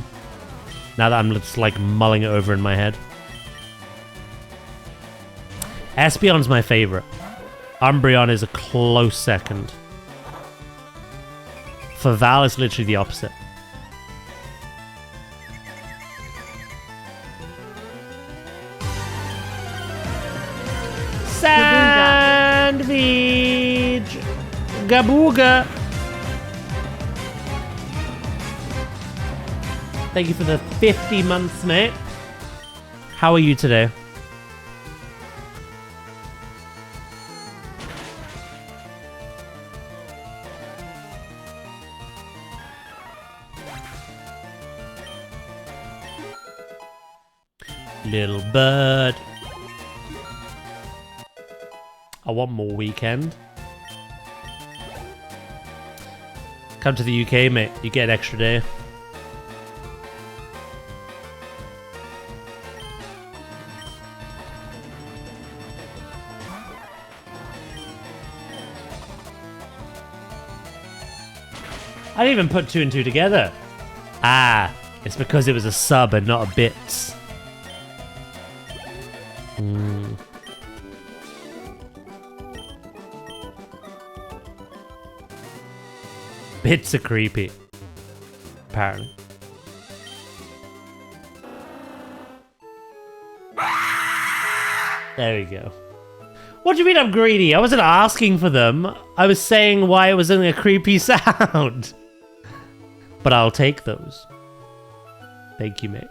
Now that I'm just like mulling it over in my head. Espeon's my favorite. Umbreon is a close second. For Val, it's literally the opposite. Sandwich! Gabooga! Thank you for the 50 months, mate. How are you today? Little bird. I want more weekend. Come to the UK, mate. You get an extra day. I didn't even put 2 and 2 together. Ah, it's because it was a sub and not a bits. Bits are creepy. Apparently. There we go. What do you mean I'm greedy? I wasn't asking for them. I was saying why it was in a creepy sound. But I'll take those. Thank you, mate.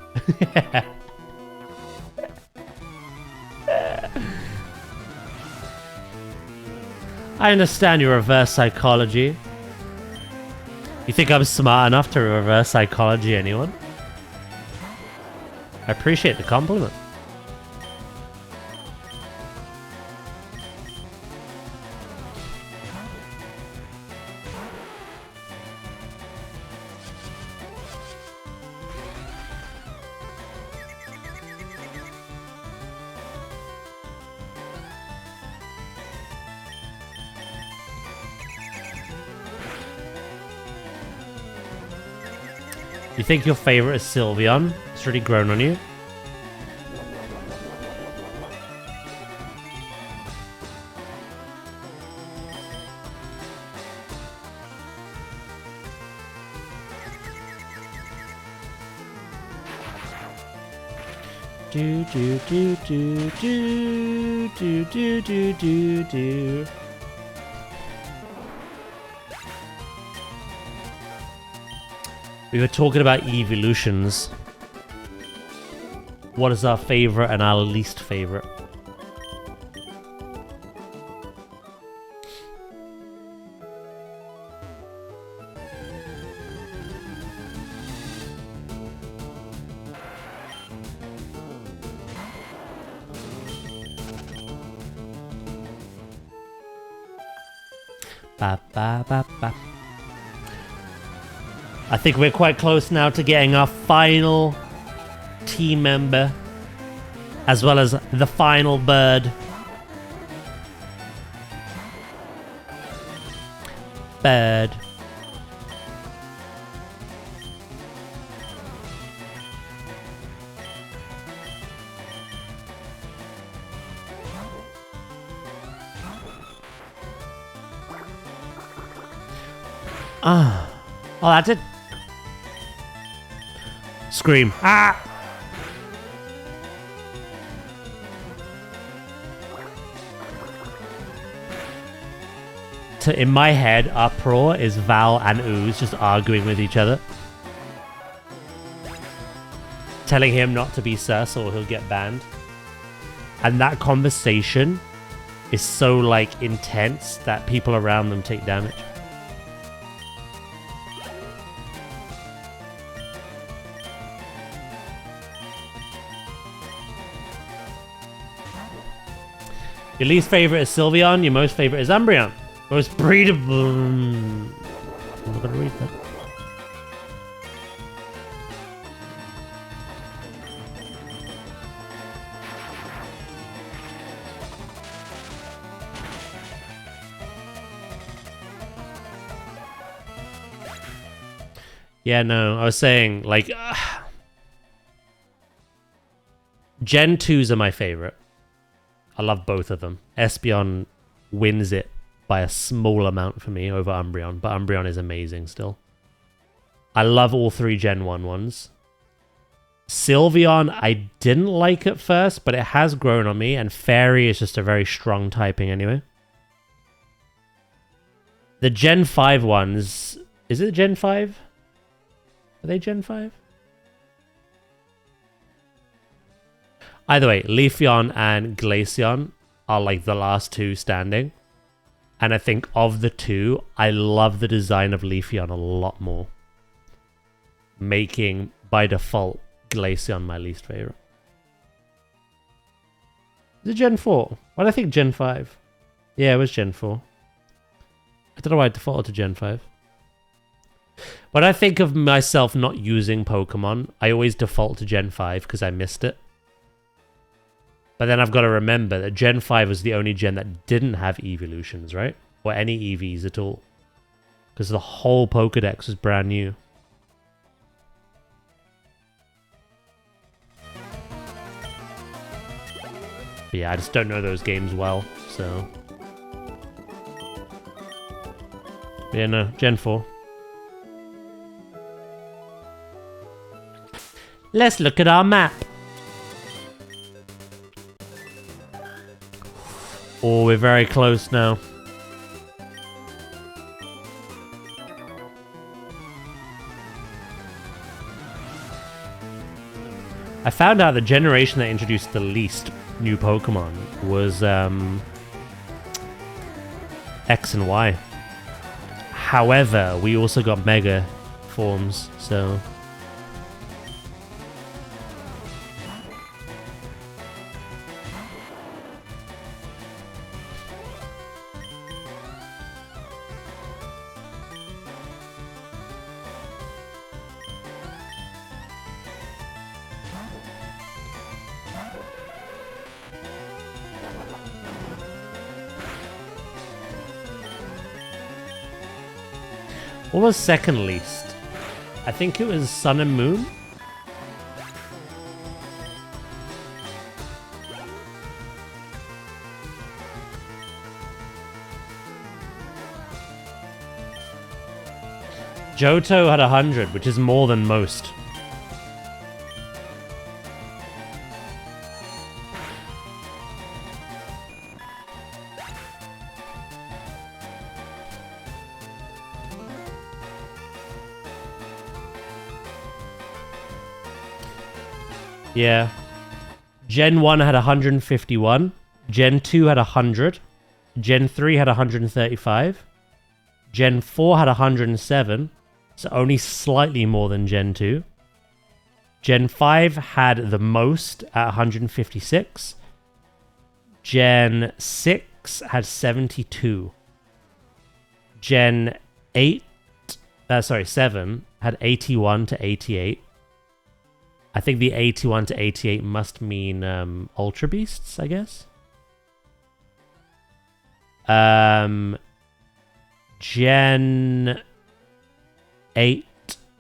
I understand your reverse psychology. You think I'm smart enough to reverse psychology anyone? I appreciate the compliment. You think your favorite is Sylveon? It's really grown on you. Do do do do do do do do do do. We were talking about evolutions. What is our favorite and our least favorite? Ba ba ba ba. I think we're quite close now to getting our final team member, as well as the final bird. Bird. Ah. Oh, that's it. Scream. Ah! In my head, our pro is Val and Ooze just arguing with each other. Telling him not to be sus or he'll get banned. And that conversation is so, like, intense that people around them take damage. Your least favorite is Sylveon, your most favorite is Umbreon. Most breedable. I'm not gonna read that. Yeah, no, I was saying, like, Gen 2s are my favorite. I love both of them. Espeon wins it by a small amount for me over Umbreon, but Umbreon is amazing still. I love all 3 Gen 1 ones. Sylveon, I didn't like at first, but it has grown on me, and Fairy is just a very strong typing anyway. The Gen 5 ones... Is it Gen 5? Are they Gen 5? Either way, Leafeon and Glaceon are like the last 2 standing. And I think of the 2, I love the design of Leafeon a lot more. Making, by default, Glaceon my least favorite. Is it Gen 4? Why did I think Gen 5? Yeah, it was Gen 4. I don't know why I defaulted to Gen 5. When I think of myself not using Pokemon, I always default to Gen 5 because I missed it. But then I've got to remember that Gen 5 was the only gen that didn't have evolutions, right? Or any EVs at all. Because the whole Pokedex was brand new. But yeah, I just don't know those games well, so... Yeah, no, Gen 4. Let's look at our map. Oh, we're very close now. I found out the generation that introduced the least new Pokemon was X and Y. However, we also got Mega forms, so... What was second least? I think it was Sun and Moon? Johto had 100, which is more than most. Yeah. Gen 1 had 151. Gen 2 had 100. Gen 3 had 135. Gen 4 had 107. So only slightly more than Gen 2. Gen 5 had the most at 156. Gen 6 had 72. Gen 7 had 81 to 88. I think the 81 to 88 must mean Ultra Beasts, I guess. Gen 8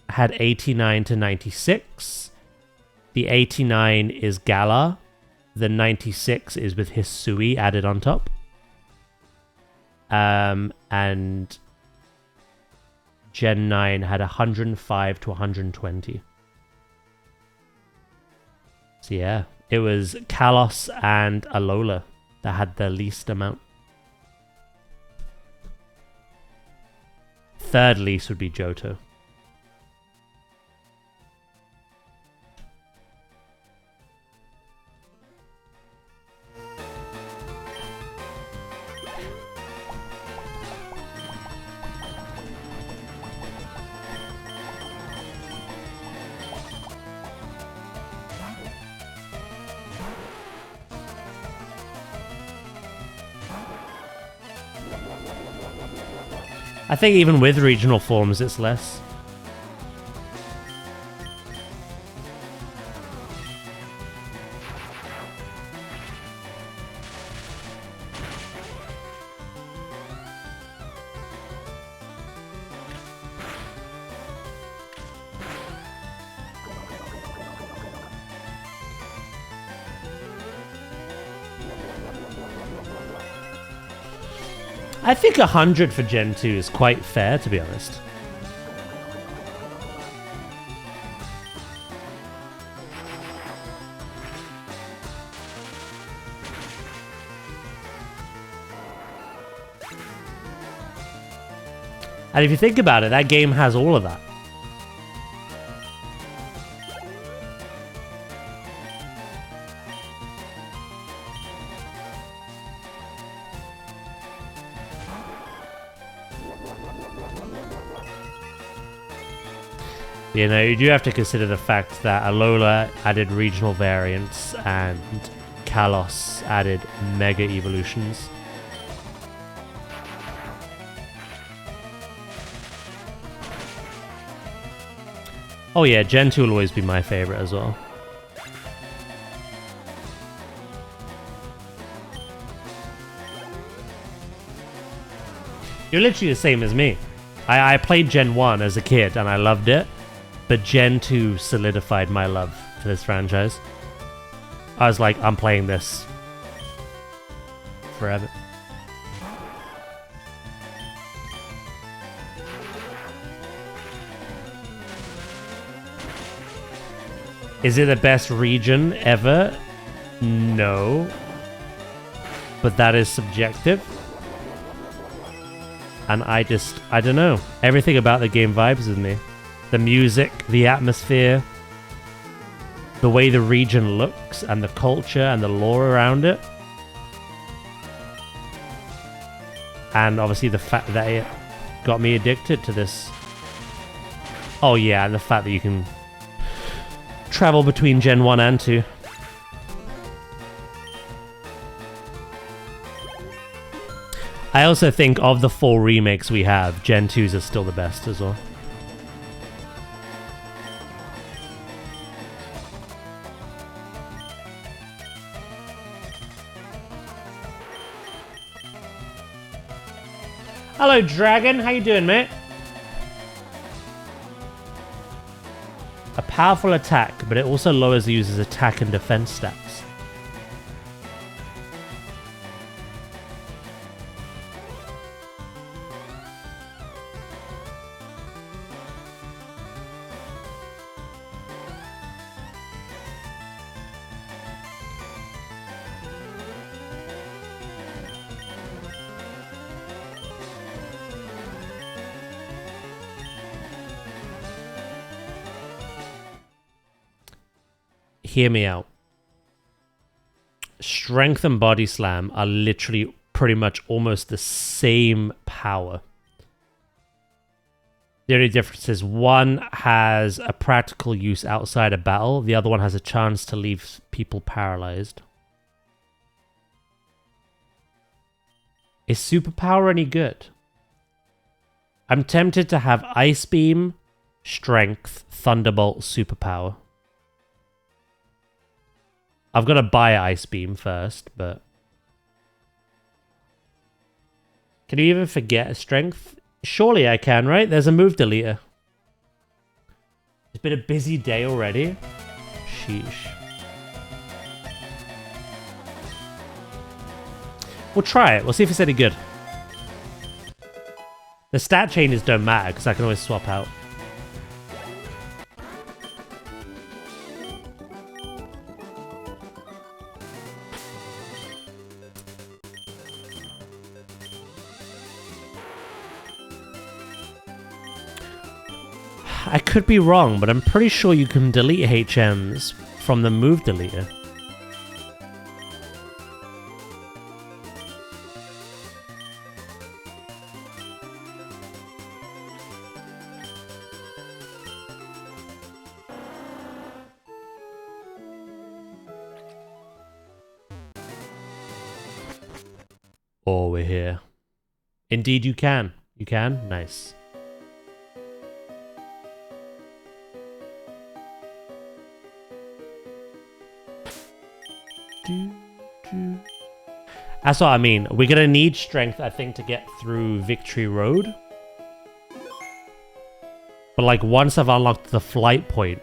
had 89 to 96. The 89 is Galar. The 96 is with Hisui added on top. And Gen 9 had 105 to 120. So yeah, it was Kalos and Alola that had the least amount. Third least would be Johto. I think even with regional forms, it's less. I think 100 for Gen 2 is quite fair, to be honest. And if you think about it, that game has all of that. You know, you do have to consider the fact that Alola added regional variants and Kalos added mega evolutions. Oh yeah, Gen 2 will always be my favorite as well. You're literally the same as me. I played Gen 1 as a kid and I loved it, but Gen 2 solidified my love for this franchise. I was like, I'm playing this forever. Is it the best region ever? No. But that is subjective. And I don't know. Everything about the game vibes with me. The music, the atmosphere, the way the region looks, and the culture and the lore around it. And obviously the fact that it got me addicted to this. Oh yeah, and the fact that you can travel between Gen 1 and 2. I also think of the 4 remakes we have, Gen 2s are still the best as well. Hello, Dragon. How you doing, mate? A powerful attack, but it also lowers the user's attack and defense stats. Hear me out. Strength and Body Slam are literally pretty much almost the same power. The only difference is one has a practical use outside of battle, the other one has a chance to leave people paralyzed. Is Superpower any good? I'm tempted to have Ice Beam, Strength, Thunderbolt, Superpower. I've got to buy Ice Beam first, but... Can you even forget a Strength? Surely I can, right? There's a move deleter. It's been a busy day already. Sheesh. We'll try it. We'll see if it's any good. The stat changes don't matter, because I can always swap out. I could be wrong, but I'm pretty sure you can delete HMs from the move deleter. Oh, we're here. Indeed you can. You can? Nice. That's what I mean. We're gonna need strength, I think, to get through Victory Road. But like, once I've unlocked the flight point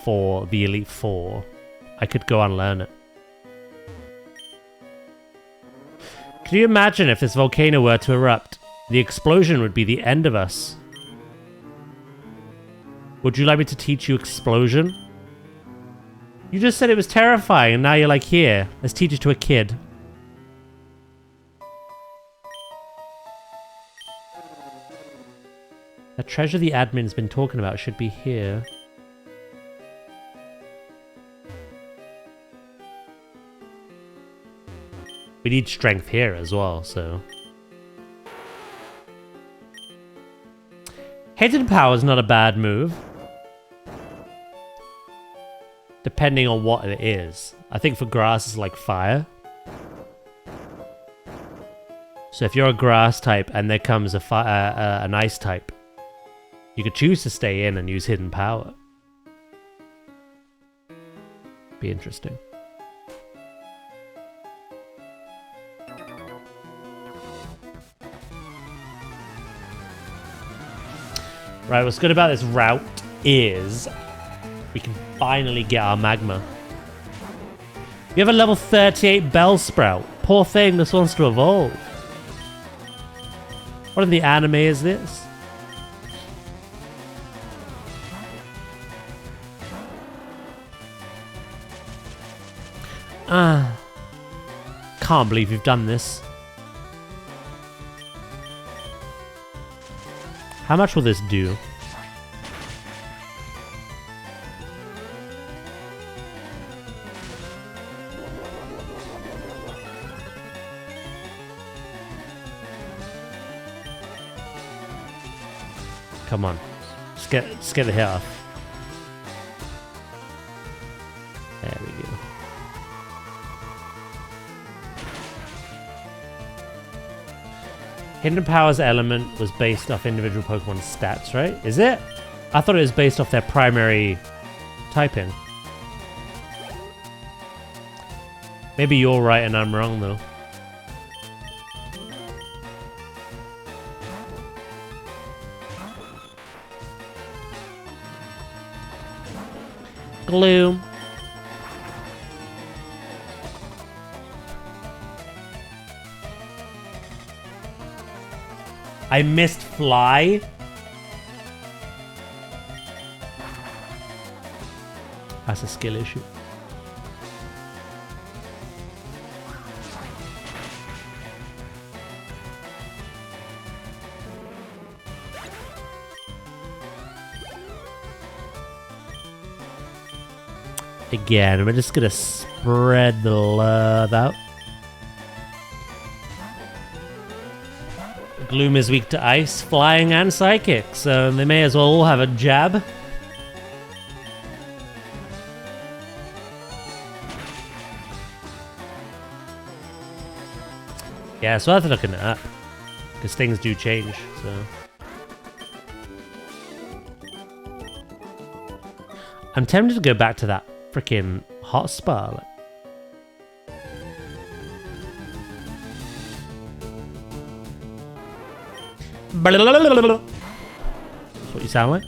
for the Elite Four, I could go and learn it. Can you imagine if this volcano were to erupt? The explosion would be the end of us. Would you like me to teach you explosion? You just said it was terrifying, and now you're like, here, let's teach it to a kid. The treasure the admin's been talking about should be here. We need strength here as well, so... Hidden power is not a bad move. Depending on what it is. I think for grass it's like fire. So if you're a grass type and there comes an ice type, you could choose to stay in and use hidden power. Be interesting. Right, what's good about this route is we can finally get our magma. We have a level 38 Bellsprout. Poor thing, this wants to evolve. What in the anime is this? Can't believe you've done this. How much will this do? Come on. Just get the hit off. There we go. Hidden Power's element was based off individual Pokemon's stats, right? Is it? I thought it was based off their primary typing. Maybe you're right and I'm wrong, though. Gloom. I missed Fly. That's a skill issue. Again, we're just gonna spread the love out. Gloom is weak to ice, flying, and psychic, so they may as well all have a jab. Yeah, it's worth looking at, because things do change, so... I'm tempted to go back to that freaking hot spa. Like. That's what you sound like.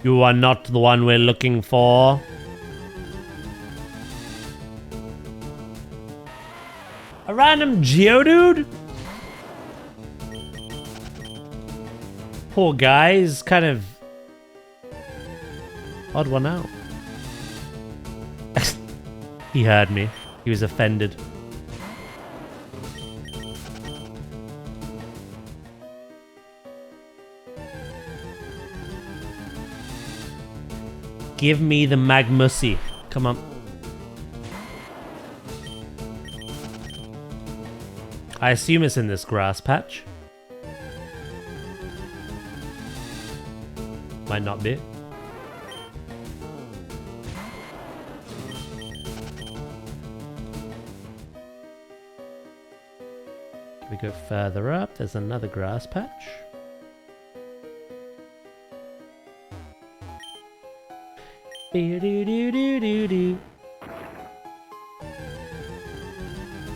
You are not the one we're looking for. A random Geodude? Poor guy, he's kind of odd one out. He heard me. He was offended. Give me the Magmussy. Come on. I assume it's in this grass patch. Might not be. We go further up. There's another grass patch.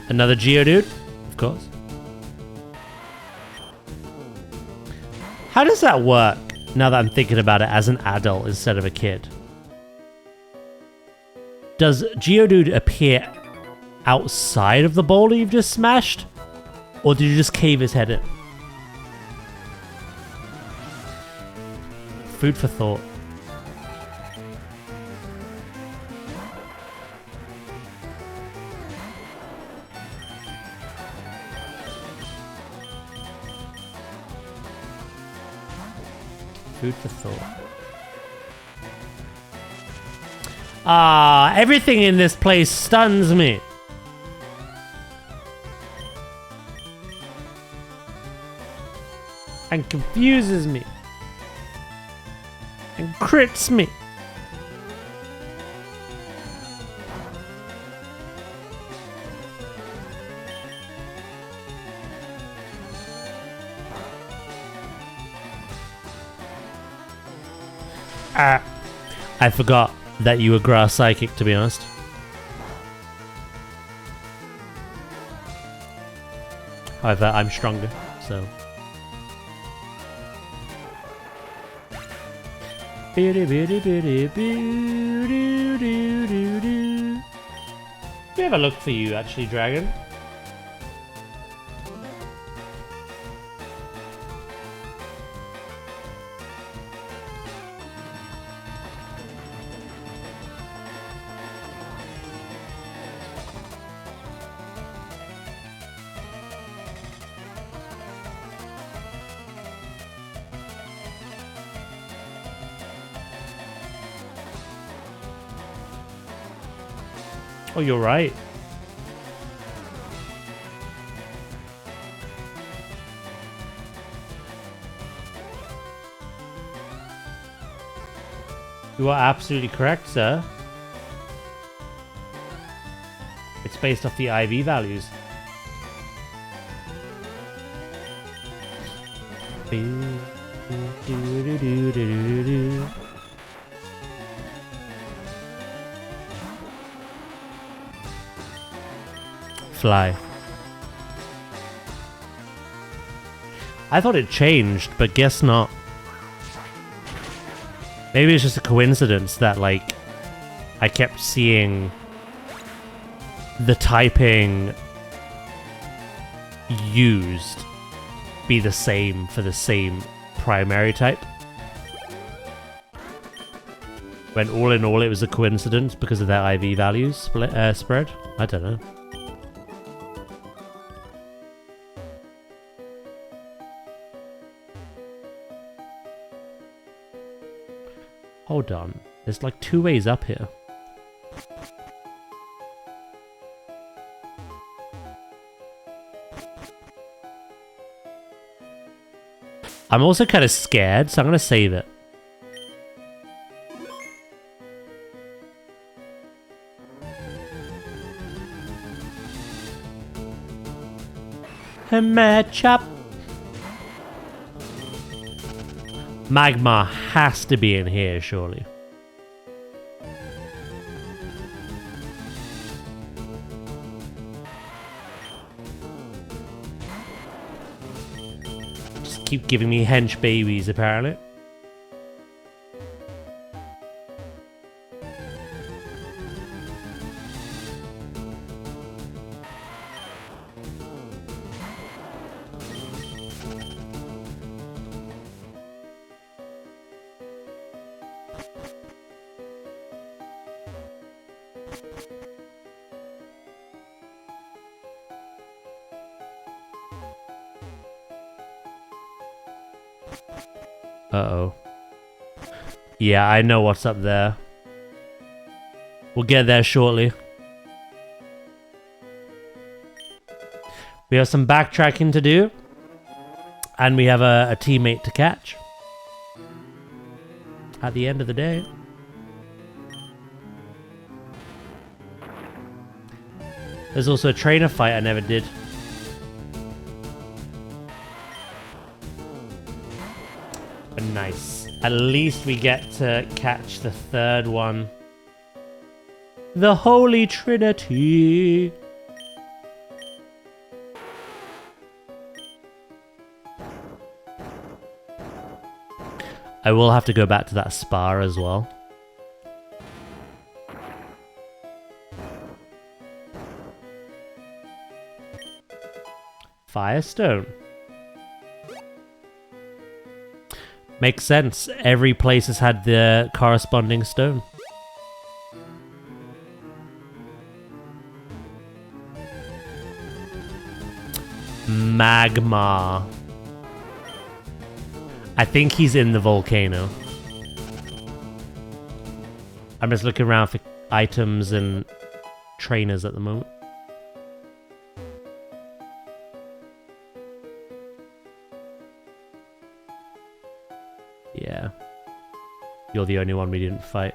Another Geodude, of course. How does that work now that I'm thinking about it as an adult instead of a kid? Does Geodude appear outside of the boulder you've just smashed? Or did you just cave his head in? Food for thought. Food for thought. Ah, everything in this place stuns me. And confuses me. And crits me. I forgot that you were grass psychic, to be honest. However, I'm stronger, so. We have a look for you, actually, Dragon. Oh, you're right. You are absolutely correct, sir. It's based off the IV values. Fly. I thought it changed, but guess not. Maybe it's just a coincidence that, like, I kept seeing the typing used be the same for the same primary type. When all in all it was a coincidence because of that IV values spread. I don't know. Hold on. There's like 2 ways up here. I'm also kind of scared, so I'm going to save it. Matchup. Magma has to be in here, surely. Just keep giving me hench babies, apparently. Uh-oh. Yeah, I know what's up there. We'll get there shortly. We have some backtracking to do. And we have a teammate to catch. At the end of the day. There's also a trainer fight I never did. But nice. At least we get to catch the third one. The Holy Trinity. I will have to go back to that spa as well. Firestone. Makes sense. Every place has had the corresponding stone. Magma. I think he's in the volcano. I'm just looking around for items and trainers at the moment. Yeah. You're the only one we didn't fight.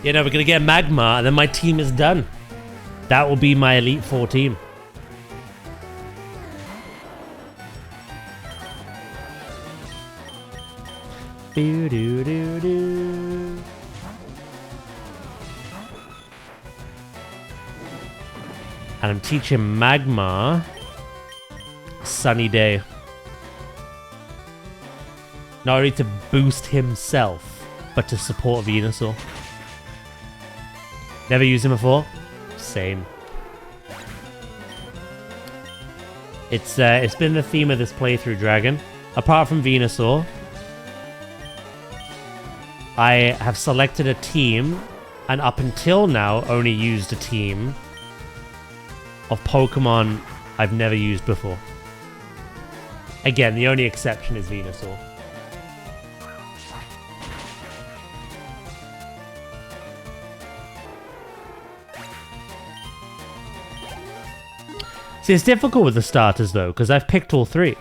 You know, we're gonna get Magma, and then my team is done. That will be my Elite Four team. Do do do do. And I'm teaching Magma Sunny Day. Not only to boost himself, but to support Venusaur. Never used him before? Same. It's been the theme of this playthrough, Dragon. Apart from Venusaur, I have selected a team, and up until now, only used a team of Pokemon I've never used before. Again, the only exception is Venusaur. See, it's difficult with the starters though, because I've picked all three.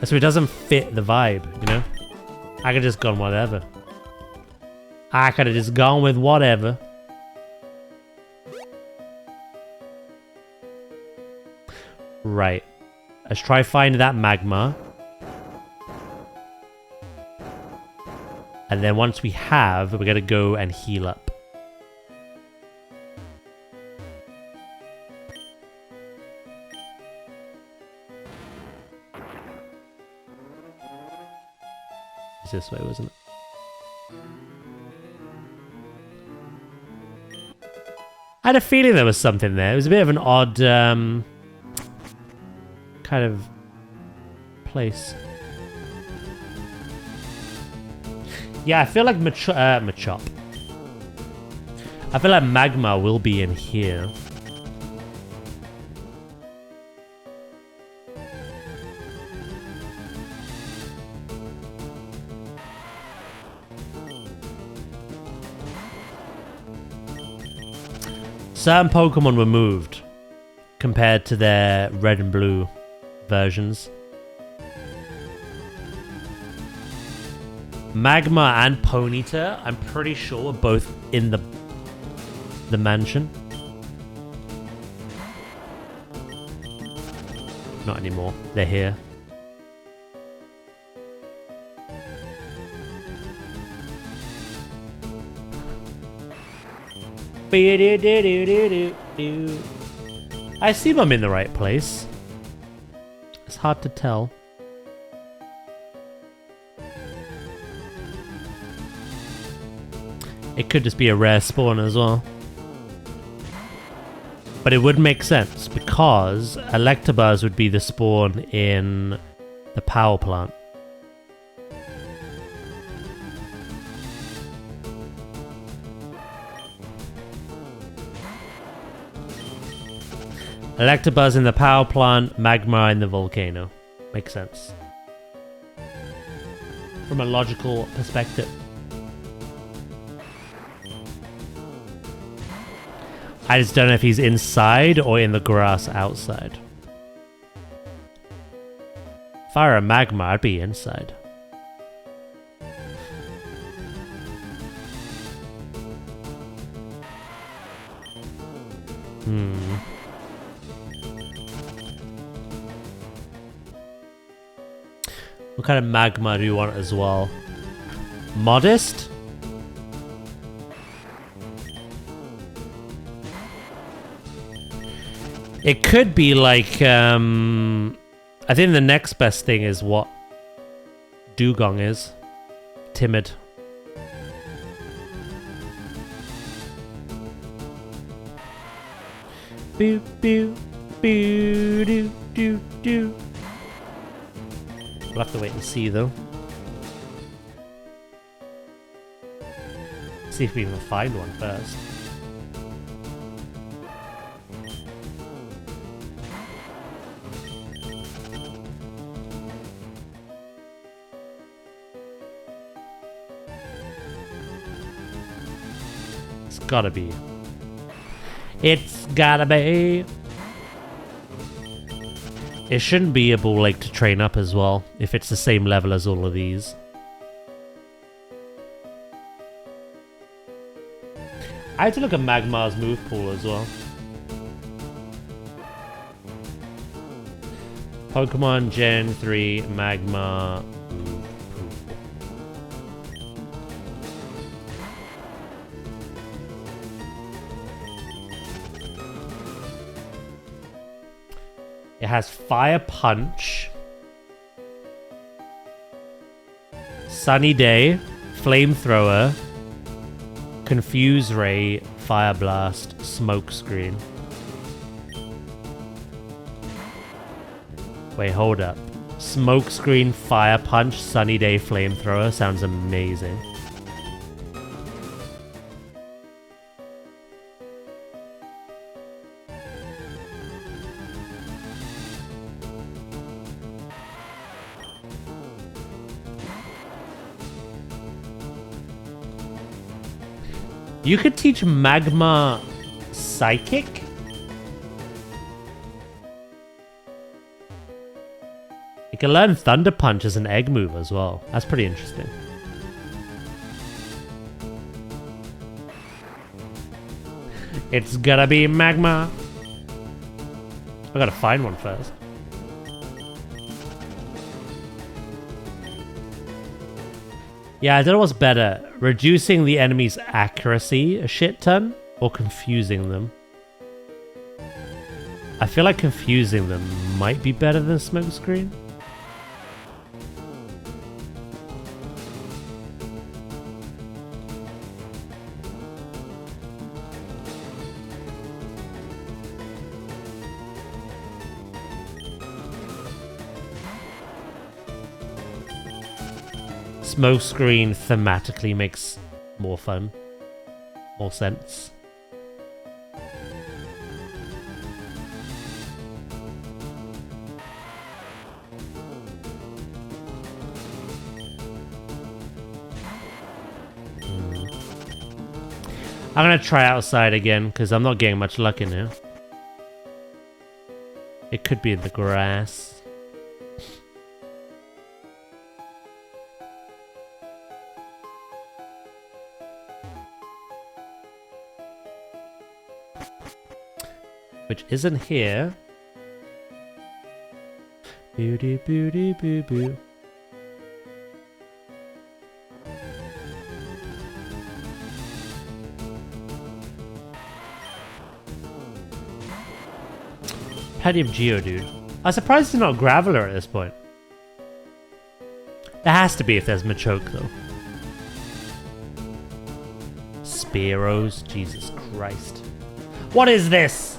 So it doesn't fit the vibe, you know? I could just gone whatever. I could have just gone with whatever. Right. Let's try finding that Magma. And then once we have, we're going to go and heal up. It's this way, wasn't it? I had a feeling there was something there. It was a bit of an odd kind of place. Yeah, I feel like Machop. I feel like Magma will be in here. Certain Pokemon were moved compared to their red and blue versions. Magma and Ponyta, I'm pretty sure, are both in the mansion. Not anymore. They're here. I assume I'm in the right place. It's hard to tell. It could just be a rare spawn as well. But it would make sense because Electabuzz would be the spawn in the power plant. Electabuzz in the power plant, Magma in the volcano. Makes sense. From a logical perspective. I just don't know if he's inside or in the grass outside. If I were a Magma, I'd be inside. What kind of Magma do you want as well? Modest? It could be like, I think the next best thing is what Dugong is. Timid. Boo, boo, boo, doo, doo, doo. We'll have to wait and see, though. See if we can find one first. It's gotta be. It's gotta be. It shouldn't be a bull lake to train up as well, if it's the same level as all of these. I had to look at Magmar's move pool as well. Pokemon Gen 3 Magmar move pool. It has Fire Punch, Sunny Day, Flamethrower, Confuse Ray, Fire Blast, Smoke Screen. Wait, hold up. Smoke Screen, Fire Punch, Sunny Day, Flamethrower sounds amazing. You could teach Magma Psychic? You can learn Thunder Punch as an egg move as well. That's pretty interesting. It's gotta be Magma. I gotta find one first. Yeah, I don't know what's better. Reducing the enemy's accuracy a shit ton, or confusing them. I feel like confusing them might be better than Smoke Screen. Smoke Screen thematically makes more fun, more sense. I'm gonna try outside again because I'm not getting much luck in here. It could be in the grass. Which isn't here. Booty booty boo boo. Plenty of Geodude. I'm surprised it's not Graveler at this point. There has to be if there's Machoke though. Spearows, Jesus Christ. What is this?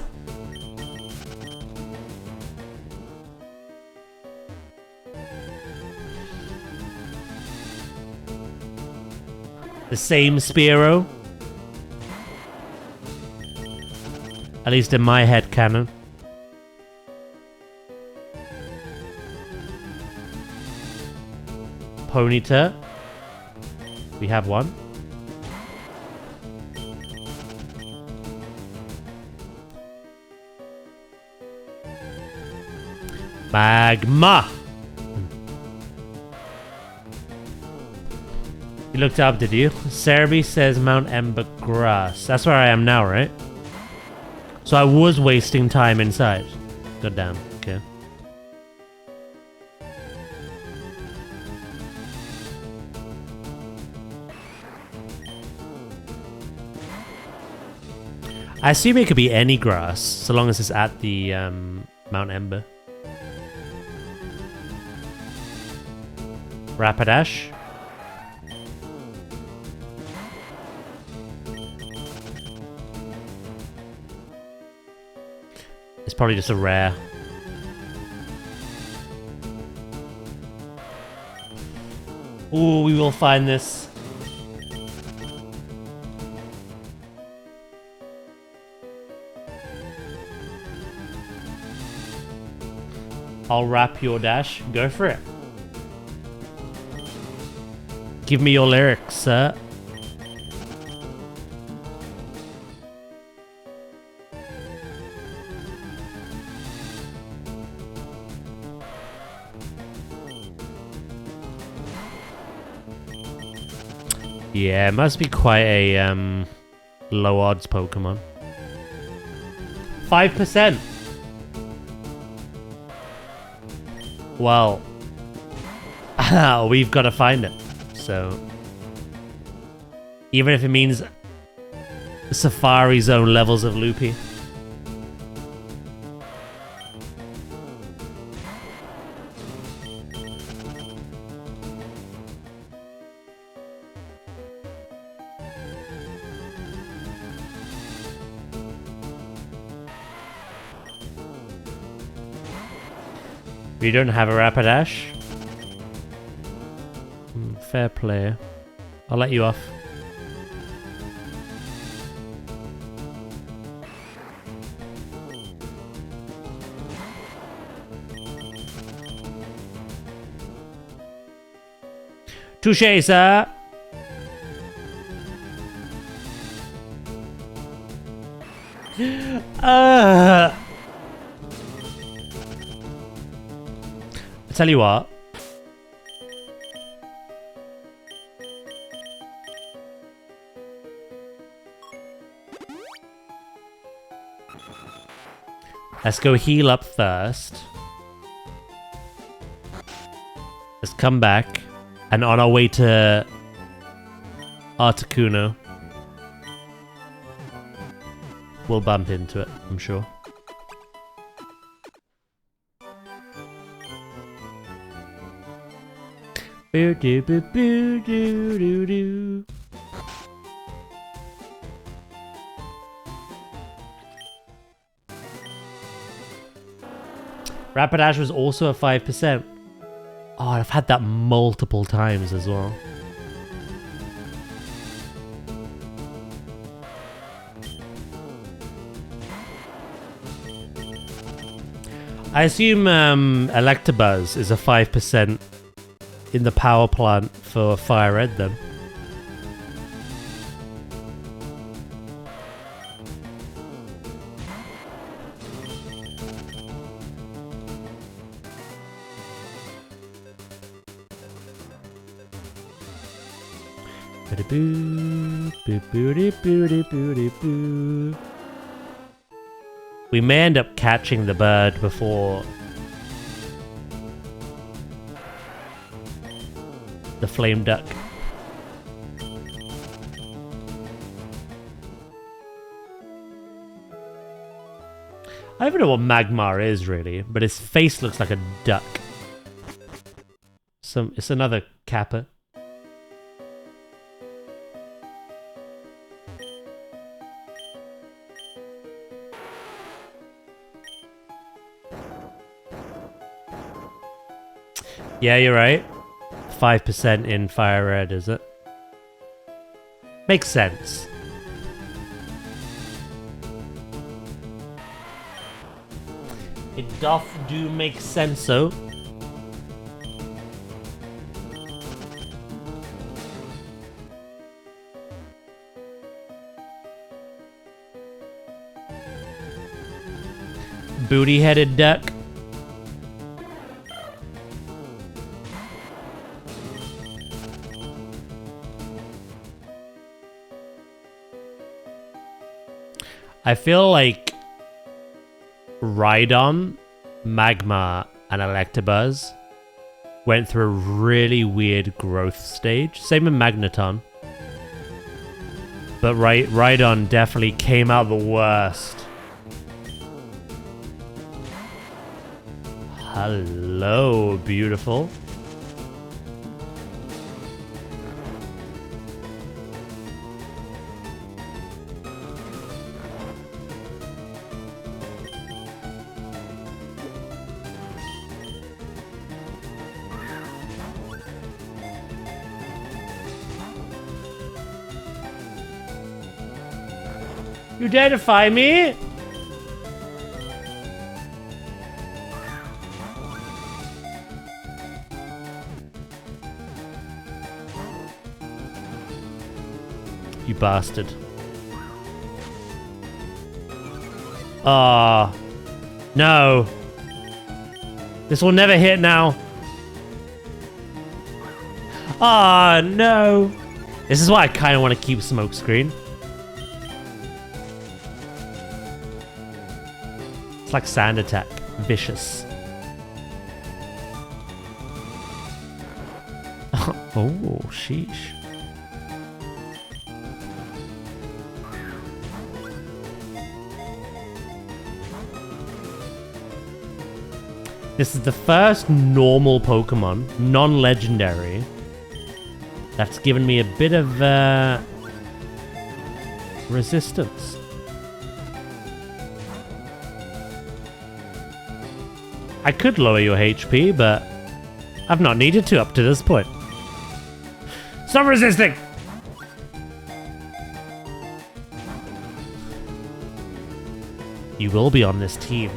The same Spearow? At least in my head canon. Ponyta. We have one. Magma! You looked up, did you? Cerebi says Mount Ember Grass. That's where I am now, right? So I was wasting time inside. God damn. Okay. I assume it could be any grass, so long as it's at the Mount Ember. Rapidash. It's probably just a rare. Ooh, we will find this. I'll rap your dash. Go for it. Give me your lyrics, sir. Yeah, it must be quite a low odds Pokemon. 5%. Well, we've got to find it. So, even if it means Safari Zone levels of loopy. You don't have a Rapidash? Fair play. I'll let you off. Touché, sir! I tell you what. Let's go heal up first. Let's come back. And on our way to Articuno, we'll bump into it, I'm sure. Boo doo boo boo doo doo doo. Rapidash was also a 5%. Oh, I've had that multiple times as well. I assume Electabuzz is a 5% in the power plant for Fire Red then. We may end up catching the bird before the flame duck. I don't even know what Magmar is really, but his face looks like a duck. It's another Kappa. Yeah, you're right. 5% in Fire Red, is it? Makes sense. It doth do make sense, so. Booty-headed duck. I feel like Rhydon, Magmar, and Electabuzz went through a really weird growth stage. Same with Magneton. But Rhydon definitely came out the worst. Hello, beautiful. You dare defy me? You bastard. Ah. No. This will never hit now. Ah, no. This is why I kind of want to keep Smokescreen. It's like Sand Attack. Vicious. Oh, sheesh. This is the first normal Pokemon, non-legendary, that's given me a bit of resistance. I could lower your HP, but I've not needed to up to this point. Stop resisting! You will be on this team.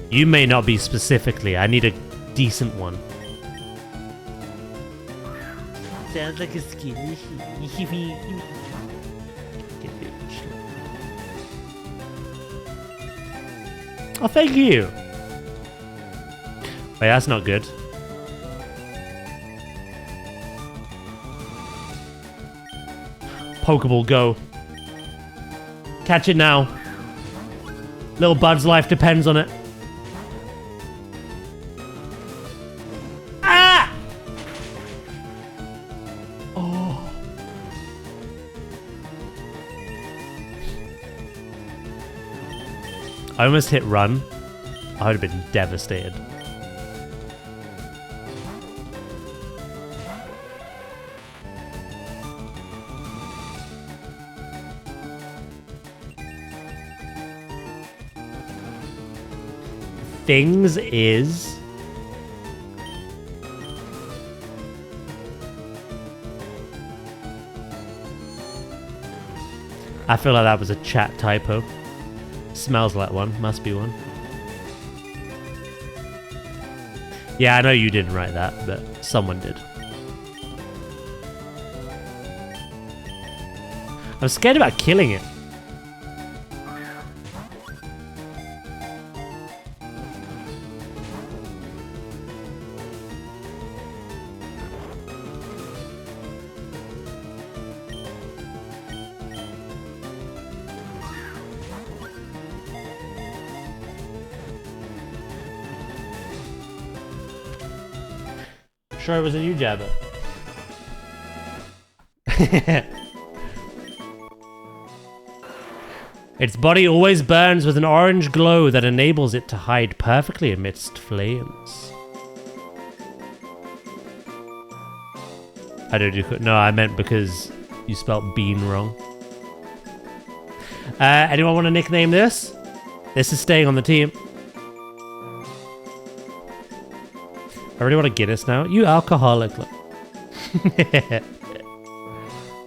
You may not be specifically. I need a decent one. Sounds like a skinny. Oh, thank you. Wait, that's not good. Pokeball, go. Catch it now. Little Bud's life depends on it. Ah! Oh. I almost hit run. I would have been devastated. Things is... I feel like that was a chat typo. Smells like one. Must be one. Yeah, I know you didn't write that, but someone did. I'm scared about killing it. Sure it was a you, Jabba. Its body always burns with an orange glow that enables it to hide perfectly amidst flames. I don't do... No, I meant because you spelt bean wrong. Anyone want to nickname this? This is staying on the team. I really want to Guinness now. You alcoholic. Look.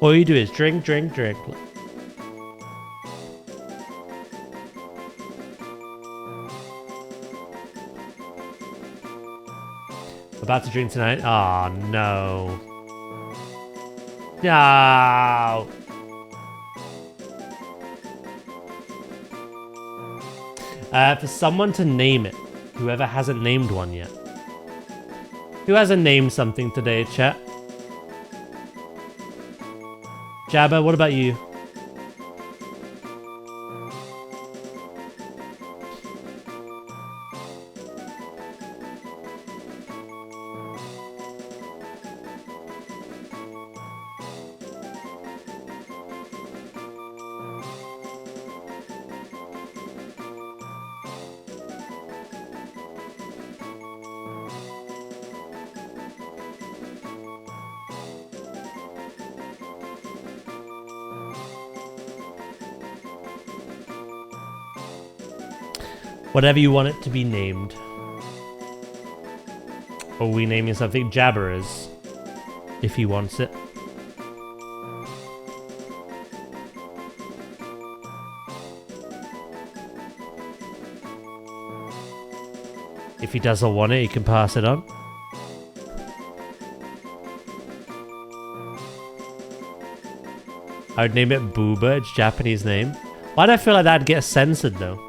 All you do is drink, drink, drink. Look. About to drink tonight. Oh, no. No. For someone to name it. Whoever hasn't named one yet. Who hasn't named something today, chat? Jabba, what about you? Whatever you want it to be named. Or we naming something Jabberers, if he wants it. If he doesn't want it, he can pass it on. I would name it Booba, it's Japanese name. Why do I feel like that'd get censored though?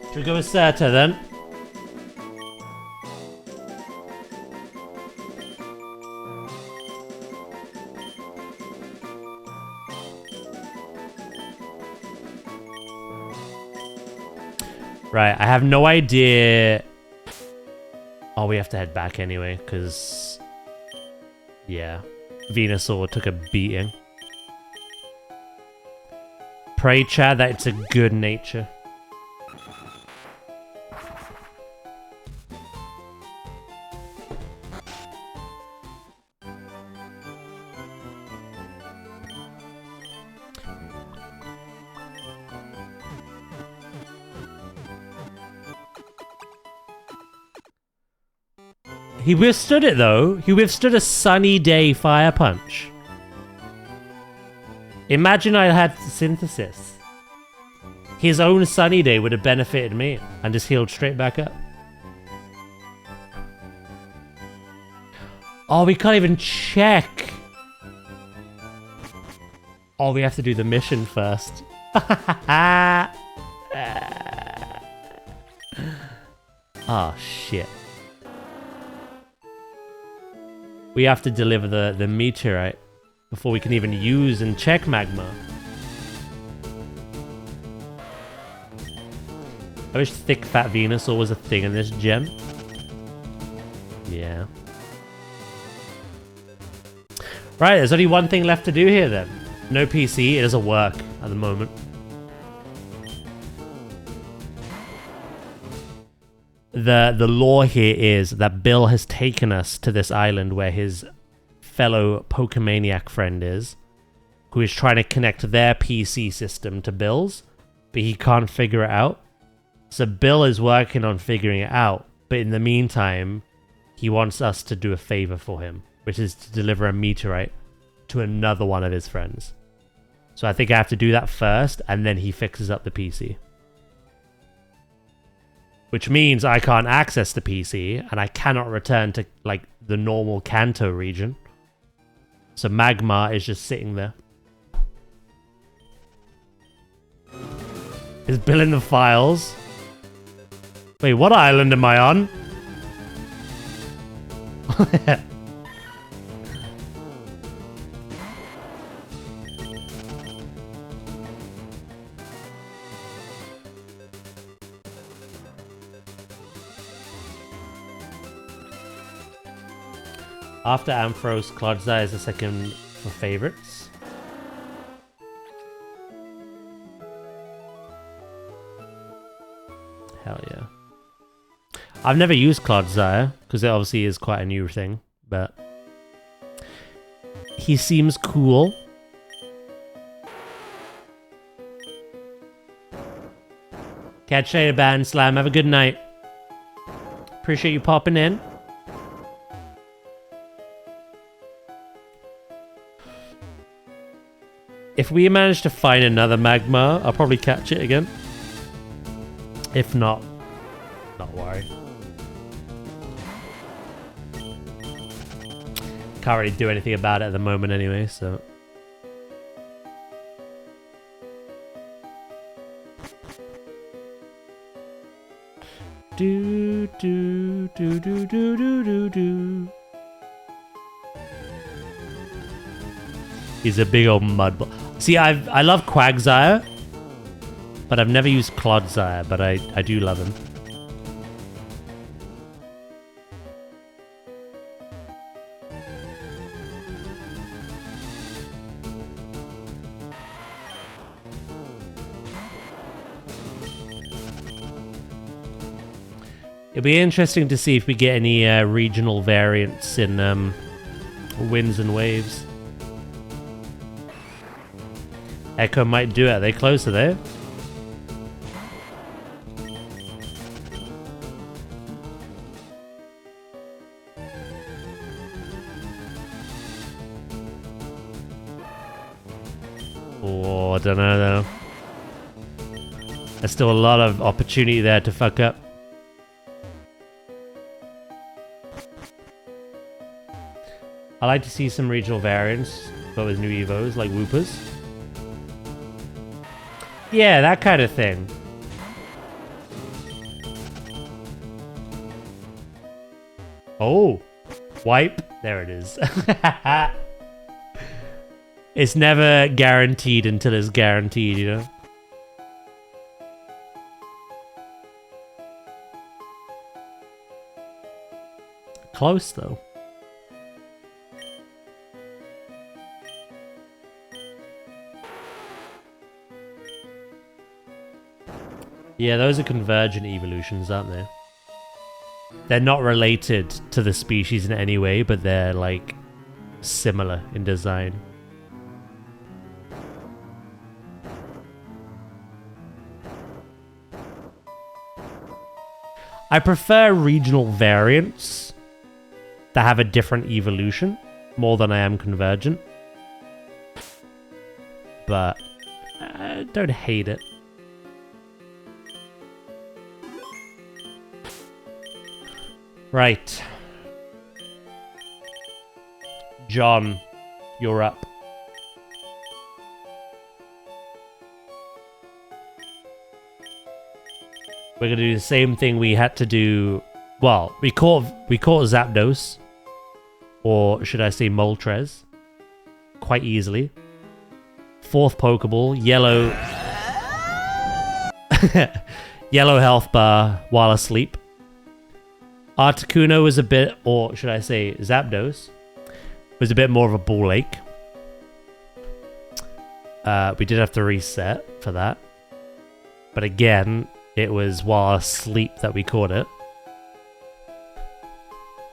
Should we go with Serta then? Right, I have no idea. Oh, we have to head back anyway, because... yeah. Venusaur took a beating. Pray, Chad, that it's a good nature. He withstood it though. He withstood a sunny day fire punch. Imagine I had synthesis. His own sunny day would have benefited me and just healed straight back up. Oh, we can't even check. Oh, we have to do the mission first. Oh, shit. We have to deliver the meteorite before we can even use and check Magma. I wish thick fat Venusaur was a thing in this gen. Yeah. Right, there's only one thing left to do here then. No PC, it doesn't work at the moment. The lore here is that Bill has taken us to this island where his fellow Pokemaniac friend is, who is trying to connect their PC system to Bill's, but he can't figure it out. So Bill is working on figuring it out, but in the meantime, he wants us to do a favor for him, which is to deliver a meteorite to another one of his friends. So I think I have to do that first, and then he fixes up the PC. Which means I can't access the PC, and I cannot return to, like, the normal Kanto region. So Magma is just sitting there. Is Bill in the files? Wait, what island am I on? After Ampharos, Clodsire is the second for favorites. Hell yeah. I've never used Clodsire, because it obviously is quite a new thing, but he seems cool. Catch you later, Band Slam. Have a good night. Appreciate you popping in. If we manage to find another Magma, I'll probably catch it again. If not, not worry. Can't really do anything about it at the moment anyway, so... Do do do do do do do do. He's a big old mud ball. See, I love Quagsire, but I've never used Clodsire, but I do love him. It'll be interesting to see if we get any regional variants in winds and waves. Echo might do it. Are they closer there? Oh, I don't know though. There's still a lot of opportunity there to fuck up. I like to see some regional variants, but with new evos like Whoopers. Yeah, that kind of thing. Oh, wipe. There it is. It's never guaranteed until it's guaranteed, you know? Close, though. Yeah, those are convergent evolutions, aren't they? They're not related to the species in any way, but they're, like, similar in design. I prefer regional variants that have a different evolution more than I am convergent. But I don't hate it. Right. John, you're up. We're gonna do the same thing we had to do. Well, we caught Zapdos, or should I say Moltres, quite easily. Fourth Pokeball, yellow, yellow health bar while asleep. Articuno was a bit, or should I say Zapdos, was a bit more of a ball ache. We did have to reset for that. But again, it was while asleep that we caught it.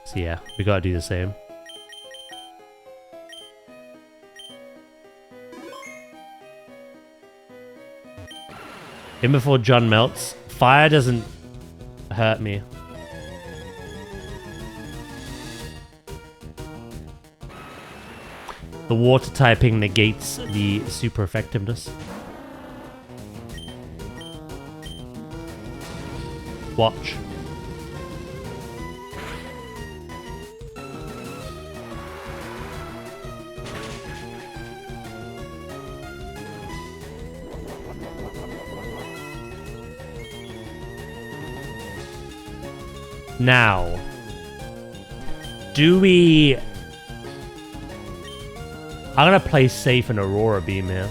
So yeah, we gotta do the same. In before John melts. Fire doesn't hurt me. The water typing negates the super effectiveness. Watch. Now, do we... I'm gonna play safe in Aurora Beam here.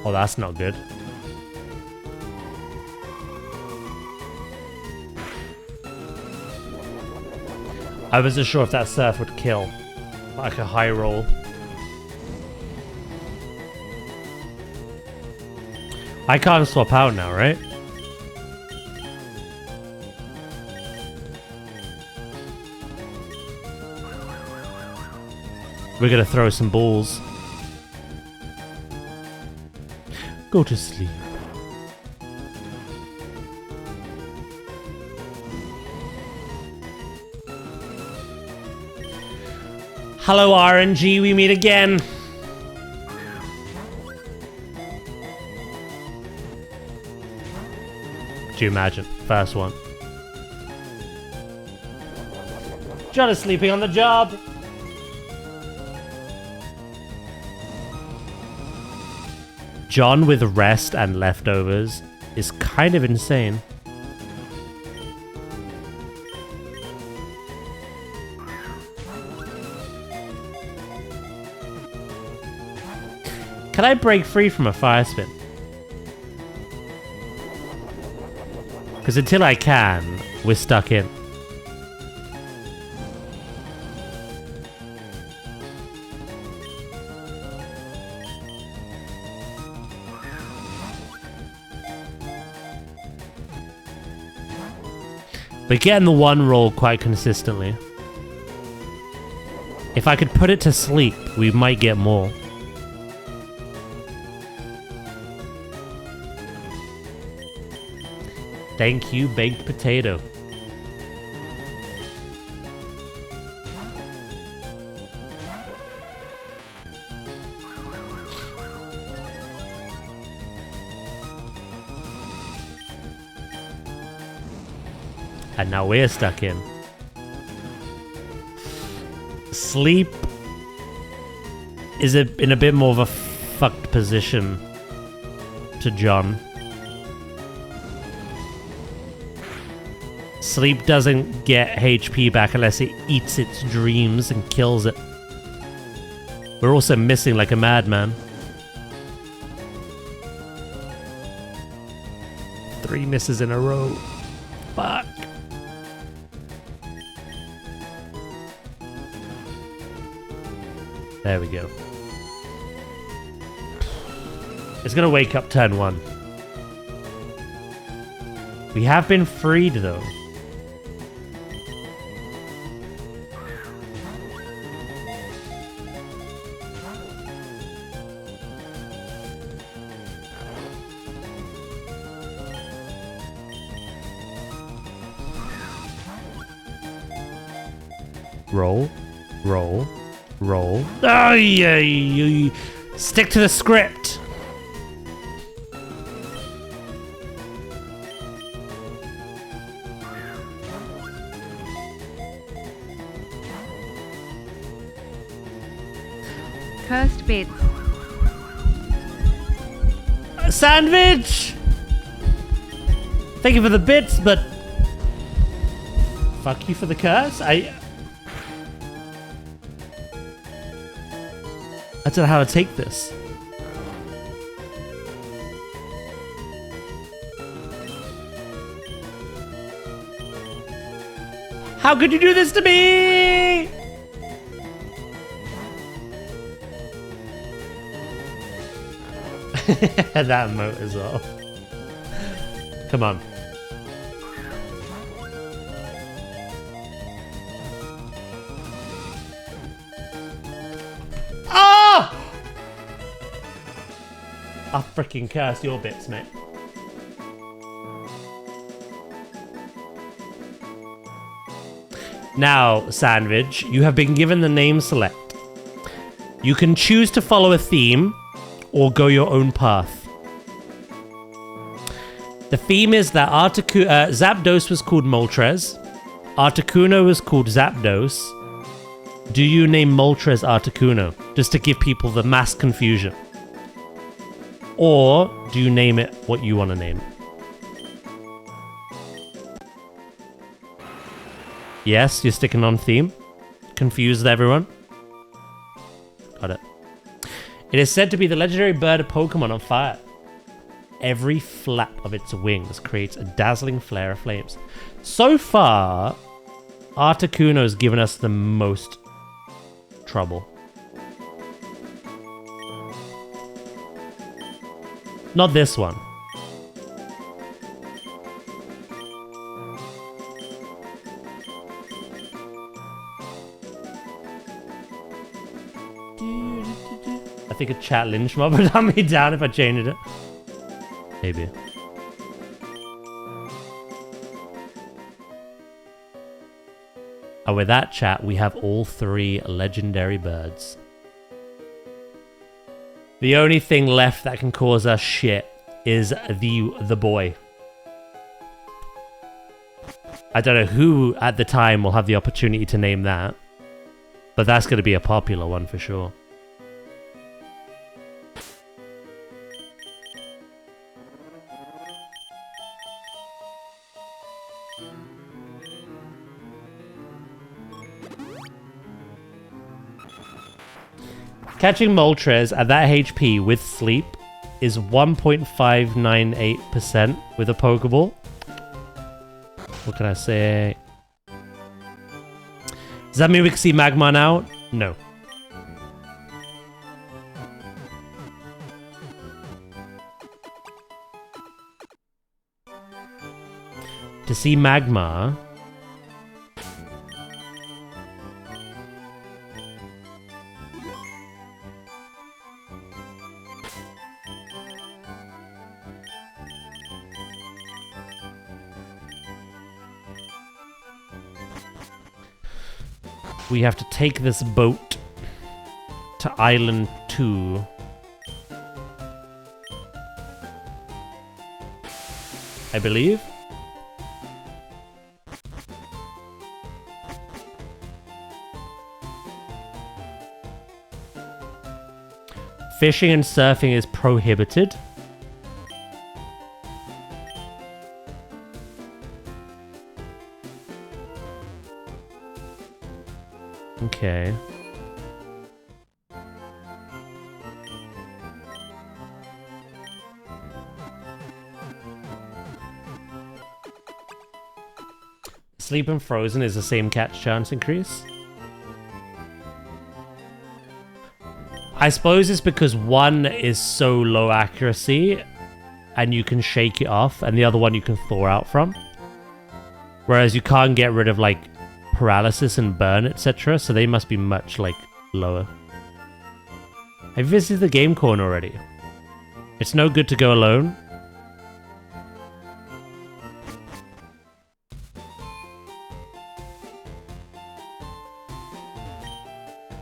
Oh, that's not good. I wasn't sure if that surf would kill. Like a high roll. I can't swap out now, right? We're gonna throw some balls. Go to sleep. Hello RNG, we meet again. Do you imagine? First one. John is sleeping on the job. John with rest and leftovers is kind of insane. Can I break free from a fire spin? Because until I can, we're stuck in. We're getting the one roll quite consistently. If I could put it to sleep, we might get more. Thank you, baked potato. And now we're stuck in. Sleep is in a bit more of a fucked position to John. Sleep doesn't get HP back unless it eats its dreams and kills it. We're also missing like a madman. 3 misses in a row. Fuck. There we go. It's gonna wake up turn 1. We have been freed though. Roll, roll, roll. Oh, yeah, you stick to the script. Cursed bits. Sandwich! Thank you for the bits, but fuck you for the curse. I don't know how to take this. How could you do this to me? That emote as well. Come on. Ah! I'll freaking curse your bits, mate. Now, Sandwich, you have been given the name select. You can choose to follow a theme or go your own path. The theme is that Zapdos was called Moltres, Articuno was called Zapdos. Do you name Moltres Articuno? Just to give people the mass confusion. Or do you name it what you want to name it? Yes, you're sticking on theme. Confused everyone? Got it. It is said to be the legendary bird of Pokemon on fire. Every flap of its wings creates a dazzling flare of flames. So far, Articuno has given us the most trouble. Not this one. I think a chat lynch mob would hunt me down if I changed it. Maybe. And with that chat, we have all 3 legendary birds. The only thing left that can cause us shit is the boy. I don't know who at the time will have the opportunity to name that, but that's going to be a popular one for sure. Catching Moltres at that HP with sleep is 1.598% with a Pokeball. What can I say? Does that mean we can see Magmar now? No. To see Magmar... we have to take this boat to Island 2. I believe. Fishing and surfing is prohibited. Okay. Sleep and frozen is the same catch chance increase. I suppose it's because one is so low accuracy and you can shake it off, and the other one you can thaw out from. Whereas you can't get rid of like paralysis and burn, etc. So they must be much like lower. I visited the game corner already. It's no good to go alone.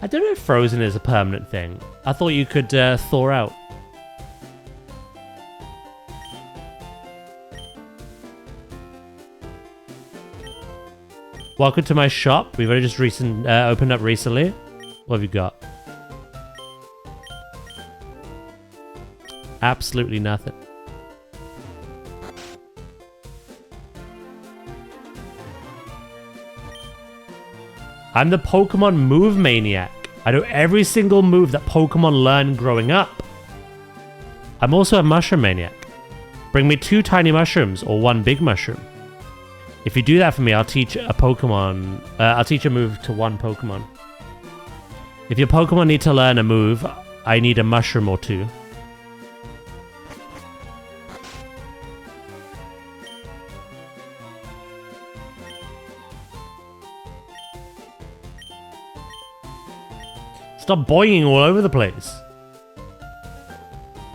I don't know if frozen is a permanent thing. I thought you could thaw out. Welcome to my shop. We've only just opened up recently. What have you got? Absolutely nothing. I'm the Pokemon move maniac. I know every single move that Pokemon learned growing up. I'm also a mushroom maniac. Bring me 2 tiny mushrooms or 1 big mushroom. If you do that for me, I'll teach a Pokemon. I'll teach a move to 1 Pokemon. If your Pokemon need to learn a move, I need a mushroom or 2. Stop boinging all over the place.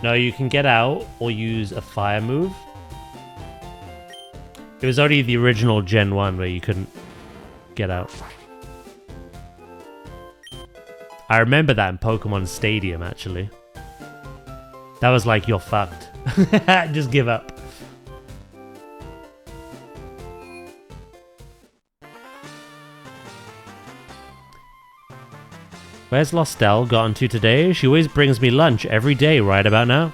No, you can get out or use a fire move. It was only the original Gen 1 where you couldn't get out. I remember that in Pokemon Stadium, actually. That was like, you're fucked. Just give up. Where's Lostel gotten to today? She always brings me lunch every day right about now.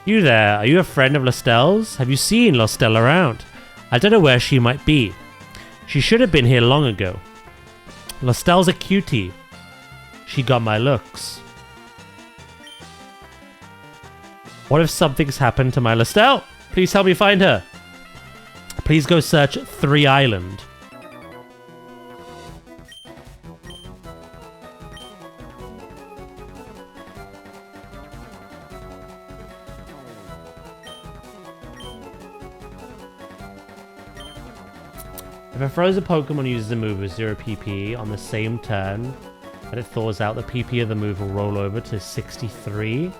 You there, are you a friend of Lostel's? Have you seen Lostel around? I don't know where she might be. She should have been here long ago. Lostel's a cutie. She got my looks. What if something's happened to my Lostel? Please help me find her. Please go search 3 Island. If a frozen Pokemon uses a move with 0 PP on the same turn that it thaws out, the PP of the move will roll over to 63.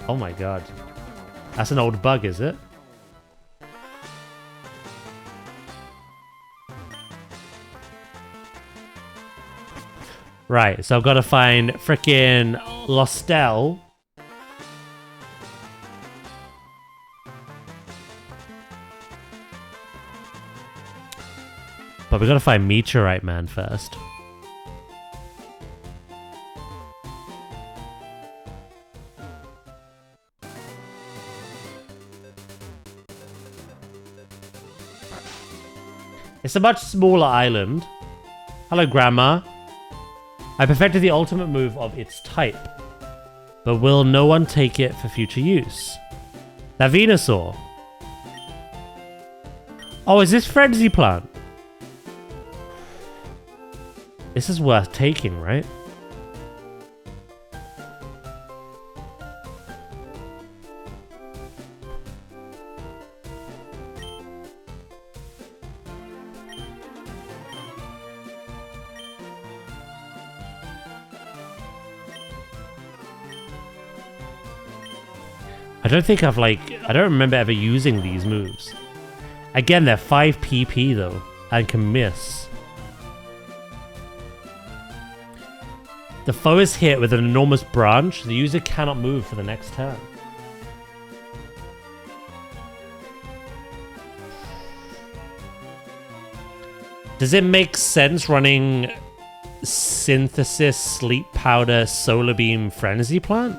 Oh my god. That's an old bug, is it? Right, so I've got to find frickin' Lostel. But we gotta find Meteorite Man first. It's a much smaller island. Hello, Grandma. I perfected the ultimate move of its type. But will no one take it for future use? That Venusaur. Oh, is this Frenzy Plant? This is worth taking, right? I don't think I don't remember ever using these moves. Again, they're 5 PP though, and can miss. The foe is hit with an enormous branch. The user cannot move for the next turn. Does it make sense running Synthesis, Sleep Powder, Solar Beam, Frenzy Plant?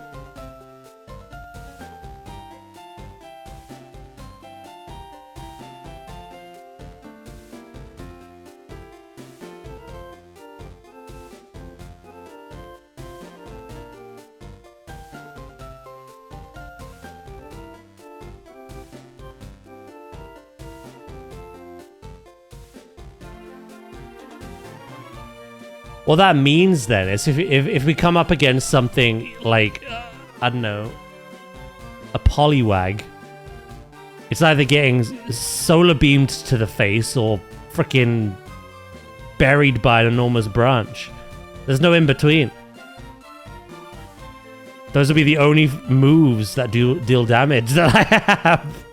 What that means then is if we come up against something like, I don't know, a Poliwag, it's either getting solar beamed to the face or freaking buried by an enormous branch. There's no in between. Those will be the only moves that deal damage that I have.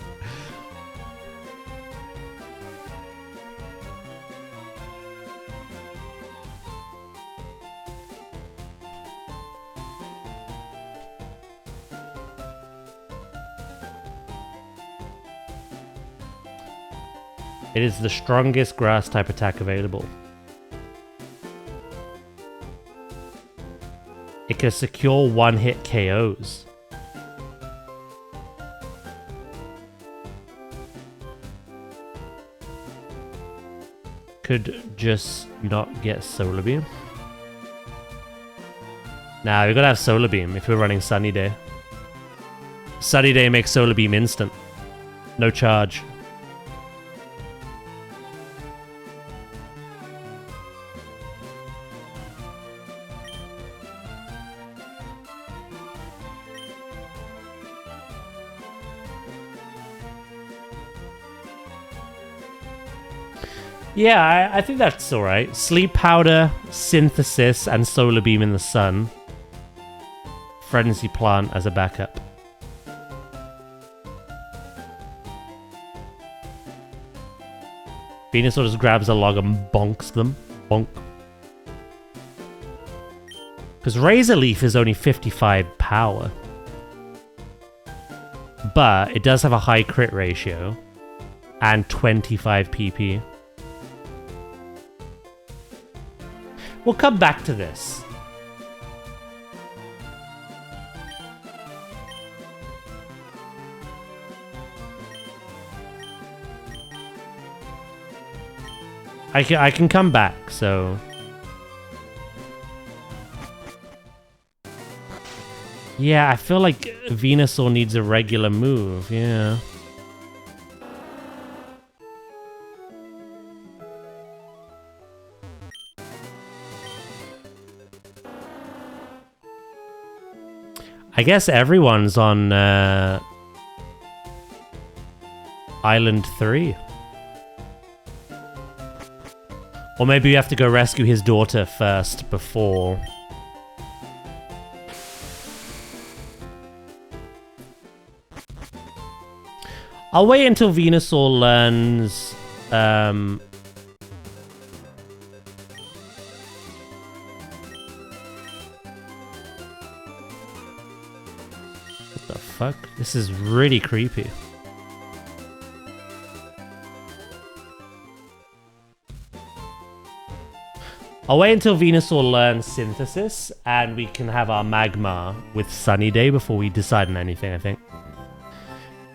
It is the strongest grass type attack available. It can secure one-hit KOs. Could just not get Solar Beam. Nah, we gotta have Solar Beam if we're running Sunny Day. Sunny Day makes Solar Beam instant. No charge. Yeah, I think that's alright. Sleep Powder, Synthesis, and Solar Beam in the sun. Frenzy Plant as a backup. Venusaur just grabs a log and bonks them. Bonk. Because Razor Leaf is only 55 power. But it does have a high crit ratio. And 25 PP. We'll come back to this. I can come back, so... Yeah, I feel like Venusaur needs a regular move, yeah. I guess everyone's on Island 3. Or maybe we have to go rescue his daughter first before... I'll wait until Venusaur learns... What the fuck? This is really creepy. I'll wait until Venusaur learns Synthesis, and we can have our Magmar with Sunny Day before we decide on anything, I think.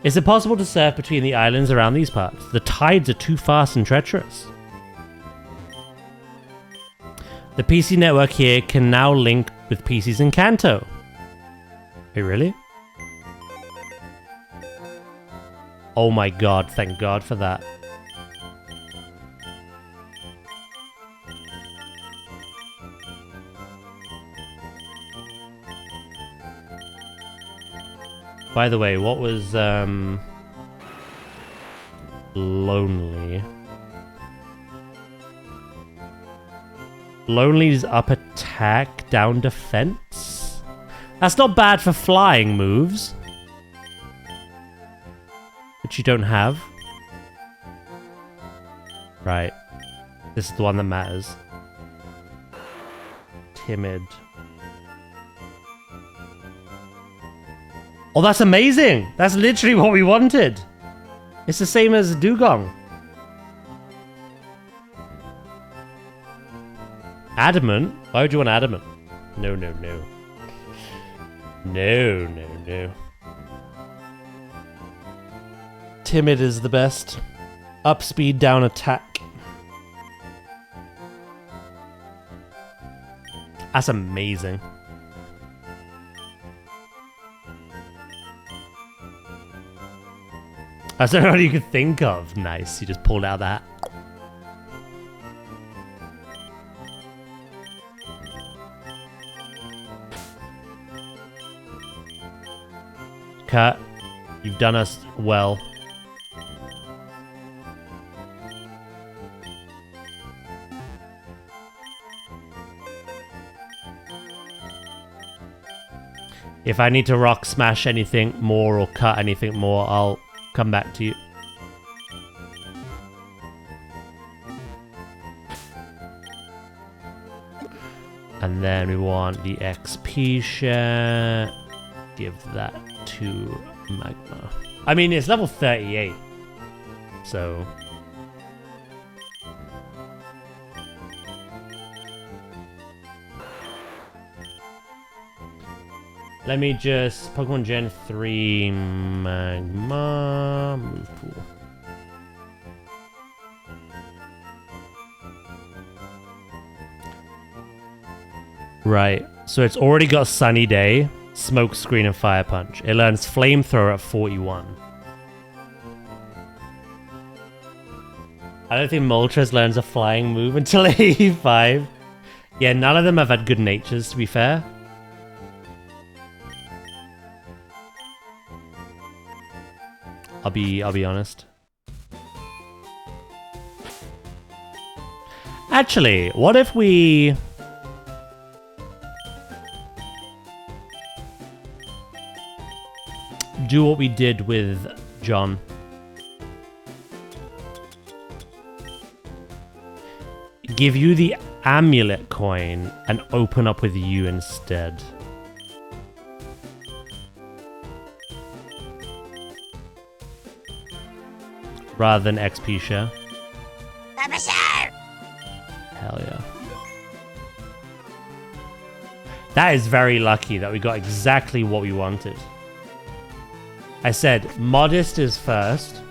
Is it possible to surf between the islands around these parts? The tides are too fast and treacherous. The PC network here can now link with PCs in Kanto. Wait, really? Oh my god, thank god for that. By the way, what was, Lonely? Lonely's up attack, down defense? That's not bad for flying moves. Which you don't have. Right. This is the one that matters. Timid. Oh, that's amazing! That's literally what we wanted! It's the same as Dugong. Adamant? Why would you want adamant? No, no, no. No, no, no. Timid is the best. Up speed, down attack. That's amazing. That's all you could think of. Nice, you just pulled out that. Cut. You've done us well. If I need to rock smash anything more or cut anything more, I'll come back to you. And then we want the XP share. Give that to Magma. I mean, it's level 38. So... let me just... Pokemon Gen 3 Magma... move pool. Right, so it's already got Sunny Day, Smoke Screen, and Fire Punch. It learns Flamethrower at 41. I don't think Moltres learns a flying move until 85. Yeah, none of them have had good natures, to be fair. I'll be honest. Actually, what if we... do what we did with John? Give you the amulet coin and open up with you instead. Rather than XP share. Hell yeah. That is very lucky that we got exactly what we wanted. I said modest is first,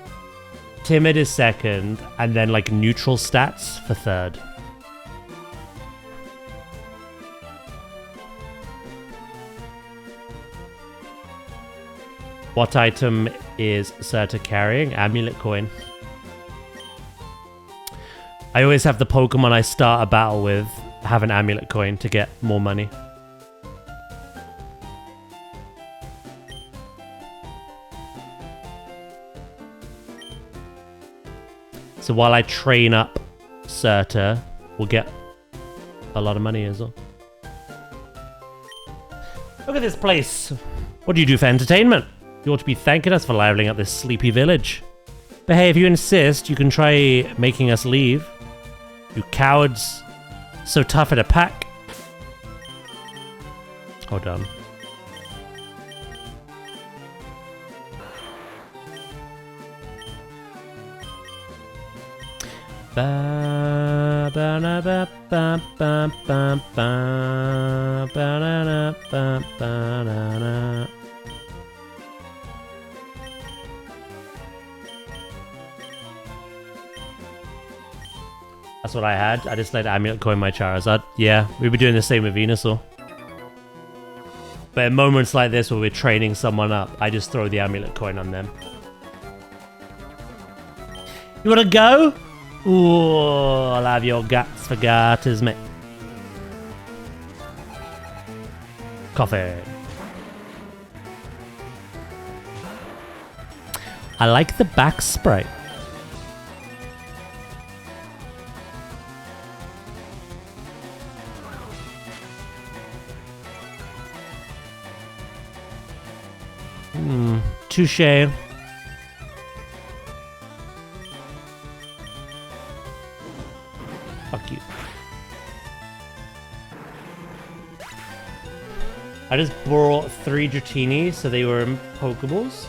timid is second, and then like neutral stats for third. What item is Serta carrying? Amulet coin. I always have the Pokemon I start a battle with have an amulet coin to get more money. So while I train up Serta, we'll get a lot of money as well. Look at this place. What do you do for entertainment? You ought to be thanking us for liveling up this sleepy village. But hey, if you insist, you can try making us leave. You cowards. So tough at a pack. Hold on. Ba ba na ba ba ba ba ba ba na na ba ba na na. That's what I had. I just let Amulet coin my Charizard. Yeah, we'd be doing the same with Venusaur. But in moments like this where we're training someone up, I just throw the Amulet coin on them. You wanna go? Ooh, I'll have your guts for garters, mate. Coffee. I like the back sprite. Touche. Fuck you. I just brought 3 Dratini, so they were in Pokeballs.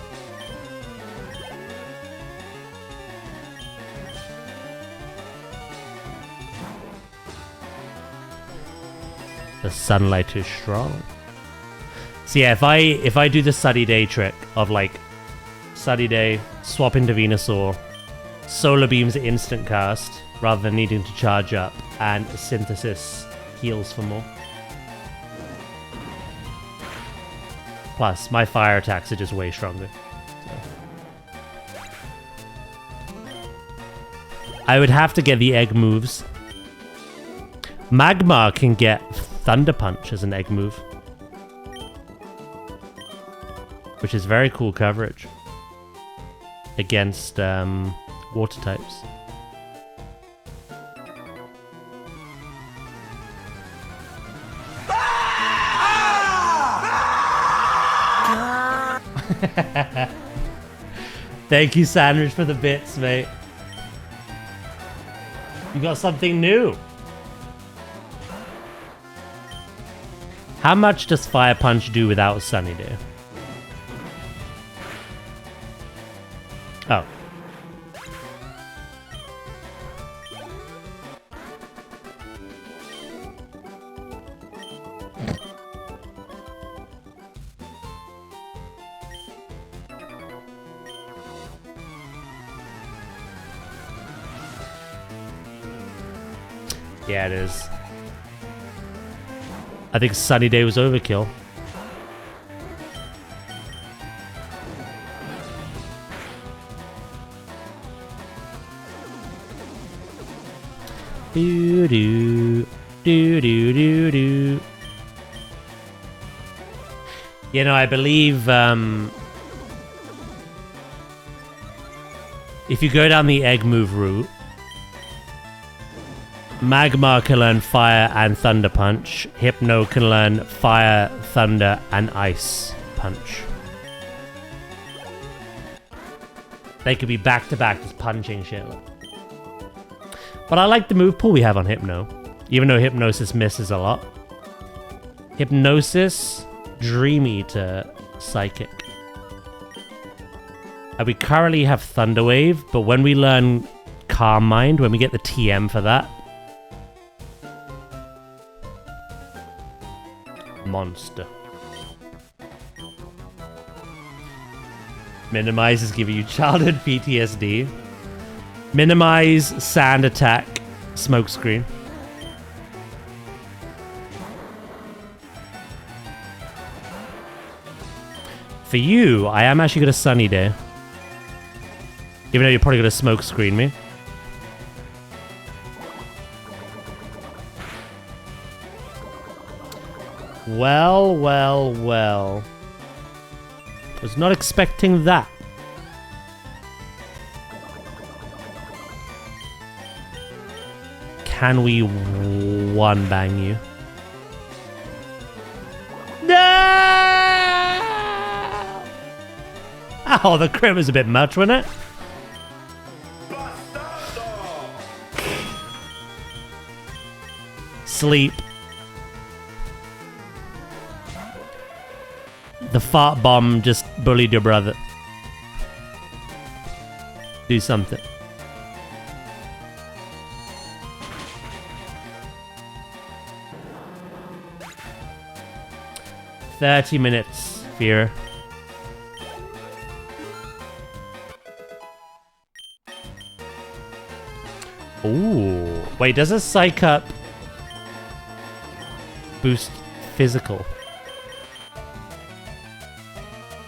The sunlight is strong. So yeah, if I do the Sunny Day trick of like Sunny Day, swap into Venusaur, Solar Beam's instant cast rather than needing to charge up, and Synthesis heals for more. Plus, my fire attacks are just way stronger. So. I would have to get the egg moves. Magmar can get Thunder Punch as an egg move, which is very cool coverage against water types. Thank you, Sandwich, for the bits, mate. You got something new. How much does Fire Punch do without Sunny Day? Oh. Yeah, it is. I think Sunny Day was overkill. Do do do do do do. You know, I believe if you go down the egg move route, Magmar can learn Fire and Thunder Punch. Hypno can learn Fire, Thunder, and Ice Punch. They could be back to back just punching shit. But I like the move pool we have on Hypno, even though Hypnosis misses a lot. Hypnosis, Dream Eater, Psychic. And we currently have Thunder Wave, but when we learn Calm Mind, when we get the TM for that, monster. Minimize is giving you childhood PTSD. Minimize, Sand Attack, Smokescreen. For you, I am actually going to Sunny Day. Even though you're probably going to Smokescreen me. Well, well, well. Was not expecting that. Can we one bang you? No! Oh, the crit was a bit much, wasn't it? Sleep. The fart bomb just bullied your brother. Do something. "30 minutes, Fear." Ooh. Wait, does a Psych Up boost physical?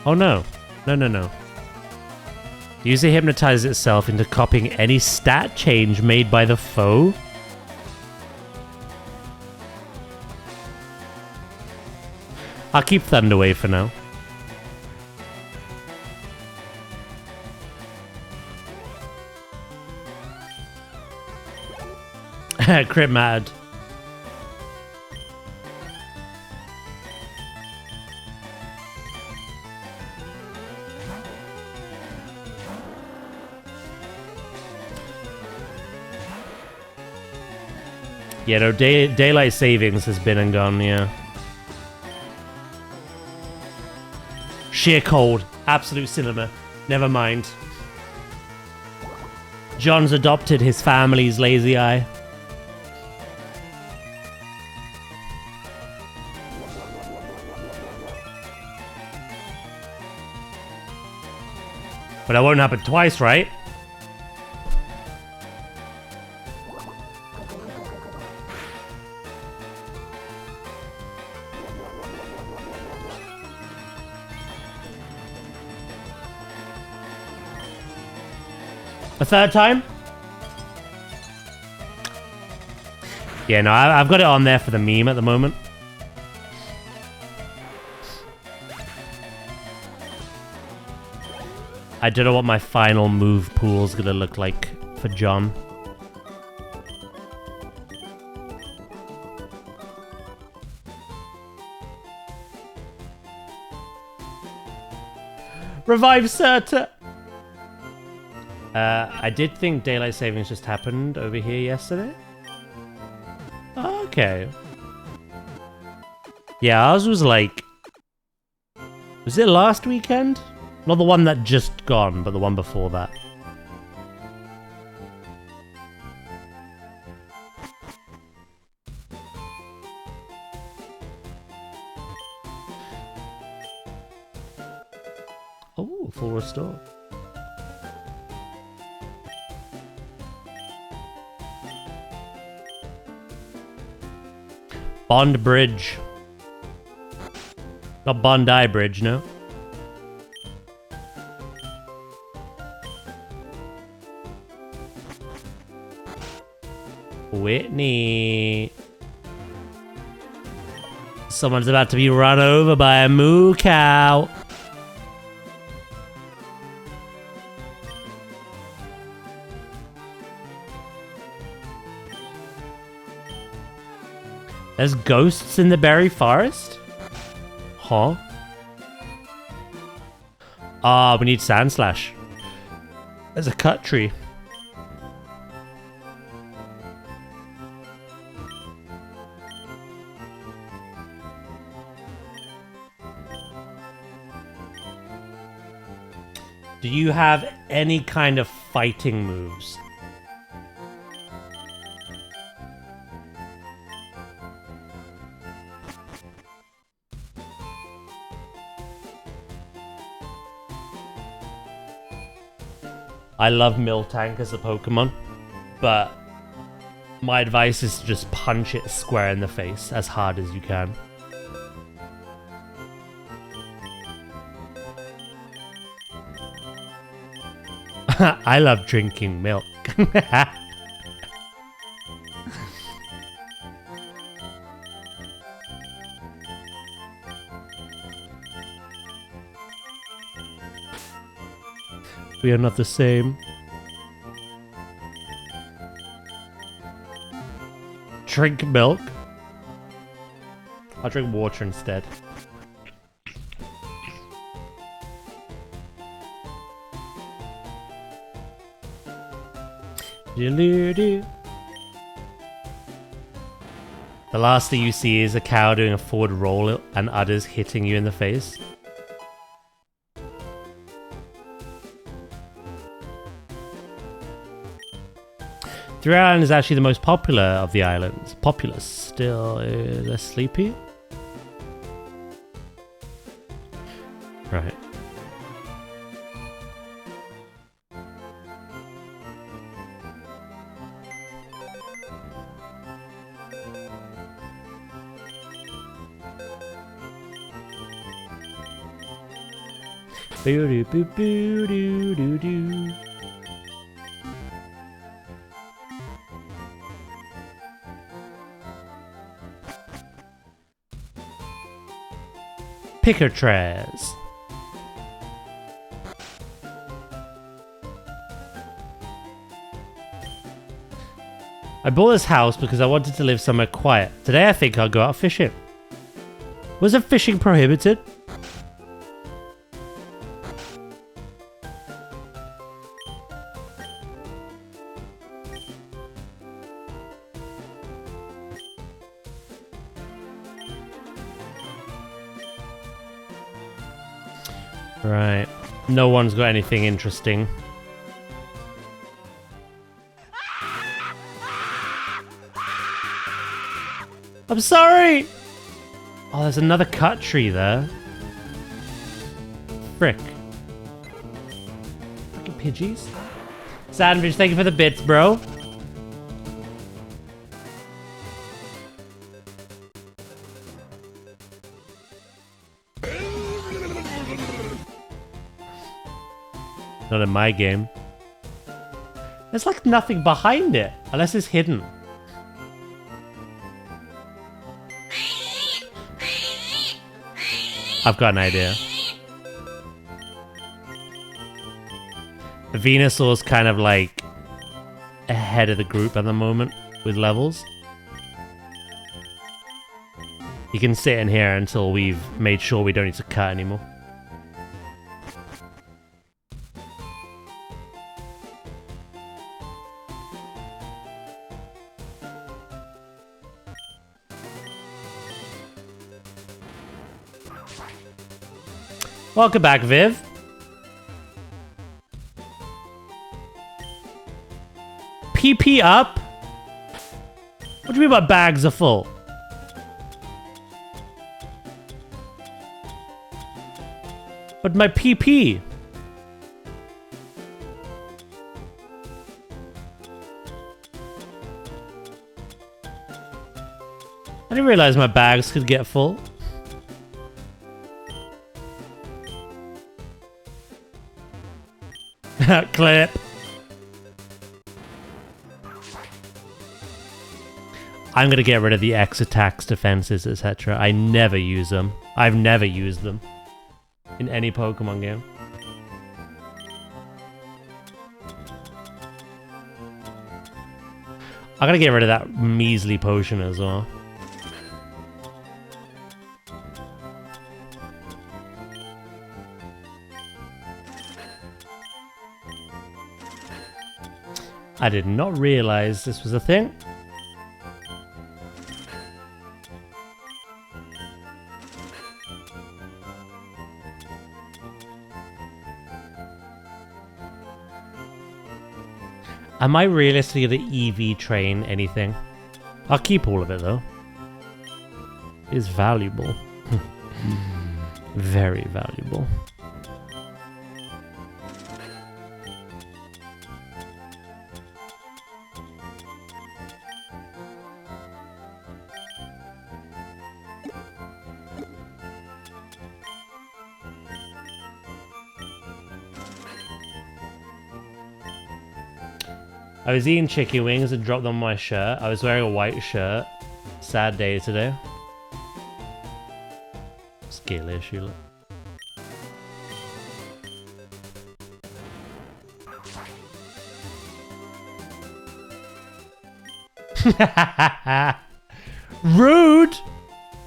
Oh no. No, no, no. User hypnotizes itself into copying any stat change made by the foe? I'll keep Thunderwave for now. Crit mad. Yeah, no, daylight savings has been and gone, yeah. Sheer cold. Absolute cinema. Never mind. John's adopted his family's lazy eye. But that won't happen twice, right? A third time? Yeah, no, I've got it on there for the meme at the moment. I don't know what my final move pool is going to look like for John. Revive Serta! I did think daylight savings just happened over here yesterday. Okay. Yeah, ours was like... Was it last weekend? Not the one that just gone, but the one before that. Oh, full restore. Bond Bridge. Not Bondi Bridge, no? Whitney. Someone's about to be run over by a moo cow. There's ghosts in the berry forest? Huh? Ah, we need Sand Slash. There's a cut tree. Do you have any kind of fighting moves? I love Miltank as a Pokemon, but my advice is to just punch it square in the face as hard as you can. I love drinking milk. We are not the same. Drink milk? I'll drink water instead. The last thing you see is a cow doing a forward roll and udders hitting you in the face. Three Island is actually the most popular of the islands. Populous. Still less sleepy. Right. Boo doo boo doo doo doo. Pickertrez. I bought this house because I wanted to live somewhere quiet. Today I think I'll go out fishing. Wasn't fishing prohibited? Right. No one's got anything interesting. I'm sorry! Oh, there's another cut tree there. Frick. Pidgeys. Sandwich, thank you for the bits, bro. Not in my game. There's like nothing behind it, unless it's hidden. I've got an idea. Venusaur's kind of like ahead of the group at the moment with levels. You can sit in here until we've made sure we don't need to cut anymore. Welcome back, Viv. PP up? What do you mean my bags are full? But my PP. I didn't realize my bags could get full. Clip. I'm gonna get rid of the X attacks, defenses, etc. I never use them. I've never used them in any Pokemon game. I'm gonna get rid of that measly potion as well. I did not realize this was a thing. Am I realistically going to EV train anything? I'll keep all of it though. It is valuable. Very valuable. I was eating chicken wings and dropped them on my shirt. I was wearing a white shirt. Sad day today. Skill issue. Look. Rude!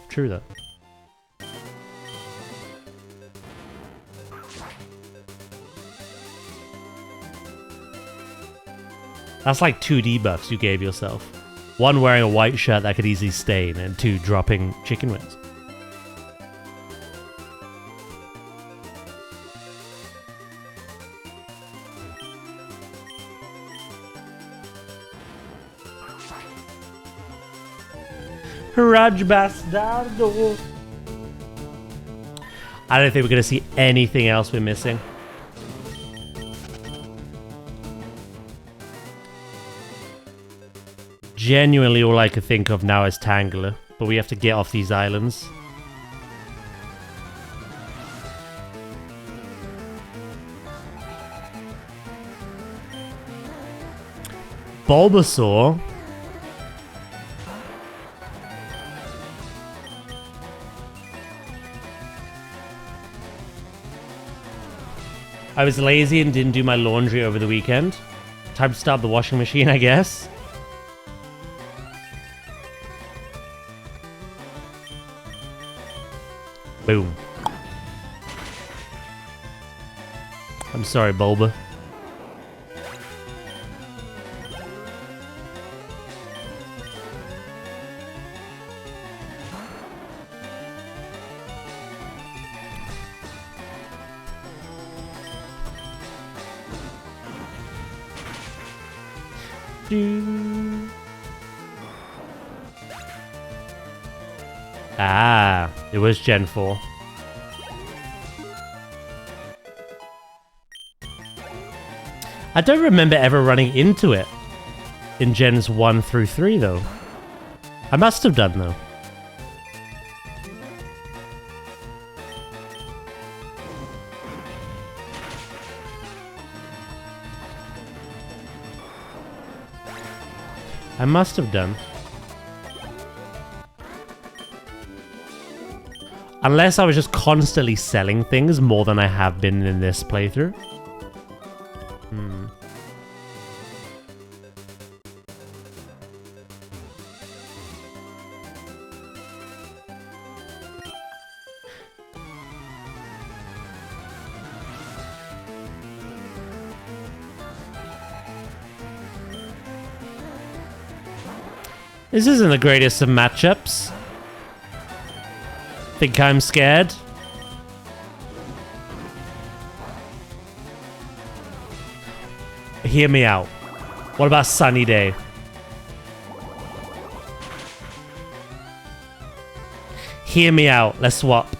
True though. That's like 2 debuffs you gave yourself. 1 wearing a white shirt that could easily stain, and 2 dropping chicken wings. Raj Bastardo. I don't think we're going to see anything else we're missing. Genuinely all I could think of now is Tangler, but we have to get off these islands. Bulbasaur. I was lazy and didn't do my laundry over the weekend. Time to start the washing machine, I guess. Boom. I'm sorry, Bulba. Ah, it was Gen 4. I don't remember ever running into it in Gens 1 through 3, though. I must have done, though. I must have done. Unless I was just constantly selling things more than I have been in this playthrough. This isn't the greatest of matchups. Think I'm scared? Hear me out. What about Sunny Day? Hear me out. Let's swap.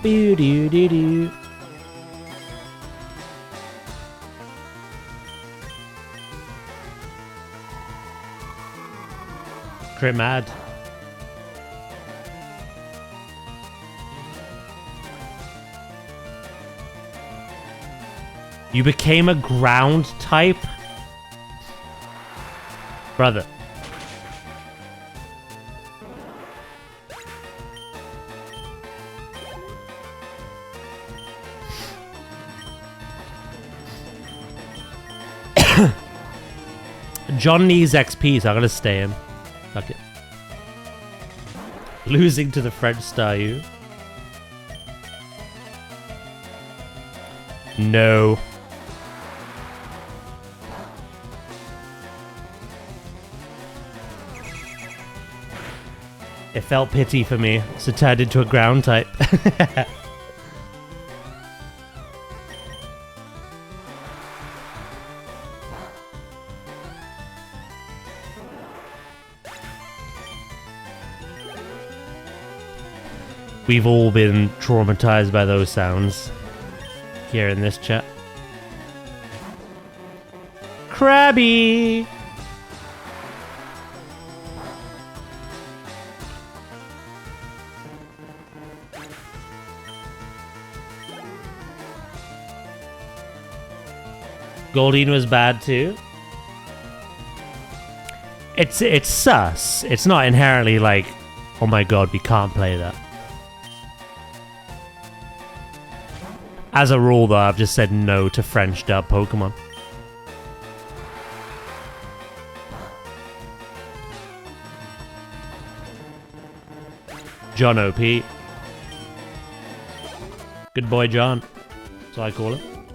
Boo doo doo doo. Crit mad. You became a ground type? Brother. John needs XP, so I'm gonna stay in. Fuck it. Losing to the French star, you. No. It felt pity for me, so turned into a ground type. We've all been traumatized by those sounds here in this chat. Krabby! Goldine was bad too. It's sus. It's not inherently like, oh my god, we can't play that. As a rule, though, I've just said no to French dub Pokemon. John OP. Good boy, John. That's what I call him.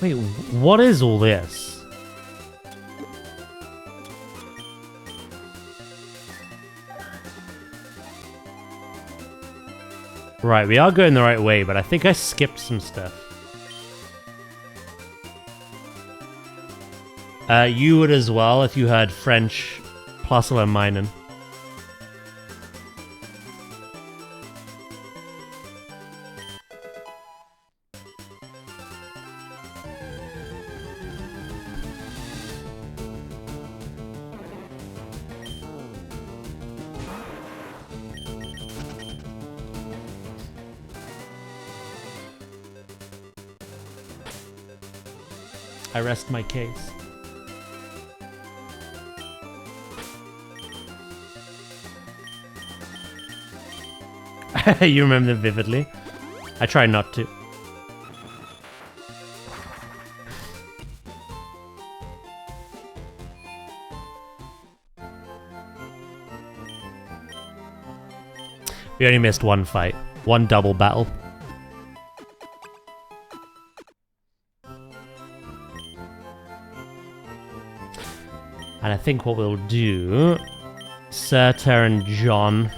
Wait, what is all this? Right, we are going the right way, but I think I skipped some stuff. You would as well if you heard French plus or minus. I rest my case. You remember them vividly? I try not to. We only missed one fight. One double battle. And I think what we'll do... Surtur and John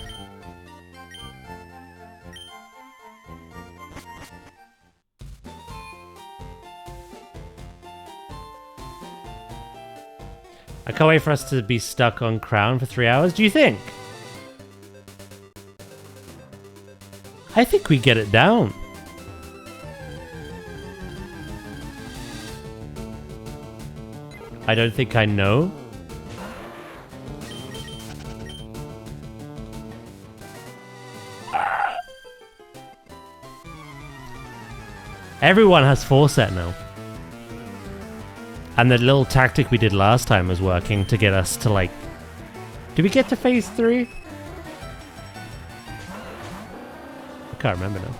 I can't wait for us to be stuck on Crown for 3 hours. Do you think? I think we get it down. I don't think I know. Everyone has 4 set now. And the little tactic we did last time was working to get us to like... Did we get to phase 3? I can't remember now.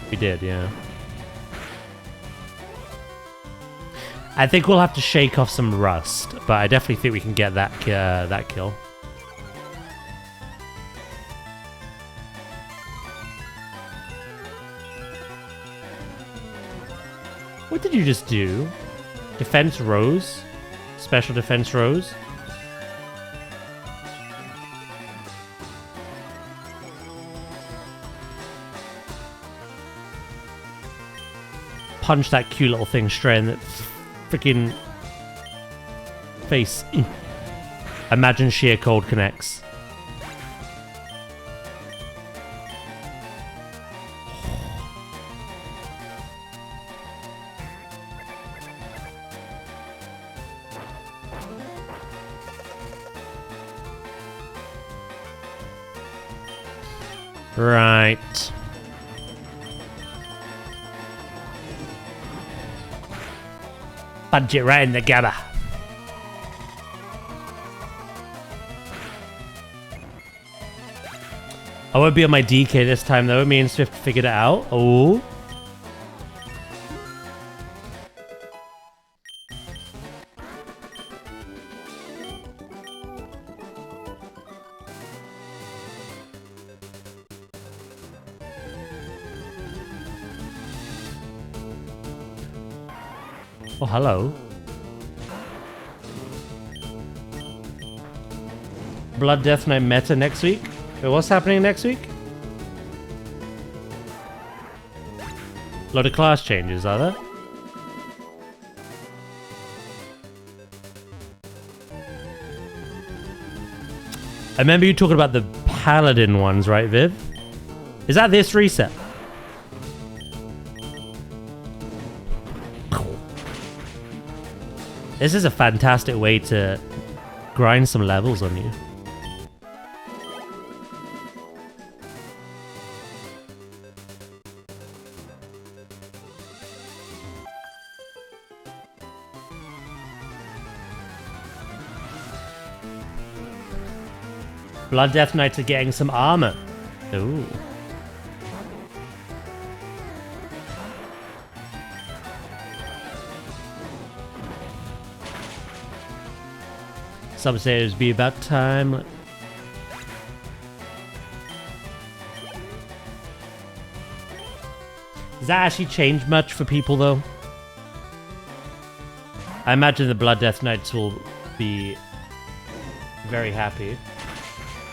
We did, yeah. I think we'll have to shake off some rust, but I definitely think we can get that kill. What did you just do? Defense Rose? Special Defense Rose? Punch that cute little thing straight in the freaking face. Imagine sheer cold connects. Right. Punch it right in the gutter. I won't be on my DK this time though. Me and Swift figured it out. Oh. Oh, hello. Blood Death Knight meta next week? Wait, what's happening next week? A lot of class changes, are there? I remember you talking about the Paladin ones, right, Viv? Is that this reset? This is a fantastic way to grind some levels on you. Blood Death Knights are getting some armor. Ooh. Some say it'd be about time. Does that actually change much for people though? I imagine the Blood Death Knights will be very happy.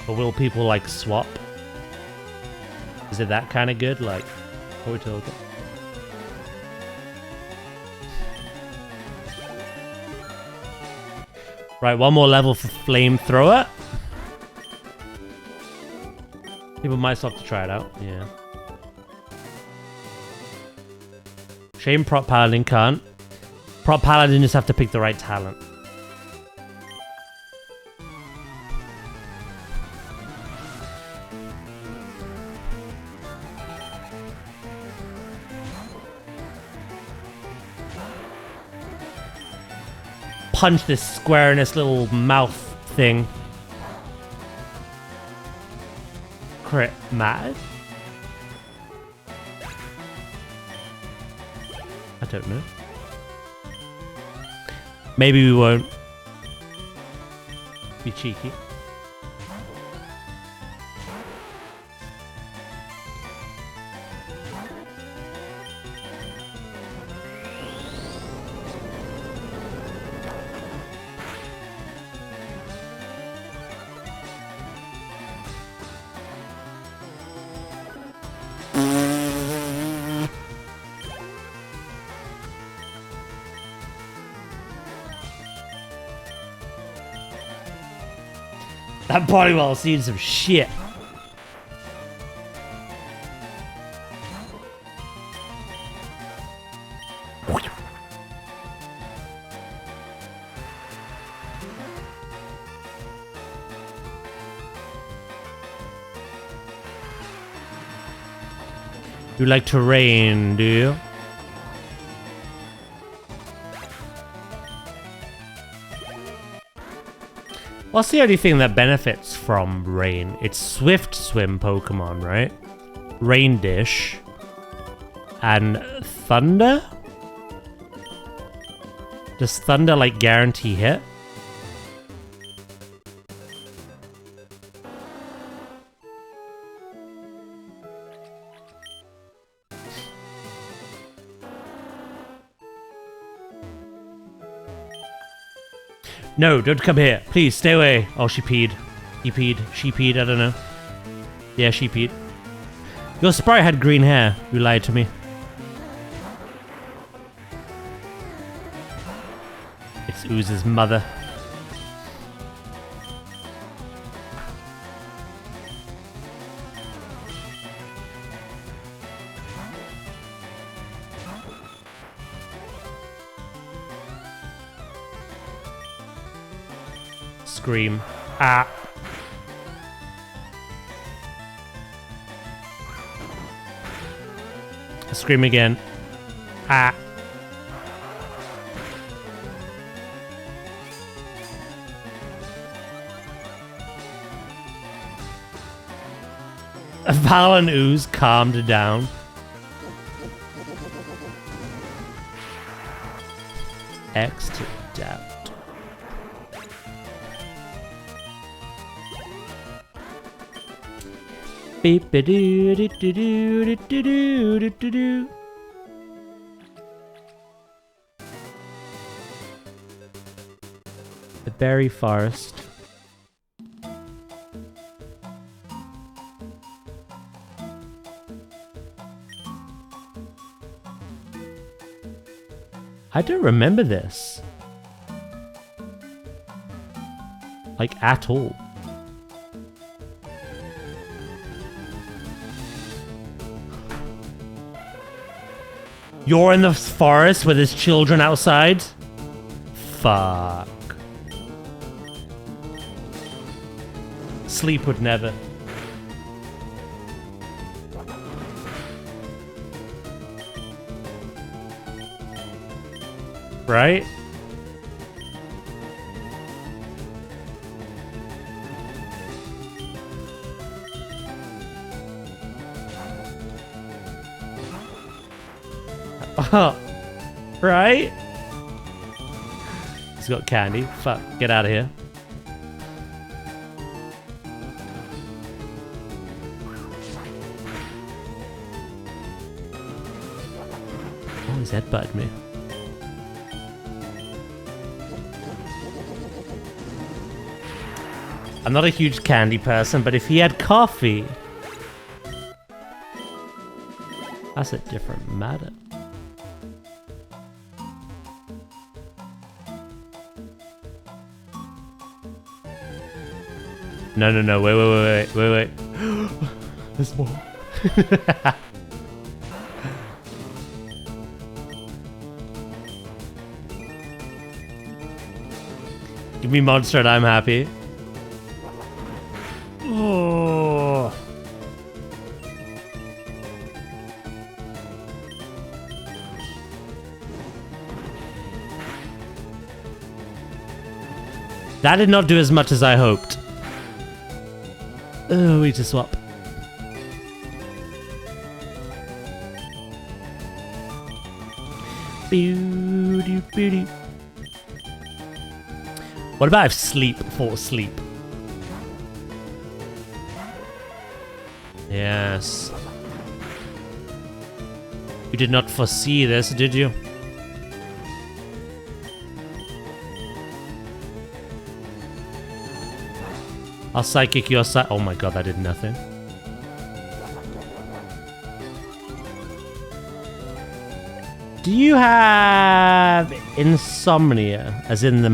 But will people like swap? Is it that kind of good? Like, what are we talking? Right, one more level for Flamethrower. People might stop to try it out. Yeah. Shame Prop Paladin can't. Prop Paladin just have to pick the right talent. Punch this square in this little mouth thing. Crit mad? I don't know. Maybe we won't. Be cheeky. That Polywell's seen some shit. You like to rain, do you? What's the only thing that benefits from rain? It's Swift Swim Pokemon, right? Rain Dish. And Thunder? Does Thunder, like, guarantee hit? No, don't come here. Please, stay away. Oh, she peed. He peed. She peed. I don't know. Yeah, she peed. Your sprite had green hair. You lied to me. It's Ooze's mother. Scream. Ah. Scream again. Ah. Val and Ooze calmed down. X to doubt. Beep a doo doo doo doo doo doo doo doo. The berry forest. I don't remember this. Like, at all. You're in the forest with his children outside? Fuck. Sleep would never. Right? Right? He's got candy. Fuck, get out of here. Oh, he's headbutted me. I'm not a huge candy person, but if he had coffee, that's a different matter. No, no, no, wait. There's more. Give me monster and I'm happy. Oh. That did not do as much as I hoped. Oh, we need to swap. What about if sleep for sleep? Yes. You did not foresee this, did you? I'll psychic your side. Oh my god, that did nothing. Do you have insomnia? As in the...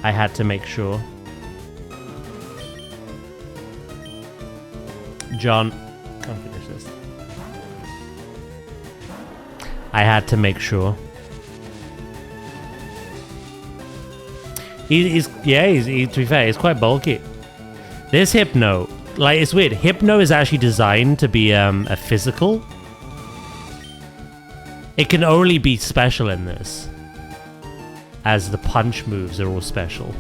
I had to make sure. John, come finish this. I had to make sure. To be fair, he's quite bulky. This Hypno, like, it's weird. Hypno is actually designed to be a physical. It can only be special in this, as the punch moves are all special.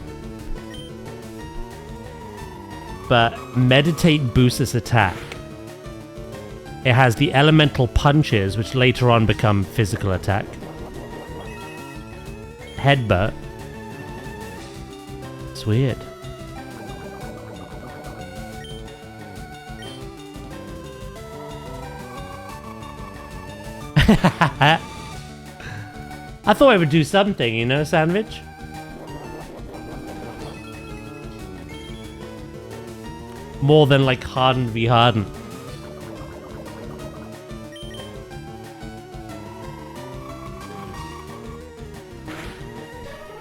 But Meditate boosts its attack. It has the elemental punches, which later on become physical attack. Headbutt. It's weird. I thought it would do something, you know, Sandwich? More than like Hardened v Hardened.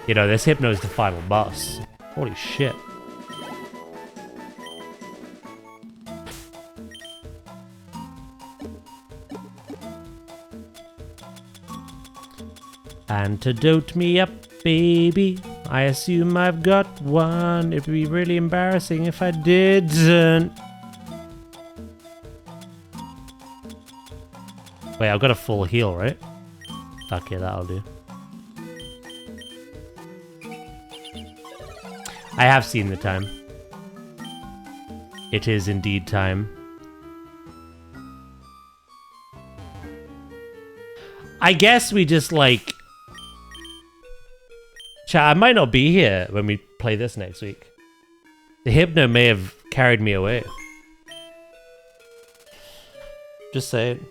You know, this Hypno is the final boss. Holy shit. Antidote me up, baby. I assume I've got one. It'd be really embarrassing if I didn't. Wait, I've got a full heal, right? Fuck yeah, that'll do. I have seen the time. It is indeed time. I guess we just like... Chat, I might not be here when we play this next week. The Hypno may have carried me away. Just saying.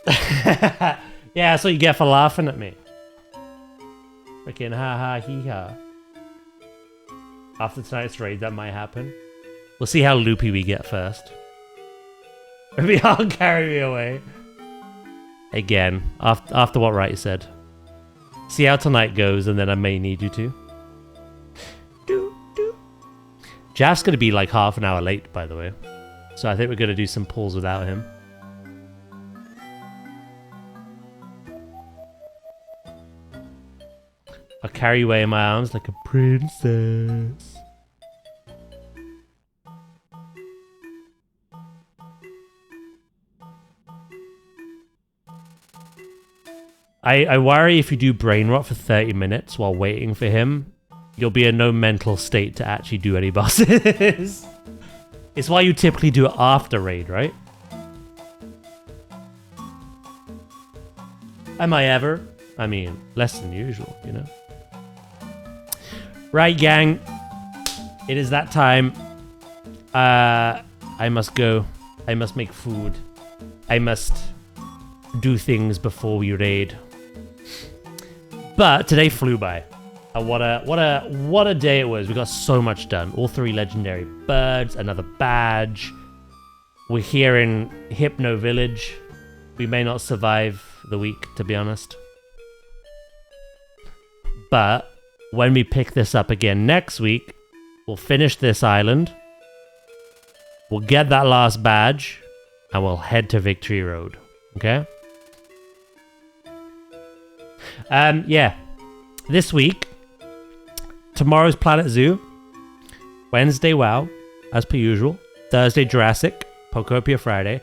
Yeah, that's what you get for laughing at me. Freaking ha ha hee ha. After tonight's raid, that might happen. We'll see how loopy we get first. Maybe I'll carry me away. Again, after what Wright said. See how tonight goes, and then I may need you to. Jaff's going to be like half an hour late, by the way. So I think we're going to do some pulls without him. I'll carry you away in my arms like a princess. I worry if you do brain rot for 30 minutes while waiting for him, you'll be in no mental state to actually do any bosses. It's why you typically do it after raid, right? Am I ever? I mean, less than usual, you know? Right, gang. It is that time. I must go. I must make food. I must do things before we raid. But today flew by. What a day it was. We got so much done. All 3 legendary birds, another badge. We're here in Hypno Village. We may not survive the week, to be honest. But when we pick this up again next week, we'll finish this island. We'll get that last badge, and we'll head to Victory Road. Okay? Yeah. This week, tomorrow's Planet Zoo. Wednesday, WoW, as per usual. Thursday, Jurassic. Pokopia Friday.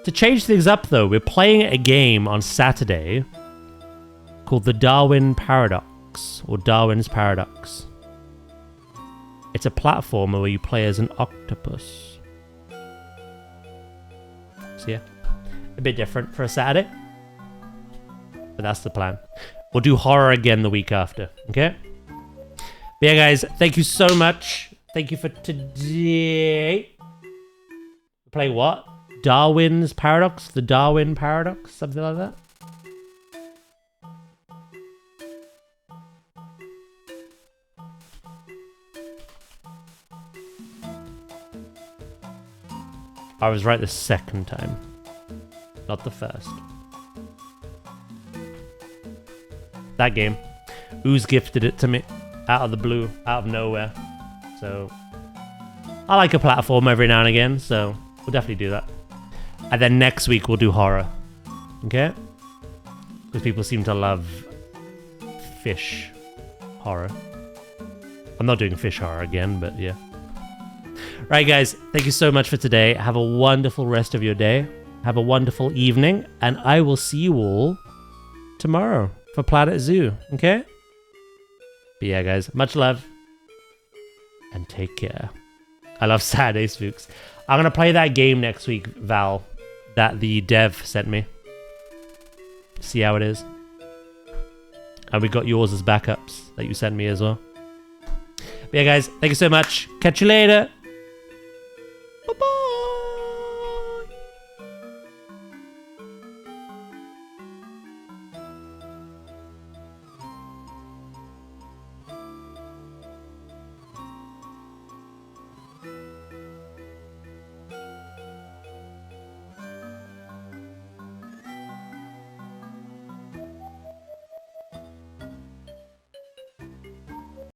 To change things up, though, we're playing a game on Saturday called the Darwin Paradox, or Darwin's Paradox. It's a platformer where you play as an octopus. So yeah, a bit different for a Saturday. But that's the plan. We'll do horror again the week after, okay? But yeah, guys, thank you so much. Thank you for today. Play what? Darwin's Paradox? The Darwin Paradox? Something like that? I was right the second time. Not the first. That game. Ooze gifted it to me out of the blue, out of nowhere. So I like a platform every now and again, so we'll definitely do that. And then next week we'll do horror. Okay? Because people seem to love fish horror. I'm not doing fish horror again, but yeah. Right, guys, thank you so much for today. Have a wonderful rest of your day. Have a wonderful evening, and I will see you all tomorrow for Planet Zoo, okay? But yeah, guys, much love, and take care. I love Saturday Spooks. I'm going to play that game next week, Val, that the dev sent me. See how it is. And we got yours as backups that you sent me as well. But yeah, guys, thank you so much. Catch you later. Bye-bye.